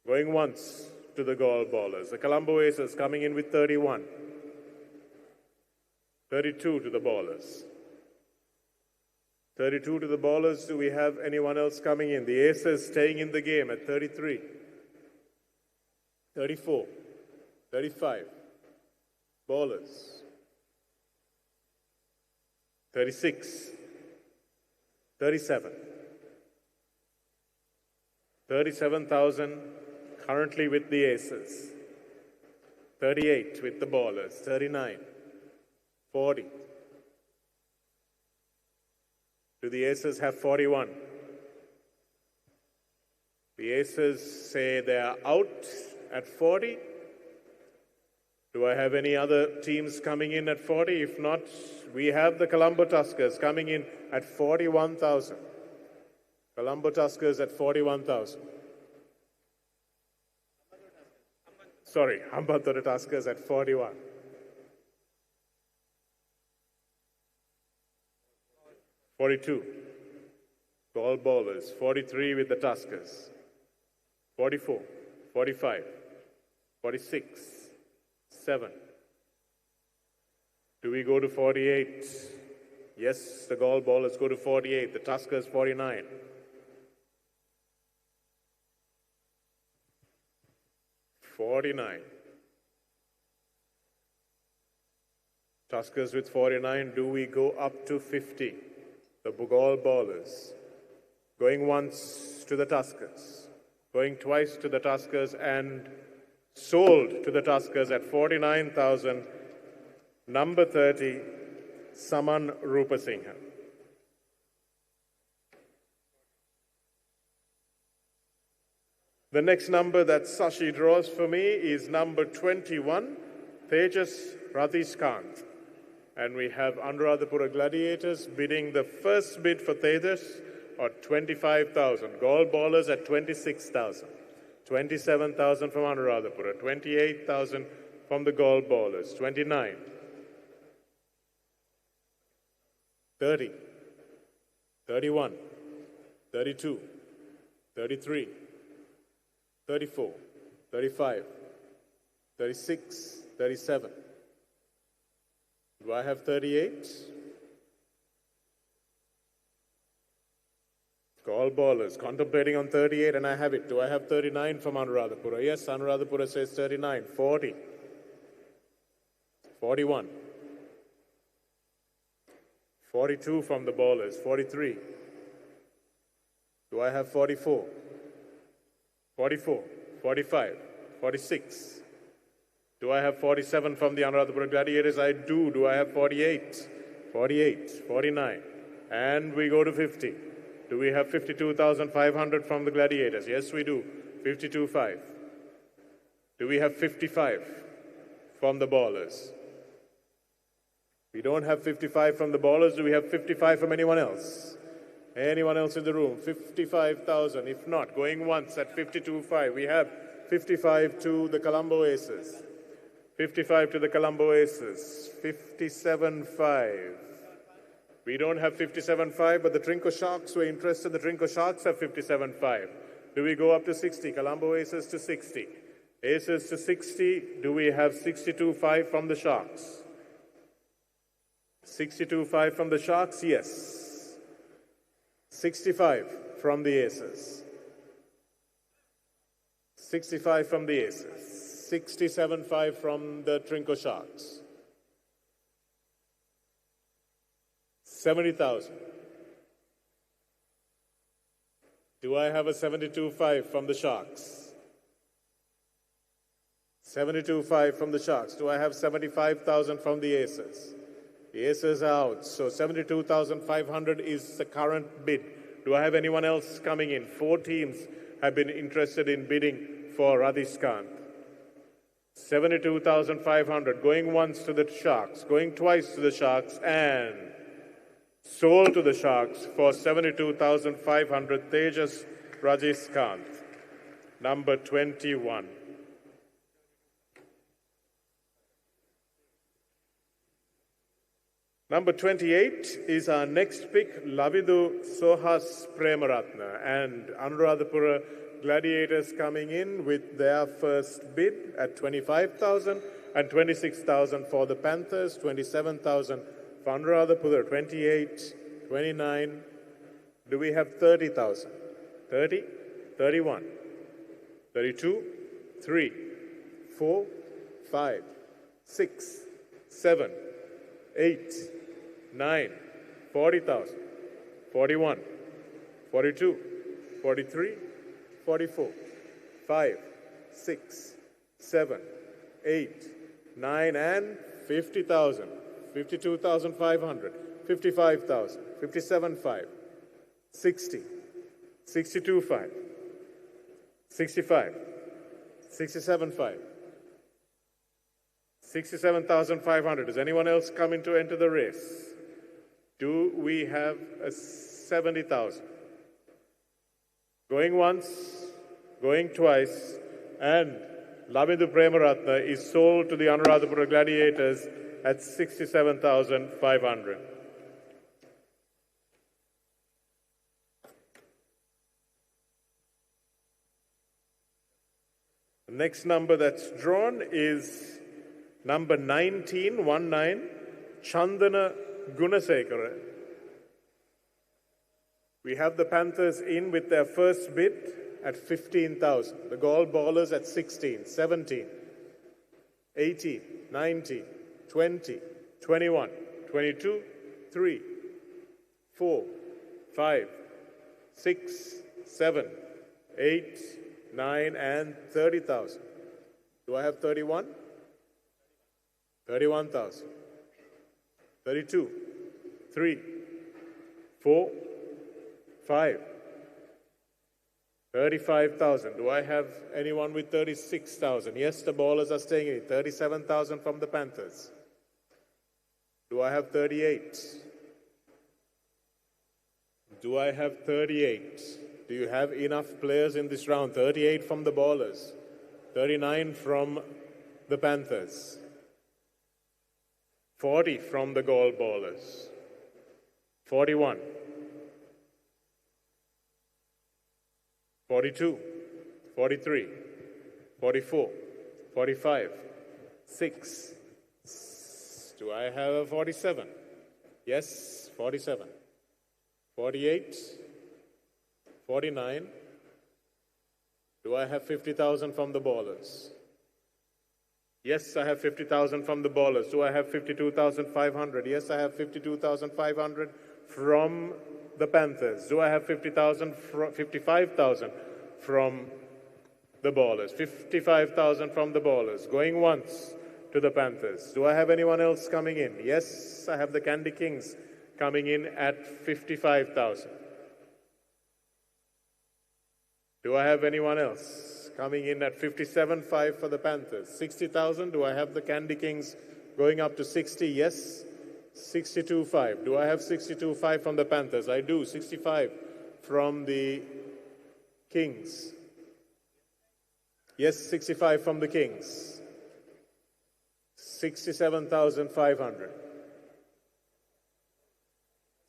Going once to the Gall ballers. The Colombo Aces coming in with 31. 32 to the ballers. 32 to the ballers. Do we have anyone else coming in? The Aces staying in the game at 33. 34. 35. Ballers. 36, 37. 37,000 currently with the aces. 38 with the ballers. 39, 40. Do the aces have 41? The aces say they are out at 40. Do I have any other teams coming in at 40? If not, we have the Colombo Tuskers coming in at 41,000. Colombo Tuskers at 41,000. Sorry, Hambantota Tuskers at 41. $42. Ball bowlers. 43 with the Tuskers. 44, 45, 46, 7. Do we go to 48? Yes, the Gall bowlers go to 48. The Tuskers 49. Tuskers with 49. Do we go up to 50? The Gall bowlers going once to the Tuskers, going twice to the Tuskers, and sold to the Tuskers at 49,000. Number 30, Saman Rupasinghe. The next number that Sashi draws for me is number 21, Tejas Radhishkant. And we have Anuradhapura Gladiators bidding the first bid for Tejas at 25,000. Gall bowlers at 26,000. 27,000 from Anuradhapura. 28,000 from the Gall bowlers. 29. 30. 31. 32. 33. 34, 35, 36, 37. Do I have 38? Gall bowlers contemplating on 38, and I have it. Do I have 39 from Anuradhapura? Yes, Anuradhapura says 39. 40. 41. 42 from the bowlers. 43. Do I have 44? 44, 45, 46. Do I have 47 from the Anuradhapura Gladiators? I do. Do I have 48? 48, 49. And we go to 50. Do we have 52,500 from the Gladiators? Yes, we do. 52.5. Do we have 55 from the bowlers? We don't have 55 from the bowlers. Do we have 55 from anyone else? Anyone else in the room? 55,000. If not, going once at 52.5. We have 55 to the Colombo Aces. 55 to the Colombo Aces. 57.5. We don't have 57.5, but the Trinco Sharks were interested. The Trinco Sharks have 57.5. Do we go up to 60? Colombo Aces to 60. Aces to 60. Do we have 62.5 from the Sharks? 62.5 from the Sharks? Yes. 65 from the Aces. 65 from the Aces. 67.5 from the Trinco Sharks. 70,000. Do I have a 72.5 from the Sharks? 72.5 from the Sharks. Do I have 75,000 from the Aces? The Aces are out, so 72,500 is the current bid. Do I have anyone else coming in? 4 teams have been interested in bidding for Radhishkant. 72,500, going once to the Sharks, going twice to the Sharks, and sold to the Sharks for 72,500, Tejas Radhishkant, number 21. Number 28 is our next pick, Lavidu Sohas Premaratna, and Anuradhapura Gladiators coming in with their first bid at 25,000 and 26,000 for the Panthers, 27,000 for Anuradhapura, 28, 29. Do we have 30,000? 30, 31, 32, 3, 4, 5, 6, 7, 8, 9, 40,000, 41, 42, 43, 44, 5, 6, 7, 8, 9, and 50,000, 52,500, 55,000, 57,500, 60, 62,500, 65, 67,500, 67,500. Is anyone else coming to enter the race? Do we have a 70,000? Going once, going twice, and Lavindu Premaratna is sold to the Anuradhapura Gladiators at 67,500. The next number that's drawn is number 19, Chandana Gunasekara. We have the Panthers in with their first bid at 15,000. The Gaul ballers at 16, 17, 18, 19, 20, 21, 22, 3, 4, 5, 6, 7, 8, 9, and 30,000. Do I have 31? 31,000. 32, 3, 4, 5, 35,000. Do I have anyone with 36,000? Yes, the ballers are staying in. 37,000 from the Panthers. Do I have 38? Do I have 38? Do you have enough players in this round? 38 from the ballers. 39 from the Panthers. 40 from the Gaul ballers. 41. 42, 43, 44, 45, 6. Do I have a 47? Yes, 47. 48, 49. Do I have 50,000 from the ballers? Yes, I have 50,000 from the ballers. Do I have 52,500? Yes, I have 52,500 from the Panthers. Do I have 55,000 from the ballers? 55,000 from the ballers. Going once to the Panthers. Do I have anyone else coming in? Yes, I have the Candy Kings coming in at 55,000. Do I have anyone else coming in at 57,500 for the Panthers? 60,000. Do I have the Candy Kings going up to 60? Yes. 62,500. Do I have 62,500 from the Panthers? I do. 65 from the Kings. Yes, 65 from the Kings. 67,500.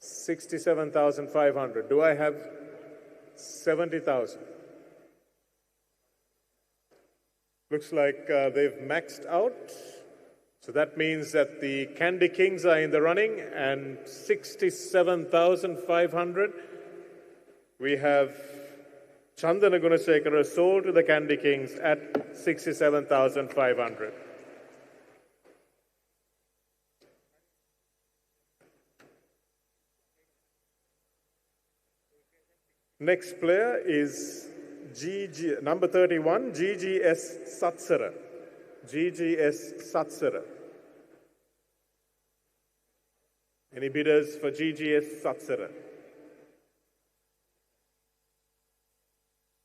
67,500. Do I have 70,000? Looks like they've maxed out. So that means that the Candy Kings are in the running, and 67,500. We have Chandana Gunasekara sold to the Candy Kings at 67,500. Next player is number 31, GGS Satsara. GGS Satsara. Any bidders for GGS Satsara?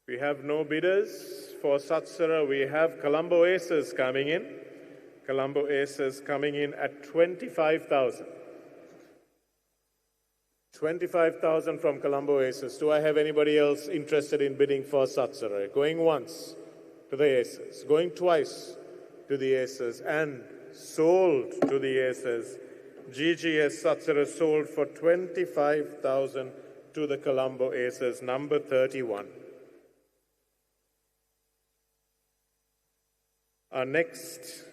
We have no bidders for Satsara. We have Colombo Aces coming in. Colombo Aces coming in at 25,000. 25,000 from Colombo Aces. Do I have anybody else interested in bidding for Satsara? Going once to the Aces, going twice to the Aces, and sold to the Aces. GGS Satsara sold for 25,000 to the Colombo Aces, number 31. Our next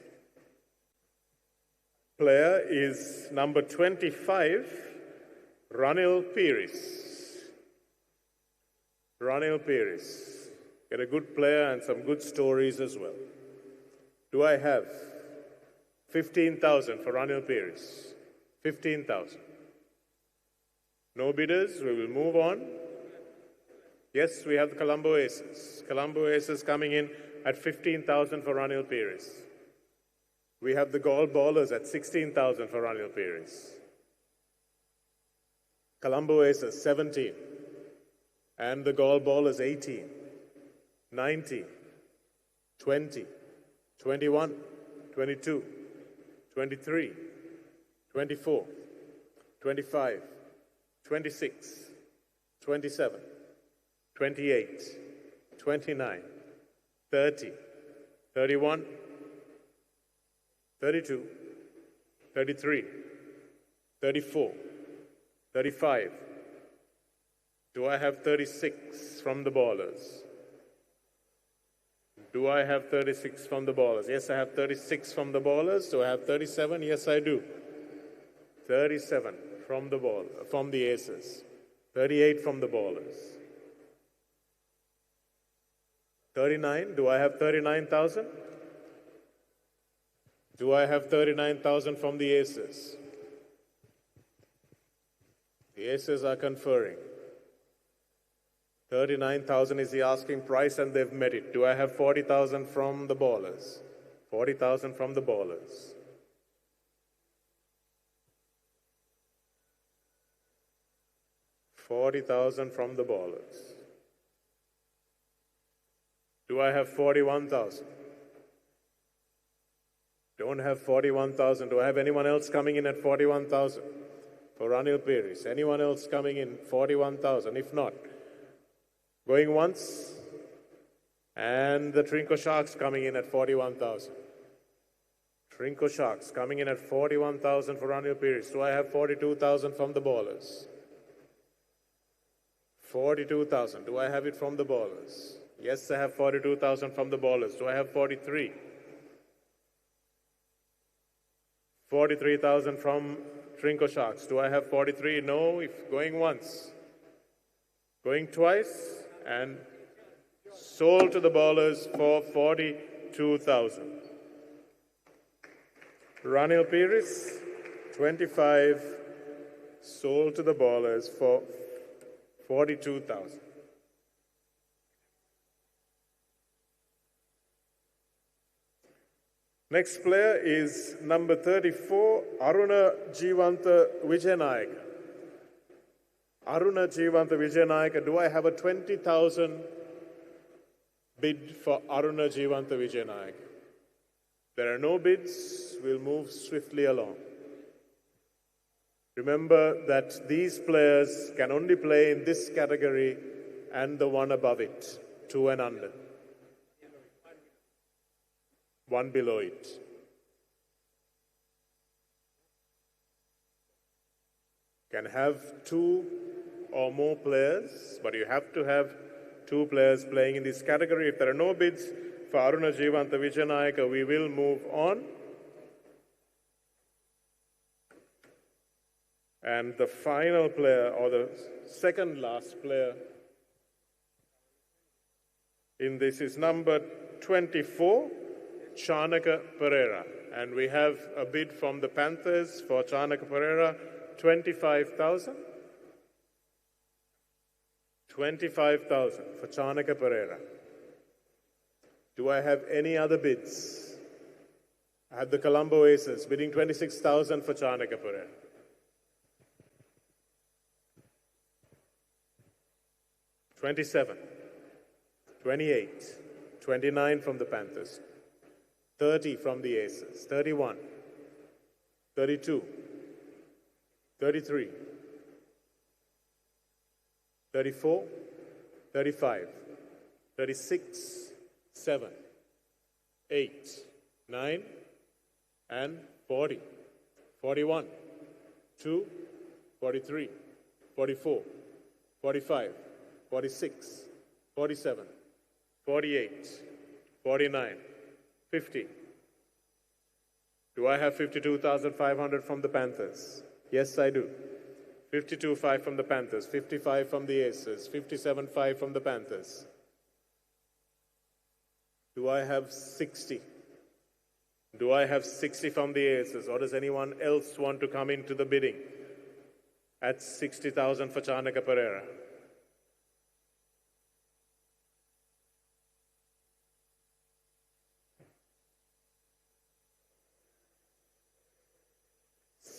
player is number 25, Ranil Piris. Ranil Piris. Get a good player and some good stories as well. Do I have 15,000 for Ranil Piris? 15,000. No bidders, we will move on. Yes, we have the Colombo Aces. Colombo Aces coming in at 15,000 for Ranil Pires. We have the Gol Ballers at 16,000 for Ranil Pires. Colombo Aces 17. And the Gol Ballers 18, 19, 20, 21, 22, 23, 24, 25, 26, 27, 28, 29, 30, 31, 32, 33, 34, 35. Do I have 36 from the ballers? Do I have 36 from the ballers? Yes, I have 36 from the ballers. Do I have 37? Yes, I do. 37 from the aces. 38 from the ballers. 39. Do I have 39,000? Do I have 39,000 from the aces? The aces are conferring. 39,000 is the asking price and they've met it. Do I have 40,000 from the ballers? 40,000 from the ballers. $40,000 from the ballers. Do I have 41,000? Don't have 41,000. Do I have anyone else coming in at 41,000? For Ranil Pires. Anyone else coming in 41,000? If not, going once, and the Trinco Sharks coming in at 41,000. Trinco Sharks coming in at 41,000 for Ranil Pires. Do I have 42,000 from the ballers? 42,000. Do I have it from the ballers? Yes, I have 42,000 from the ballers. Do I have 43? 43,000 from Trinco Sharks. Do I have 43? No. If going once, going twice, and sold to the ballers for 42,000. Ranil Pires, 25, sold to the ballers for 42,000. Next player is number 34, Aruna Jeevantha Vijayanayak. Aruna Jeevantha Vijayanayak, do I have a 20,000 bid for Aruna Jeevantha Vijayanayak? There are no bids, we'll move swiftly along. Remember that these players can only play in this category and the one above it, 2 and under. One below it. Can have 2 or more players, but you have to have 2 players playing in this category. If there are no bids for Aruna Jeevantha Vijayanayak, we will move on. And the final player, or the second last player in this is number 24, Chanaka Pereira. And we have a bid from the Panthers for Chanaka Pereira, 25,000. 25,000 for Chanaka Pereira. Do I have any other bids? I have the Colombo Aces bidding 26,000 for Chanaka Pereira. $27, $28, $29 from the Panthers, $30 from the Aces, $31, $32, $33, $34, $35, $36, $7, $8, $9, and $40, $41, $2, $43, $44, $45, $46, $47, $48, $49, $50. Do I have 52,500 from the Panthers? Yes, I do. 52.5 from the Panthers, 55 from the Aces, 57.5 from the Panthers. Do I have 60? Do I have 60 from the Aces, or does anyone else want to come into the bidding? at 60,000 for Chanaka Pereira.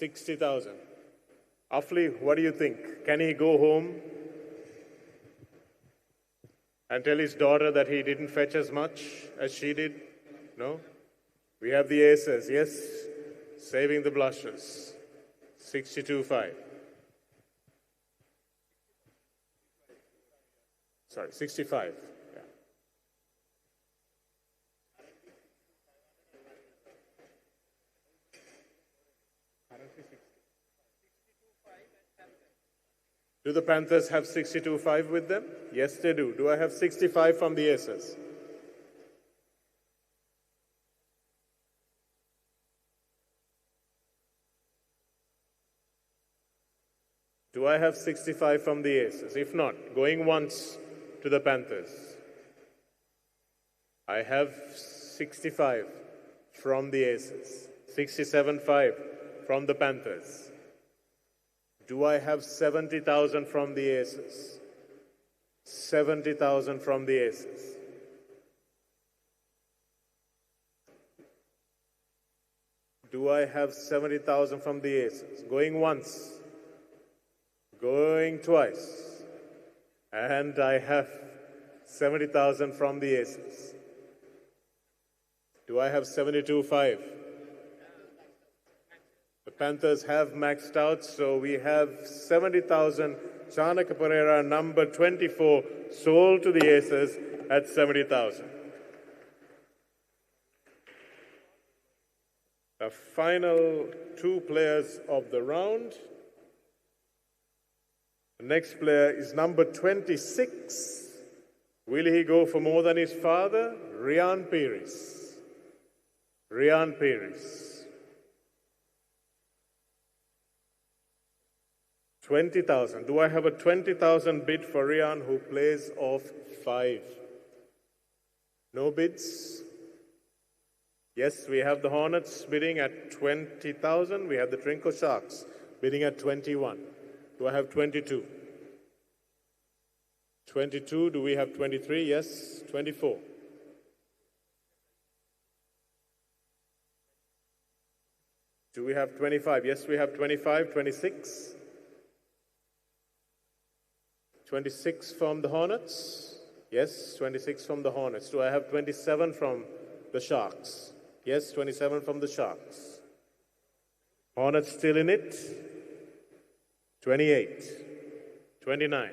$60,000. Afli, what do you think? Can he go home and tell his daughter that he didn't fetch as much as she did? No? We have the aces, yes. Saving the blushes. 62.5. Sorry, 65. Yeah. Do the Panthers have 62.5 with them? Yes, they do. Do I have 65 from the Aces? Do I have 65 from the Aces? If not, going once to the Panthers. I have 65 from the Aces. 67.5 from the Panthers. Do I have 70,000 from the Aces? 70,000 from the Aces. Do I have 70,000 from the Aces? Going once. Going twice. And I have 70,000 from the Aces. Do I have 72.5? The Panthers have maxed out, so we have 70,000. Chanaka Pereira, number 24, sold to the Aces at 70,000. The final two players of the round. The next player is number 26. Will he go for more than his father? Rian Pires. Rian Pires. 20,000. Do I have a 20,000 bid for Rian, who plays off 5? No bids? Yes, we have the Hornets bidding at 20,000. We have the Trinco Sharks bidding at 21. Do I have 22? 22. Do we have 23? Yes. 24. Do we have 25? Yes, we have 25. 26. 26 from the Hornets? Yes, 26 from the Hornets. Do I have 27 from the Sharks? Yes, 27 from the Sharks. Hornets still in it? 28. 29.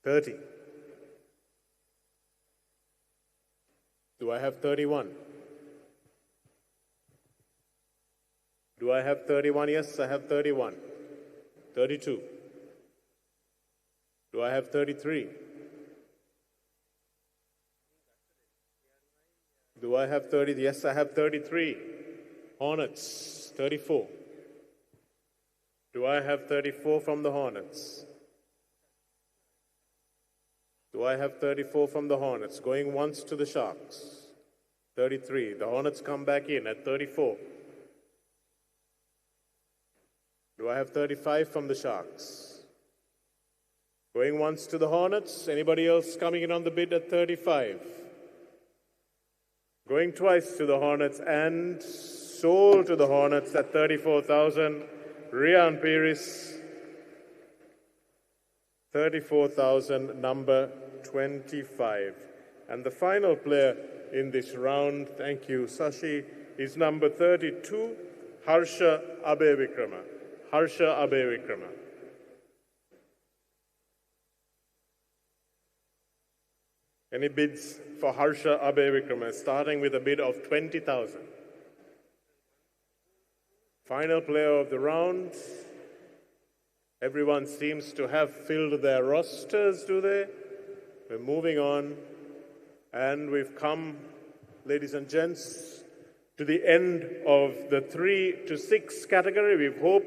30. Do I have 31? Do I have 31? Yes, I have 31. 32. Do I have 33? Do I have 30? Yes, I have 33. Hornets, 34. Do I have 34 from the Hornets? Do I have 34 from the Hornets? Going once to the Sharks. 33. The Hornets come back in at 34. Do I have 35 from the Sharks? Going once to the Hornets. Anybody else coming in on the bid at 35? Going twice to the Hornets and sold to the Hornets at 34,000. Rian Pires. 34,000, number 25. And the final player in this round, thank you, Sashi, is number 32, Harsha Abevikrama. Harsha Abevikrama. Any bids for Harsha Abevikrama, starting with a bid of 20,000. Final player of the round. Everyone seems to have filled their rosters, do they? We're moving on. And we've come, ladies and gents, to the end of the 3 to 6 category. We hope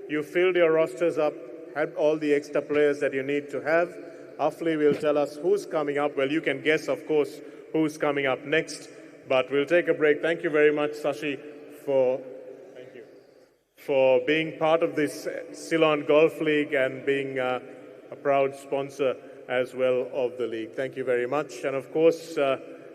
you filled your rosters up, had all the extra players that you need to have. Afli will tell us who's coming up. Well, you can guess, of course, who's coming up next, but we'll take a break. Thank you very much, Sashi, for... for being part of this Ceylon Golf League and being a proud sponsor as well of the league. Thank you very much. And of course,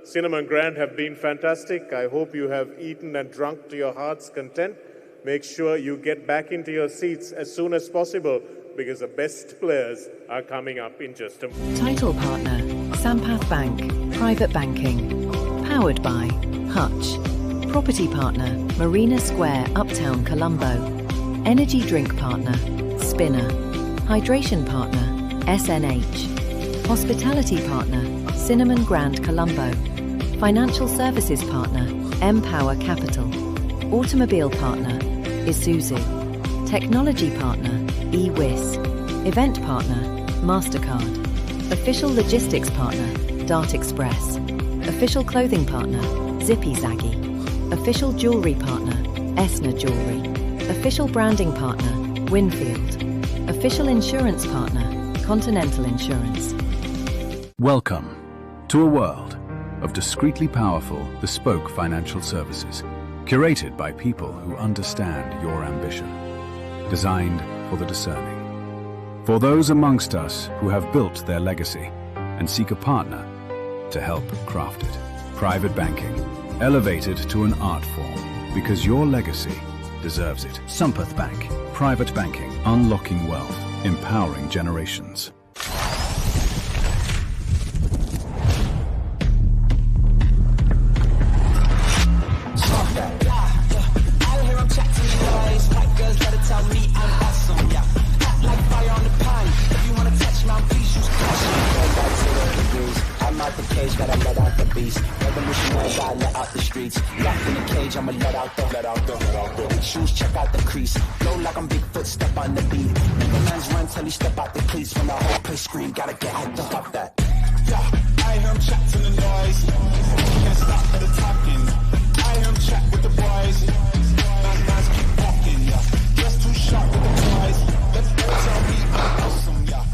Cinnamon Grand have been fantastic. I hope you have eaten and drunk to your heart's content. Make sure you get back into your seats as soon as possible because the best players are coming up in just a moment. Title partner, Sampath Bank, Private Banking. Powered by Hutch. Property partner, Marina Square, Uptown, Colombo. Energy drink partner, Spinner. Hydration partner, SNH. Hospitality partner, Cinnamon Grand, Colombo. Financial services partner, Empower Capital. Automobile partner, Isuzu. Technology partner, eWiz. Event partner, MasterCard. Official logistics partner, Dart Express. Official clothing partner, Zippy Zaggy. Official jewellery partner, Esna Jewellery. Official branding partner, Winfield. Official insurance partner, Continental Insurance. Welcome to a world of discreetly powerful, bespoke financial services, curated by people who understand your ambition, designed for the discerning. For those amongst us who have built their legacy and seek a partner to help craft it. Private banking, elevated to an art form, because your legacy deserves it. Sampath Bank, private banking, unlocking wealth, empowering generations. Gotta let out the beast. Revolutionary, gotta let out the streets. Locked in the cage, I'ma let out the shoes, check out the crease. Flow like I'm Bigfoot, step on the beat. Nigga man's run till he step out the cleats. When the whole place scream, gotta get hyped up. Fuck that. Yeah, I hear him chat to the noise. Can't stop for the talking. I hear him chat with the boys. Man's keep walking, yeah. Just too sharp with the boys. Let's go tell me I'm awesome, yeah.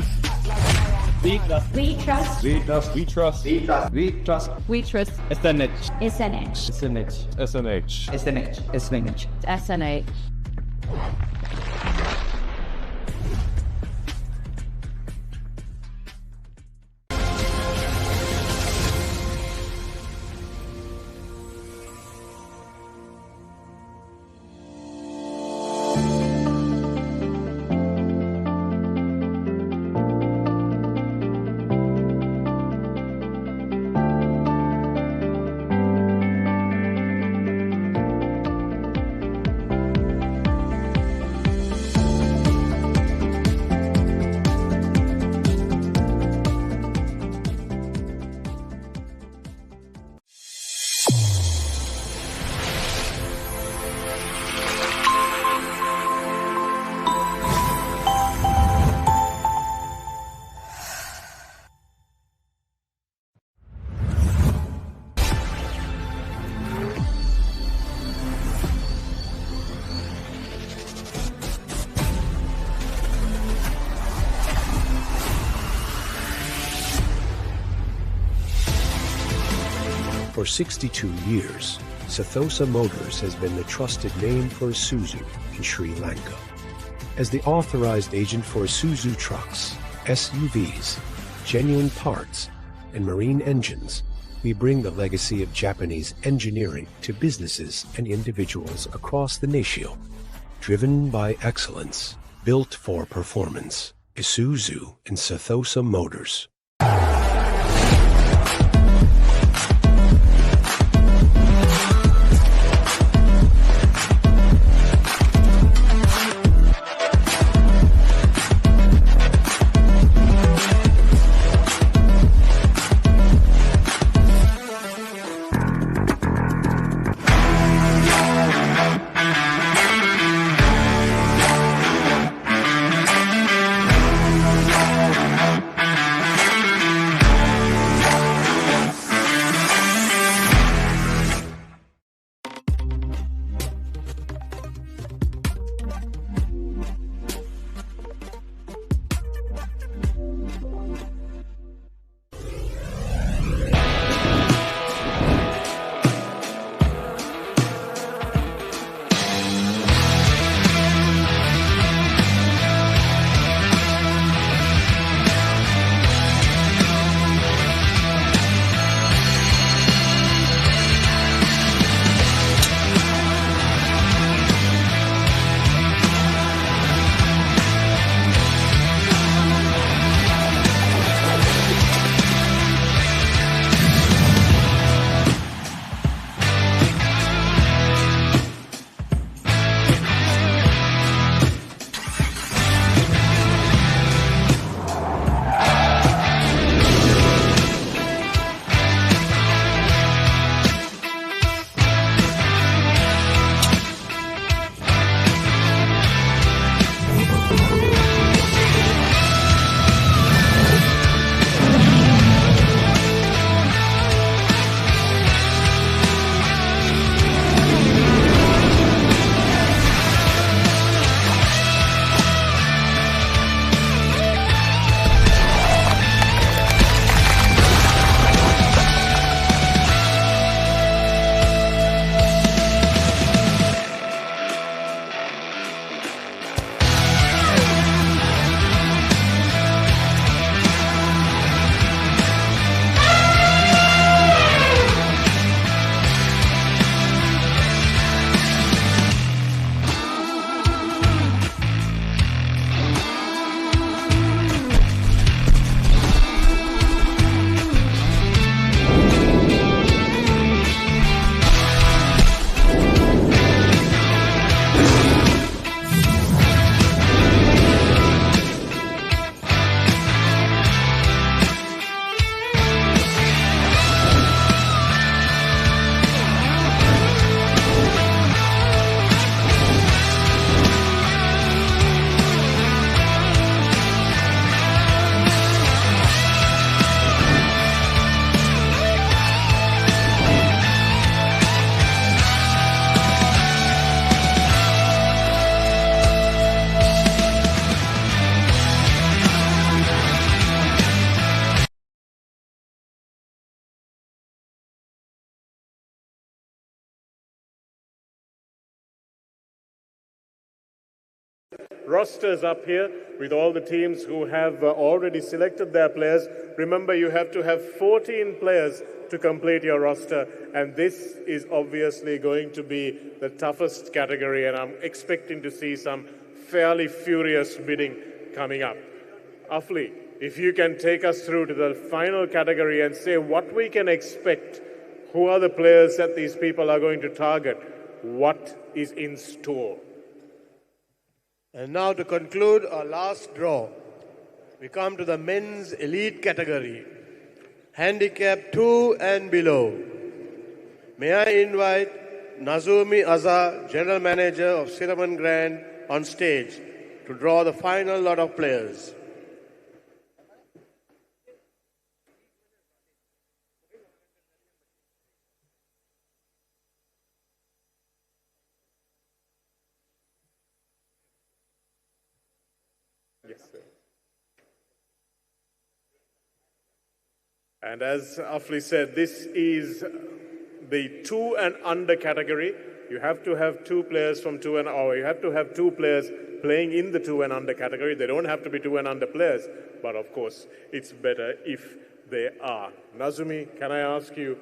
We trust. We trust. We trust. We trust. We trust. We trust. We trust. SNH. SNH. SNH. SNH. SNH. SNH. SNH. For 62 years, Ceylon Motors has been the trusted name for Isuzu in Sri Lanka. As the authorized agent for Isuzu trucks, SUVs, genuine parts, and marine engines, we bring the legacy of Japanese engineering to businesses and individuals across the nation. Driven by excellence, built for performance. Isuzu and Ceylon Motors. rosters up here with all the teams who have already selected their players. Remember, you have to have 14 players to complete your roster, and this is obviously going to be the toughest category, and I'm expecting to see some fairly furious bidding coming up. Afli, if you can take us through to the final category and say what we can expect, who are the players that these people are going to target, what is in store? And now to conclude our last draw, we come to the men's elite category, handicap 2 and below. May I invite Nazumi Azza, General Manager of Ceylon Grand, on stage to draw the final lot of players. Yes, sir. And as Afli said, this is the 2 and under category. You have to have 2 players from 2 and over. You have to have 2 players playing in the 2 and under category. They don't have to be 2 and under players, but of course, it's better if they are. Nazumi, can I ask you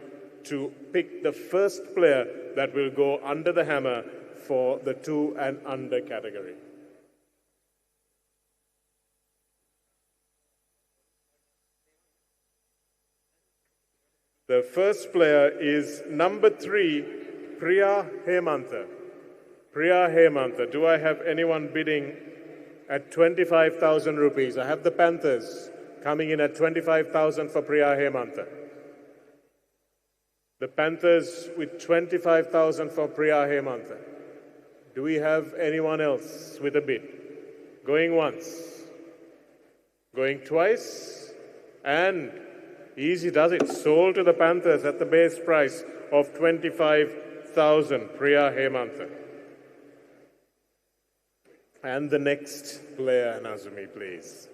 to pick the first player that will go under the hammer for the 2 and under category? The first player is number 3, Priya Hemantha. Priya Hemantha. Do I have anyone bidding at 25,000 rupees? I have the Panthers coming in at 25,000 for Priya Hemantha. The Panthers with 25,000 for Priya Hemantha. Do we have anyone else with a bid? Going once, going twice, and easy does it. Sold to the Panthers at the base price of 25,000, Priya Hemantha. And the next player, Nazumi, please.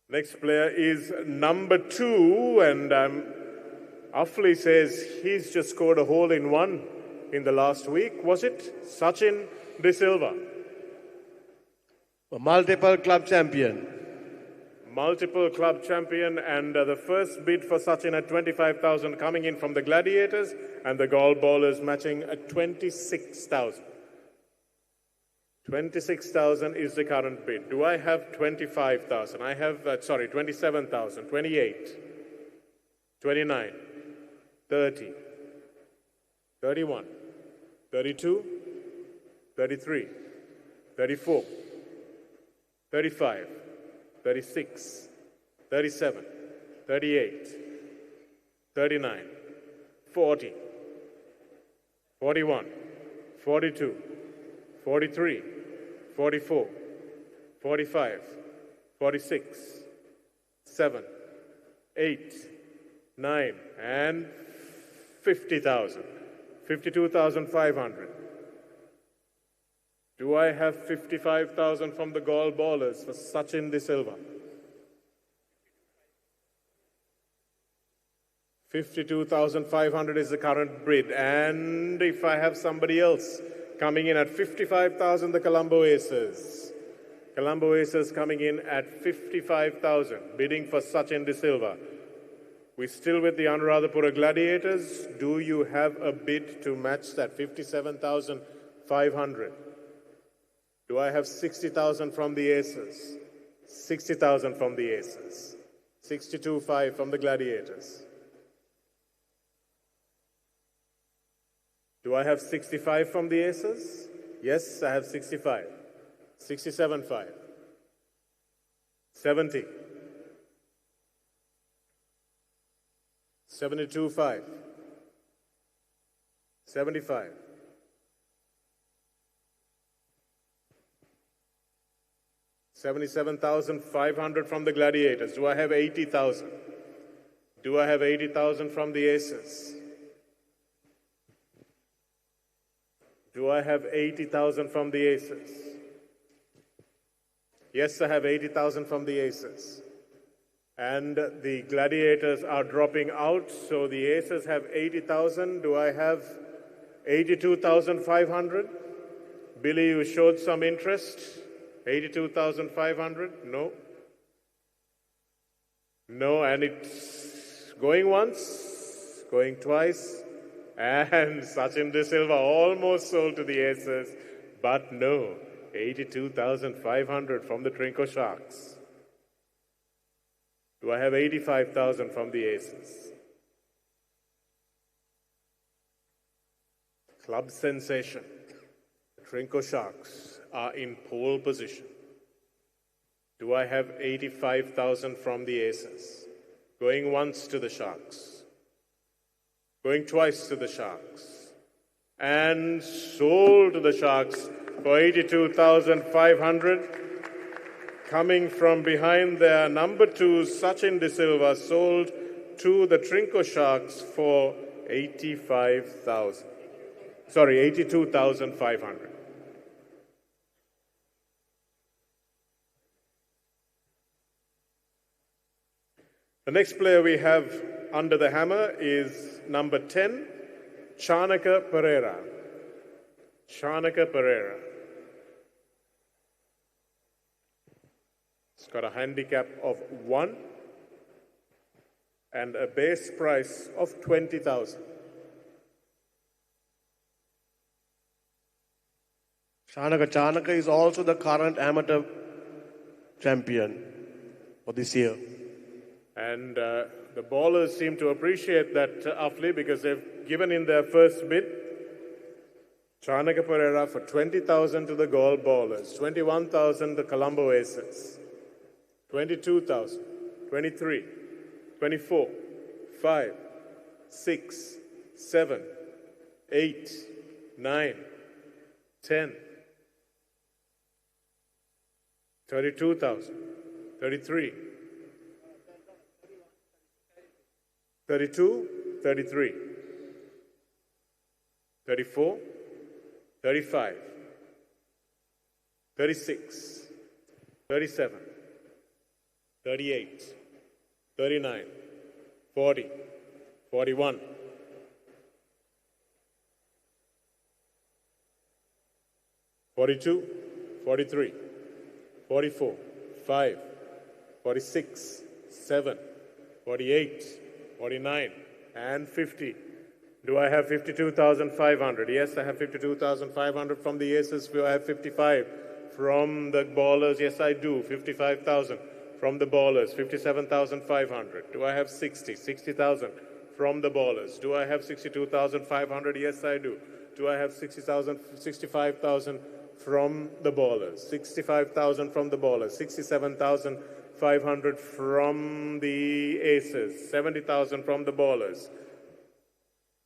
Next player is number 2, and Afli says he's just scored a hole-in-one in the last week. Was it Sachin De Silva? A multiple club champion. Multiple club champion, and the first bid for Sachin at 25,000 coming in from the Gladiators, and the Gall Bowlers matching at 26,000. 26,000 is the current bid. Do I have 25,000? I have, 27,000, 28, 29, 30, 31, 32, 33, 34, 35, 36, 37, 38, 39, 40, 41, 42, 43, 44, 45, 46, 7, 8, 9, and 50,000. 52,500. Do I have 55,000 from the Gall Bowlers for Sachin De Silva? 52,500 is the current bid. And if I have somebody else coming in at 55,000, the Colombo Aces. Colombo Aces coming in at 55,000, bidding for Sachin De Silva. We're still with the Anuradhapura Gladiators. Do you have a bid to match that 57,500? Do I have 60,000 from the Aces? 60,000 from the Aces. 62,500 from the Gladiators. Do I have 65 from the Aces? Yes, I have 65. 67,500. 70. 72,500. 75. 77,500 from the Gladiators. Do I have 80,000? Do I have 80,000 from the Aces? Do I have 80,000 from the Aces? Yes, I have 80,000 from the Aces. And the Gladiators are dropping out, so the Aces have 80,000. Do I have 82,500? Billy, you showed some interest. 82,500? No. No, and it's going once, going twice, and Sachin De Silva almost sold to the Aces, but no. 82,500 from the Trinco Sharks. Do I have 85,000 from the Aces? Club sensation. The Trinco Sharks are in pole position. Do I have 85,000 from the Aces? Going once to the Sharks. Going twice to the Sharks. And sold to the Sharks for 82,500. Coming from behind their number 2, Sachin De Silva, sold to the Trinco Sharks for 85,000. Sorry, 82,500. The next player we have under the hammer is number 10, Chanaka Pereira. Chanaka Pereira. It's got a handicap of 1 and a base price of 20,000. Chanaka is also the current amateur champion for this year. And the ballers seem to appreciate that, Afli, because they've given in their first bid. Chanaka Pereira for 20,000 to the Gaul ballers, 21,000 the Colombo Aces, 22,000, 23, 24, 5, 6, 7, 8, 9, 10, 32,000, 33, 32, 33, 34, 35, 36, 37, 38, 39, 40, 41, 42, 43, 44, 5, 46, 7, 48, 49, and 50. Do I have 52,500? Yes, I have 52,500 from the Aces. Do I have 55 from the ballers? Yes, I do. 55,000 from the ballers. 57,500. Do I have 60,000 from the ballers? Do I have 62,500? Yes, I do. Do I have 65,000 from the ballers? 65,000 from the ballers. 67,500 from the Aces. 70,000 from the ballers.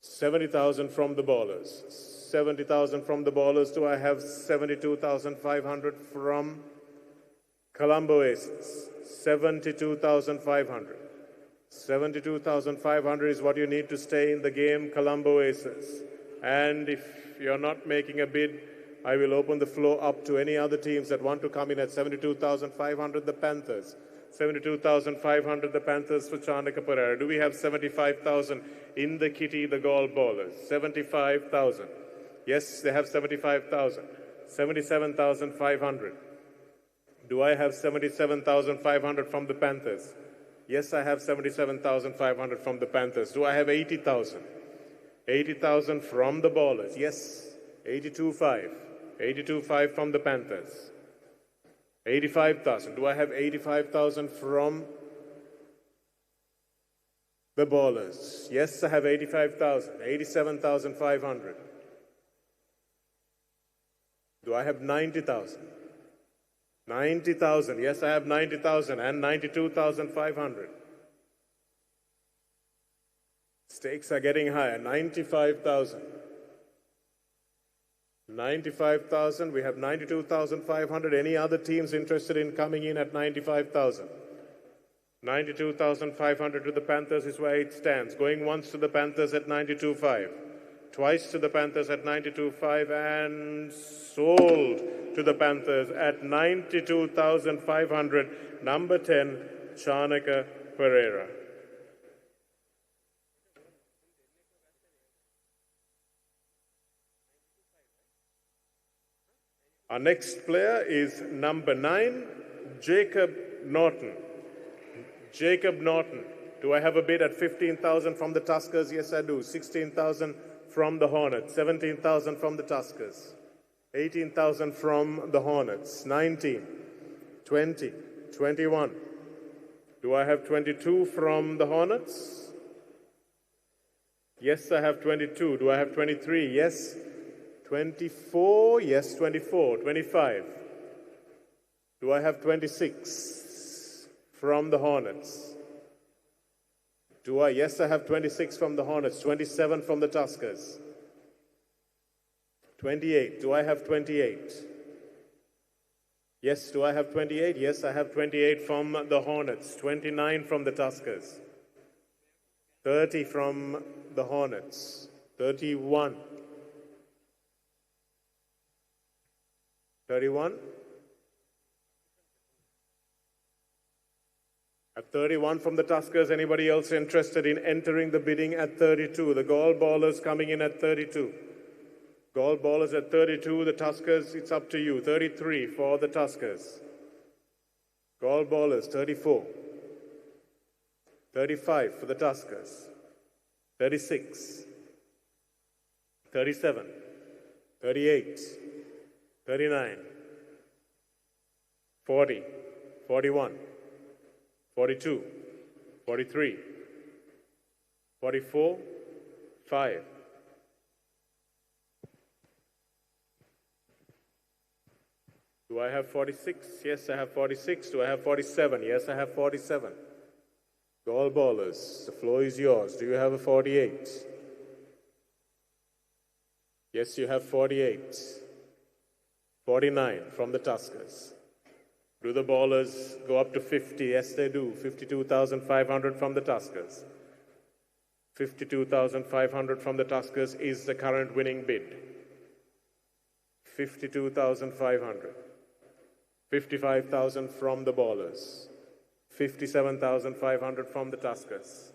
70,000 from the ballers. 70,000 from the ballers. Do I have 72,500 from Colombo Aces? 72,500. 72,500 is what you need to stay in the game, Colombo Aces. And if you're not making a bid, I will open the floor up to any other teams that want to come in at 72,500, the Panthers. 72,500, the Panthers for Chanaka Pereira. Do we have 75,000 in the kitty, the Gaul ballers? 75,000. Yes, they have 75,000. 77,500. Do I have 77,500 from the Panthers? Yes, I have 77,500 from the Panthers. Do I have 80,000? 80,000 from the ballers. Yes, 82,500. 82,500 from the Panthers. 85,000. Do I have 85,000 from the ballers? Yes, I have 85,000. 87,500. Do I have 90,000? 90,000. Yes, I have 90,000 and 92,500. Stakes are getting higher. 95,000. 95,000. We have 92,500. Any other teams interested in coming in at 95,000? 92,500 to the Panthers is where it stands. Going once to the Panthers at 92,500. Twice to the Panthers at 92,500 and sold to the Panthers at 92,500. Number 10, Chanaka Pereira. Our next player is number 9, Jacob Norton. Jacob Norton. Do I have a bid at 15,000 from the Tuskers? Yes, I do. 16,000 from the Hornets. 17,000 from the Tuskers. 18,000 from the Hornets. 19, 20, 21. Do I have 22 from the Hornets? Yes, I have 22. Do I have 23? Yes. 24? Yes, 24. 25. Do I have 26 from the Hornets? Do I? Yes, I have 26 from the Hornets. 27 from the Tuskers. 28. Do I have 28? Yes, do I have 28? Yes, I have 28 from the Hornets. 29 from the Tuskers. 30 from the Hornets. 31. 31. At 31 from the Tuskers, anybody else interested in entering the bidding at 32? The Gall Ballers coming in at 32. Gall Ballers at 32, the Tuskers, it's up to you. 33 for the Tuskers. Gall Ballers, 34. 35 for the Tuskers. 36. 37. 38. 39. 40. 41. 42, 43, 44, 5. Do I have 46? Yes, I have 46. Do I have 47? Yes, I have 47. Gall Ballers, the floor is yours. Do you have a 48? Yes, you have 48. 49 from the Tuskers. Do the Ballers go up to 50? Yes, they do. 52,500 from the Tuskers. 52,500 from the Tuskers is the current winning bid. 52,500. 55,000 from the Ballers. 57,500 from the Tuskers.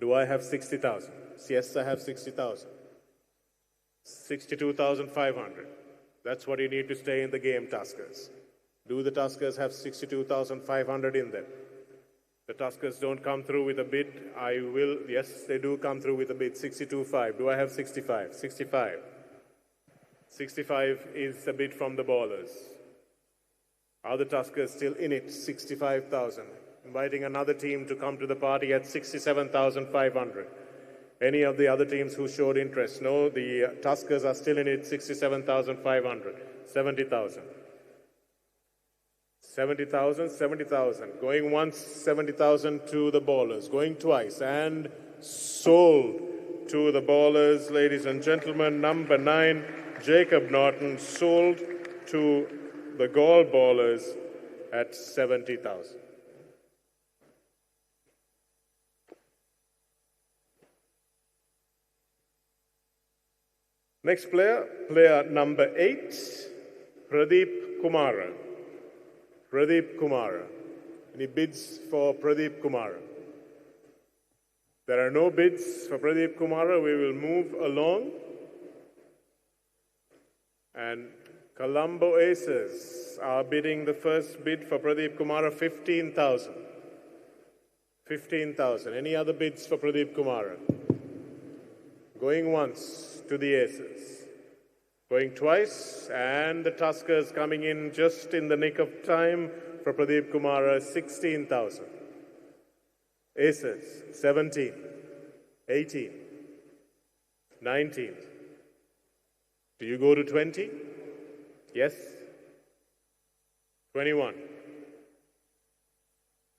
Do I have 60,000? Yes, I have 60,000. 62,500. That's what you need to stay in the game, Tuskers. Do the Tuskers have 62,500 in them? The Tuskers don't come through with a bid. I will. Yes, they do come through with a bid. 62.5. Do I have 65? 65. 65 is the bid from the Ballers. Are the Tuskers still in it? 65,000. Inviting another team to come to the party at 67,500. Any of the other teams who showed interest? No, the Tuskers are still in it, 67,500. 70,000. 70,000, 70,000. Going once, 70,000 to the Ballers. Going twice, and sold to the Ballers, ladies and gentlemen. Number 9, Jacob Norton, sold to the Gall Ballers at 70,000. Next player, player number 8, Pradeep Kumara. Pradeep Kumara. Any bids for Pradeep Kumara? There are no bids for Pradeep Kumara. We will move along. And Colombo Aces are bidding the first bid for Pradeep Kumara, 15,000. 15,000. Any other bids for Pradeep Kumara? Going once to the Aces. Going twice, and the Tuskers coming in just in the nick of time for Pradeep Kumara, 16,000. Aces, 17, 18, 19. Do you go to 20? Yes. 21,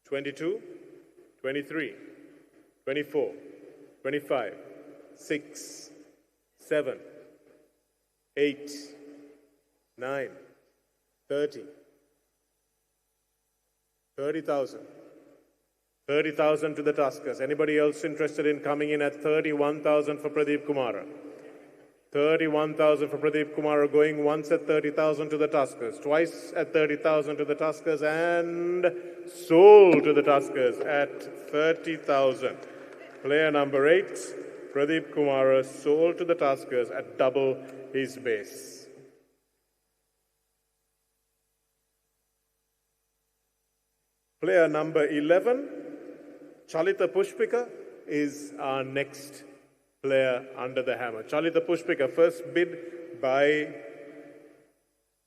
22, 23, 24, 25, 6, 7, 8, 9, 30, 30,000. 30,000 to the Tuskers. Anybody else interested in coming in at 31,000 for Pradeep Kumara? 31,000 for Pradeep Kumara, going once at 30,000 to the Tuskers, twice at 30,000 to the Tuskers, and sold to the Tuskers at 30,000. Player number 8, Pradeep Kumara, sold to the Tuskers at double his base. Player number 11, Chalita Pushpika, is our next player under the hammer. Chalita Pushpika, first bid by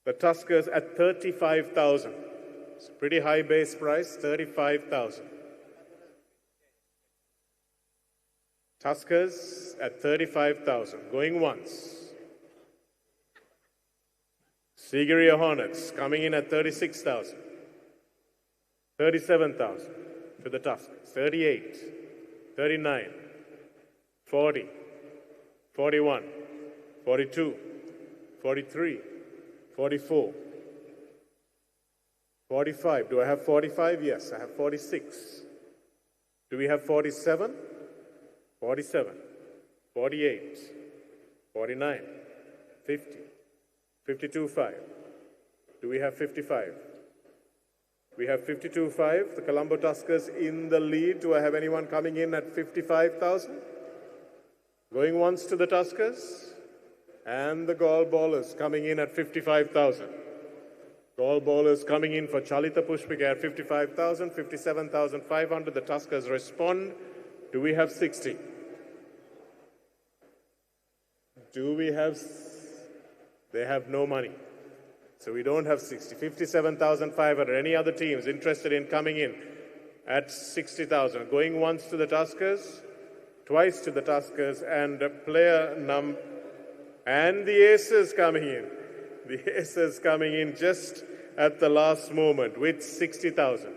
the Tuskers at 35,000. It's a pretty high base price, 35,000. Tuskers at 35,000. Going once. Sigiriya Hornets coming in at 36,000. 37,000 to the Tuskers. 38, 39, 40, 41, 42, 43, 44, 45. Do I have 45? Yes, I have 46. Do we have 47? 47, 48, 49, 50, 52.5. Do we have 55? We have 52.5. The Colombo Tuskers in the lead. Do I have anyone coming in at 55,000? Going once to the Tuskers. And the Gaul Ballers coming in at 55,000. Gaul Ballers coming in for Chalita Pushpika at 55,000, 57,500. The Tuskers respond. Do we have 60? Do we have... They have no money. So we don't have 60. 57,500. Any other teams interested in coming in at 60,000? Going once to the Tuskers, twice to the Tuskers, and and the Aces coming in. The Aces coming in just at the last moment with 60,000.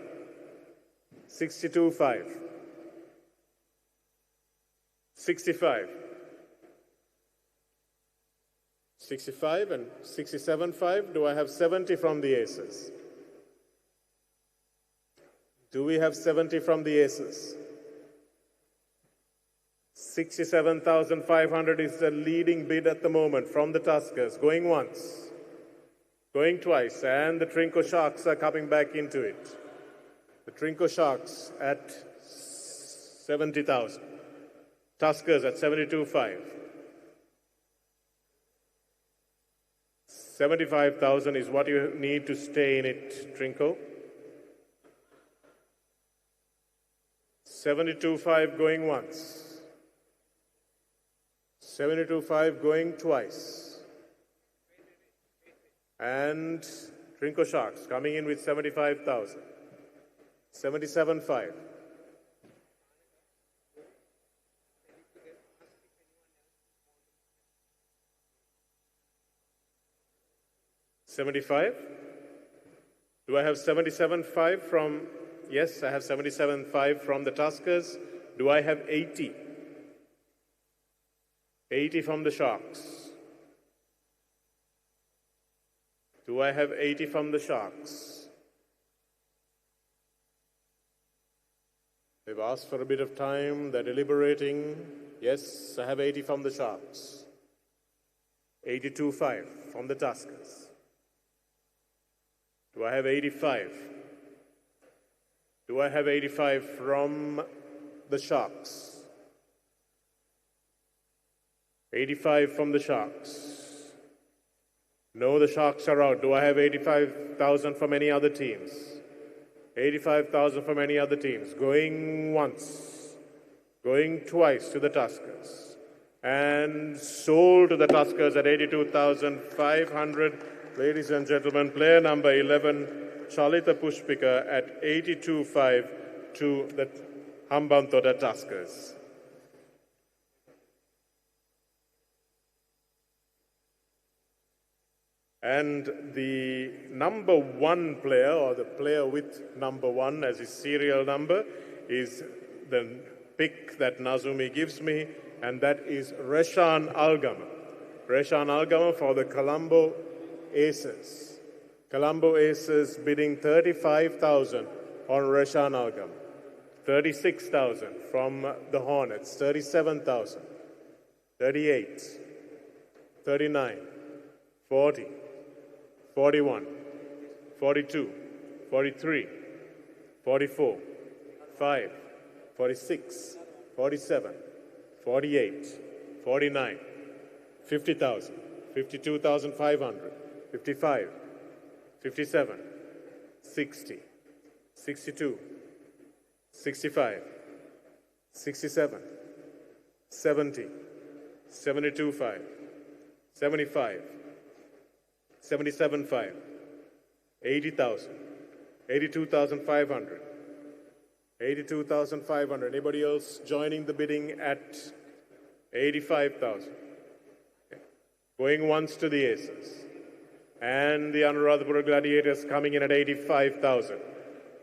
62.5. 65. 65 and 67.5. Do I have 70 from the Aces? Do we have 70 from the Aces? 67,500 is the leading bid at the moment from the Tuskers. Going once, going twice, and the Trinco Sharks are coming back into it. The Trinco Sharks at 70,000. Tuskers at 72.5. 75,000 is what you need to stay in it, Trinco. 72.5 going once. 72.5 going twice. And Trinco Sharks coming in with 75,000. 77.5. 75. Do I have 77.5 from, yes, I have 77.5 from the Tuskers. Do I have 80? 80 from the Sharks. Do I have 80 from the Sharks? They've asked for a bit of time, they're deliberating. Yes, I have 80 from the Sharks. 82.5 from the Tuskers. Do I have 85? Do I have 85 from the Sharks? 85 from the Sharks. No, the Sharks are out. Do I have 85,000 from any other teams? 85,000 from any other teams. Going once. Going twice to the Tuskers. And sold to the Tuskers at 82,500. Ladies and gentlemen, player number 11, Chalita Pushpika at 82.5 to the Hambantota Tuskers. And the number one player, or the player with number one as his serial number, is the pick that Nazumi gives me, and that is Reshan Algama. Reshan Algama for the Colombo Aces. Colombo Aces bidding 35,000 on Reshan Algama. 36,000 from the Hornets. 37,000. 38. 39. 40. 41, 42, 43, 44, 5, 46, 47, 48, 49, 50,000, 52,500, 55, 57, 60, 62, 65, 67, 70, 72.5, 75, 77.5, 80,000, 82,500, 82,500. Anybody else joining the bidding at 85,000? Going once to the Aces. And the Anuradhapura Gladiators coming in at 85,000.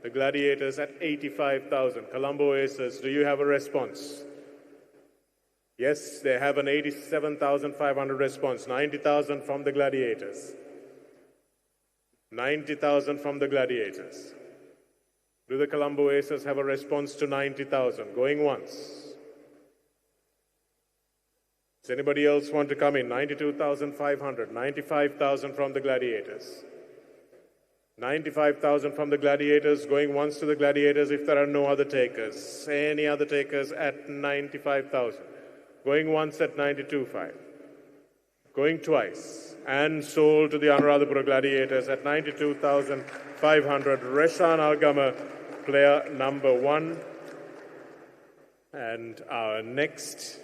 The Gladiators at 85,000. Colombo Aces, do you have a response? Yes, they have an 87,500 response. 90,000 from the Gladiators. 90,000 from the Gladiators. Do the Colombo Aces have a response to 90,000? Going once. Does anybody else want to come in? 92,500, 95,000 from the Gladiators. 95,000 from the Gladiators, going once to the Gladiators if there are no other takers. Any other takers at 95,000? Going once at 92.5. Going twice. And sold to the Anuradhapura Gladiators at 92,500. Reshan Algama, player number 1. And our next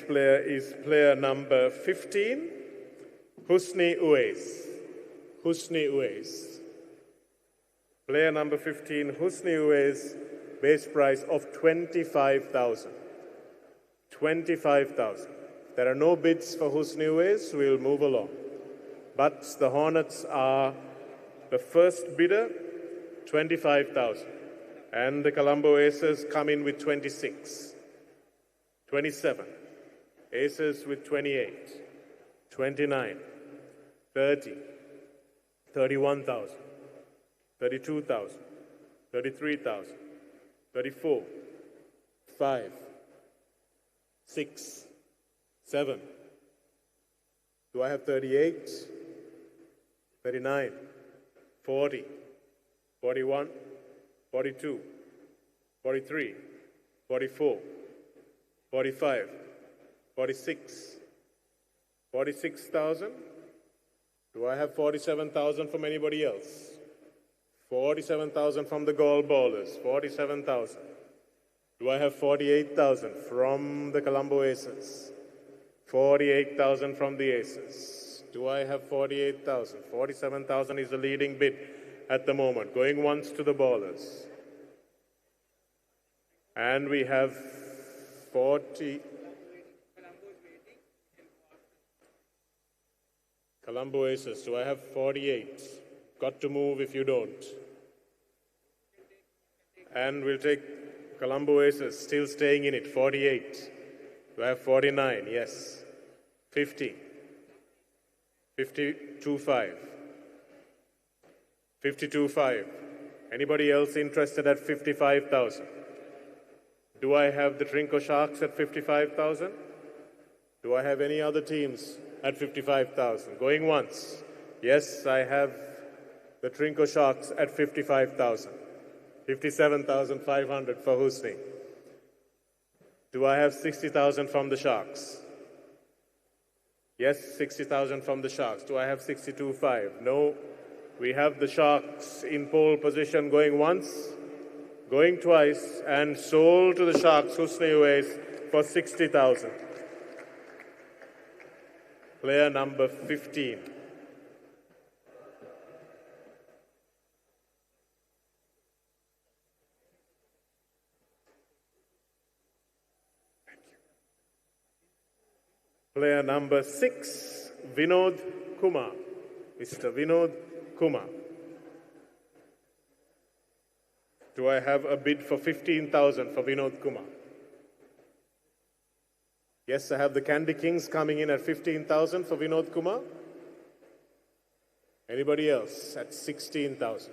player is player number 15, Husni Uwais. Husni Uwais. Player number 15, Husni Uwais, base price of 25,000. 25,000. There are no bids for Husni Uwais, we'll move along. But the Hornets are the first bidder, 25,000. And the Colombo Aces come in with 26. 27, Aces with 28, 29, 30, 31,000, 32,000, 33,000, 34, 5, 6, 7. Do I have 38, 39, 40, 41, 42, 43, 44, 45, 46, 46,000. Do I have 47,000 from anybody else? 47,000 from the goal bowlers, 47,000. Do I have 48,000 from the Colombo Aces? 48,000 from the Aces. Do I have 48,000? 47,000 is the leading bid at the moment. Going once to the bowlers. And we have 40. Colombo Aces, do I have 48? Got to move if you don't. And we'll take Colombo Aces, still staying in it, 48. Do I have 49? Yes. 50. 52.5. 52.5. Anybody else interested at 55,000? Do I have the Trinco Sharks at 55,000? Do I have any other teams at 55,000? Going once. Yes, I have the Trinco Sharks at 55,000. 57,500 for Husni. Do I have 60,000 from the Sharks? Yes, 60,000 from the Sharks. Do I have 62.5? No. We have the Sharks in pole position going once, going twice, and sold to the Sharks, Husni Uwais, for 60,000. Player number 15. Player number 6, Vinod Kumar. Mr. Vinod Kumar. Do I have a bid for 15,000 for Vinod Kumar? Yes, I have the Candy Kings coming in at 15,000 for Vinod Kumar. Anybody else at 16,000?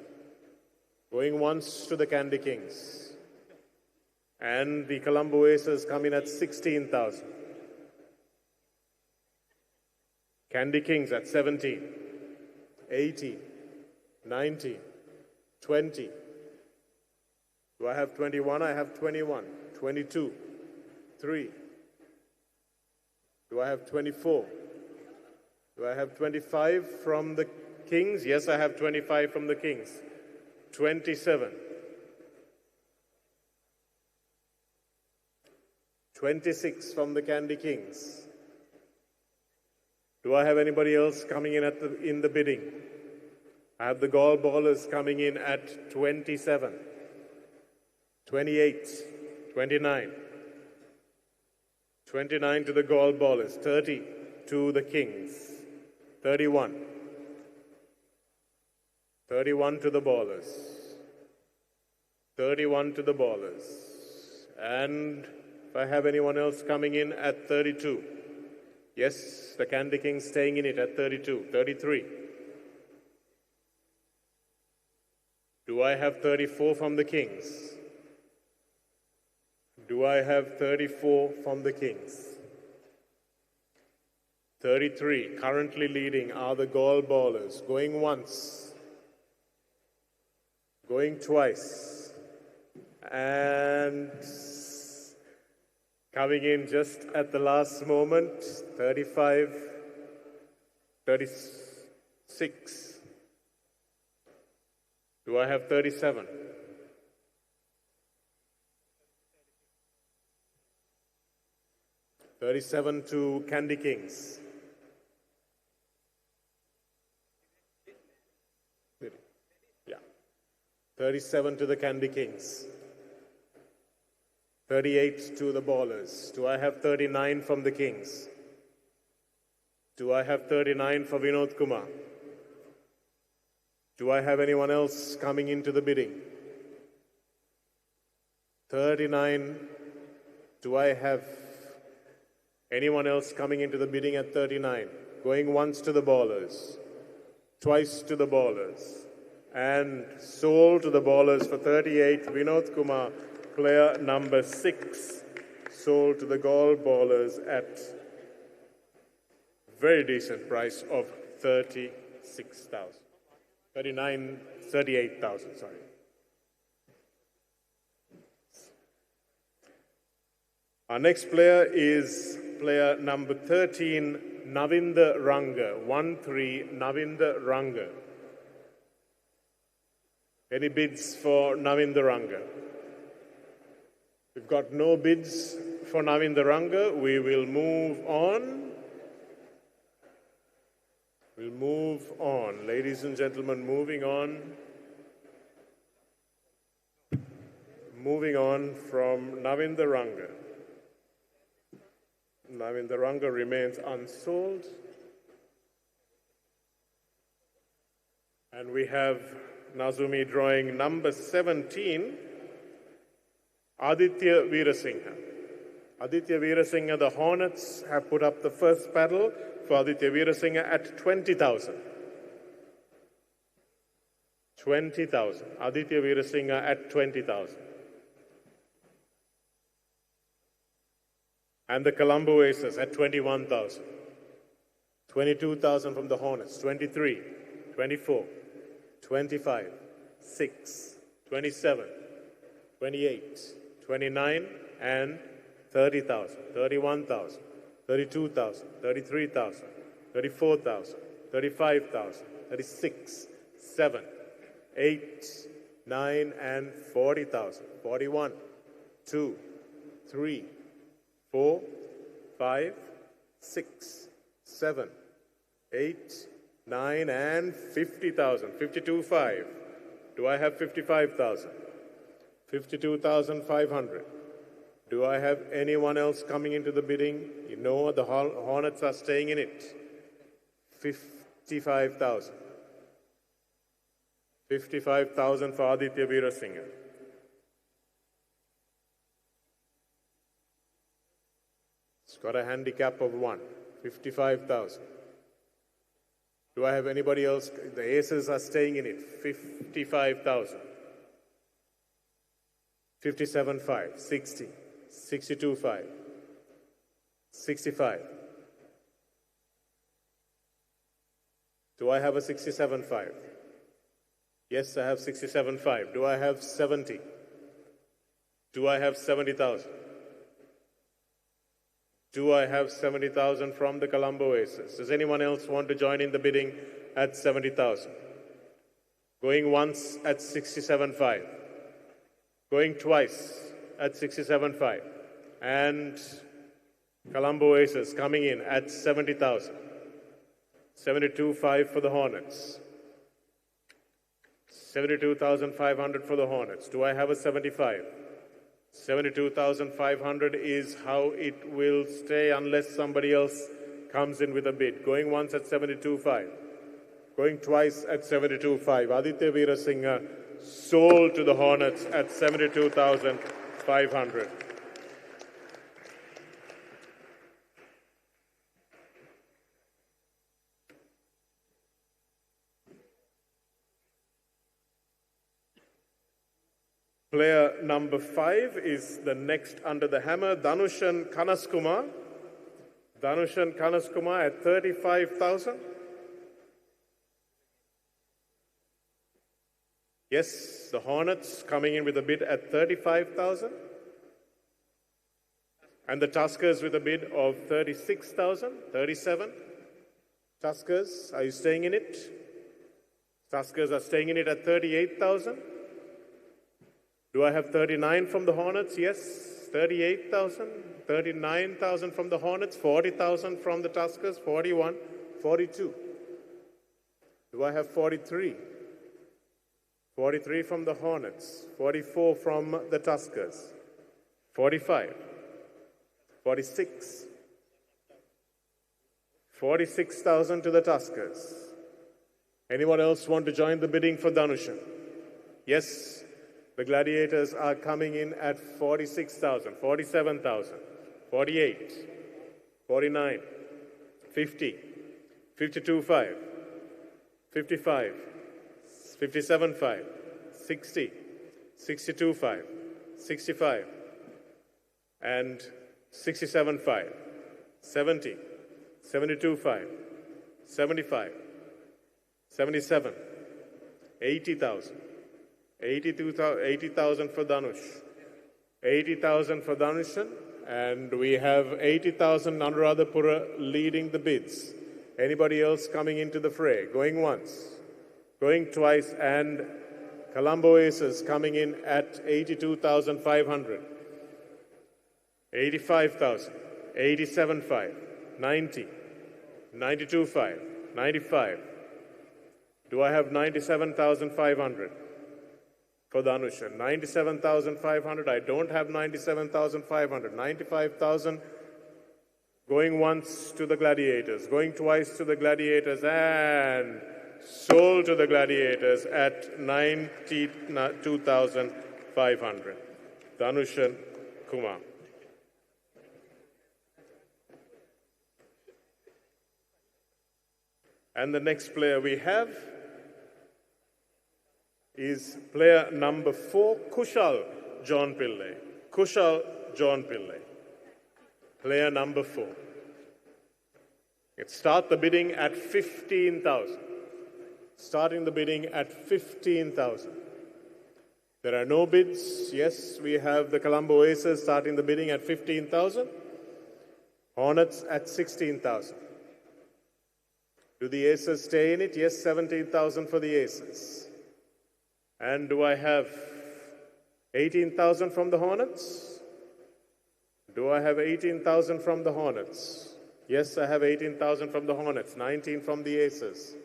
Going once to the Candy Kings. And the Colombo Aces come in at 16,000. Candy Kings at 17, 18, 19, 20. Do I have 21? I have 21. 22, 3. Do I have 24? Do I have 25 from the Kings? Yes, I have 25 from the Kings. 27. 26 from the Candy Kings. Do I have anybody else coming in the bidding? I have the Gall Ballers coming in at 27, 28, 29. 29 to the Gall Ballers, 30 to the Kings, 31. 31 to the Ballers, 31 to the Ballers. And if I have anyone else coming in at 32. Yes, the Candy Kings staying in it at 32, 33. Do I have 34 from the Kings? Do I have 34 from the Kings? 33, currently leading are the Gall Ballers. Going once, going twice, and coming in just at the last moment, 35, 36. Do I have 37? $37 to Candy Kings. Yeah. 37 to the Candy Kings. 38 to the Ballers. Do I have 39 from the Kings? Do I have 39 for Vinod Kumar? Do I have anyone else coming into the bidding? 39. Do I have anyone else coming into the bidding at 39? Going once to the Ballers, twice to the Ballers, and sold to the Ballers for 38. Vinod Kumar, player number 6, sold to the Gall Ballers at very decent price of 38,000, sorry. Our next player is player number 13, Navinda Ranga. 1-3, Navinda Ranga. Any bids for Navinda Ranga? We've got no bids for Navinda Ranga. We will move on. We'll move on. Ladies and gentlemen, moving on. Moving on from Navinda Ranga. Navinda Ranga remains unsold. And we have Nazumi drawing number 17, Aditya Veerasinghe. Aditya Veerasinghe, the Hornets have put up the first paddle for Aditya Veerasinghe at 20,000. 20,000. Aditya Veerasinghe at 20,000. And the Colombo Aces at 21,000. 22,000 from the Hornets. 23, 24, 25, 6, 27, 28, 29, and 30,000, 31,000, 32,000, 33,000, 34,000, 35,000, 36, 7, 8, 9, and 40,000. 41, 2, 3, 4, 5, 6, 7, 8, 9, and 50,000. 52,500. Do I have 55,000? 52,500. Do I have anyone else coming into the bidding? You know the Hornets are staying in it. 55,000. 55,000 for Aditya Veerasinghe. It's got a handicap of 1. 55,000. Do I have anybody else? The Aces are staying in it. 55,000. 57,500. 60. 62,500. 65. Do I have a 67,500? Yes, I have 67,500. Do I have 70? Do I have 70,000? Do I have 70,000 from the Colombo Aces? Does anyone else want to join in the bidding at 70,000? Going once at 67.5. Going twice at 67.5. And Colombo Aces coming in at 70,000. 72.5 for the Hornets. 72,500 for the Hornets. Do I have a 75? 72,500 is how it will stay unless somebody else comes in with a bid. Going once at 72.5. Going twice at 72.5. Aditya Veerasinghe sold to the Hornets at 72,500. Player number 5 is the next under the hammer, Dhanushan Kanaskumar. Dhanushan Kanaskumar at 35,000. Yes, the Hornets coming in with a bid at 35,000. And the Tuskers with a bid of 36,000, 37. Tuskers, are you staying in it? Tuskers are staying in it at 38,000. Do I have 39 from the Hornets? Yes. 38,000. 39,000 from the Hornets. 40,000 from the Tuskers. 41. 42. Do I have 43? 43 from the Hornets. 44 from the Tuskers. 45. 46. 46,000 to the Tuskers. Anyone else want to join the bidding for Dhanushan? Yes. The Gladiators are coming in at 46,000, 47,000, 48, 49, 50, 52.5, 55, 57.5, 60, 62.5, 65, and 67.5, 70, 72.5, 75, 77, 80,000. 80,000 for Dhanush, 80,000 for Dhanushan, and we have 80,000 Anuradhapura leading the bids. Anybody else coming into the fray? Going once, going twice, and Colombo Aces coming in at 82,500, 85,000, 87.5, 90, 92.5, 95. Do I have 97,500? For Dhanushan, 97,500. I don't have 97,500. 95,000 going once to the Gladiators, going twice to the Gladiators, and sold to the Gladiators at 92,500. Dhanushan Kumar. And the next player we have is player number 4, Kushal John Pillai. Kushal John Pillai. Player number 4. Let's start the bidding at 15,000. Starting the bidding at 15,000. There are no bids. Yes, we have the Colombo Aces starting the bidding at 15,000. Hornets at 16,000. Do the Aces stay in it? Yes, 17,000 for the Aces. And do I have 18,000 from the Hornets? Do I have 18,000 from the Hornets? Yes, I have 18,000 from the Hornets, 19 from the Aces.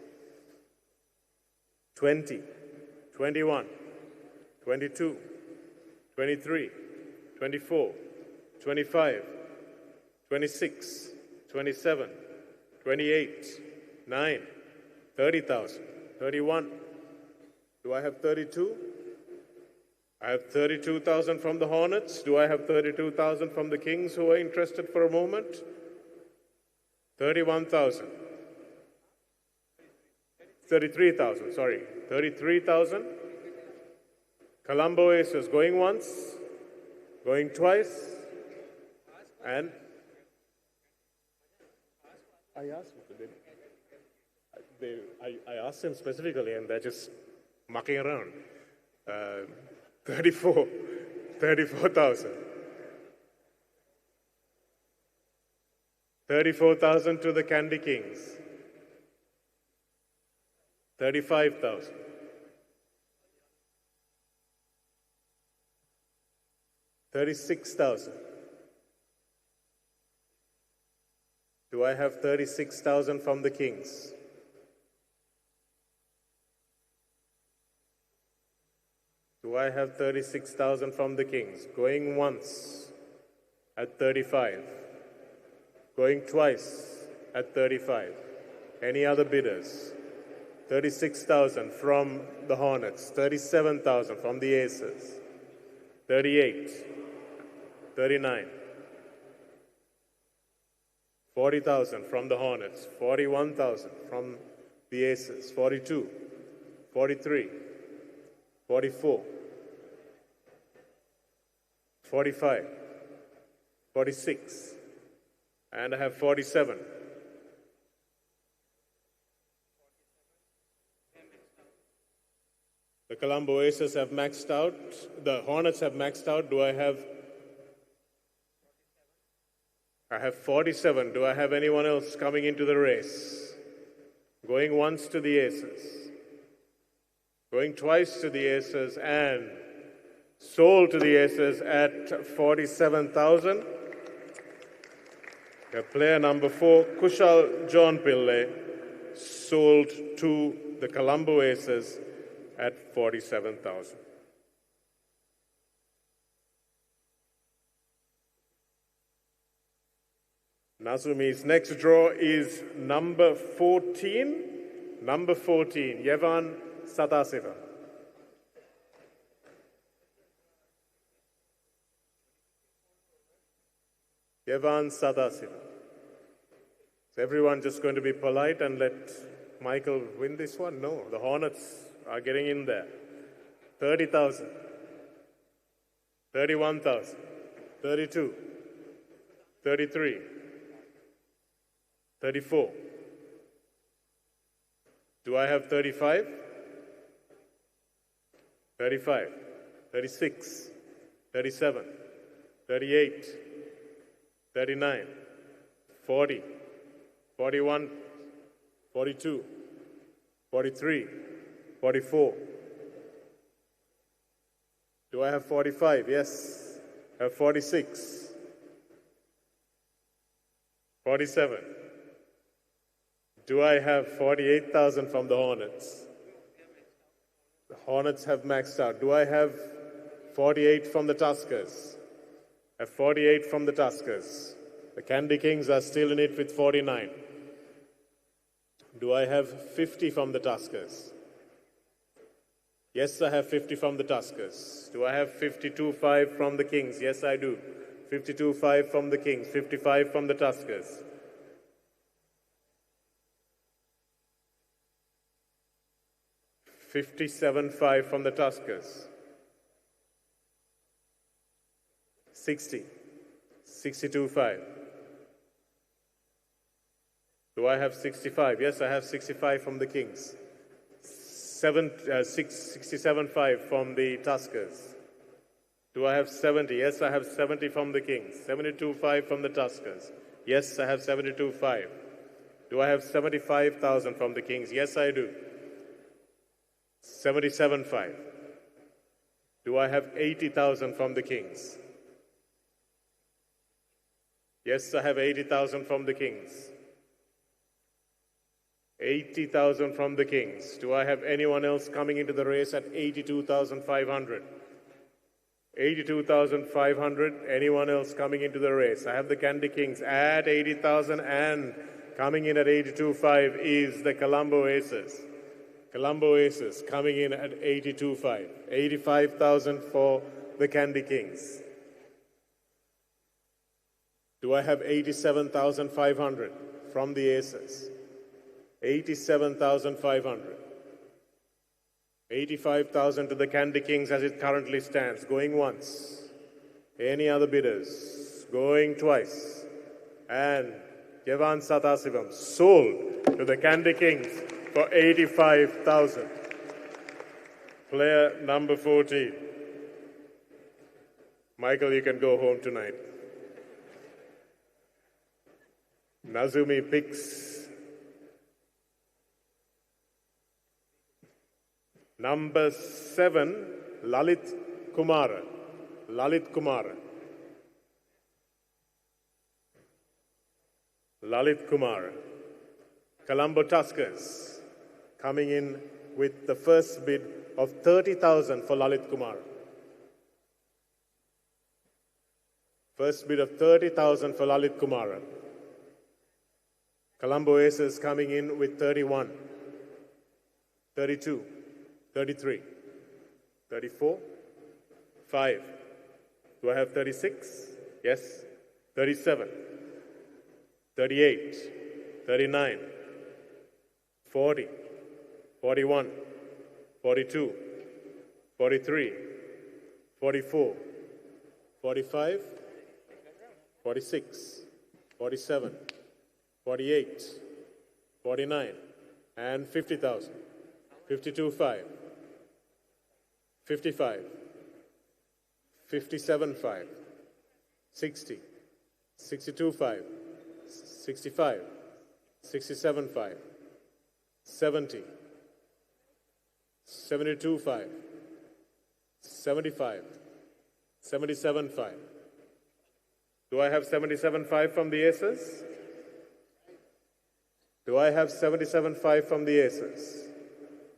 20, 21, 22, 23, 24, 25, 26, 27, 28, 9, 30,000, 31. Do I have 32? I have 32,000 from the Hornets. Do I have 32,000 from the Kings who are interested for a moment? 31,000. 33,000, sorry. 33,000. Colombo Aces going once, going twice, and I asked I asked them specifically, and they're just mucking around. 34,000. 34,000 to the Candy Kings. 35,000. 36,000. Do I have 36,000 from the Kings? Do I have 36,000 from the Kings? Going once at 35. Going twice at 35. Any other bidders? 36,000 from the Hornets. 37,000 from the Aces. 38. 39. 40,000 from the Hornets. 41,000 from the Aces. 42. 43. 44. 45. 46. And I have 47. The Colombo Aces have maxed out. The Hornets have maxed out. I have 47. Do I have anyone else coming into the race? Going once to the Aces. Going twice to the Aces and sold to the Aces at 47,000. Player number 4, Kushal John Pillai, sold to the Colombo Aces at 47,000. Nazumi's next draw is number 14. Number 14, Yevan Sadasiva. Yevan Sadasiva. Is everyone just going to be polite and let Michael win this one? No, the Hornets are getting in there. 30,000. 31,000. 32. 33. 34. Do I have 35? 35. 36. 37. 38. 39. 40. 41. 42. 43. 44. Do I have 45? Yes. I have 46. 47. Do I have 48,000 from the Hornets? The Hornets have maxed out. Do I have 48 from the Tuskers? I have 48 from the Tuskers. The Candy Kings are still in it with 49. Do I have 50 from the Tuskers? Yes, I have 50 from the Tuskers. Do I have 52.5 from the Kings? Yes, I do. 52.5 from the Kings, 55 from the Tuskers. $57.5 from the Tuskers. 60. 62.5. Do I have 65? Yes, I have 65 from the Kings. 67.5 from the Tuskers. Do I have 70? Yes, I have 70 from the Kings. 72.5 from the Tuskers. Yes, I have 72.5. Do I have 75,000 from the Kings? Yes, I do. 77.5. Do I have 80,000 from the Kings? Yes, I have 80,000 from the Kings. 80,000 from the Kings. Do I have anyone else coming into the race at 82,500? 82,500. Anyone else coming into the race? I have the Candy Kings at 80,000, and coming in at 82.5 is the Colombo Aces. Colombo Aces coming in at 82.5. 85,000 for the Candy Kings. Do I have 87,500 from the Aces? 87,500. 85,000 to the Candy Kings as it currently stands. Going once. Any other bidders? Going twice. And Yevan Satasivam sold to the Candy Kings for 85,000. Player number 14. Michael, you can go home tonight. Nazumi picks number 7, Lalit Kumara. Lalit Kumara. Lalit Kumara. Colombo Tuskers coming in with the first bid of 30,000 for Lalit Kumara. First bid of 30,000 for Lalit Kumara. Colombo Aces coming in with 31, 32, 33, 34, 5. Do I have 36? Yes. 37, 38, 39, 40, 41, 42, 43, 44, 45, 46, 47, 48, 49, and 50,000. 52.5, 55, 57.5, 60, 62.5, 65, 67.5, 70, 72.5, 75, 77.5. Do I have 77.5 from the Aces? Do I have 77.5 from the Aces?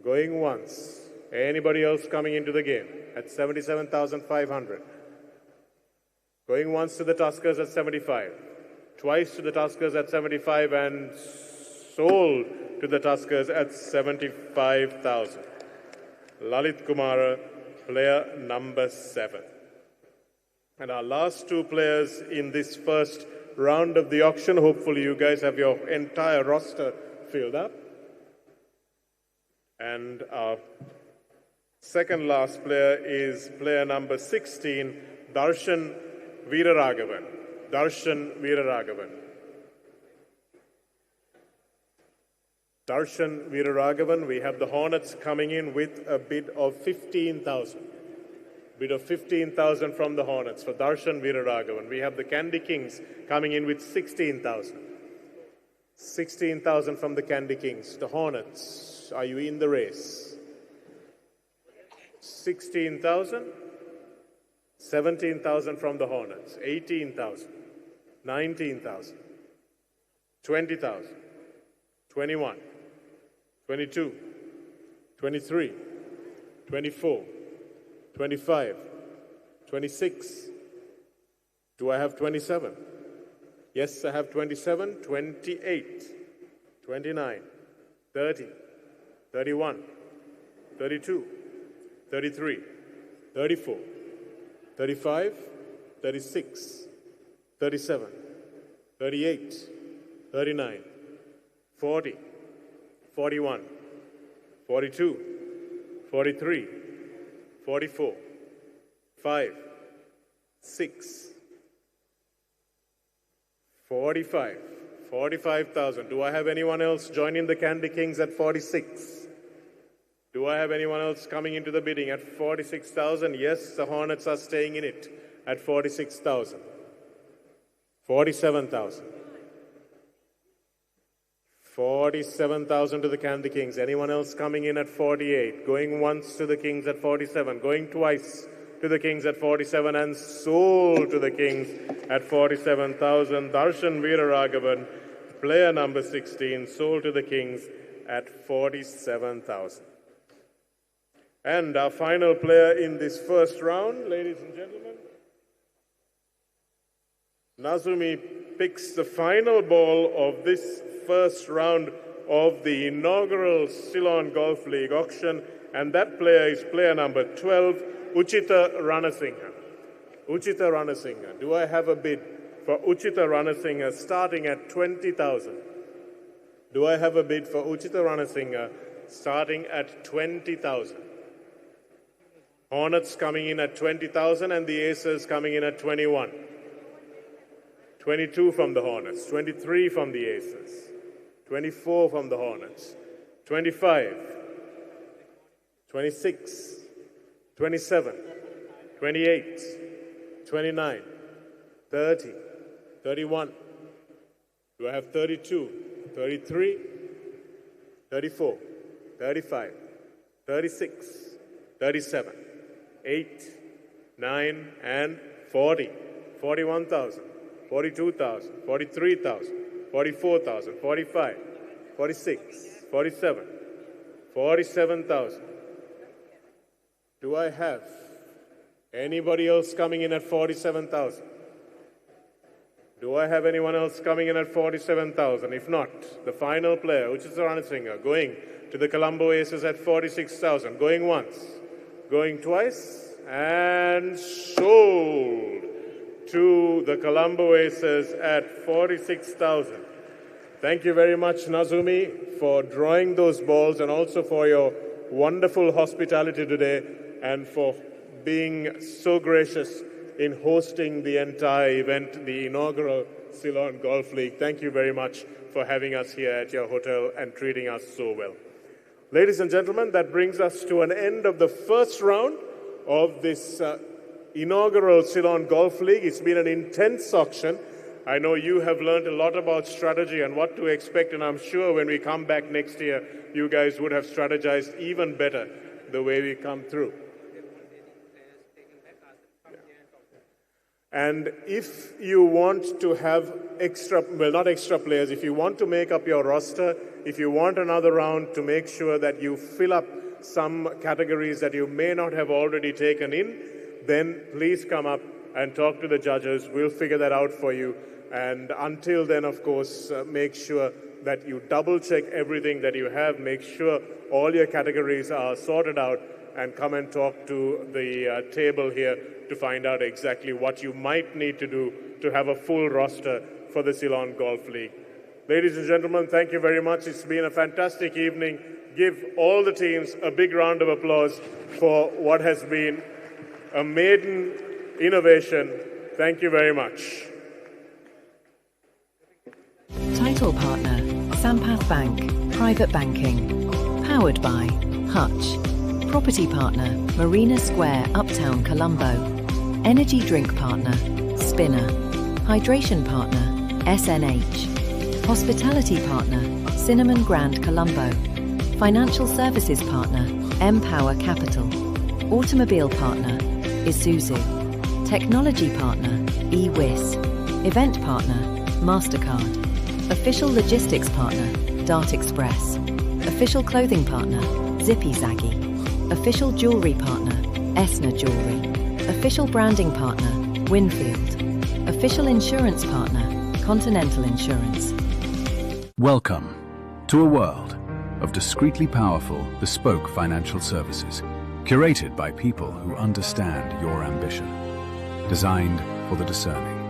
Going once. Anybody else coming into the game at 77,500? Going once to the Tuskers at 75. Twice to the Tuskers at 75 and sold to the Tuskers at 75,000. Lalit Kumara, player number 7. And our last two players in this first round of the auction, hopefully you guys have your entire roster filled up. And our second last player is player number 16, Darshan Veeraraghavan. Darshan Veeraraghavan. Darshan Veeraraghavan, we have the Hornets coming in with a bid of 15,000. Bid of 15,000 from the Hornets for Darshan Veeraraghavan. We have the Candy Kings coming in with 16,000. 16,000 from the Candy Kings. The Hornets, are you in the race? 16,000. 17,000 from the Hornets. 18,000. 19,000. 20,000. 21. 22. 23. 24. 25, 26. Do I have 27? Yes, I have 27, 28, 29, 30, 31, 32, 33, 34, 35, 36, 37, 38, 39, 40, 41, 42, 43, 44, 5, 6, 45, 45,000. Do I have anyone else joining the Candy Kings at 46? Do I have anyone else coming into the bidding at 46,000? Yes, the Hornets are staying in it at 46,000. 47,000. 47,000 to the Candy Kings. Anyone else coming in at 48? Going once to the Kings at 47. Going twice to the Kings at 47 and sold to the Kings at 47,000. Darshan Veeraraghavan, player number 16, sold to the Kings at 47,000. And our final player in this first round, ladies and gentlemen, Nazumi picks the final ball of this first round of the inaugural Ceylon Golf League auction, and that player is player number 12, Uchita Ranasinghe. Uchita Ranasinghe. Do I have a bid for Uchita Ranasinghe starting at 20,000? Do I have a bid for Uchita Ranasinghe starting at 20,000? Hornets coming in at 20,000 and the Aces coming in at 21. 22 from the Hornets, 23 from the Aces, 24 from the Hornets, 25, 26, 27, 28, 29, 30, 31. Do I have 32, 33, 34, 35, 36, 37, 8, 9, and 40, 41,000, 42,000, 43,000, 44,000, 45, 46, 47, 47,000. Do I have anybody else coming in at 47,000? Do I have anyone else coming in at 47,000? If not, the final player, which is the Ranasinger, going to the Colombo Aces at 46,000. Going once, going twice, and sold to the Colombo Aces at 46,000. Thank you very much, Nazumi, for drawing those balls and also for your wonderful hospitality today and for being so gracious in hosting the entire event, the inaugural Ceylon Golf League. Thank you very much for having us here at your hotel and treating us so well. Ladies and gentlemen, that brings us to an end of the first round of this inaugural Ceylon Golf League. It's been an intense auction. I know you have learned a lot about strategy and what to expect, and I'm sure when we come back next year, you guys would have strategized even better the way we come through. And if you want to have extra, well, not extra players, if you want to make up your roster, if you want another round to make sure that you fill up some categories that you may not have already taken in, then please come up and talk to the judges. We'll figure that out for you. And until then, of course, make sure that you double-check everything that you have, make sure all your categories are sorted out, and come and talk to the table here to find out exactly what you might need to do to have a full roster for the Ceylon Golf League. Ladies and gentlemen, thank you very much. It's been a fantastic evening. Give all the teams a big round of applause for what has been a maiden innovation. Thank you very much. Title partner, Sampath Bank, Private Banking. Powered by Hutch. Property partner, Marina Square, Uptown, Colombo. Energy drink partner, Spinner. Hydration partner, SNH. Hospitality partner, Cinnamon Grand, Colombo. Financial services partner, Empower Capital. Automobile partner, Isuzu. Technology partner, eWiz. Event partner, MasterCard. Official logistics partner, Dart Express. Official clothing partner, Zippy Zaggy. Official jewellery partner, Esna Jewellery. Official branding partner, Winfield. Official insurance partner, Continental Insurance. Welcome to a world of discreetly powerful, bespoke financial services, curated by people who understand your ambition, designed for the discerning.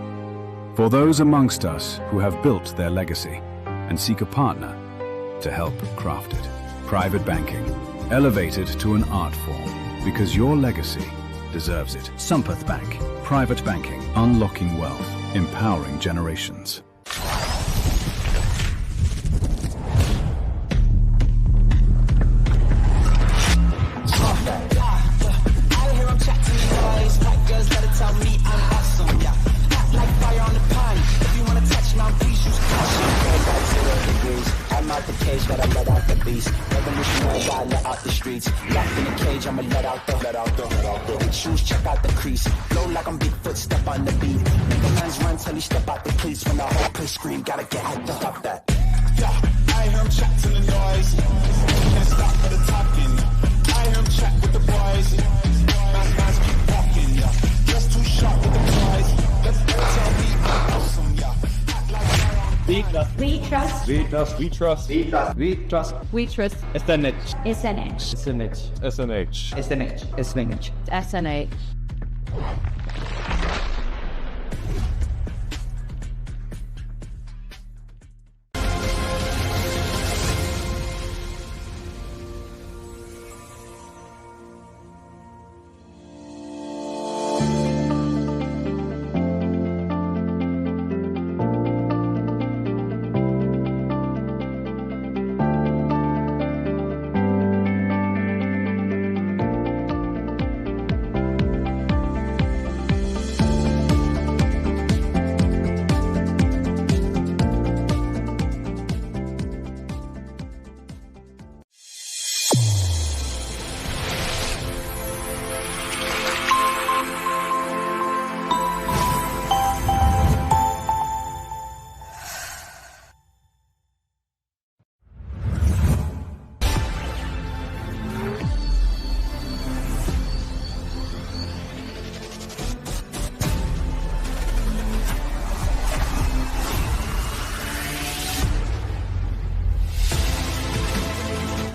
For those amongst us who have built their legacy and seek a partner to help craft it. Private banking, elevated to an art form, because your legacy deserves it. Sampath Bank, private banking, unlocking wealth, empowering generations. Gotta let out the beast. Revolutionary, gotta let out the streets. Locked in a cage, I'ma let out the shoes, check out the crease. Flow like I'm Bigfoot, step on the beat. Make a man's run till he step out the cleats. When the whole place scream, gotta get hyped up. Stop that. Yeah, I hear him chat to the noise. Can't stop for the talking. I hear him chat with the boys. Man's keep walking, yeah. Just too sharp with the prize. Let's tell me I'm awesome, yeah. Act like We trust. We trust. We trust. We trust. We trust. We trust. We trust. SNH. SNH. SNH. SNH. SNH. SNH. SNH.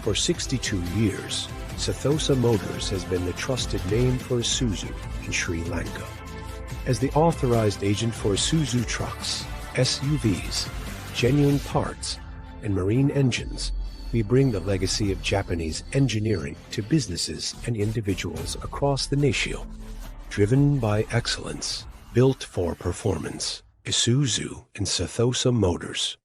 For 62 years, Ceylon Motors has been the trusted name for Isuzu in Sri Lanka. As the authorized agent for Isuzu trucks, SUVs, genuine parts, and marine engines, we bring the legacy of Japanese engineering to businesses and individuals across the nation. Driven by excellence, built for performance, Isuzu and Ceylon Motors.